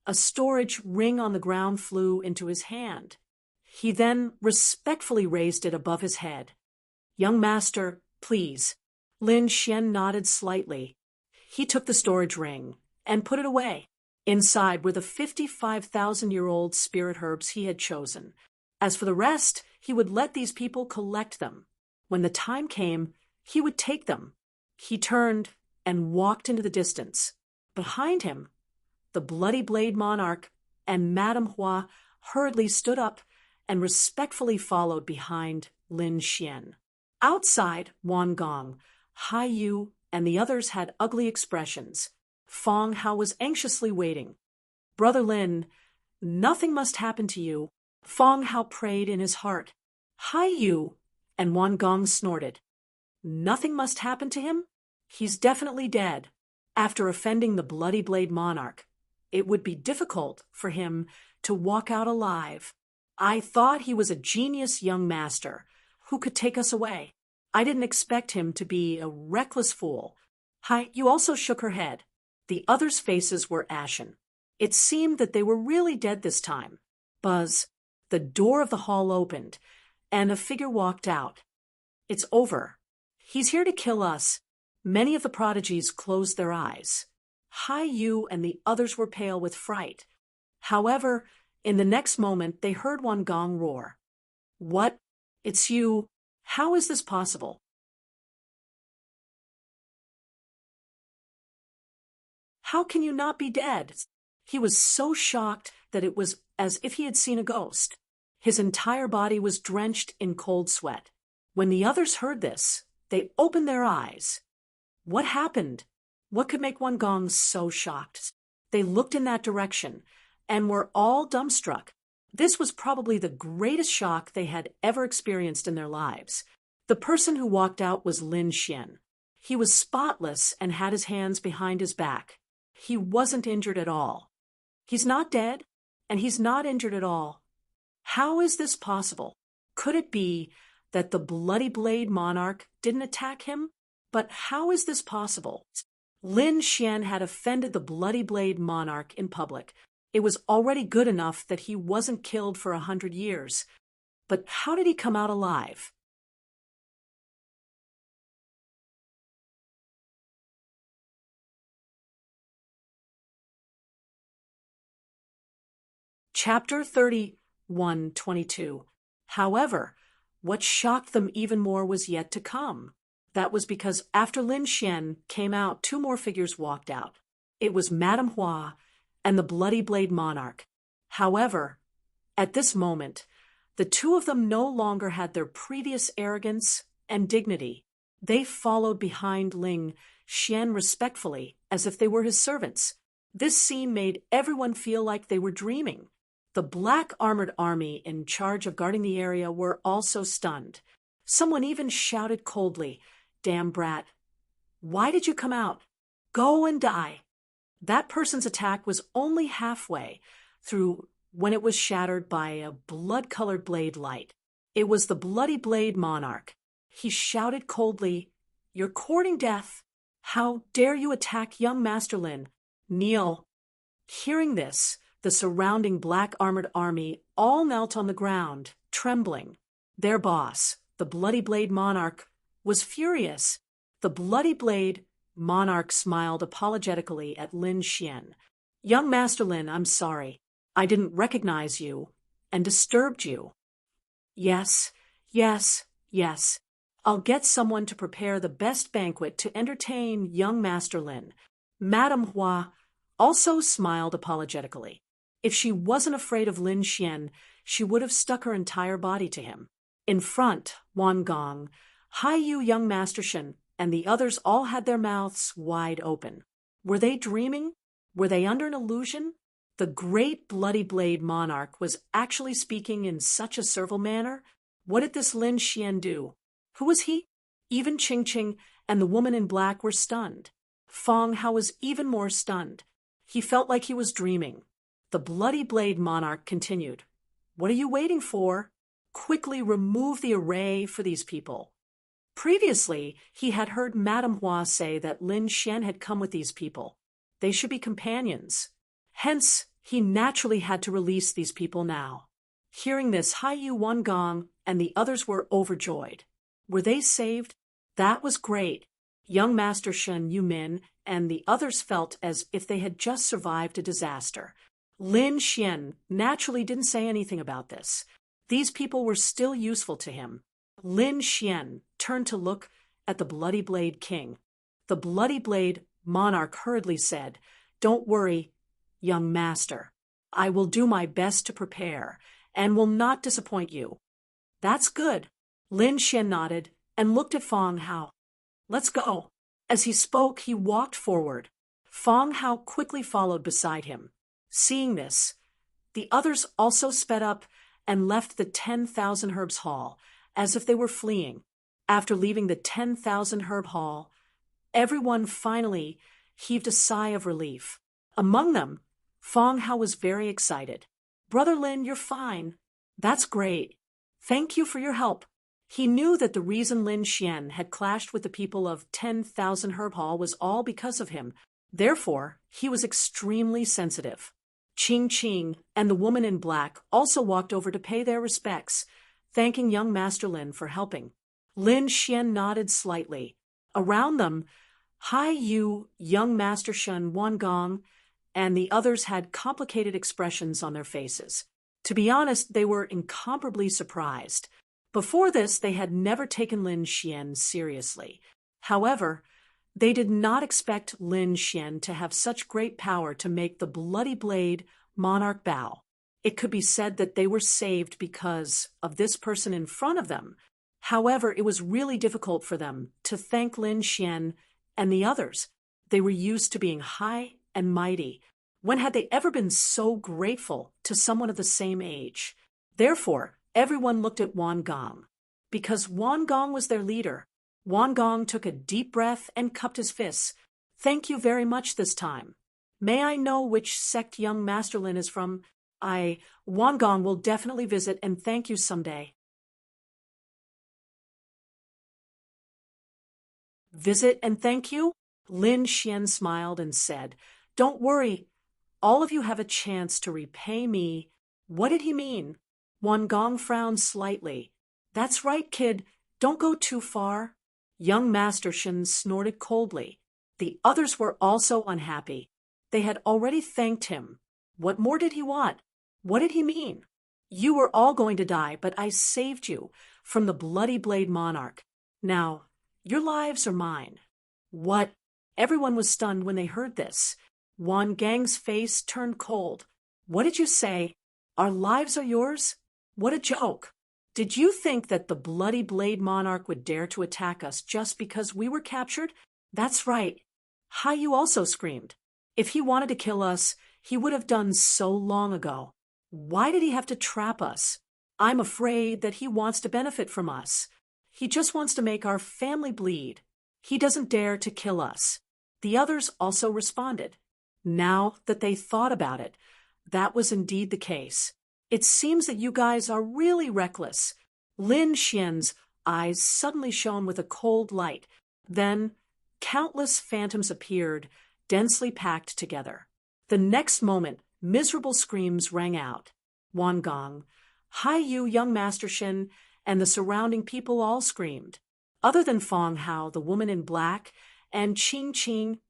a storage ring on the ground flew into his hand. He then respectfully raised it above his head. "Young master, please." Lin Xian nodded slightly. He took the storage ring and put it away. Inside were the 55,000-year-old spirit herbs he had chosen. As for the rest, he would let these people collect them. When the time came, he would take them. He turned and walked into the distance. Behind him, the Bloody Blade monarch and Madame Hua hurriedly stood up and respectfully followed behind Lin Xian. Outside Wan Gong, Hai Yu and the others had ugly expressions. Fong Hao was anxiously waiting. "Brother Lin, nothing must happen to you," Fong Hao prayed in his heart. Hai Yu and Wan Gong snorted. "Nothing must happen to him? He's definitely dead. After offending the Bloody Blade monarch, it would be difficult for him to walk out alive. I thought he was a genius young master who could take us away. I didn't expect him to be a reckless fool." Hai Yu also shook her head. The others' faces were ashen. It seemed that they were really dead this time. Buzz, the door of the hall opened, and a figure walked out. "It's over. He's here to kill us." Many of the prodigies closed their eyes. Hai Yu and the others were pale with fright. However, in the next moment they heard Wan Gong roar. "What? It's you? How is this possible?" "How can you not be dead?" He was so shocked that it was as if he had seen a ghost. His entire body was drenched in cold sweat. When the others heard this, they opened their eyes. What happened? What could make Wan Gong so shocked? They looked in that direction and were all dumbstruck. This was probably the greatest shock they had ever experienced in their lives. The person who walked out was Lin Xian. He was spotless and had his hands behind his back. He wasn't injured at all. He's not dead, and he's not injured at all. How is this possible? Could it be that the Bloody Blade monarch didn't attack him? But how is this possible? Lin Xian had offended the Bloody Blade monarch in public. It was already good enough that he wasn't killed for 100 years. But how did he come out alive? Chapter 31:22. However, what shocked them even more was yet to come. That was because after Lin Xian came out, two more figures walked out. It was Madame Hua and the Bloody Blade monarch. However, at this moment, the two of them no longer had their previous arrogance and dignity. They followed behind Lin Xian respectfully, as if they were his servants. This scene made everyone feel like they were dreaming. The black armored army in charge of guarding the area were also stunned. Someone even shouted coldly, "Damn brat. Why did you come out? Go and die." That person's attack was only halfway through when it was shattered by a blood-colored blade light. It was the Bloody Blade monarch. He shouted coldly, "You're courting death. How dare you attack young Master Lin? Kneel." Hearing this, the surrounding black armored army all knelt on the ground, trembling. Their boss, the Bloody Blade monarch, was furious. The Bloody Blade monarch smiled apologetically at Lin Xian. "Young Master Lin, I'm sorry. I didn't recognize you and disturbed you." Yes, yes, yes. I'll get someone to prepare the best banquet to entertain young Master Lin." Madame Hua also smiled apologetically. If she wasn't afraid of Lin Xian, she would have stuck her entire body to him. In front, Wan Gong, Hai Yu, young Master Shen, and the others all had their mouths wide open. Were they dreaming? Were they under an illusion? The great Bloody Blade monarch was actually speaking in such a servile manner? What did this Lin Xian do? Who was he? Even Qing Qing and the woman in black were stunned. Fong Hao was even more stunned. He felt like he was dreaming. The Bloody Blade monarch continued. What are you waiting for? Quickly remove the array for these people. Previously, he had heard Madame Hua say that Lin Xian had come with these people. They should be companions. Hence, he naturally had to release these people now. Hearing this, Hai Yu Wan Gong and the others were overjoyed. Were they saved? That was great. Young Master Shen Yumin and the others felt as if they had just survived a disaster. Lin Xian naturally didn't say anything about this. These people were still useful to him. Lin Xian turned to look at the Bloody Blade King. The Bloody Blade monarch hurriedly said, "Don't worry, young master. I will do my best to prepare and will not disappoint you." "That's good." Lin Xian nodded and looked at Fong Hao. "Let's go." As he spoke, he walked forward. Fong Hao quickly followed beside him. Seeing this, the others also sped up and left the 10,000 Herbs Hall, as if they were fleeing. After leaving the 10,000 Herb Hall, everyone finally heaved a sigh of relief. Among them, Fong Hao was very excited. "Brother Lin, you're fine." "That's great. Thank you for your help." He knew that the reason Lin Xian had clashed with the people of 10,000 Herb Hall was all because of him. Therefore, he was extremely sensitive. Qing Qing and the woman in black also walked over to pay their respects, thanking young Master Lin for helping. Lin Xian nodded slightly. Around them, Hai Yu, young Master Shen Wangong, and the others had complicated expressions on their faces. To be honest, they were incomparably surprised. Before this, they had never taken Lin Xian seriously. However, they did not expect Lin Xian to have such great power to make the Bloody Blade monarch bow. It could be said that they were saved because of this person in front of them. However, it was really difficult for them to thank Lin Xian and the others. They were used to being high and mighty. When had they ever been so grateful to someone of the same age? Therefore, everyone looked at Wan Gong. Because Wan Gong was their leader, Wan Gong took a deep breath and cupped his fists. "Thank you very much this time. May I know which sect young Master Lin is from? Wan Gong will definitely visit and thank you someday." "Visit and thank you?" Lin Xian smiled and said, "Don't worry. All of you have a chance to repay me." What did he mean? Wan Gong frowned slightly. "That's right, kid. Don't go too far." Young Master Shen snorted coldly. The others were also unhappy. They had already thanked him. What more did he want? What did he mean? "You were all going to die, but I saved you from the Bloody Blade monarch. Now, your lives are mine." "What?" Everyone was stunned when they heard this. Wan Gang's face turned cold. "What did you say? Our lives are yours? What a joke. Did you think that the Bloody Blade monarch would dare to attack us just because we were captured? That's right." Hai Yu also screamed. "If he wanted to kill us, he would have done so long ago. Why did he have to trap us? I'm afraid that he wants to benefit from us. He just wants to make our family bleed. He doesn't dare to kill us." The others also responded. Now that they thought about it, that was indeed the case. "It seems that you guys are really reckless." Lin Xian's eyes suddenly shone with a cold light. Then, countless phantoms appeared, densely packed together. The next moment, miserable screams rang out. Wan Gong, Hai Yu, young Master Shen, and the surrounding people all screamed. Other than Fong Hao, the woman in black, and Qing Qing,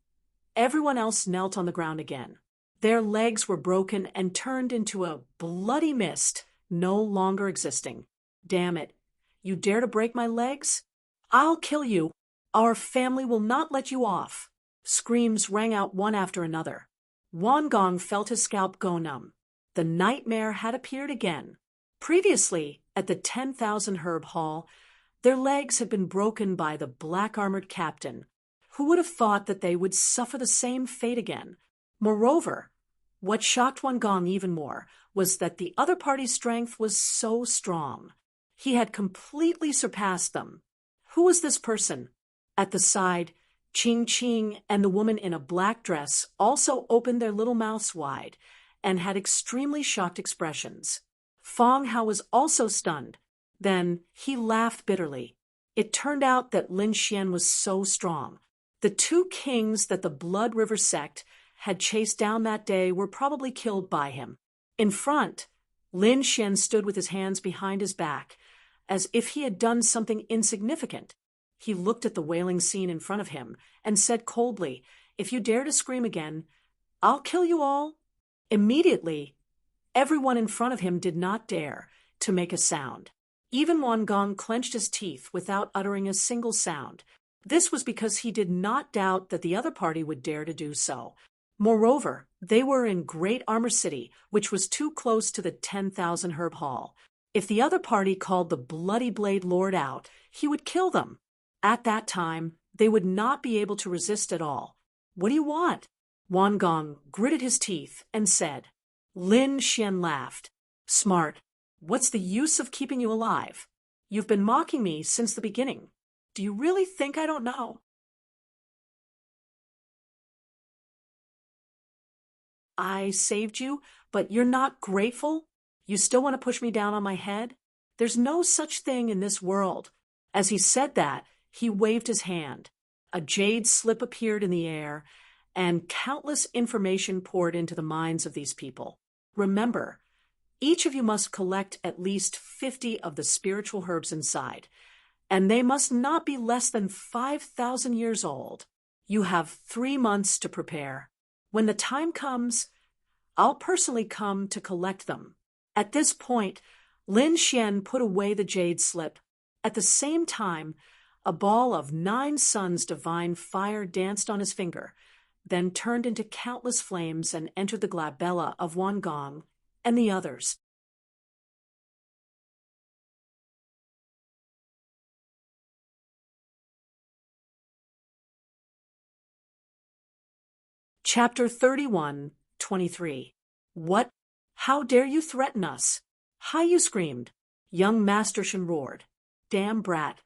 everyone else knelt on the ground again. Their legs were broken and turned into a bloody mist, no longer existing. "Damn it. You dare to break my legs? I'll kill you. Our family will not let you off." Screams rang out one after another. Wan Gong felt his scalp go numb. The nightmare had appeared again. Previously, at the 10,000 Herb Hall, their legs had been broken by the black-armored captain. Who would have thought that they would suffer the same fate again? Moreover, what shocked Wan Gong even more was that the other party's strength was so strong. He had completely surpassed them. Who was this person? At the side, Qing Qing and the woman in a black dress also opened their little mouths wide and had extremely shocked expressions. Fong Hao was also stunned. Then he laughed bitterly. It turned out that Lin Xian was so strong. The two kings that the Blood River sect had chased down that day were probably killed by him. In front, Lin Xian stood with his hands behind his back, as if he had done something insignificant. He looked at the wailing scene in front of him and said coldly, "If you dare to scream again, I'll kill you all." Immediately, everyone in front of him did not dare to make a sound. Even Wan Gong clenched his teeth without uttering a single sound. This was because he did not doubt that the other party would dare to do so. Moreover, they were in Great Armor City, which was too close to the 10,000 Herb Hall. If the other party called the Bloody Blade Lord out, he would kill them. At that time, they would not be able to resist at all. "What do you want?" Wan Gong gritted his teeth and said. Lin Xian laughed. "Smart. What's the use of keeping you alive? You've been mocking me since the beginning. Do you really think I don't know?" "I saved you, but you're not grateful? You still want to push me down on my head? There's no such thing in this world." As he said that, he waved his hand. A jade slip appeared in the air, and countless information poured into the minds of these people. Remember, each of you must collect at least 50 of the spiritual herbs inside, and they must not be less than 5,000 years old. You have 3 months to prepare. When the time comes, I'll personally come to collect them. At this point, Lin Xian put away the jade slip. At the same time, a ball of 9 suns divine fire danced on his finger, then turned into countless flames and entered the glabella of Wan Gong and the others. Chapter 31:23. "What? How dare you threaten us?" "Hi," you screamed. Young Master Shen roared. "Damn brat.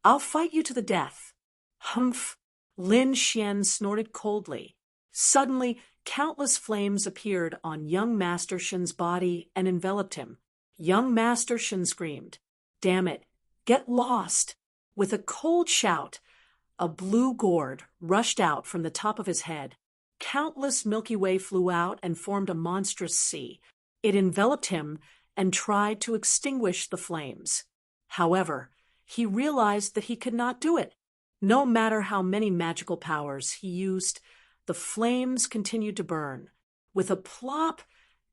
I'll fight you to the death." "Humph." Lin Xian snorted coldly. Suddenly, countless flames appeared on young Master Shen's body and enveloped him. Young Master Shen screamed. "Damn it. Get lost." With a cold shout, a blue gourd rushed out from the top of his head. Countless Milky Way flew out and formed a monstrous sea. It enveloped him and tried to extinguish the flames. However, he realized that he could not do it. No matter how many magical powers he used, the flames continued to burn. With a plop,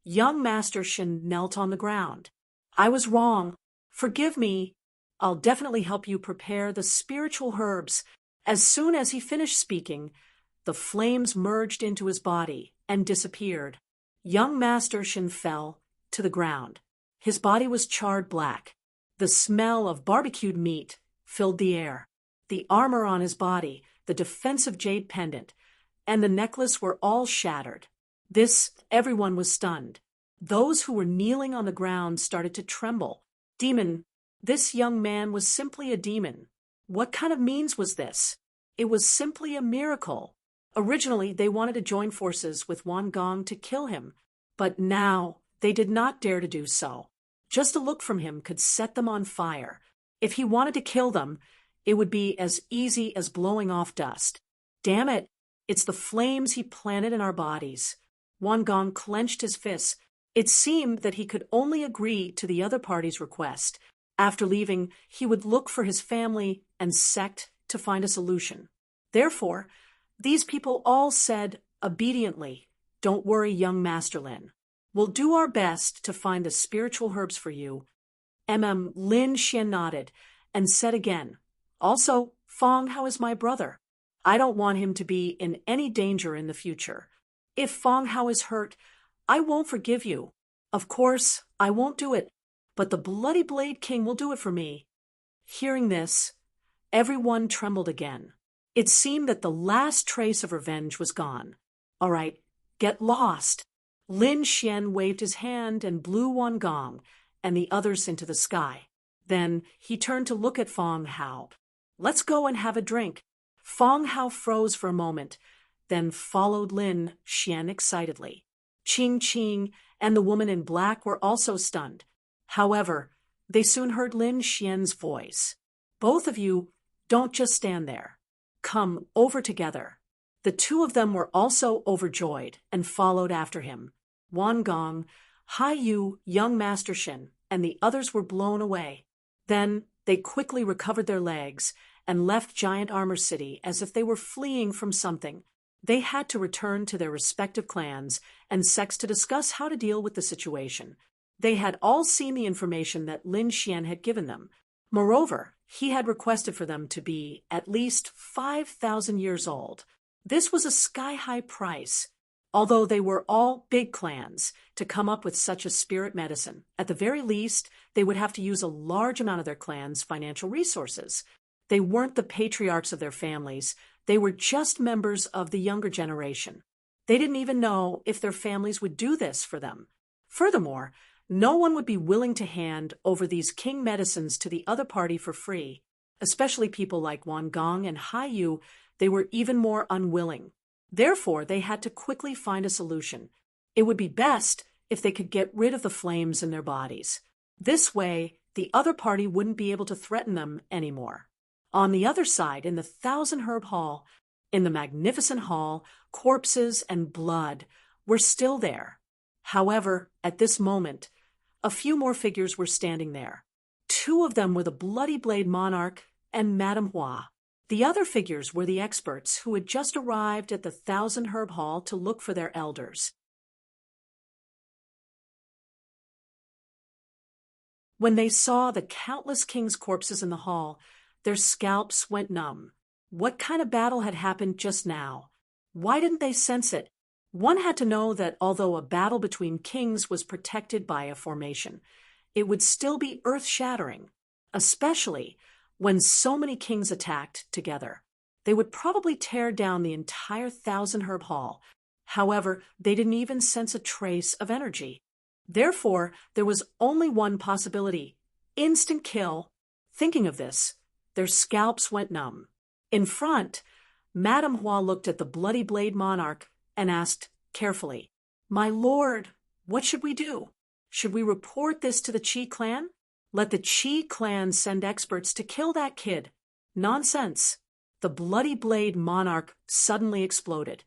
young Master Shen knelt on the ground. "I was wrong. Forgive me. I'll definitely help you prepare the spiritual herbs." As soon as he finished speaking, the flames merged into his body and disappeared. Young Master Shen fell to the ground. His body was charred black. The smell of barbecued meat filled the air. The armor on his body, the defensive jade pendant, and the necklace were all shattered. Everyone was stunned. Those who were kneeling on the ground started to tremble. Demon. This young man was simply a demon. What kind of means was this? It was simply a miracle. Originally, they wanted to join forces with Wan Gong to kill him, but now they did not dare to do so. Just a look from him could set them on fire. If he wanted to kill them, it would be as easy as blowing off dust. Damn it, it's the flames he planted in our bodies. Wan Gong clenched his fists. It seemed that he could only agree to the other party's request. After leaving, he would look for his family and sect to find a solution. Therefore, these people all said obediently, "Don't worry, young Master Lin. We'll do our best to find the spiritual herbs for you." Lin Xian nodded and said again, "Also, Fong Hao is my brother. I don't want him to be in any danger in the future. If Fong Hao is hurt, I won't forgive you. Of course, I won't do it, but the Bloody Blade King will do it for me." Hearing this, everyone trembled again. It seemed that the last trace of revenge was gone. "All right, get lost." Lin Xian waved his hand and blew Wan Gong and the others into the sky. Then he turned to look at Fong Hao. "Let's go and have a drink." Fong Hao froze for a moment, then followed Lin Xian excitedly. Ching Ching and the woman in black were also stunned. However, they soon heard Lin Xian's voice. Both of you, don't just stand there. Come over together. The two of them were also overjoyed and followed after him. Wan Gong, Hai Yu, young Master Shin, and the others were blown away. Then they quickly recovered their legs and left Giant Armor City as if they were fleeing from something. They had to return to their respective clans and sects to discuss how to deal with the situation. They had all seen the information that Lin Xian had given them. Moreover, he had requested for them to be at least 5,000 years old. This was a sky-high price. Although they were all big clans, to come up with such a spirit medicine, at the very least, they would have to use a large amount of their clan's financial resources. They weren't the patriarchs of their families. They were just members of the younger generation. They didn't even know if their families would do this for them. Furthermore, no one would be willing to hand over these king medicines to the other party for free, especially people like Wan Gong and Hai Yu. They were even more unwilling. Therefore, they had to quickly find a solution. It would be best if they could get rid of the flames in their bodies. This way, the other party wouldn't be able to threaten them anymore. On the other side, in the Thousand Herb Hall, in the magnificent hall, corpses and blood were still there. However, at this moment, a few more figures were standing there. Two of them were the Bloody Blade Monarch and Madame Hua. The other figures were the experts who had just arrived at the Thousand Herb Hall to look for their elders. When they saw the countless kings' corpses in the hall, their scalps went numb. What kind of battle had happened just now? Why didn't they sense it? One had to know that although a battle between kings was protected by a formation, it would still be earth-shattering, especially when so many kings attacked together. They would probably tear down the entire Thousand Herb Hall. However, they didn't even sense a trace of energy. Therefore, there was only one possibility: instant kill. Thinking of this, their scalps went numb. In front, Madame Hua looked at the Bloody Blade Monarch and asked carefully, "My lord, what should we do? Should we report this to the Qi clan? Let the Qi clan send experts to kill that kid." Nonsense. The Bloody Blade Monarch suddenly exploded,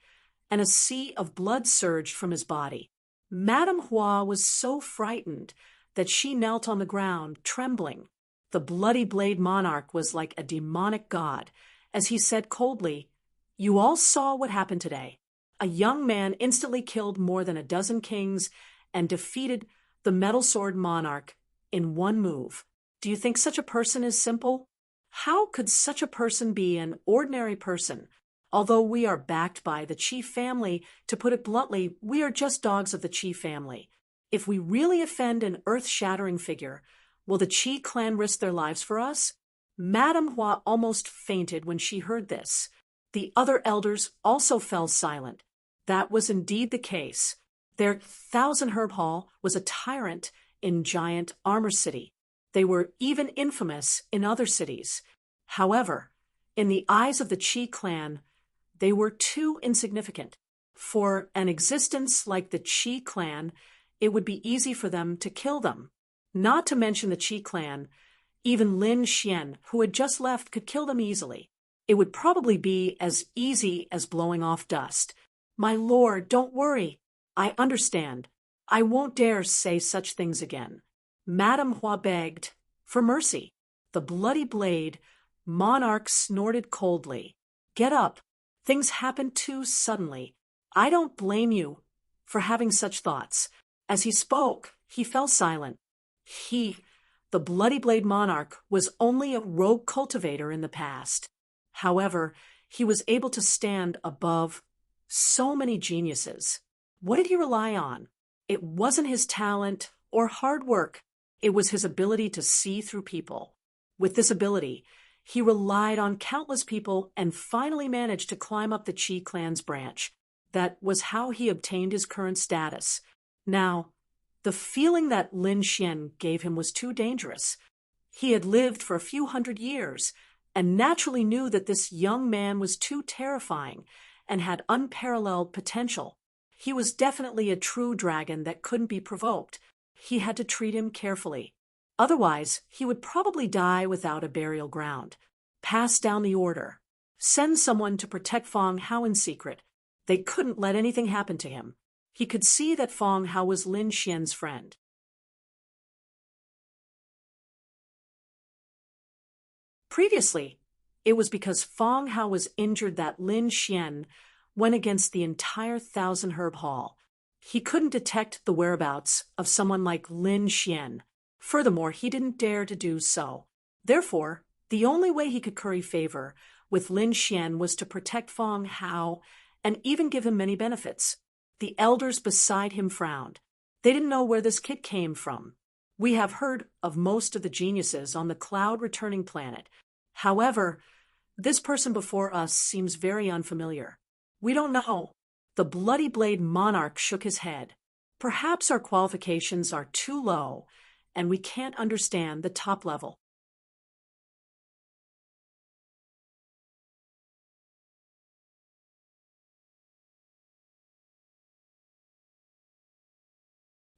and a sea of blood surged from his body. Madame Hua was so frightened that she knelt on the ground, trembling. The Bloody Blade Monarch was like a demonic god, as he said coldly, "You all saw what happened today. A young man instantly killed more than a dozen kings and defeated the Metal Sword Monarch in one move. Do you think such a person is simple? How could such a person be an ordinary person? Although we are backed by the Qi family, to put it bluntly, we are just dogs of the Qi family. If we really offend an earth-shattering figure, will the Qi clan risk their lives for us?" Madame Hua almost fainted when she heard this. The other elders also fell silent. That was indeed the case. Their Thousand Herb Hall was a tyrant in Giant Armor City. They were even infamous in other cities. However, in the eyes of the Qi clan, they were too insignificant. For an existence like the Qi clan, it would be easy for them to kill them. Not to mention the Qi clan, even Lin Xian, who had just left, could kill them easily. It would probably be as easy as blowing off dust. "My lord, don't worry. I understand. I won't dare say such things again." Madame Hua begged for mercy. The Bloody Blade Monarch snorted coldly. "Get up. Things happened too suddenly. I don't blame you for having such thoughts." As he spoke, he fell silent. The Bloody Blade Monarch, was only a rogue cultivator in the past. However, he was able to stand above so many geniuses. What did he rely on? It wasn't his talent or hard work. It was his ability to see through people. With this ability, he relied on countless people and finally managed to climb up the Qi clan's branch. That was how he obtained his current status. Now, the feeling that Lin Xian gave him was too dangerous. He had lived for a few hundred years and naturally knew that this young man was too terrifying and had unparalleled potential. He was definitely a true dragon that couldn't be provoked. He had to treat him carefully. Otherwise, he would probably die without a burial ground. Pass down the order. Send someone to protect Fong Hao in secret. They couldn't let anything happen to him. He could see that Fong Hao was Lin Xian's friend. Previously, it was because Fong Hao was injured that Lin Xian went against the entire Thousand Herb Hall. He couldn't detect the whereabouts of someone like Lin Xian. Furthermore, he didn't dare to do so. Therefore, the only way he could curry favor with Lin Xian was to protect Fong Hao and even give him many benefits. The elders beside him frowned. They didn't know where this kid came from. We have heard of most of the geniuses on the cloud-returning planet. However, this person before us seems very unfamiliar. We don't know. The Bloody Blade monarch shook his head. Perhaps our qualifications are too low, and we can't understand the top level.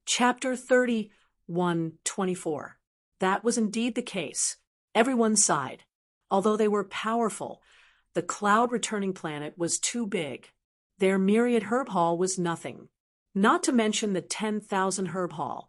Chapter 31:24. That was indeed the case. Everyone sighed. Although they were powerful, the cloud-returning planet was too big. Their myriad herb hall was nothing. Not to mention the 10,000 herb hall.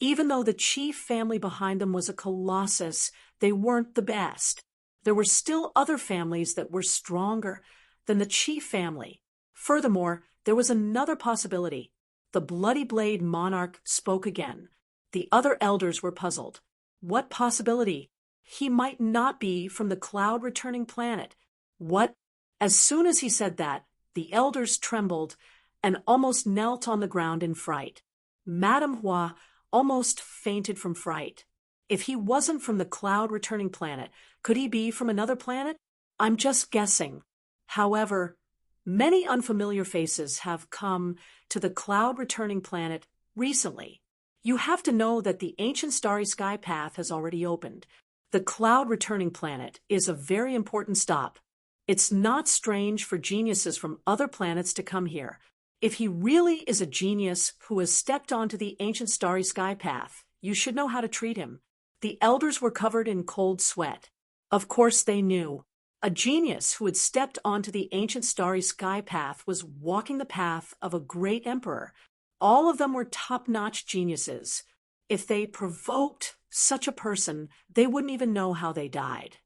Even though the chief family behind them was a colossus, they weren't the best. There were still other families that were stronger than the chief family. Furthermore, there was another possibility. The Bloody Blade monarch spoke again. The other elders were puzzled. What possibility? He might not be from the cloud-returning planet. What? As soon as he said that, the elders trembled and almost knelt on the ground in fright. Madame Hua almost fainted from fright. If he wasn't from the cloud-returning planet, could he be from another planet? I'm just guessing. However, many unfamiliar faces have come to the cloud-returning planet recently. You have to know that the ancient starry sky path has already opened. The cloud-returning planet is a very important stop. It's not strange for geniuses from other planets to come here. If he really is a genius who has stepped onto the ancient starry sky path, you should know how to treat him. The elders were covered in cold sweat. Of course they knew. A genius who had stepped onto the ancient starry sky path was walking the path of a great emperor. All of them were top-notch geniuses. If they provoked such a person, they wouldn't even know how they died.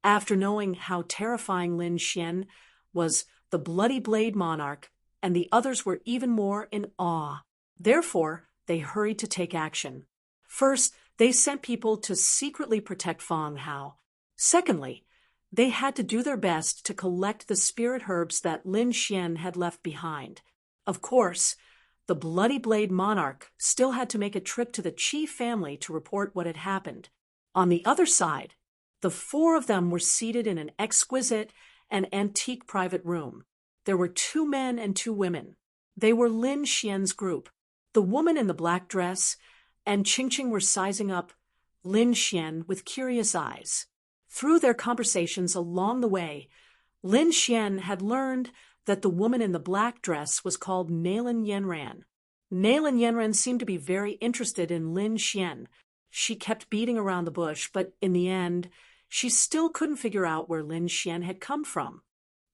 After knowing how terrifying Lin Xian was, the Bloody Blade monarch and the others were even more in awe. Therefore, they hurried to take action. First, they sent people to secretly protect Fong Hao. Secondly, they had to do their best to collect the spirit herbs that Lin Xian had left behind. Of course, the Bloody Blade monarch still had to make a trip to the chief family to report what had happened. On the other side, the four of them were seated in an exquisite and antique private room. There were 2 men and 2 women. They were Lin Xian's group. The woman in the black dress and Qingqing were sizing up Lin Xian with curious eyes. Through their conversations along the way, Lin Xian had learned that the woman in the black dress was called Nailin Yanran. Nailin Yanran seemed to be very interested in Lin Xian. She kept beating around the bush, but in the end, she still couldn't figure out where Lin Xian had come from.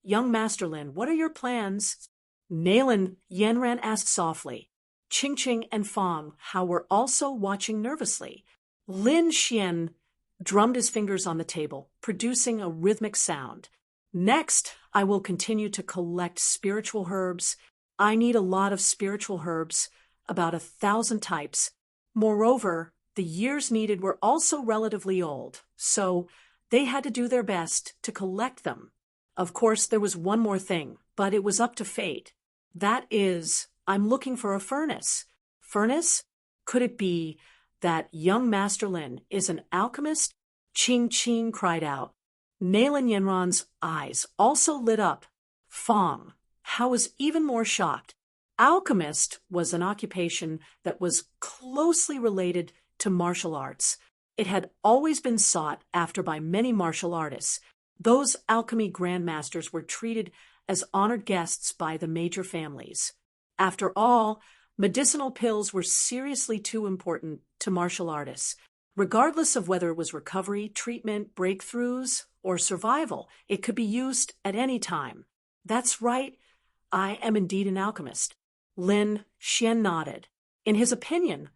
"Young Master Lin, what are your plans?" Nailin Yanran asked softly. Qingqing and Fong Hao were also watching nervously. Lin Xian drummed his fingers on the table, producing a rhythmic sound. "Next, I will continue to collect spiritual herbs. I need a lot of spiritual herbs, about 1,000 types. Moreover, the years needed were also relatively old, so they had to do their best to collect them. Of course, there was one more thing, but it was up to fate. That is, I'm looking for a furnace." "Furnace? Could it be that young Master Lin is an alchemist?" Qing cried out. Nailin Yanran's eyes also lit up. Fong Hao was even more shocked. Alchemist was an occupation that was closely related to martial arts. It had always been sought after by many martial artists. Those alchemy grandmasters were treated as honored guests by the major families. After all, Medicinal pills were seriously too important to martial artists. Regardless of whether it was recovery, treatment, breakthroughs, or survival, it could be used at any time. That's right, I am indeed an alchemist. Lin Xian nodded. In his opinion,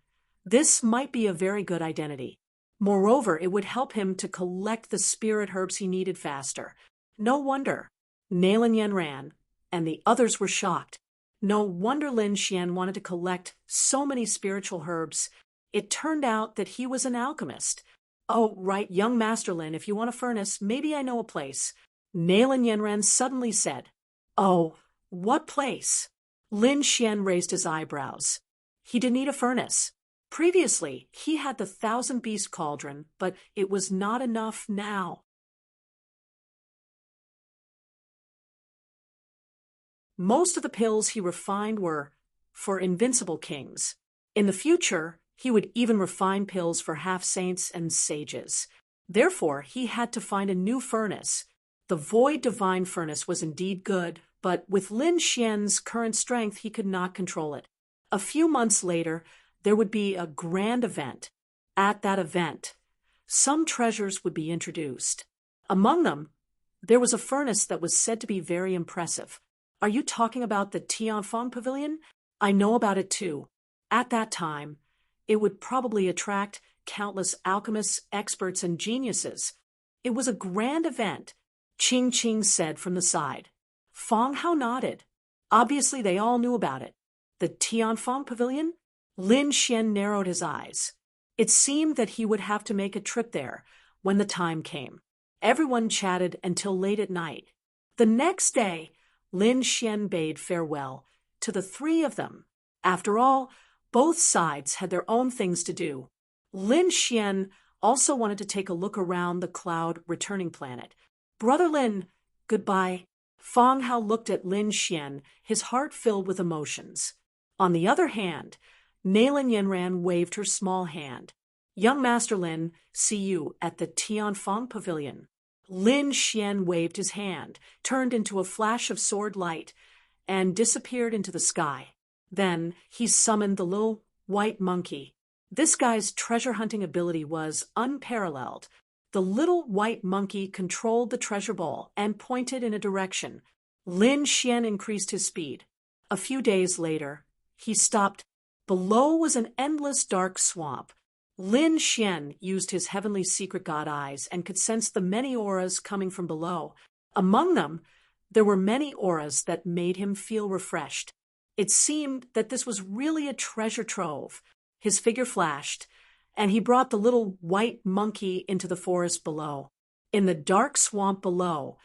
this might be a very good identity. Moreover, it would help him to collect the spirit herbs he needed faster. No wonder Nailan Yen ran, and the others were shocked. No wonder Lin Xian wanted to collect so many spiritual herbs. It turned out that he was an alchemist. Oh, right, young Master Lin, if you want a furnace, maybe I know a place. Nailan Yenran suddenly said. Oh, what place? Lin Xian raised his eyebrows. He didn't need a furnace. Previously, he had the 1,000-beast cauldron, but it was not enough now. Most of the pills he refined were for invincible kings. In the future, he would even refine pills for half-saints and sages. Therefore, he had to find a new furnace. The Void Divine Furnace was indeed good, but with Lin Xian's current strength, he could not control it. A few months later, there would be a grand event. At that event, some treasures would be introduced. Among them, there was a furnace that was said to be very impressive. Are you talking about the Tianfeng Pavilion? I know about it too. At that time, it would probably attract countless alchemists, experts, and geniuses. It was a grand event, Qing Qing said from the side. Feng Hao nodded. Obviously, they all knew about it. The Tianfeng Pavilion? Lin Xian narrowed his eyes. It seemed that he would have to make a trip there when the time came. Everyone chatted until late at night. The next day, Lin Xian bade farewell to the three of them. After all, both sides had their own things to do. Lin Xian also wanted to take a look around the cloud returning planet. Brother Lin, goodbye. Feng Hao looked at Lin Xian, his heart filled with emotions. On the other hand, Nailan Yenran waved her small hand. Young Master Lin, see you at the Tianfeng Pavilion. Lin Xian waved his hand, turned into a flash of sword light, and disappeared into the sky. Then he summoned the little white monkey. This guy's treasure-hunting ability was unparalleled. The little white monkey controlled the treasure ball and pointed in a direction. Lin Xian increased his speed. A few days later, he stopped. Below was an endless dark swamp. Lin Xian used his heavenly secret god eyes and could sense the many auras coming from below. Among them, there were many auras that made him feel refreshed. It seemed that this was really a treasure trove. His figure flashed, and he brought the little white monkey into the forest below. In the dark swamp below,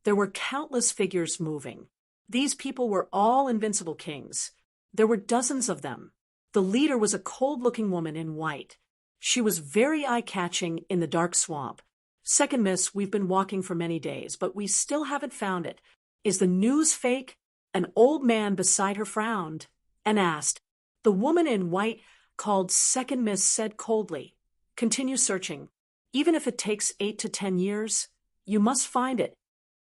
there were countless figures moving. These people were all invincible kings. There were dozens of them. The leader was a cold-looking woman in white. She was very eye-catching in the dark swamp. Second Miss, we've been walking for many days, but we still haven't found it. Is the news fake? An old man beside her frowned and asked. The woman in white, called Second Miss, said coldly, continue searching. Even if it takes 8 to 10 years, you must find it.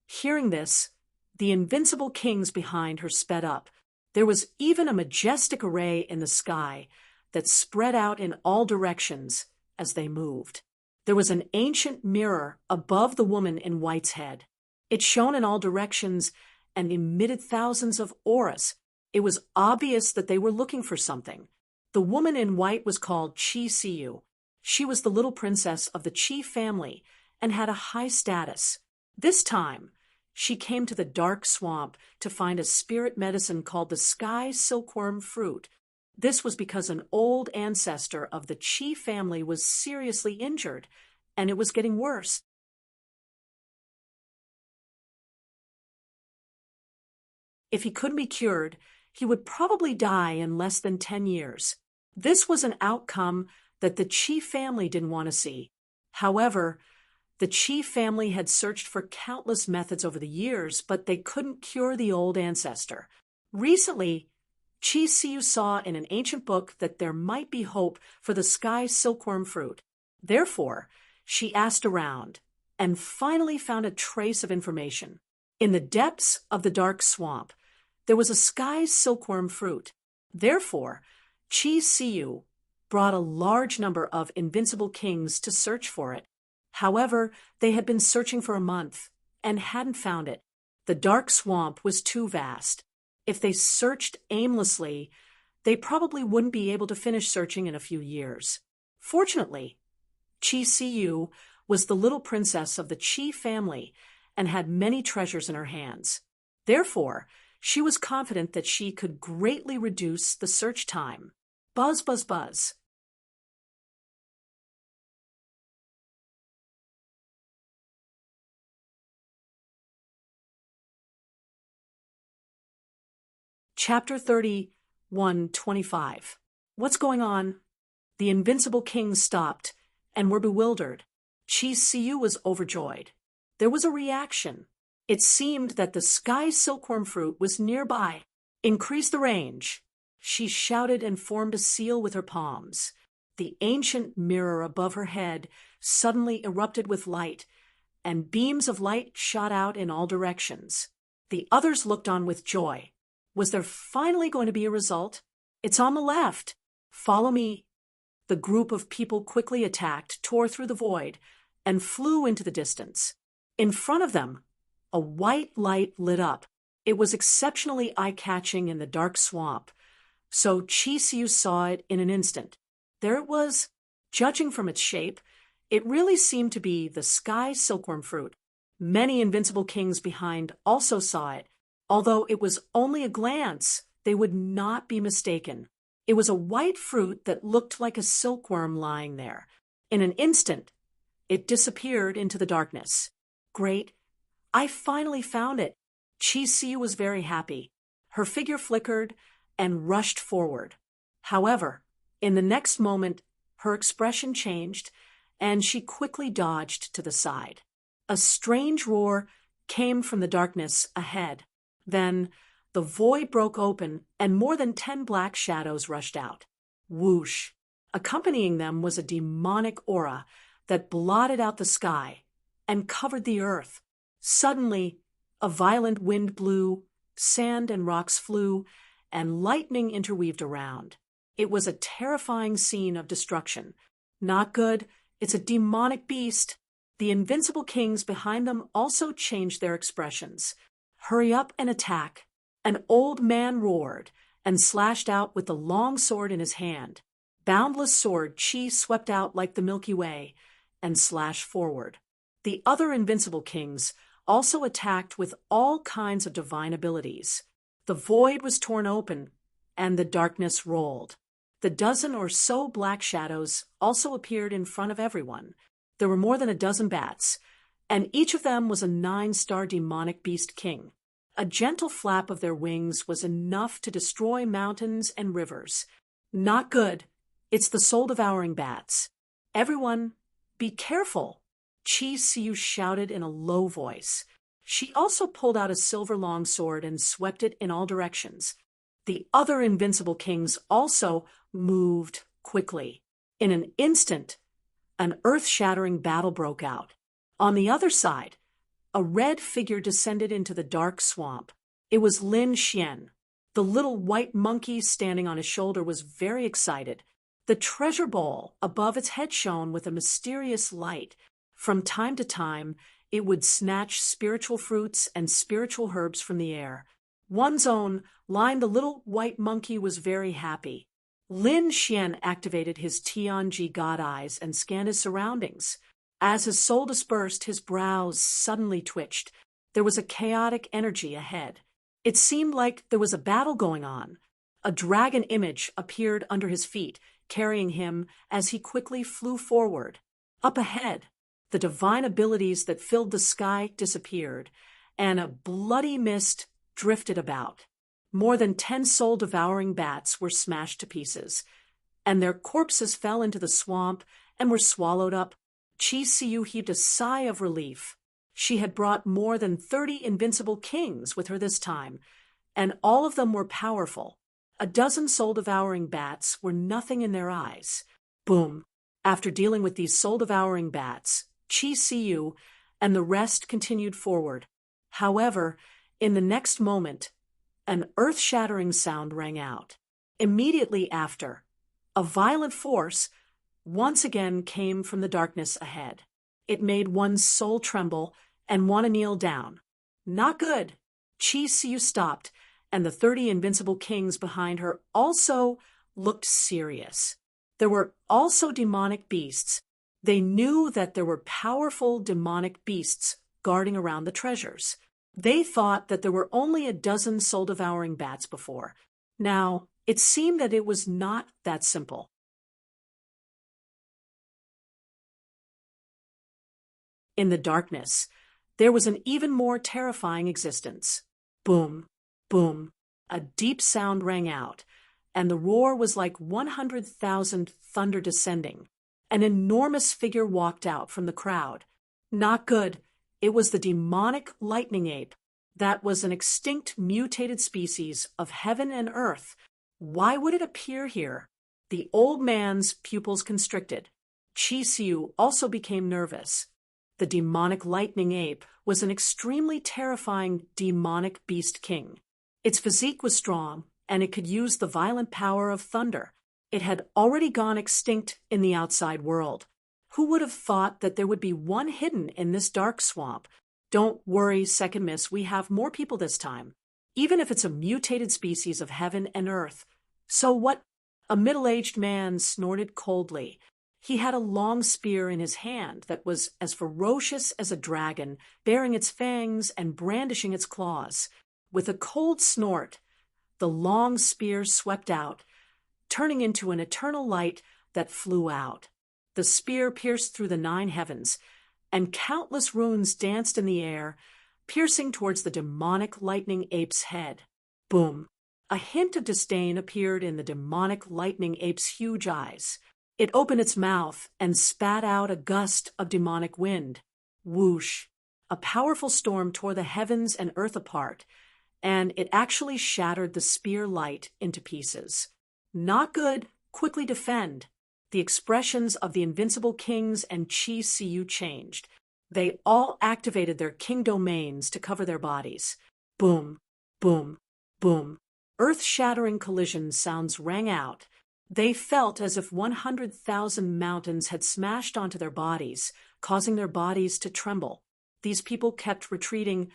Hearing this, the invincible kings behind her sped up. There was even a majestic array in the sky that spread out in all directions as they moved. There was an ancient mirror above the woman in white's head. It shone in all directions and emitted thousands of auras. It was obvious that they were looking for something. The woman in white was called Qi Siyu. She was the little princess of the Qi family and had a high status. This time, she came to the dark swamp to find a spirit medicine called the sky silkworm fruit. This was because an old ancestor of the Qi family was seriously injured, and it was getting worse. If he couldn't be cured, he would probably die in less than 10 years. This was an outcome that the Qi family didn't want to see. However, the Qi family had searched for countless methods over the years, but they couldn't cure the old ancestor. Recently, Qi Siyu saw in an ancient book that there might be hope for the sky silkworm fruit. Therefore, she asked around and finally found a trace of information. In the depths of the dark swamp, there was a sky silkworm fruit. Therefore, Chi Siu brought a large number of invincible kings to search for it. However, they had been searching for a month and hadn't found it. The dark swamp was too vast. If they searched aimlessly, they probably wouldn't be able to finish searching in a few years. Fortunately, Chi Siu was the little princess of the Chi family and had many treasures in her hands. Therefore, she was confident that she could greatly reduce the search time. Buzz, buzz, buzz. Chapter 31:25. What's going on? The invincible kings stopped and were bewildered. Chi Siu was overjoyed. There was a reaction. It seemed that the sky silkworm fruit was nearby. Increase the range. She shouted and formed a seal with her palms. The ancient mirror above her head suddenly erupted with light, and beams of light shot out in all directions. The others looked on with joy. Was there finally going to be a result? It's on the left. Follow me. The group of people quickly attacked, tore through the void, and flew into the distance. In front of them, a white light lit up. It was exceptionally eye-catching in the dark swamp, so Chi Siu saw it in an instant. There it was. Judging from its shape, it really seemed to be the sky silkworm fruit. Many invincible kings behind also saw it. Although it was only a glance, they would not be mistaken. It was a white fruit that looked like a silkworm lying there. In an instant, it disappeared into the darkness. Great. I finally found it. Chi Siu was very happy. Her figure flickered and rushed forward. However, in the next moment, her expression changed, and she quickly dodged to the side. A strange roar came from the darkness ahead. Then, the void broke open, and more than 10 black shadows rushed out. Whoosh! Accompanying them was a demonic aura that blotted out the sky and covered the earth. Suddenly, a violent wind blew, sand and rocks flew, and lightning interweaved around. It was a terrifying scene of destruction. Not good. It's a demonic beast. The invincible kings behind them also changed their expressions. Hurry up and attack. An old man roared and slashed out with the long sword in his hand. Boundless sword, Chi swept out like the Milky Way and slashed forward. The other invincible kings also attacked with all kinds of divine abilities. The void was torn open, and the darkness rolled. The dozen or so black shadows also appeared in front of everyone. There were more than a dozen bats, and each of them was a 9-star demonic beast king. A gentle flap of their wings was enough to destroy mountains and rivers. Not good. It's the soul-devouring bats. Everyone, be careful. Chi Siu shouted in a low voice. She also pulled out a silver longsword and swept it in all directions. The other invincible kings also moved quickly. In an instant, an earth-shattering battle broke out. On the other side, a red figure descended into the dark swamp. It was Lin Xian. The little white monkey standing on his shoulder was very excited. The treasure bowl above its head shone with a mysterious light. From time to time, it would snatch spiritual fruits and spiritual herbs from the air. One's own, lying the little white monkey, was very happy. Lin Xian activated his Tianji god eyes and scanned his surroundings. As his soul dispersed, his brows suddenly twitched. There was a chaotic energy ahead. It seemed like there was a battle going on. A dragon image appeared under his feet, carrying him as he quickly flew forward. Up ahead, the divine abilities that filled the sky disappeared, and a bloody mist drifted about. More than 10 soul-devouring bats were smashed to pieces, and their corpses fell into the swamp and were swallowed up. Chi Siu heaved a sigh of relief. She had brought more than 30 invincible kings with her this time, and all of them were powerful. A dozen soul-devouring bats were nothing in their eyes. Boom! After dealing with these soul-devouring bats, Chi Siu and the rest continued forward. However, in the next moment, an earth-shattering sound rang out. Immediately after, a violent force once again came from the darkness ahead. It made one's soul tremble and want to kneel down. Not good. Chi Siu stopped, and the 30 invincible kings behind her also looked serious. There were also demonic beasts. They knew that there were powerful demonic beasts guarding around the treasures. They thought that there were only a dozen soul-devouring bats before. Now, it seemed that it was not that simple. In the darkness, there was an even more terrifying existence. Boom, boom. A deep sound rang out, and the roar was like 100,000 thunder descending. An enormous figure walked out from the crowd. Not good. It was the demonic lightning ape. That was an extinct, mutated species of heaven and earth. Why would it appear here? The old man's pupils constricted. Chi Siu also became nervous. The demonic lightning ape was an extremely terrifying demonic beast king. Its physique was strong, and it could use the violent power of thunder. It had already gone extinct in the outside world. Who would have thought that there would be one hidden in this dark swamp? Don't worry, Second Miss, we have more people this time, even if it's a mutated species of heaven and earth. So what? A middle-aged man snorted coldly. He had a long spear in his hand that was as ferocious as a dragon, baring its fangs and brandishing its claws. With a cold snort, the long spear swept out, turning into an eternal light that flew out. The spear pierced through the 9 heavens, and countless runes danced in the air, piercing towards the demonic lightning ape's head. Boom! A hint of disdain appeared in the demonic lightning ape's huge eyes. It opened its mouth and spat out a gust of demonic wind. Whoosh! A powerful storm tore the heavens and earth apart, and it actually shattered the spear light into pieces. Not good. Quickly defend. The expressions of the invincible kings and Chi Siu changed. They all activated their king domains to cover their bodies. Boom, boom, boom. Earth-shattering collision sounds rang out. They felt as if 100,000 mountains had smashed onto their bodies, causing their bodies to tremble. These people kept retreating,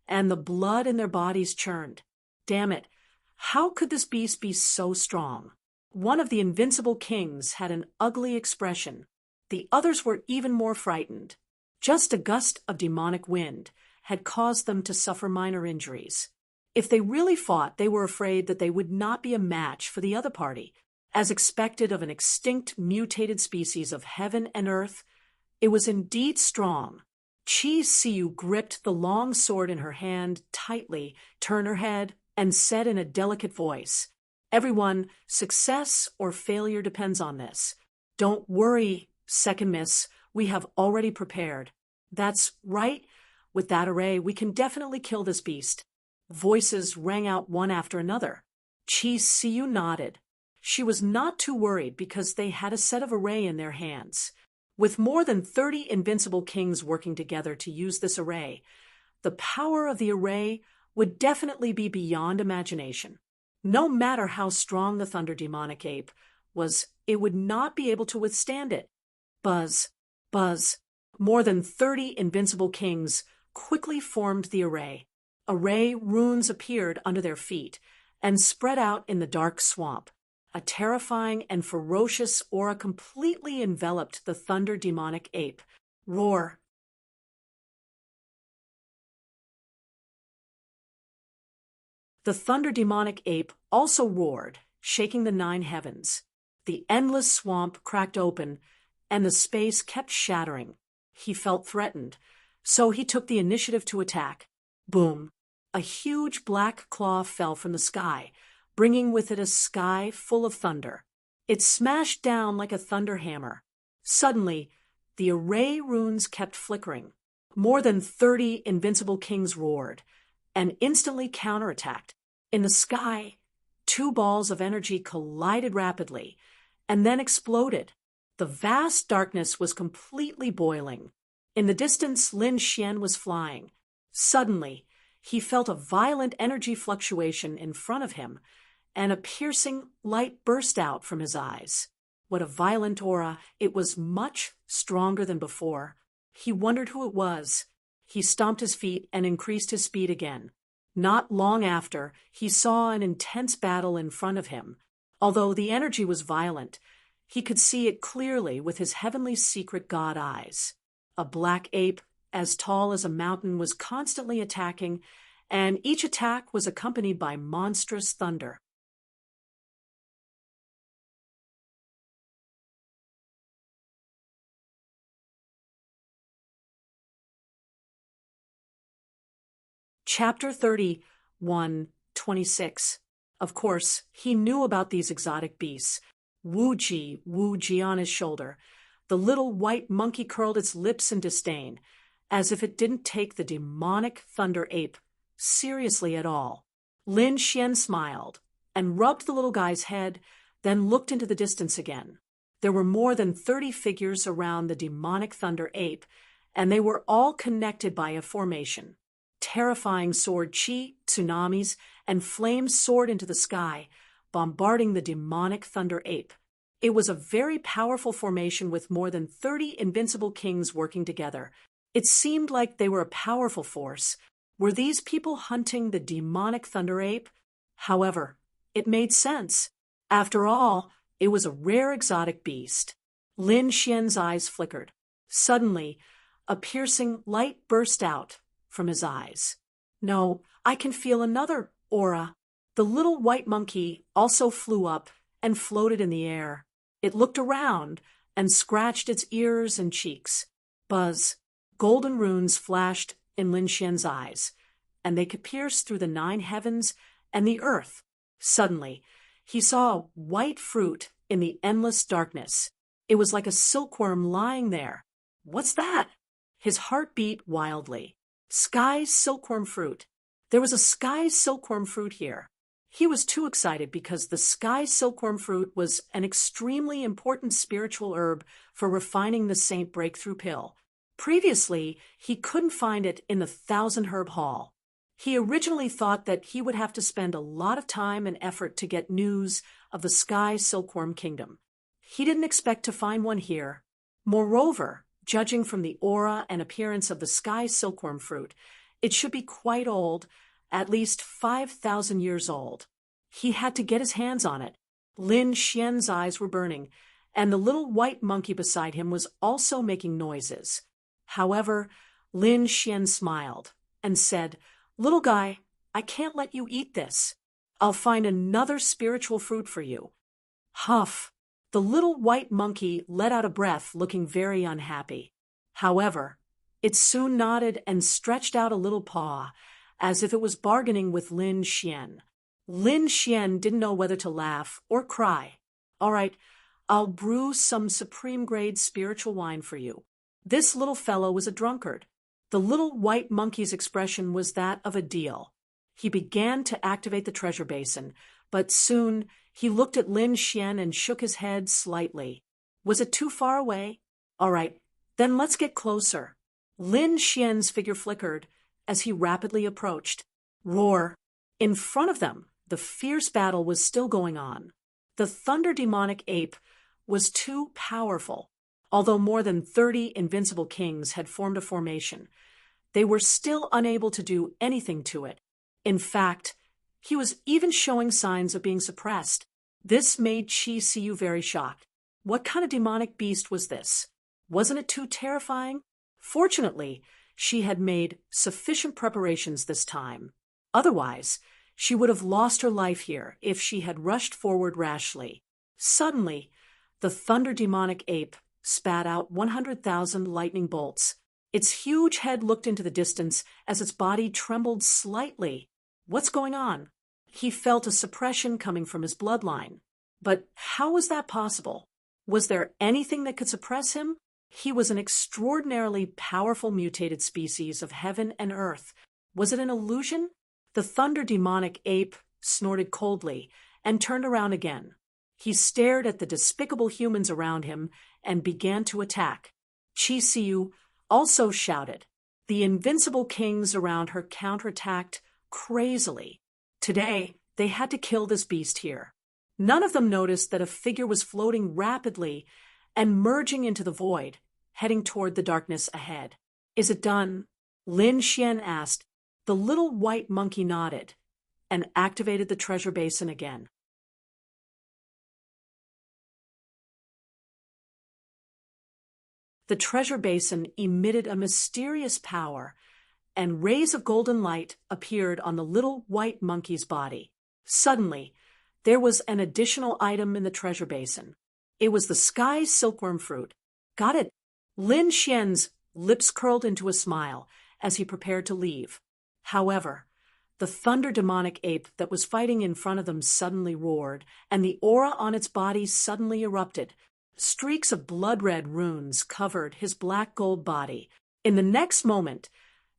and the blood in their bodies churned. Damn it, how could this beast be so strong? One of the invincible kings had an ugly expression. The others were even more frightened. Just a gust of demonic wind had caused them to suffer minor injuries. If they really fought, they were afraid that they would not be a match for the other party. As expected of an extinct, mutated species of heaven and earth, it was indeed strong. Chi Siu gripped the long sword in her hand tightly, turned her head, and said in a delicate voice, "Everyone, success or failure depends on this. Don't worry, Second Miss, we have already prepared." "That's right. With that array, we can definitely kill this beast." Voices rang out one after another. Chi Siu nodded. She was not too worried because they had a set of array in their hands. With more than 30 invincible kings working together to use this array, the power of the array would definitely be beyond imagination. No matter how strong the thunder demonic ape was, it would not be able to withstand it. Buzz, buzz. More than 30 invincible kings quickly formed the array. Array runes appeared under their feet and spread out in the dark swamp. A terrifying and ferocious aura completely enveloped the thunder demonic ape. Roar! The thunder demonic ape also roared, shaking the 9 heavens. The endless swamp cracked open, and the space kept shattering. He felt threatened, so he took the initiative to attack. Boom! A huge black claw fell from the sky, bringing with it a sky full of thunder. It smashed down like a thunder hammer. Suddenly, the array runes kept flickering. More than 30 invincible kings roared, and instantly counterattacked. In the sky, 2 balls of energy collided rapidly, and then exploded. The vast darkness was completely boiling. In the distance, Lin Xian was flying. Suddenly, he felt a violent energy fluctuation in front of him, and a piercing light burst out from his eyes. What a violent aura! It was much stronger than before. He wondered who it was. He stomped his feet and increased his speed again. Not long after, he saw an intense battle in front of him. Although the energy was violent, he could see it clearly with his heavenly secret god eyes. A black ape, as tall as a mountain, was constantly attacking, and each attack was accompanied by monstrous thunder. Chapter 31:26. Of course, he knew about these exotic beasts. Wu-ji on his shoulder. The little white monkey curled its lips in disdain, as if it didn't take the demonic thunder ape seriously at all. Lin Xian smiled and rubbed the little guy's head, then looked into the distance again. There were more than 30 figures around the demonic thunder ape, and they were all connected by a formation. Terrifying sword chi, tsunamis, and flames soared into the sky, bombarding the demonic thunder ape. It was a very powerful formation with more than 30 invincible kings working together. It seemed like they were a powerful force. Were these people hunting the demonic thunder ape? However, it made sense. After all, it was a rare exotic beast. Lin Xian's eyes flickered. Suddenly, a piercing light burst out from his eyes. No, I can feel another aura. The little white monkey also flew up and floated in the air. It looked around and scratched its ears and cheeks. Buzz. Golden runes flashed in Lin Xian's eyes, and they could pierce through the 9 heavens and the earth. Suddenly, he saw a white fruit in the endless darkness. It was like a silkworm lying there. What's that? His heart beat wildly. Sky silkworm fruit. There was a sky silkworm fruit here. He was too excited because the sky silkworm fruit was an extremely important spiritual herb for refining the Saint Breakthrough Pill. Previously, he couldn't find it in the 1,000 Herb Hall. He originally thought that he would have to spend a lot of time and effort to get news of the sky silkworm kingdom. He didn't expect to find one here. Moreover, judging from the aura and appearance of the sky silkworm fruit, it should be quite old, at least 5,000 years old. He had to get his hands on it. Lin Xian's eyes were burning, and the little white monkey beside him was also making noises. However, Lin Xian smiled and said, "Little guy, I can't let you eat this. I'll find another spiritual fruit for you." Huff! The little white monkey let out a breath, looking very unhappy. However, it soon nodded and stretched out a little paw, as if it was bargaining with Lin Xian. Lin Xian didn't know whether to laugh or cry. "All right, I'll brew some supreme-grade spiritual wine for you." This little fellow was a drunkard. The little white monkey's expression was that of a deal. He began to activate the treasure basin, but soon he looked at Lin Xian and shook his head slightly. Was it too far away? All right, then let's get closer. Lin Xian's figure flickered as he rapidly approached. Roar! In front of them, the fierce battle was still going on. The thunder demonic ape was too powerful. Although more than 30 invincible kings had formed a formation, they were still unable to do anything to it. In fact, he was even showing signs of being suppressed. This made Qi Siyu very shocked. What kind of demonic beast was this? Wasn't it too terrifying? Fortunately, she had made sufficient preparations this time. Otherwise, she would have lost her life here if she had rushed forward rashly. Suddenly, the thunder demonic ape spat out 100,000 lightning bolts. Its huge head looked into the distance as its body trembled slightly. What's going on? He felt a suppression coming from his bloodline. But how was that possible? Was there anything that could suppress him? He was an extraordinarily powerful mutated species of heaven and earth. Was it an illusion? The thunder demonic ape snorted coldly and turned around again. He stared at the despicable humans around him and began to attack. Qi Siyu also shouted. The invincible kings around her counterattacked crazily. Today, They had to kill this beast here. None of them noticed that a figure was floating rapidly and merging into the void, heading toward the darkness ahead. Is it done? Lin Xian asked. The little white monkey nodded and activated the treasure basin again. The treasure basin emitted a mysterious power, and rays of golden light appeared on the little white monkey's body. Suddenly, there was an additional item in the treasure basin. It was the sky silkworm fruit. Got it. Lin Xian's lips curled into a smile as he prepared to leave. However, the thunder demonic ape that was fighting in front of them suddenly roared, and the aura on its body suddenly erupted. Streaks of blood-red runes covered his black-gold body. In the next moment,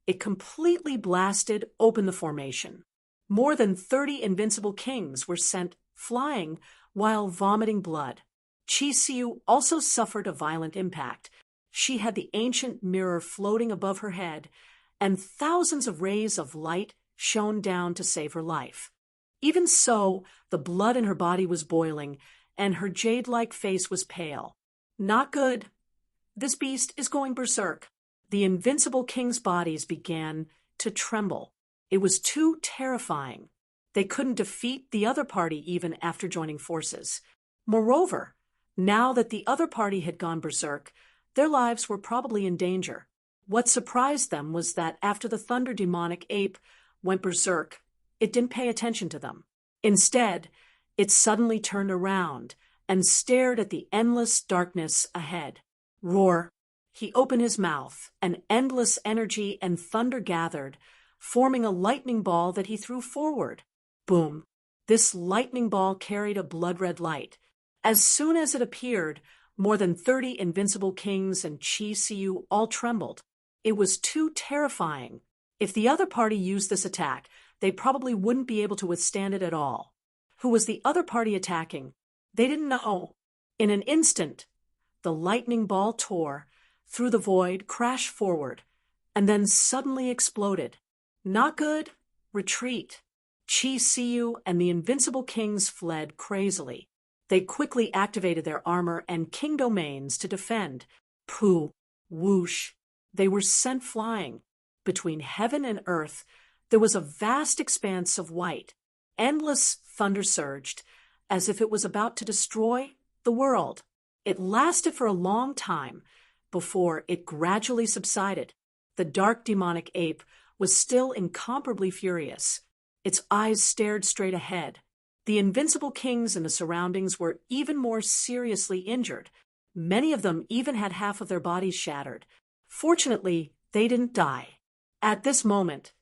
it completely blasted open the formation. More than 30 invincible kings were sent flying while vomiting blood. Qi Xiu also suffered a violent impact. She had the ancient mirror floating above her head, and thousands of rays of light shone down to save her life. Even so, the blood in her body was boiling, and her jade-like face was pale. Not good. This beast is going berserk. The invincible king's bodies began to tremble. It was too terrifying. They couldn't defeat the other party even after joining forces. Moreover, now that the other party had gone berserk, their lives were probably in danger. What surprised them was that after the thunder demonic ape went berserk, it didn't pay attention to them. Instead, it suddenly turned around and stared at the endless darkness ahead. Roar! He opened his mouth, and endless energy and thunder gathered, forming a lightning ball that he threw forward. Boom! This lightning ball carried a blood-red light. As soon as it appeared, more than 30 invincible kings and Qi Xiu all trembled. It was too terrifying. If the other party used this attack, they probably wouldn't be able to withstand it at all. Who was the other party attacking? They didn't know. In an instant, the lightning ball tore through the void, crashed forward, and then suddenly exploded. Not good. Retreat. Qi Xiu and the invincible kings fled crazily. They quickly activated their armor and king domains to defend. Pooh, whoosh. They were sent flying. Between heaven and earth, there was a vast expanse of white. Endless thunder surged, as if it was about to destroy the world. It lasted for a long time before it gradually subsided. The dark demonic ape was still incomparably furious. Its eyes stared straight ahead. The invincible kings in the surroundings were even more seriously injured. Many of them even had half of their bodies shattered. Fortunately, they didn't die. At this moment,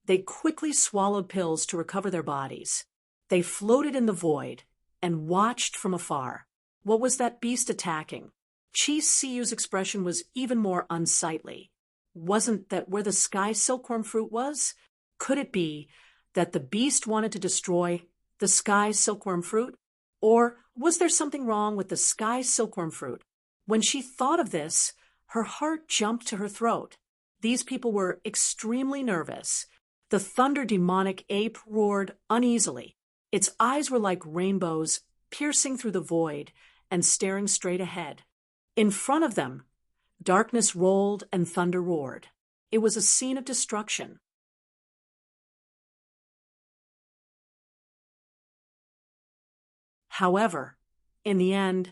they quickly swallowed pills to recover their bodies. They floated in the void and watched from afar. What was that beast attacking? Qi Xiu's expression was even more unsightly. Wasn't that where the sky silkworm fruit was? Could it be that the beast wanted to destroy the sky silkworm fruit? Or was there something wrong with the sky silkworm fruit? When she thought of this, her heart jumped to her throat. These people were extremely nervous. The thunder demonic ape roared uneasily. Its eyes were like rainbows, piercing through the void and staring straight ahead. In front of them, darkness rolled and thunder roared. It was a scene of destruction. However, in the end,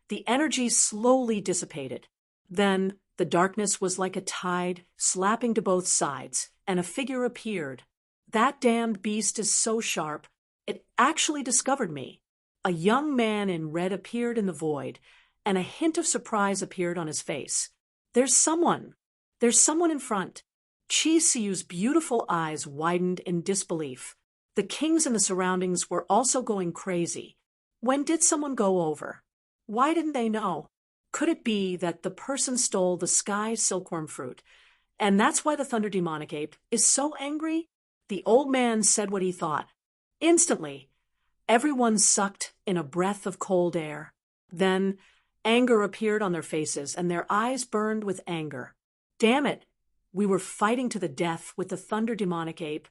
the energy slowly dissipated. Then the darkness was like a tide, slapping to both sides, and a figure appeared. That damned beast is so sharp, it actually discovered me. A young man in red appeared in the void, and a hint of surprise appeared on his face. There's someone in front. Qi Xiu's beautiful eyes widened in disbelief. The kings in the surroundings were also going crazy. When did someone go over? Why didn't they know? Could it be that the person stole the sky silkworm fruit, and that's why the thunder demonic ape is so angry? The old man said what he thought. Instantly, everyone sucked in a breath of cold air. Then, anger appeared on their faces, and their eyes burned with anger. Damn it! We were fighting to the death with the thunder demonic ape,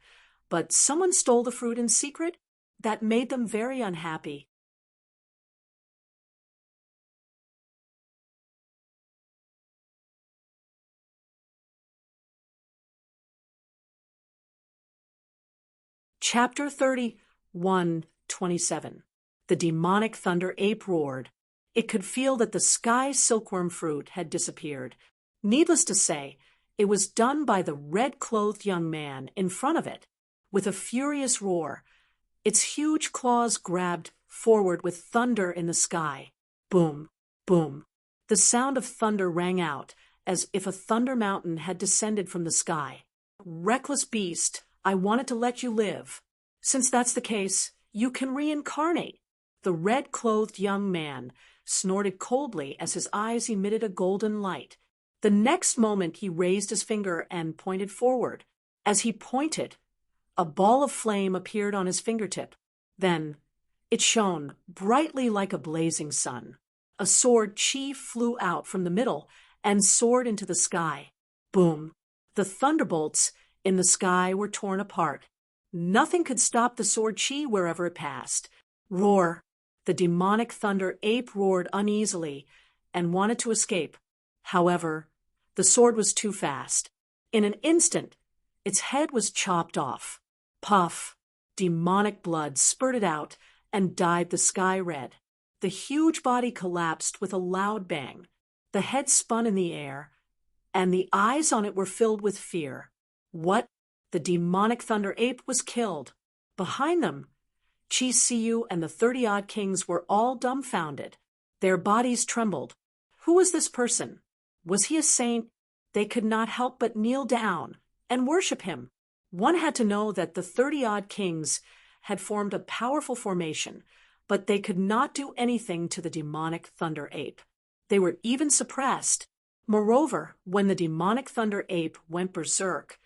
but someone stole the fruit in secret? that made them very unhappy. Chapter 31:27. The demonic thunder ape roared. It could feel that the sky silkworm fruit had disappeared. Needless to say, it was done by the red-clothed young man in front of it. With a furious roar, its huge claws grabbed forward with thunder in the sky. Boom, boom. The sound of thunder rang out as if a thunder mountain had descended from the sky. Reckless beast, I wanted to let you live. Since that's the case, you can reincarnate. The red-clothed young man snorted coldly as his eyes emitted a golden light. The next moment he raised his finger and pointed forward. As he pointed, a ball of flame appeared on his fingertip. Then it shone brightly like a blazing sun. A sword chi flew out from the middle and soared into the sky. Boom! The thunderbolts in the sky were torn apart. Nothing could stop the sword chi wherever it passed. Roar! The demonic thunder ape roared uneasily and wanted to escape. However, the sword was too fast. In an instant, its head was chopped off. Puff! Demonic blood spurted out and dyed the sky red. The huge body collapsed with a loud bang. The head spun in the air, and the eyes on it were filled with fear. What? The demonic thunder ape was killed. Behind them, Chi Siu and the 30-odd kings were all dumbfounded. Their bodies trembled. Who was this person? Was he a saint? They could not help but kneel down and worship him. One had to know that the 30-odd kings had formed a powerful formation, but they could not do anything to the demonic thunder ape. They were even suppressed. Moreover, when the demonic thunder ape went berserk,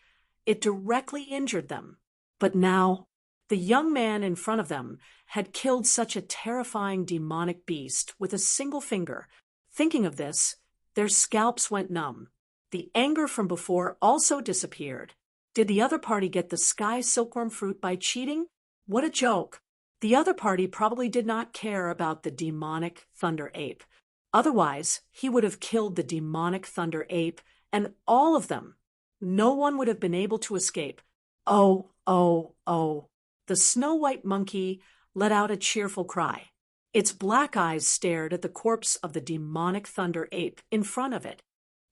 it directly injured them. But now, the young man in front of them had killed such a terrifying demonic beast with a single finger. Thinking of this, their scalps went numb. The anger from before also disappeared. Did the other party get the sky silkworm fruit by cheating? What a joke! The other party probably did not care about the demonic thunder ape. Otherwise, he would have killed the demonic thunder ape and all of them. No one would have been able to escape. Oh, oh, oh. The snow-white monkey let out a cheerful cry. Its black eyes stared at the corpse of the demonic thunder ape in front of it.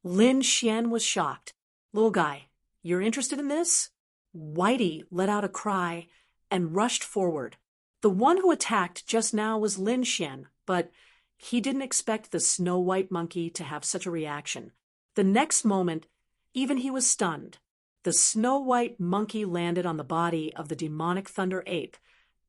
Lin Xian was shocked. Little guy, you're interested in this? Whitey let out a cry and rushed forward. The one who attacked just now was Lin Xian, but he didn't expect the snow-white monkey to have such a reaction. The next moment, even he was stunned. The snow-white monkey landed on the body of the demonic thunder ape,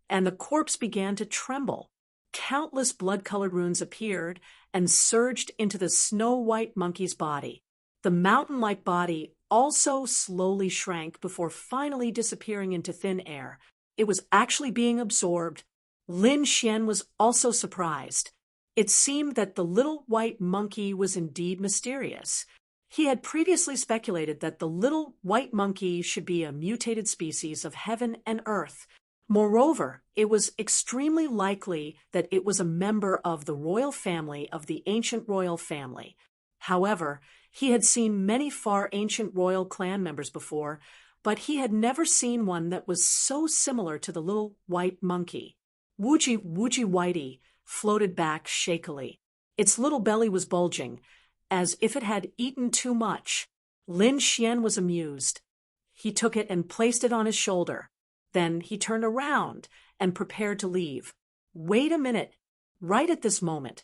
and the corpse began to tremble. Countless blood-colored runes appeared and surged into the snow-white monkey's body. The mountain-like body also slowly shrank before finally disappearing into thin air. It was actually being absorbed. Lin Xian was also surprised. It seemed that the little white monkey was indeed mysterious. He had previously speculated that the little white monkey should be a mutated species of heaven and earth. Moreover, it was extremely likely that it was a member of the royal family of the ancient royal family. However, he had seen many far ancient royal clan members before, but he had never seen one that was so similar to the little white monkey. Woogie Whitey floated back shakily. Its little belly was bulging, as if it had eaten too much. Lin Xian was amused. He took it and placed it on his shoulder. Then he turned around and prepared to leave. Wait a minute. Right at this moment,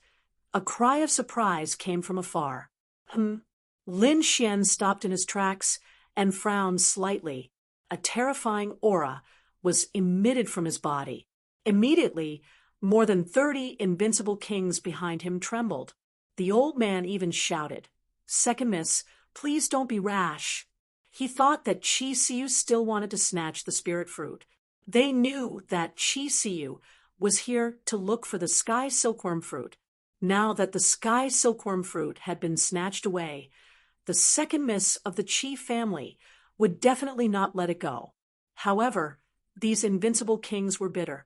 a cry of surprise came from afar. Lin Xian stopped in his tracks and frowned slightly. A terrifying aura was emitted from his body. Immediately, more than 30 invincible kings behind him trembled. The old man even shouted, "Second miss, please don't be rash." He thought that Chi Siu still wanted to snatch the spirit fruit. They knew that Chi Siu was here to look for the sky silkworm fruit. Now that the sky silkworm fruit had been snatched away, the second miss of the Chi family would definitely not let it go. However, these invincible kings were bitter.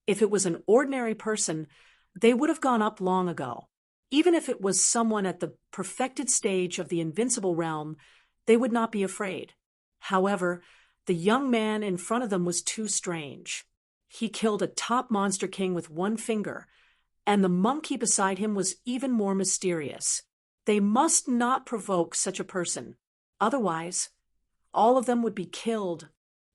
If it was an ordinary person, they would have gone up long ago. Even if it was someone at the perfected stage of the invincible realm, they would not be afraid. However, the young man in front of them was too strange. He killed a top monster king with one finger, and the monkey beside him was even more mysterious. They must not provoke such a person. Otherwise, all of them would be killed.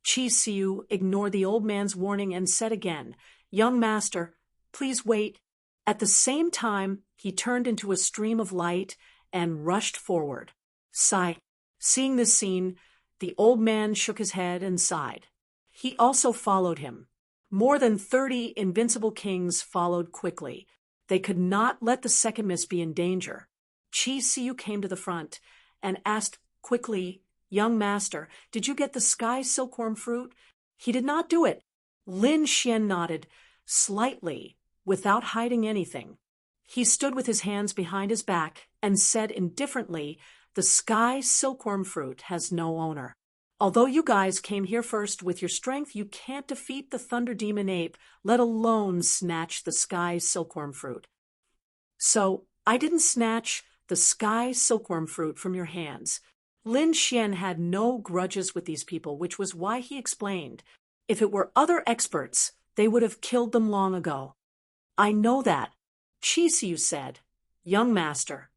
Chi Siu ignored the old man's warning and said again, "Young master, please wait." At the same time, he turned into a stream of light and rushed forward. Sigh. Seeing this scene, the old man shook his head and sighed. He also followed him. More than 30 invincible kings followed quickly. They could not let the second miss be in danger. Chi Siu came to the front and asked quickly, "Young master, did you get the sky silkworm fruit?" He did not do it. Lin Xian nodded, slightly, without hiding anything. He stood with his hands behind his back and said indifferently, "The sky silkworm fruit has no owner. Although you guys came here first with your strength, you can't defeat the thunder demon ape, let alone snatch the sky silkworm fruit. So I didn't snatch the sky silkworm fruit from your hands." Lin Xian had no grudges with these people, which was why he explained, "If it were other experts, they would have killed them long ago." "I know that," Chi Siu said. "Young master,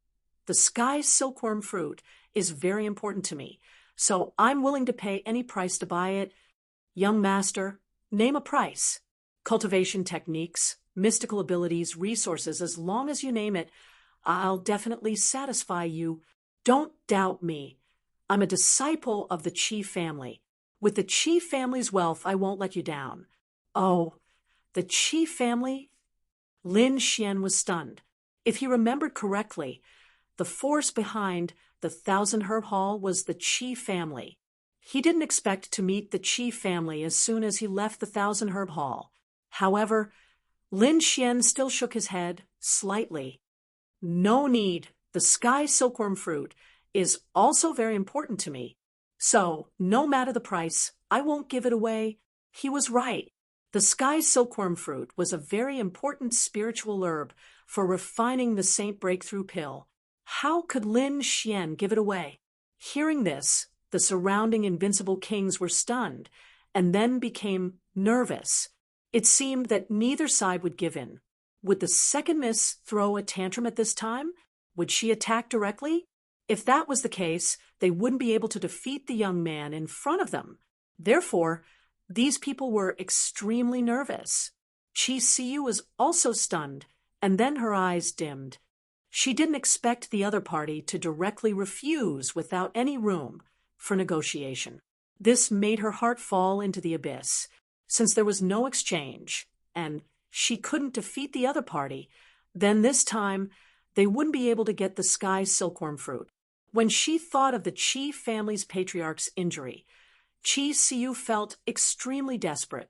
the sky silkworm fruit is very important to me, so I'm willing to pay any price to buy it." "Young master, name a price. Cultivation techniques, mystical abilities, resources, as long as you name it, I'll definitely satisfy you. Don't doubt me. I'm a disciple of the Qi family. With the Qi family's wealth, I won't let you down." "Oh, the Qi family?" Lin Xian was stunned. If he remembered correctly, the force behind the Thousand Herb Hall was the Qi family. He didn't expect to meet the Qi family as soon as he left the Thousand Herb Hall. However, Lin Xian still shook his head, slightly. "No need. The sky silkworm fruit is also very important to me. So, no matter the price, I won't give it away." He was right. The sky silkworm fruit was a very important spiritual herb for refining the Saint Breakthrough Pill. How could Lin Xian give it away? Hearing this, the surrounding invincible kings were stunned and then became nervous. It seemed that neither side would give in. Would the second miss throw a tantrum at this time? Would she attack directly? If that was the case, they wouldn't be able to defeat the young man in front of them. Therefore, these people were extremely nervous. Chi Siu was also stunned, and then her eyes dimmed. She didn't expect the other party to directly refuse without any room for negotiation. This made her heart fall into the abyss. Since there was no exchange, and she couldn't defeat the other party, then this time they wouldn't be able to get the sky silkworm fruit. When she thought of the Qi family's patriarch's injury, Chi Siu felt extremely desperate.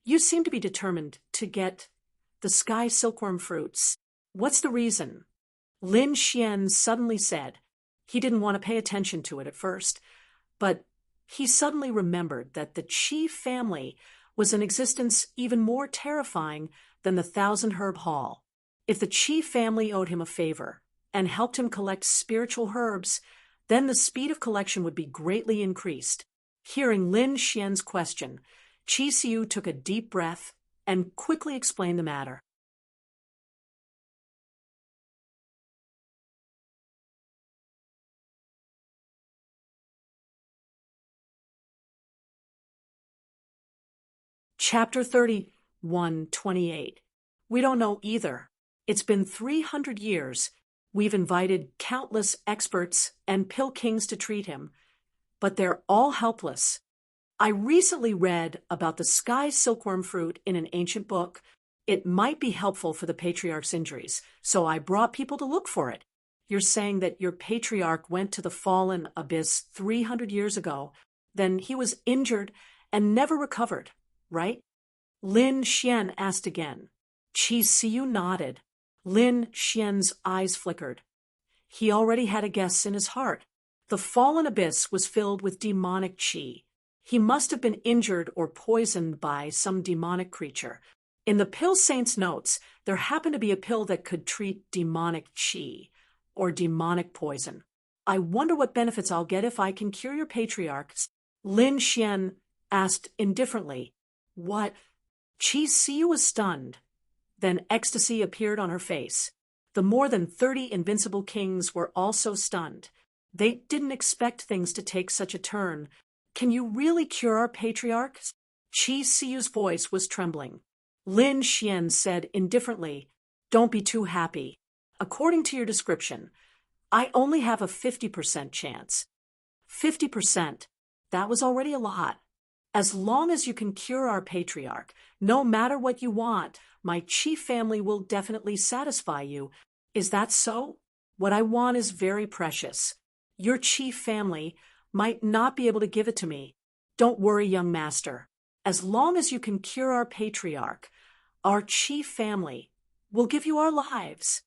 "You seem to be determined to get the sky silkworm fruits. What's the reason?" Lin Xian suddenly said. He didn't want to pay attention to it at first, but he suddenly remembered that the Qi family was an existence even more terrifying than the Thousand Herb Hall. If the Qi family owed him a favor and helped him collect spiritual herbs, then the speed of collection would be greatly increased. Hearing Lin Xian's question, Chi Siu took a deep breath and quickly explained the matter. Chapter 31:28. We don't know either. It's been 300 years. We've invited countless experts and pill kings to treat him, but they're all helpless. I recently read about the sky silkworm fruit in an ancient book. It might be helpful for the patriarch's injuries, so I brought people to look for it. You're saying that your patriarch went to the fallen abyss 300 years ago, then he was injured and never recovered, right? Lin Xian asked again. Chi Siu nodded. Lin Xian's eyes flickered. He already had a guess in his heart. The fallen abyss was filled with demonic chi. He must have been injured or poisoned by some demonic creature. In the pill saint's notes, there happened to be a pill that could treat demonic chi, or demonic poison. I wonder what benefits I'll get if I can cure your patriarch. Lin Xian asked indifferently. What? Qi Siyu was stunned. Then ecstasy appeared on her face. The more than 30 invincible kings were also stunned. They didn't expect things to take such a turn. Can you really cure our patriarch? Qi Siyu's voice was trembling. Lin Xian said indifferently, Don't be too happy. According to your description, I only have a 50% chance. 50%. That was already a lot. As long as you can cure our patriarch, no matter what you want, my Qi family will definitely satisfy you. Is that so? What I want is very precious. Your Qi family might not be able to give it to me. Don't worry, young master. As long as you can cure our patriarch, our Qi family will give you our lives.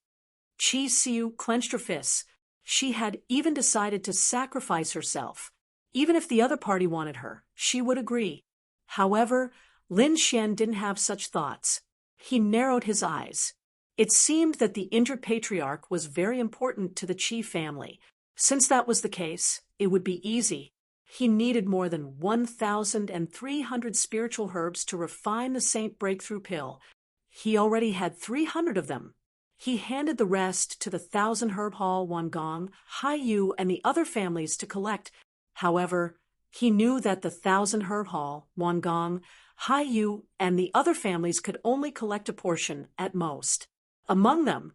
Qi Siyu clenched her fists. She had even decided to sacrifice herself. Even if the other party wanted her, she would agree. However, Lin Xian didn't have such thoughts. He narrowed his eyes. It seemed that the injured patriarch was very important to the Qi family. Since that was the case, it would be easy. He needed more than 1,300 spiritual herbs to refine the Saint Breakthrough Pill. He already had 300 of them. He handed the rest to the 1,000-herb hall Wangong, Haiyu, and the other families to collect. However, he knew that the 1,000-herb hall, Wangong, Haiyu, and the other families could only collect a portion at most. Among them,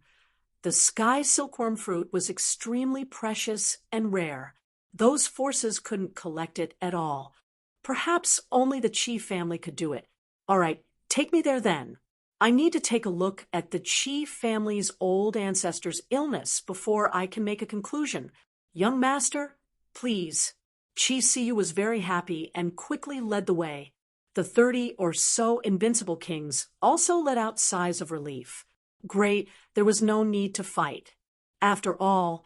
the sky silkworm fruit was extremely precious and rare. Those forces couldn't collect it at all. Perhaps only the Qi family could do it. All right, take me there then. I need to take a look at the Qi family's old ancestor's illness before I can make a conclusion. Young master, please. Qi Siyu was very happy and quickly led the way. The 30 or so invincible kings also let out sighs of relief. Great, there was no need to fight. After all,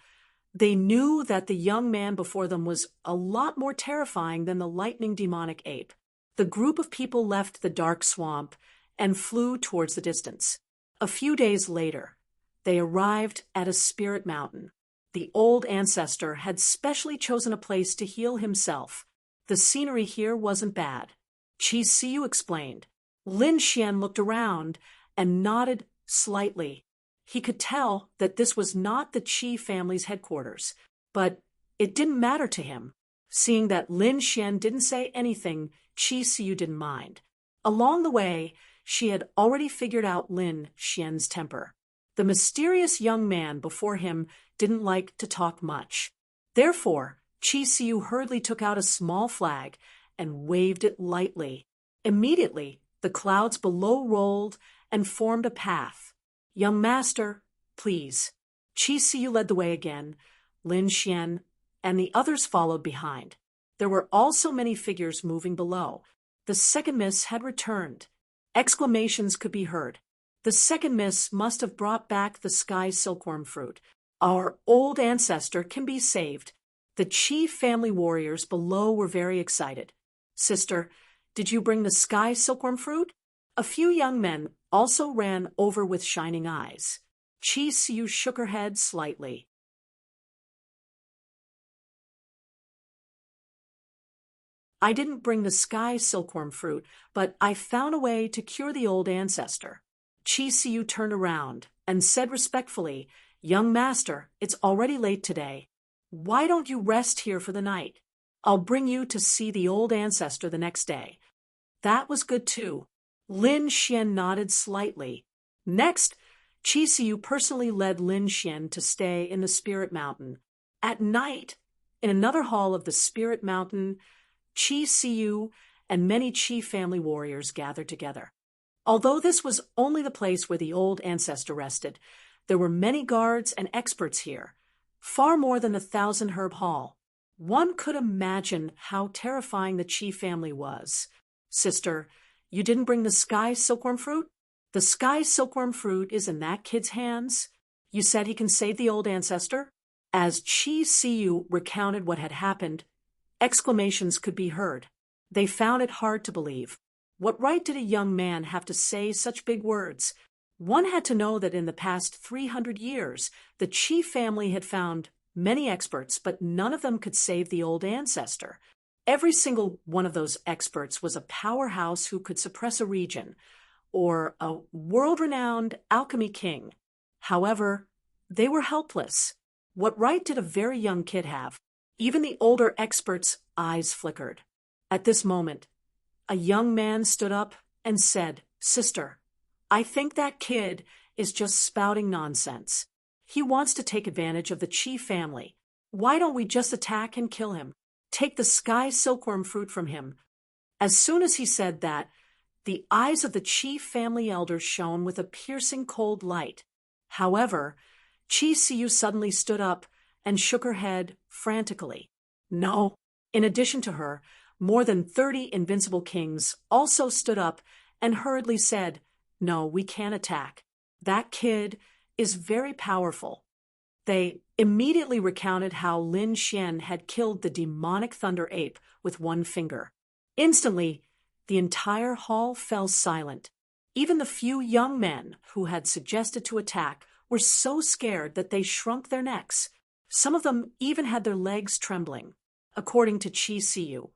they knew that the young man before them was a lot more terrifying than the lightning demonic ape. The group of people left the dark swamp and flew towards the distance. A few days later, they arrived at a spirit mountain. The old ancestor had specially chosen a place to heal himself. The scenery here wasn't bad. Qi Siyu explained. Lin Xian looked around and nodded slightly. He could tell that this was not the Qi family's headquarters, but it didn't matter to him. Seeing that Lin Xian didn't say anything, Qi Siyu didn't mind. Along the way, she had already figured out Lin Xian's temper. The mysterious young man before him didn't like to talk much. Therefore, Qi Siyu hurriedly took out a small flag and waved it lightly. Immediately, the clouds below rolled and formed a path. Young master, please. Qi Siyu led the way again. Lin Xian and the others followed behind. There were also many figures moving below. The second miss had returned. Exclamations could be heard. The second miss must have brought back the sky silkworm fruit. Our old ancestor can be saved. The Qi family warriors below were very excited. Sister, did you bring the sky silkworm fruit? A few young men also ran over with shining eyes. Qi Siyu shook her head slightly. I didn't bring the sky silkworm fruit, but I found a way to cure the old ancestor. Qi Siyu turned around and said respectfully, Young master, it's already late today. Why don't you rest here for the night? I'll bring you to see the old ancestor the next day. That was good too. Lin Xian nodded slightly. Next, Qi Siyu personally led Lin Xian to stay in the Spirit Mountain. At night, in another hall of the Spirit Mountain, Qi Siyu and many Qi family warriors gathered together. Although this was only the place where the old ancestor rested, there were many guards and experts here, far more than the 1,000-herb hall. One could imagine how terrifying the Qi family was. Sister, you didn't bring the sky silkworm fruit? The sky silkworm fruit is in that kid's hands? You said he can save the old ancestor? As Chi Siyu recounted what had happened, exclamations could be heard. They found it hard to believe. What right did a young man have to say such big words? One had to know that in the past 300 years, the Chi family had found many experts, but none of them could save the old ancestor. Every single one of those experts was a powerhouse who could suppress a region, or a world-renowned alchemy king. However, they were helpless. What right did a very young kid have? Even the older experts' eyes flickered. At this moment, a young man stood up and said, "Sister, I think that kid is just spouting nonsense. He wants to take advantage of the Chi family. Why don't we just attack and kill him? Take the sky silkworm fruit from him." As soon as he said that, the eyes of the Chi family elder shone with a piercing cold light. However, Chi Siyu suddenly stood up and shook her head frantically. No. In addition to her, more than 30 invincible kings also stood up and hurriedly said, "No, we can't attack. That kid is very powerful." They immediately recounted how Lin Xian had killed the demonic thunder ape with one finger. Instantly, the entire hall fell silent. Even the few young men who had suggested to attack were so scared that they shrunk their necks. Some of them even had their legs trembling. According to Chi Siyu,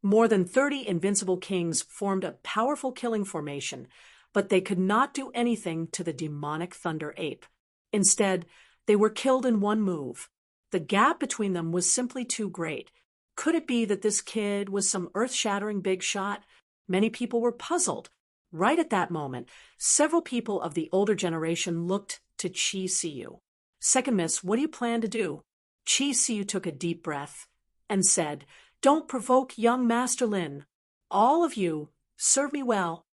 more than 30 invincible kings formed a powerful killing formation, but they could not do anything to the demonic thunder ape. Instead, they were killed in one move. The gap between them was simply too great. Could it be that this kid was some earth-shattering big shot? Many people were puzzled. Right at that moment, several people of the older generation looked to Chi Siyu. "Second Miss, what do you plan to do?" Chi Siyu took a deep breath and said, "Don't provoke young Master Lin. All of you, serve me well.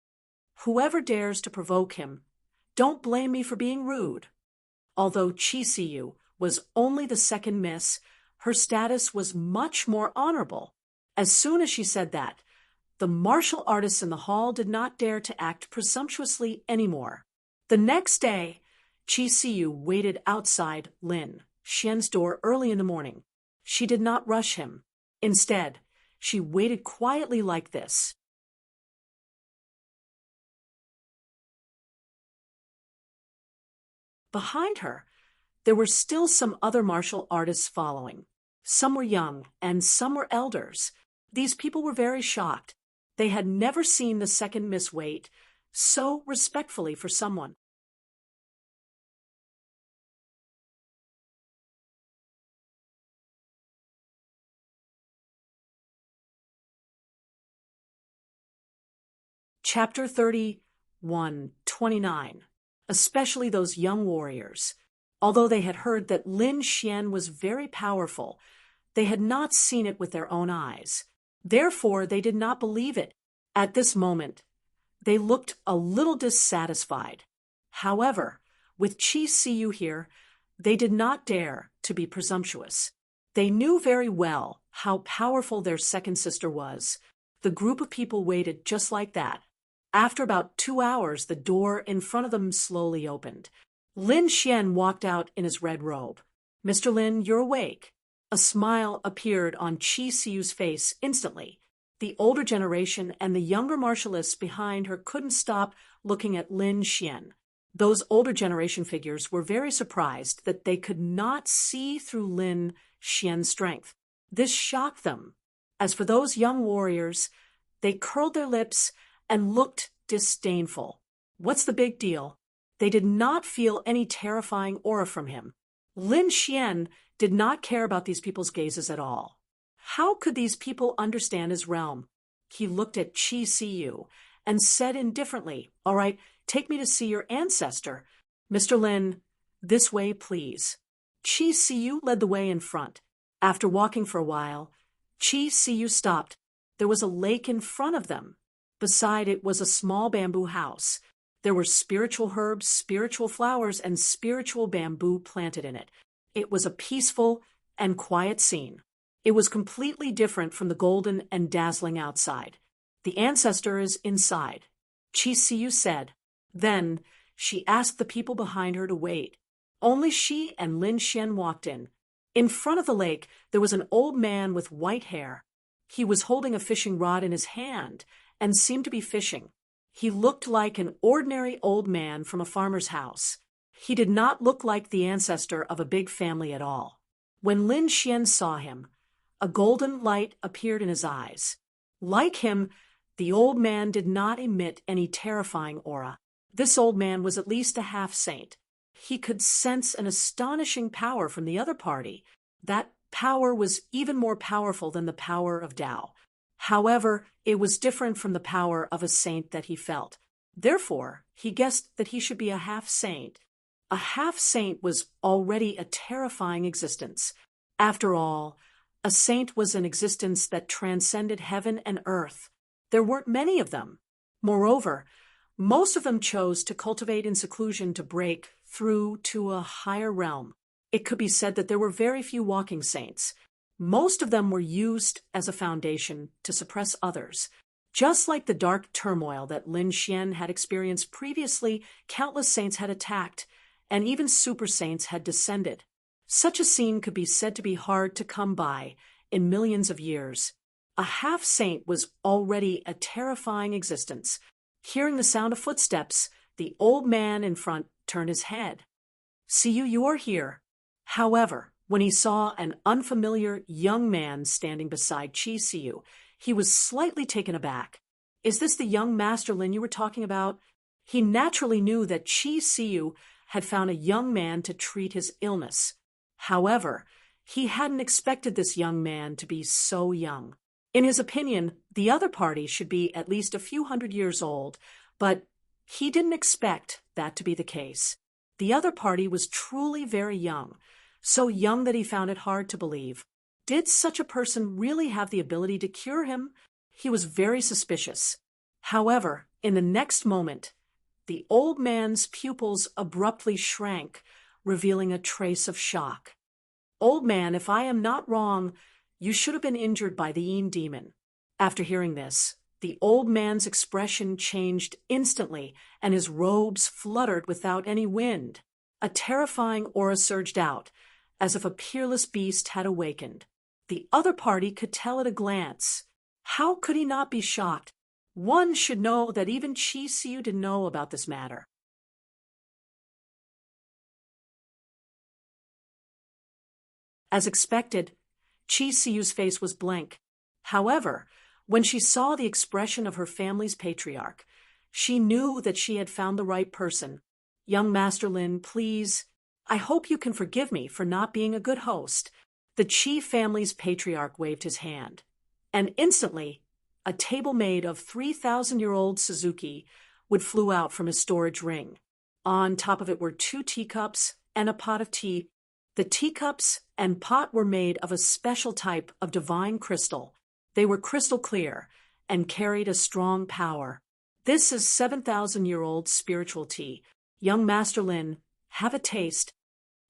Whoever dares to provoke him, don't blame me for being rude." Although Chi Siyu was only the second miss, her status was much more honorable. As soon as she said that, the martial artists in the hall did not dare to act presumptuously anymore. The next day, Chi Siyu waited outside Lin Xian's door early in the morning. She did not rush him. Instead, she waited quietly like this. Behind her, there were still some other martial artists following. Some were young and some were elders. These people were very shocked. They had never seen the second miss wait so respectfully for someone. Chapter 31:29. Especially those young warriors. Although they had heard that Lin Xian was very powerful, they had not seen it with their own eyes. Therefore, they did not believe it. At this moment, they looked a little dissatisfied. However, with Chi Siyu here, they did not dare to be presumptuous. They knew very well how powerful their second sister was. The group of people waited just like that. After about 2 hours, the door in front of them slowly opened. Lin Xian walked out in his red robe. "Mr. Lin, you're awake." A smile appeared on Chi Siyu's face instantly. The older generation and the younger martialists behind her couldn't stop looking at Lin Xian. Those older generation figures were very surprised that they could not see through Lin Xian's strength. This shocked them. As for those young warriors, they curled their lips and looked disdainful. What's the big deal? They did not feel any terrifying aura from him. Lin Xian did not care about these people's gazes at all. How could these people understand his realm? He looked at Chi Siyu and said indifferently, "All right, take me to see your ancestor. Mr. Lin, this way, please." Chi Siyu led the way in front. After walking for a while, Chi Siyu stopped. There was a lake in front of them. Beside it was a small bamboo house. There were spiritual herbs, spiritual flowers, and spiritual bamboo planted in it. It was a peaceful and quiet scene. It was completely different from the golden and dazzling outside. "The ancestor is inside," Chi Siyu said. Then she asked the people behind her to wait. Only she and Lin Xian walked in. In front of the lake, there was an old man with white hair. He was holding a fishing rod in his hand and seemed to be fishing. He looked like an ordinary old man from a farmer's house. He did not look like the ancestor of a big family at all. When Lin Xian saw him, a golden light appeared in his eyes. Like him, the old man did not emit any terrifying aura. This old man was at least a half-saint. He could sense an astonishing power from the other party. That power was even more powerful than the power of Tao. However, it was different from the power of a saint that he felt. Therefore, he guessed that he should be a half-saint. A half-saint was already a terrifying existence. After all, a saint was an existence that transcended heaven and earth. There weren't many of them. Moreover, most of them chose to cultivate in seclusion to break through to a higher realm. It could be said that there were very few walking saints. Most of them were used as a foundation to suppress others. Just like the dark turmoil that Lin Xian had experienced previously, countless saints had attacked, and even super saints had descended. Such a scene could be said to be hard to come by in millions of years. A half-saint was already a terrifying existence. Hearing the sound of footsteps, the old man in front turned his head. "See you are here." However, when he saw an unfamiliar young man standing beside Qi Siyu, he was slightly taken aback. "Is this the young Master Lin you were talking about?" He naturally knew that Qi Siyu had found a young man to treat his illness. However, he hadn't expected this young man to be so young. In his opinion, the other party should be at least a few hundred years old, but he didn't expect that to be the case. The other party was truly very young, so young that he found it hard to believe. Did such a person really have the ability to cure him? He was very suspicious. However, in the next moment, the old man's pupils abruptly shrank, revealing a trace of shock. "Old man, if I am not wrong, you should have been injured by the Yin demon." After hearing this, the old man's expression changed instantly, and his robes fluttered without any wind. A terrifying aura surged out, as if a peerless beast had awakened. The other party could tell at a glance. How could he not be shocked? One should know that even Qi Siyu didn't know about this matter. As expected, Qi Siyu's face was blank. However, when she saw the expression of her family's patriarch, she knew that she had found the right person. "Young Master Lin, please, I hope you can forgive me for not being a good host." The Qi family's patriarch waved his hand, and instantly, a table made of 3,000-year-old Suzuki wood flew out from his storage ring. On top of it were 2 teacups and a pot of tea. The teacups and pot were made of a special type of divine crystal. They were crystal clear and carried a strong power. "This is 7,000-year-old spiritual tea. Young Master Lin, have a taste."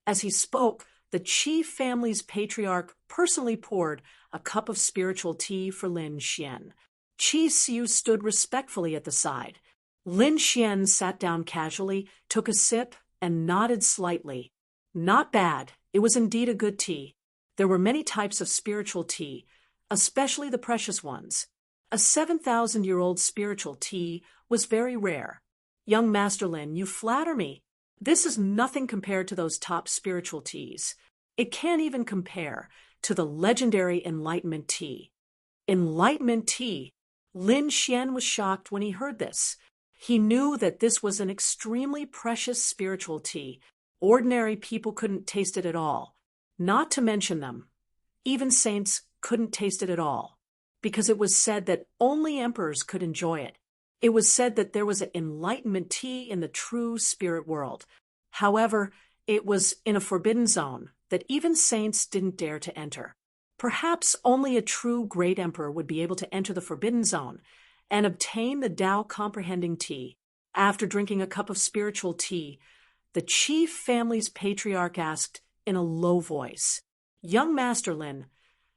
As he spoke, the Qi family's patriarch personally poured a cup of spiritual tea for Lin Xian. Qi Siyu stood respectfully at the side. Lin Xian sat down casually, took a sip, and nodded slightly. Not bad. It was indeed a good tea. There were many types of spiritual tea, especially the precious ones. A 7,000-year-old spiritual tea was very rare. "Young Master Lin, you flatter me. This is nothing compared to those top spiritual teas. It can't even compare to the legendary Enlightenment tea." Enlightenment tea? Lin Xian was shocked when he heard this. He knew that this was an extremely precious spiritual tea. Ordinary people couldn't taste it at all. Not to mention them. Even saints couldn't taste it at all, because it was said that only emperors could enjoy it. It was said that there was an enlightenment tea in the true spirit world. However, it was in a forbidden zone that even saints didn't dare to enter. Perhaps only a true great emperor would be able to enter the forbidden zone and obtain the Tao-comprehending tea. After drinking a cup of spiritual tea, the Qi family's patriarch asked in a low voice, "Young Master Lin,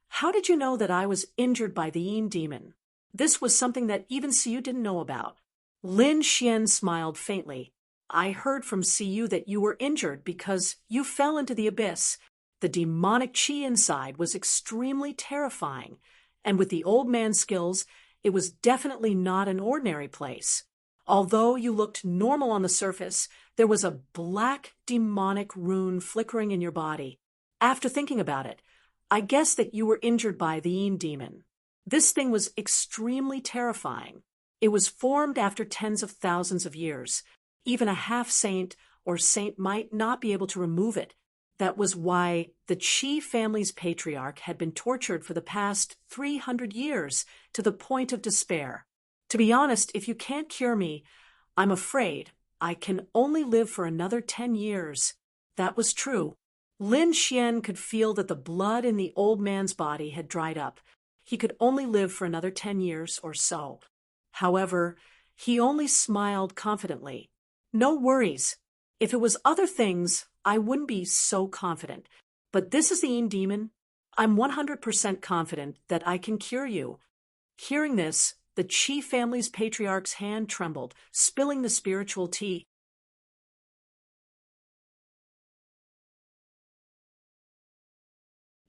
how did you know that I was injured by the Yin demon?" This was something that even Siyu didn't know about. Lin Xian smiled faintly. "I heard from Siyu that you were injured because you fell into the abyss. The demonic chi inside was extremely terrifying, and with the old man's skills, it was definitely not an ordinary place. Although you looked normal on the surface, there was a black demonic rune flickering in your body. After thinking about it, I guess that you were injured by the Een demon. This thing was extremely terrifying. It was formed after tens of thousands of years. Even a half-saint or saint might not be able to remove it. That was why the Qi family's patriarch had been tortured for the past 300 years to the point of despair. To be honest, if you can't cure me, I'm afraid I can only live for another 10 years. That was true. Lin Xian could feel that the blood in the old man's body had dried up. He could only live for another 10 years or so. However, he only smiled confidently. No worries. If it was other things, I wouldn't be so confident. But this is the Een demon. I'm 100% confident that I can cure you. Hearing this, the Qi family's patriarch's hand trembled, spilling the spiritual tea.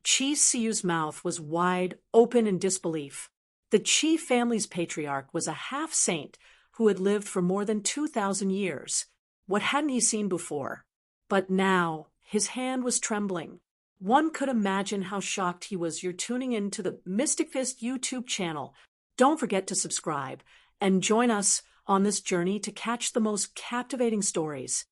Qi Siu's mouth was wide open in disbelief. The Qi family's patriarch was a half-saint who had lived for more than 2,000 years. What hadn't he seen before? But now, his hand was trembling. One could imagine how shocked he was. You're tuning in to the Mystic Fist YouTube channel. Don't forget to subscribe and join us on this journey to catch the most captivating stories.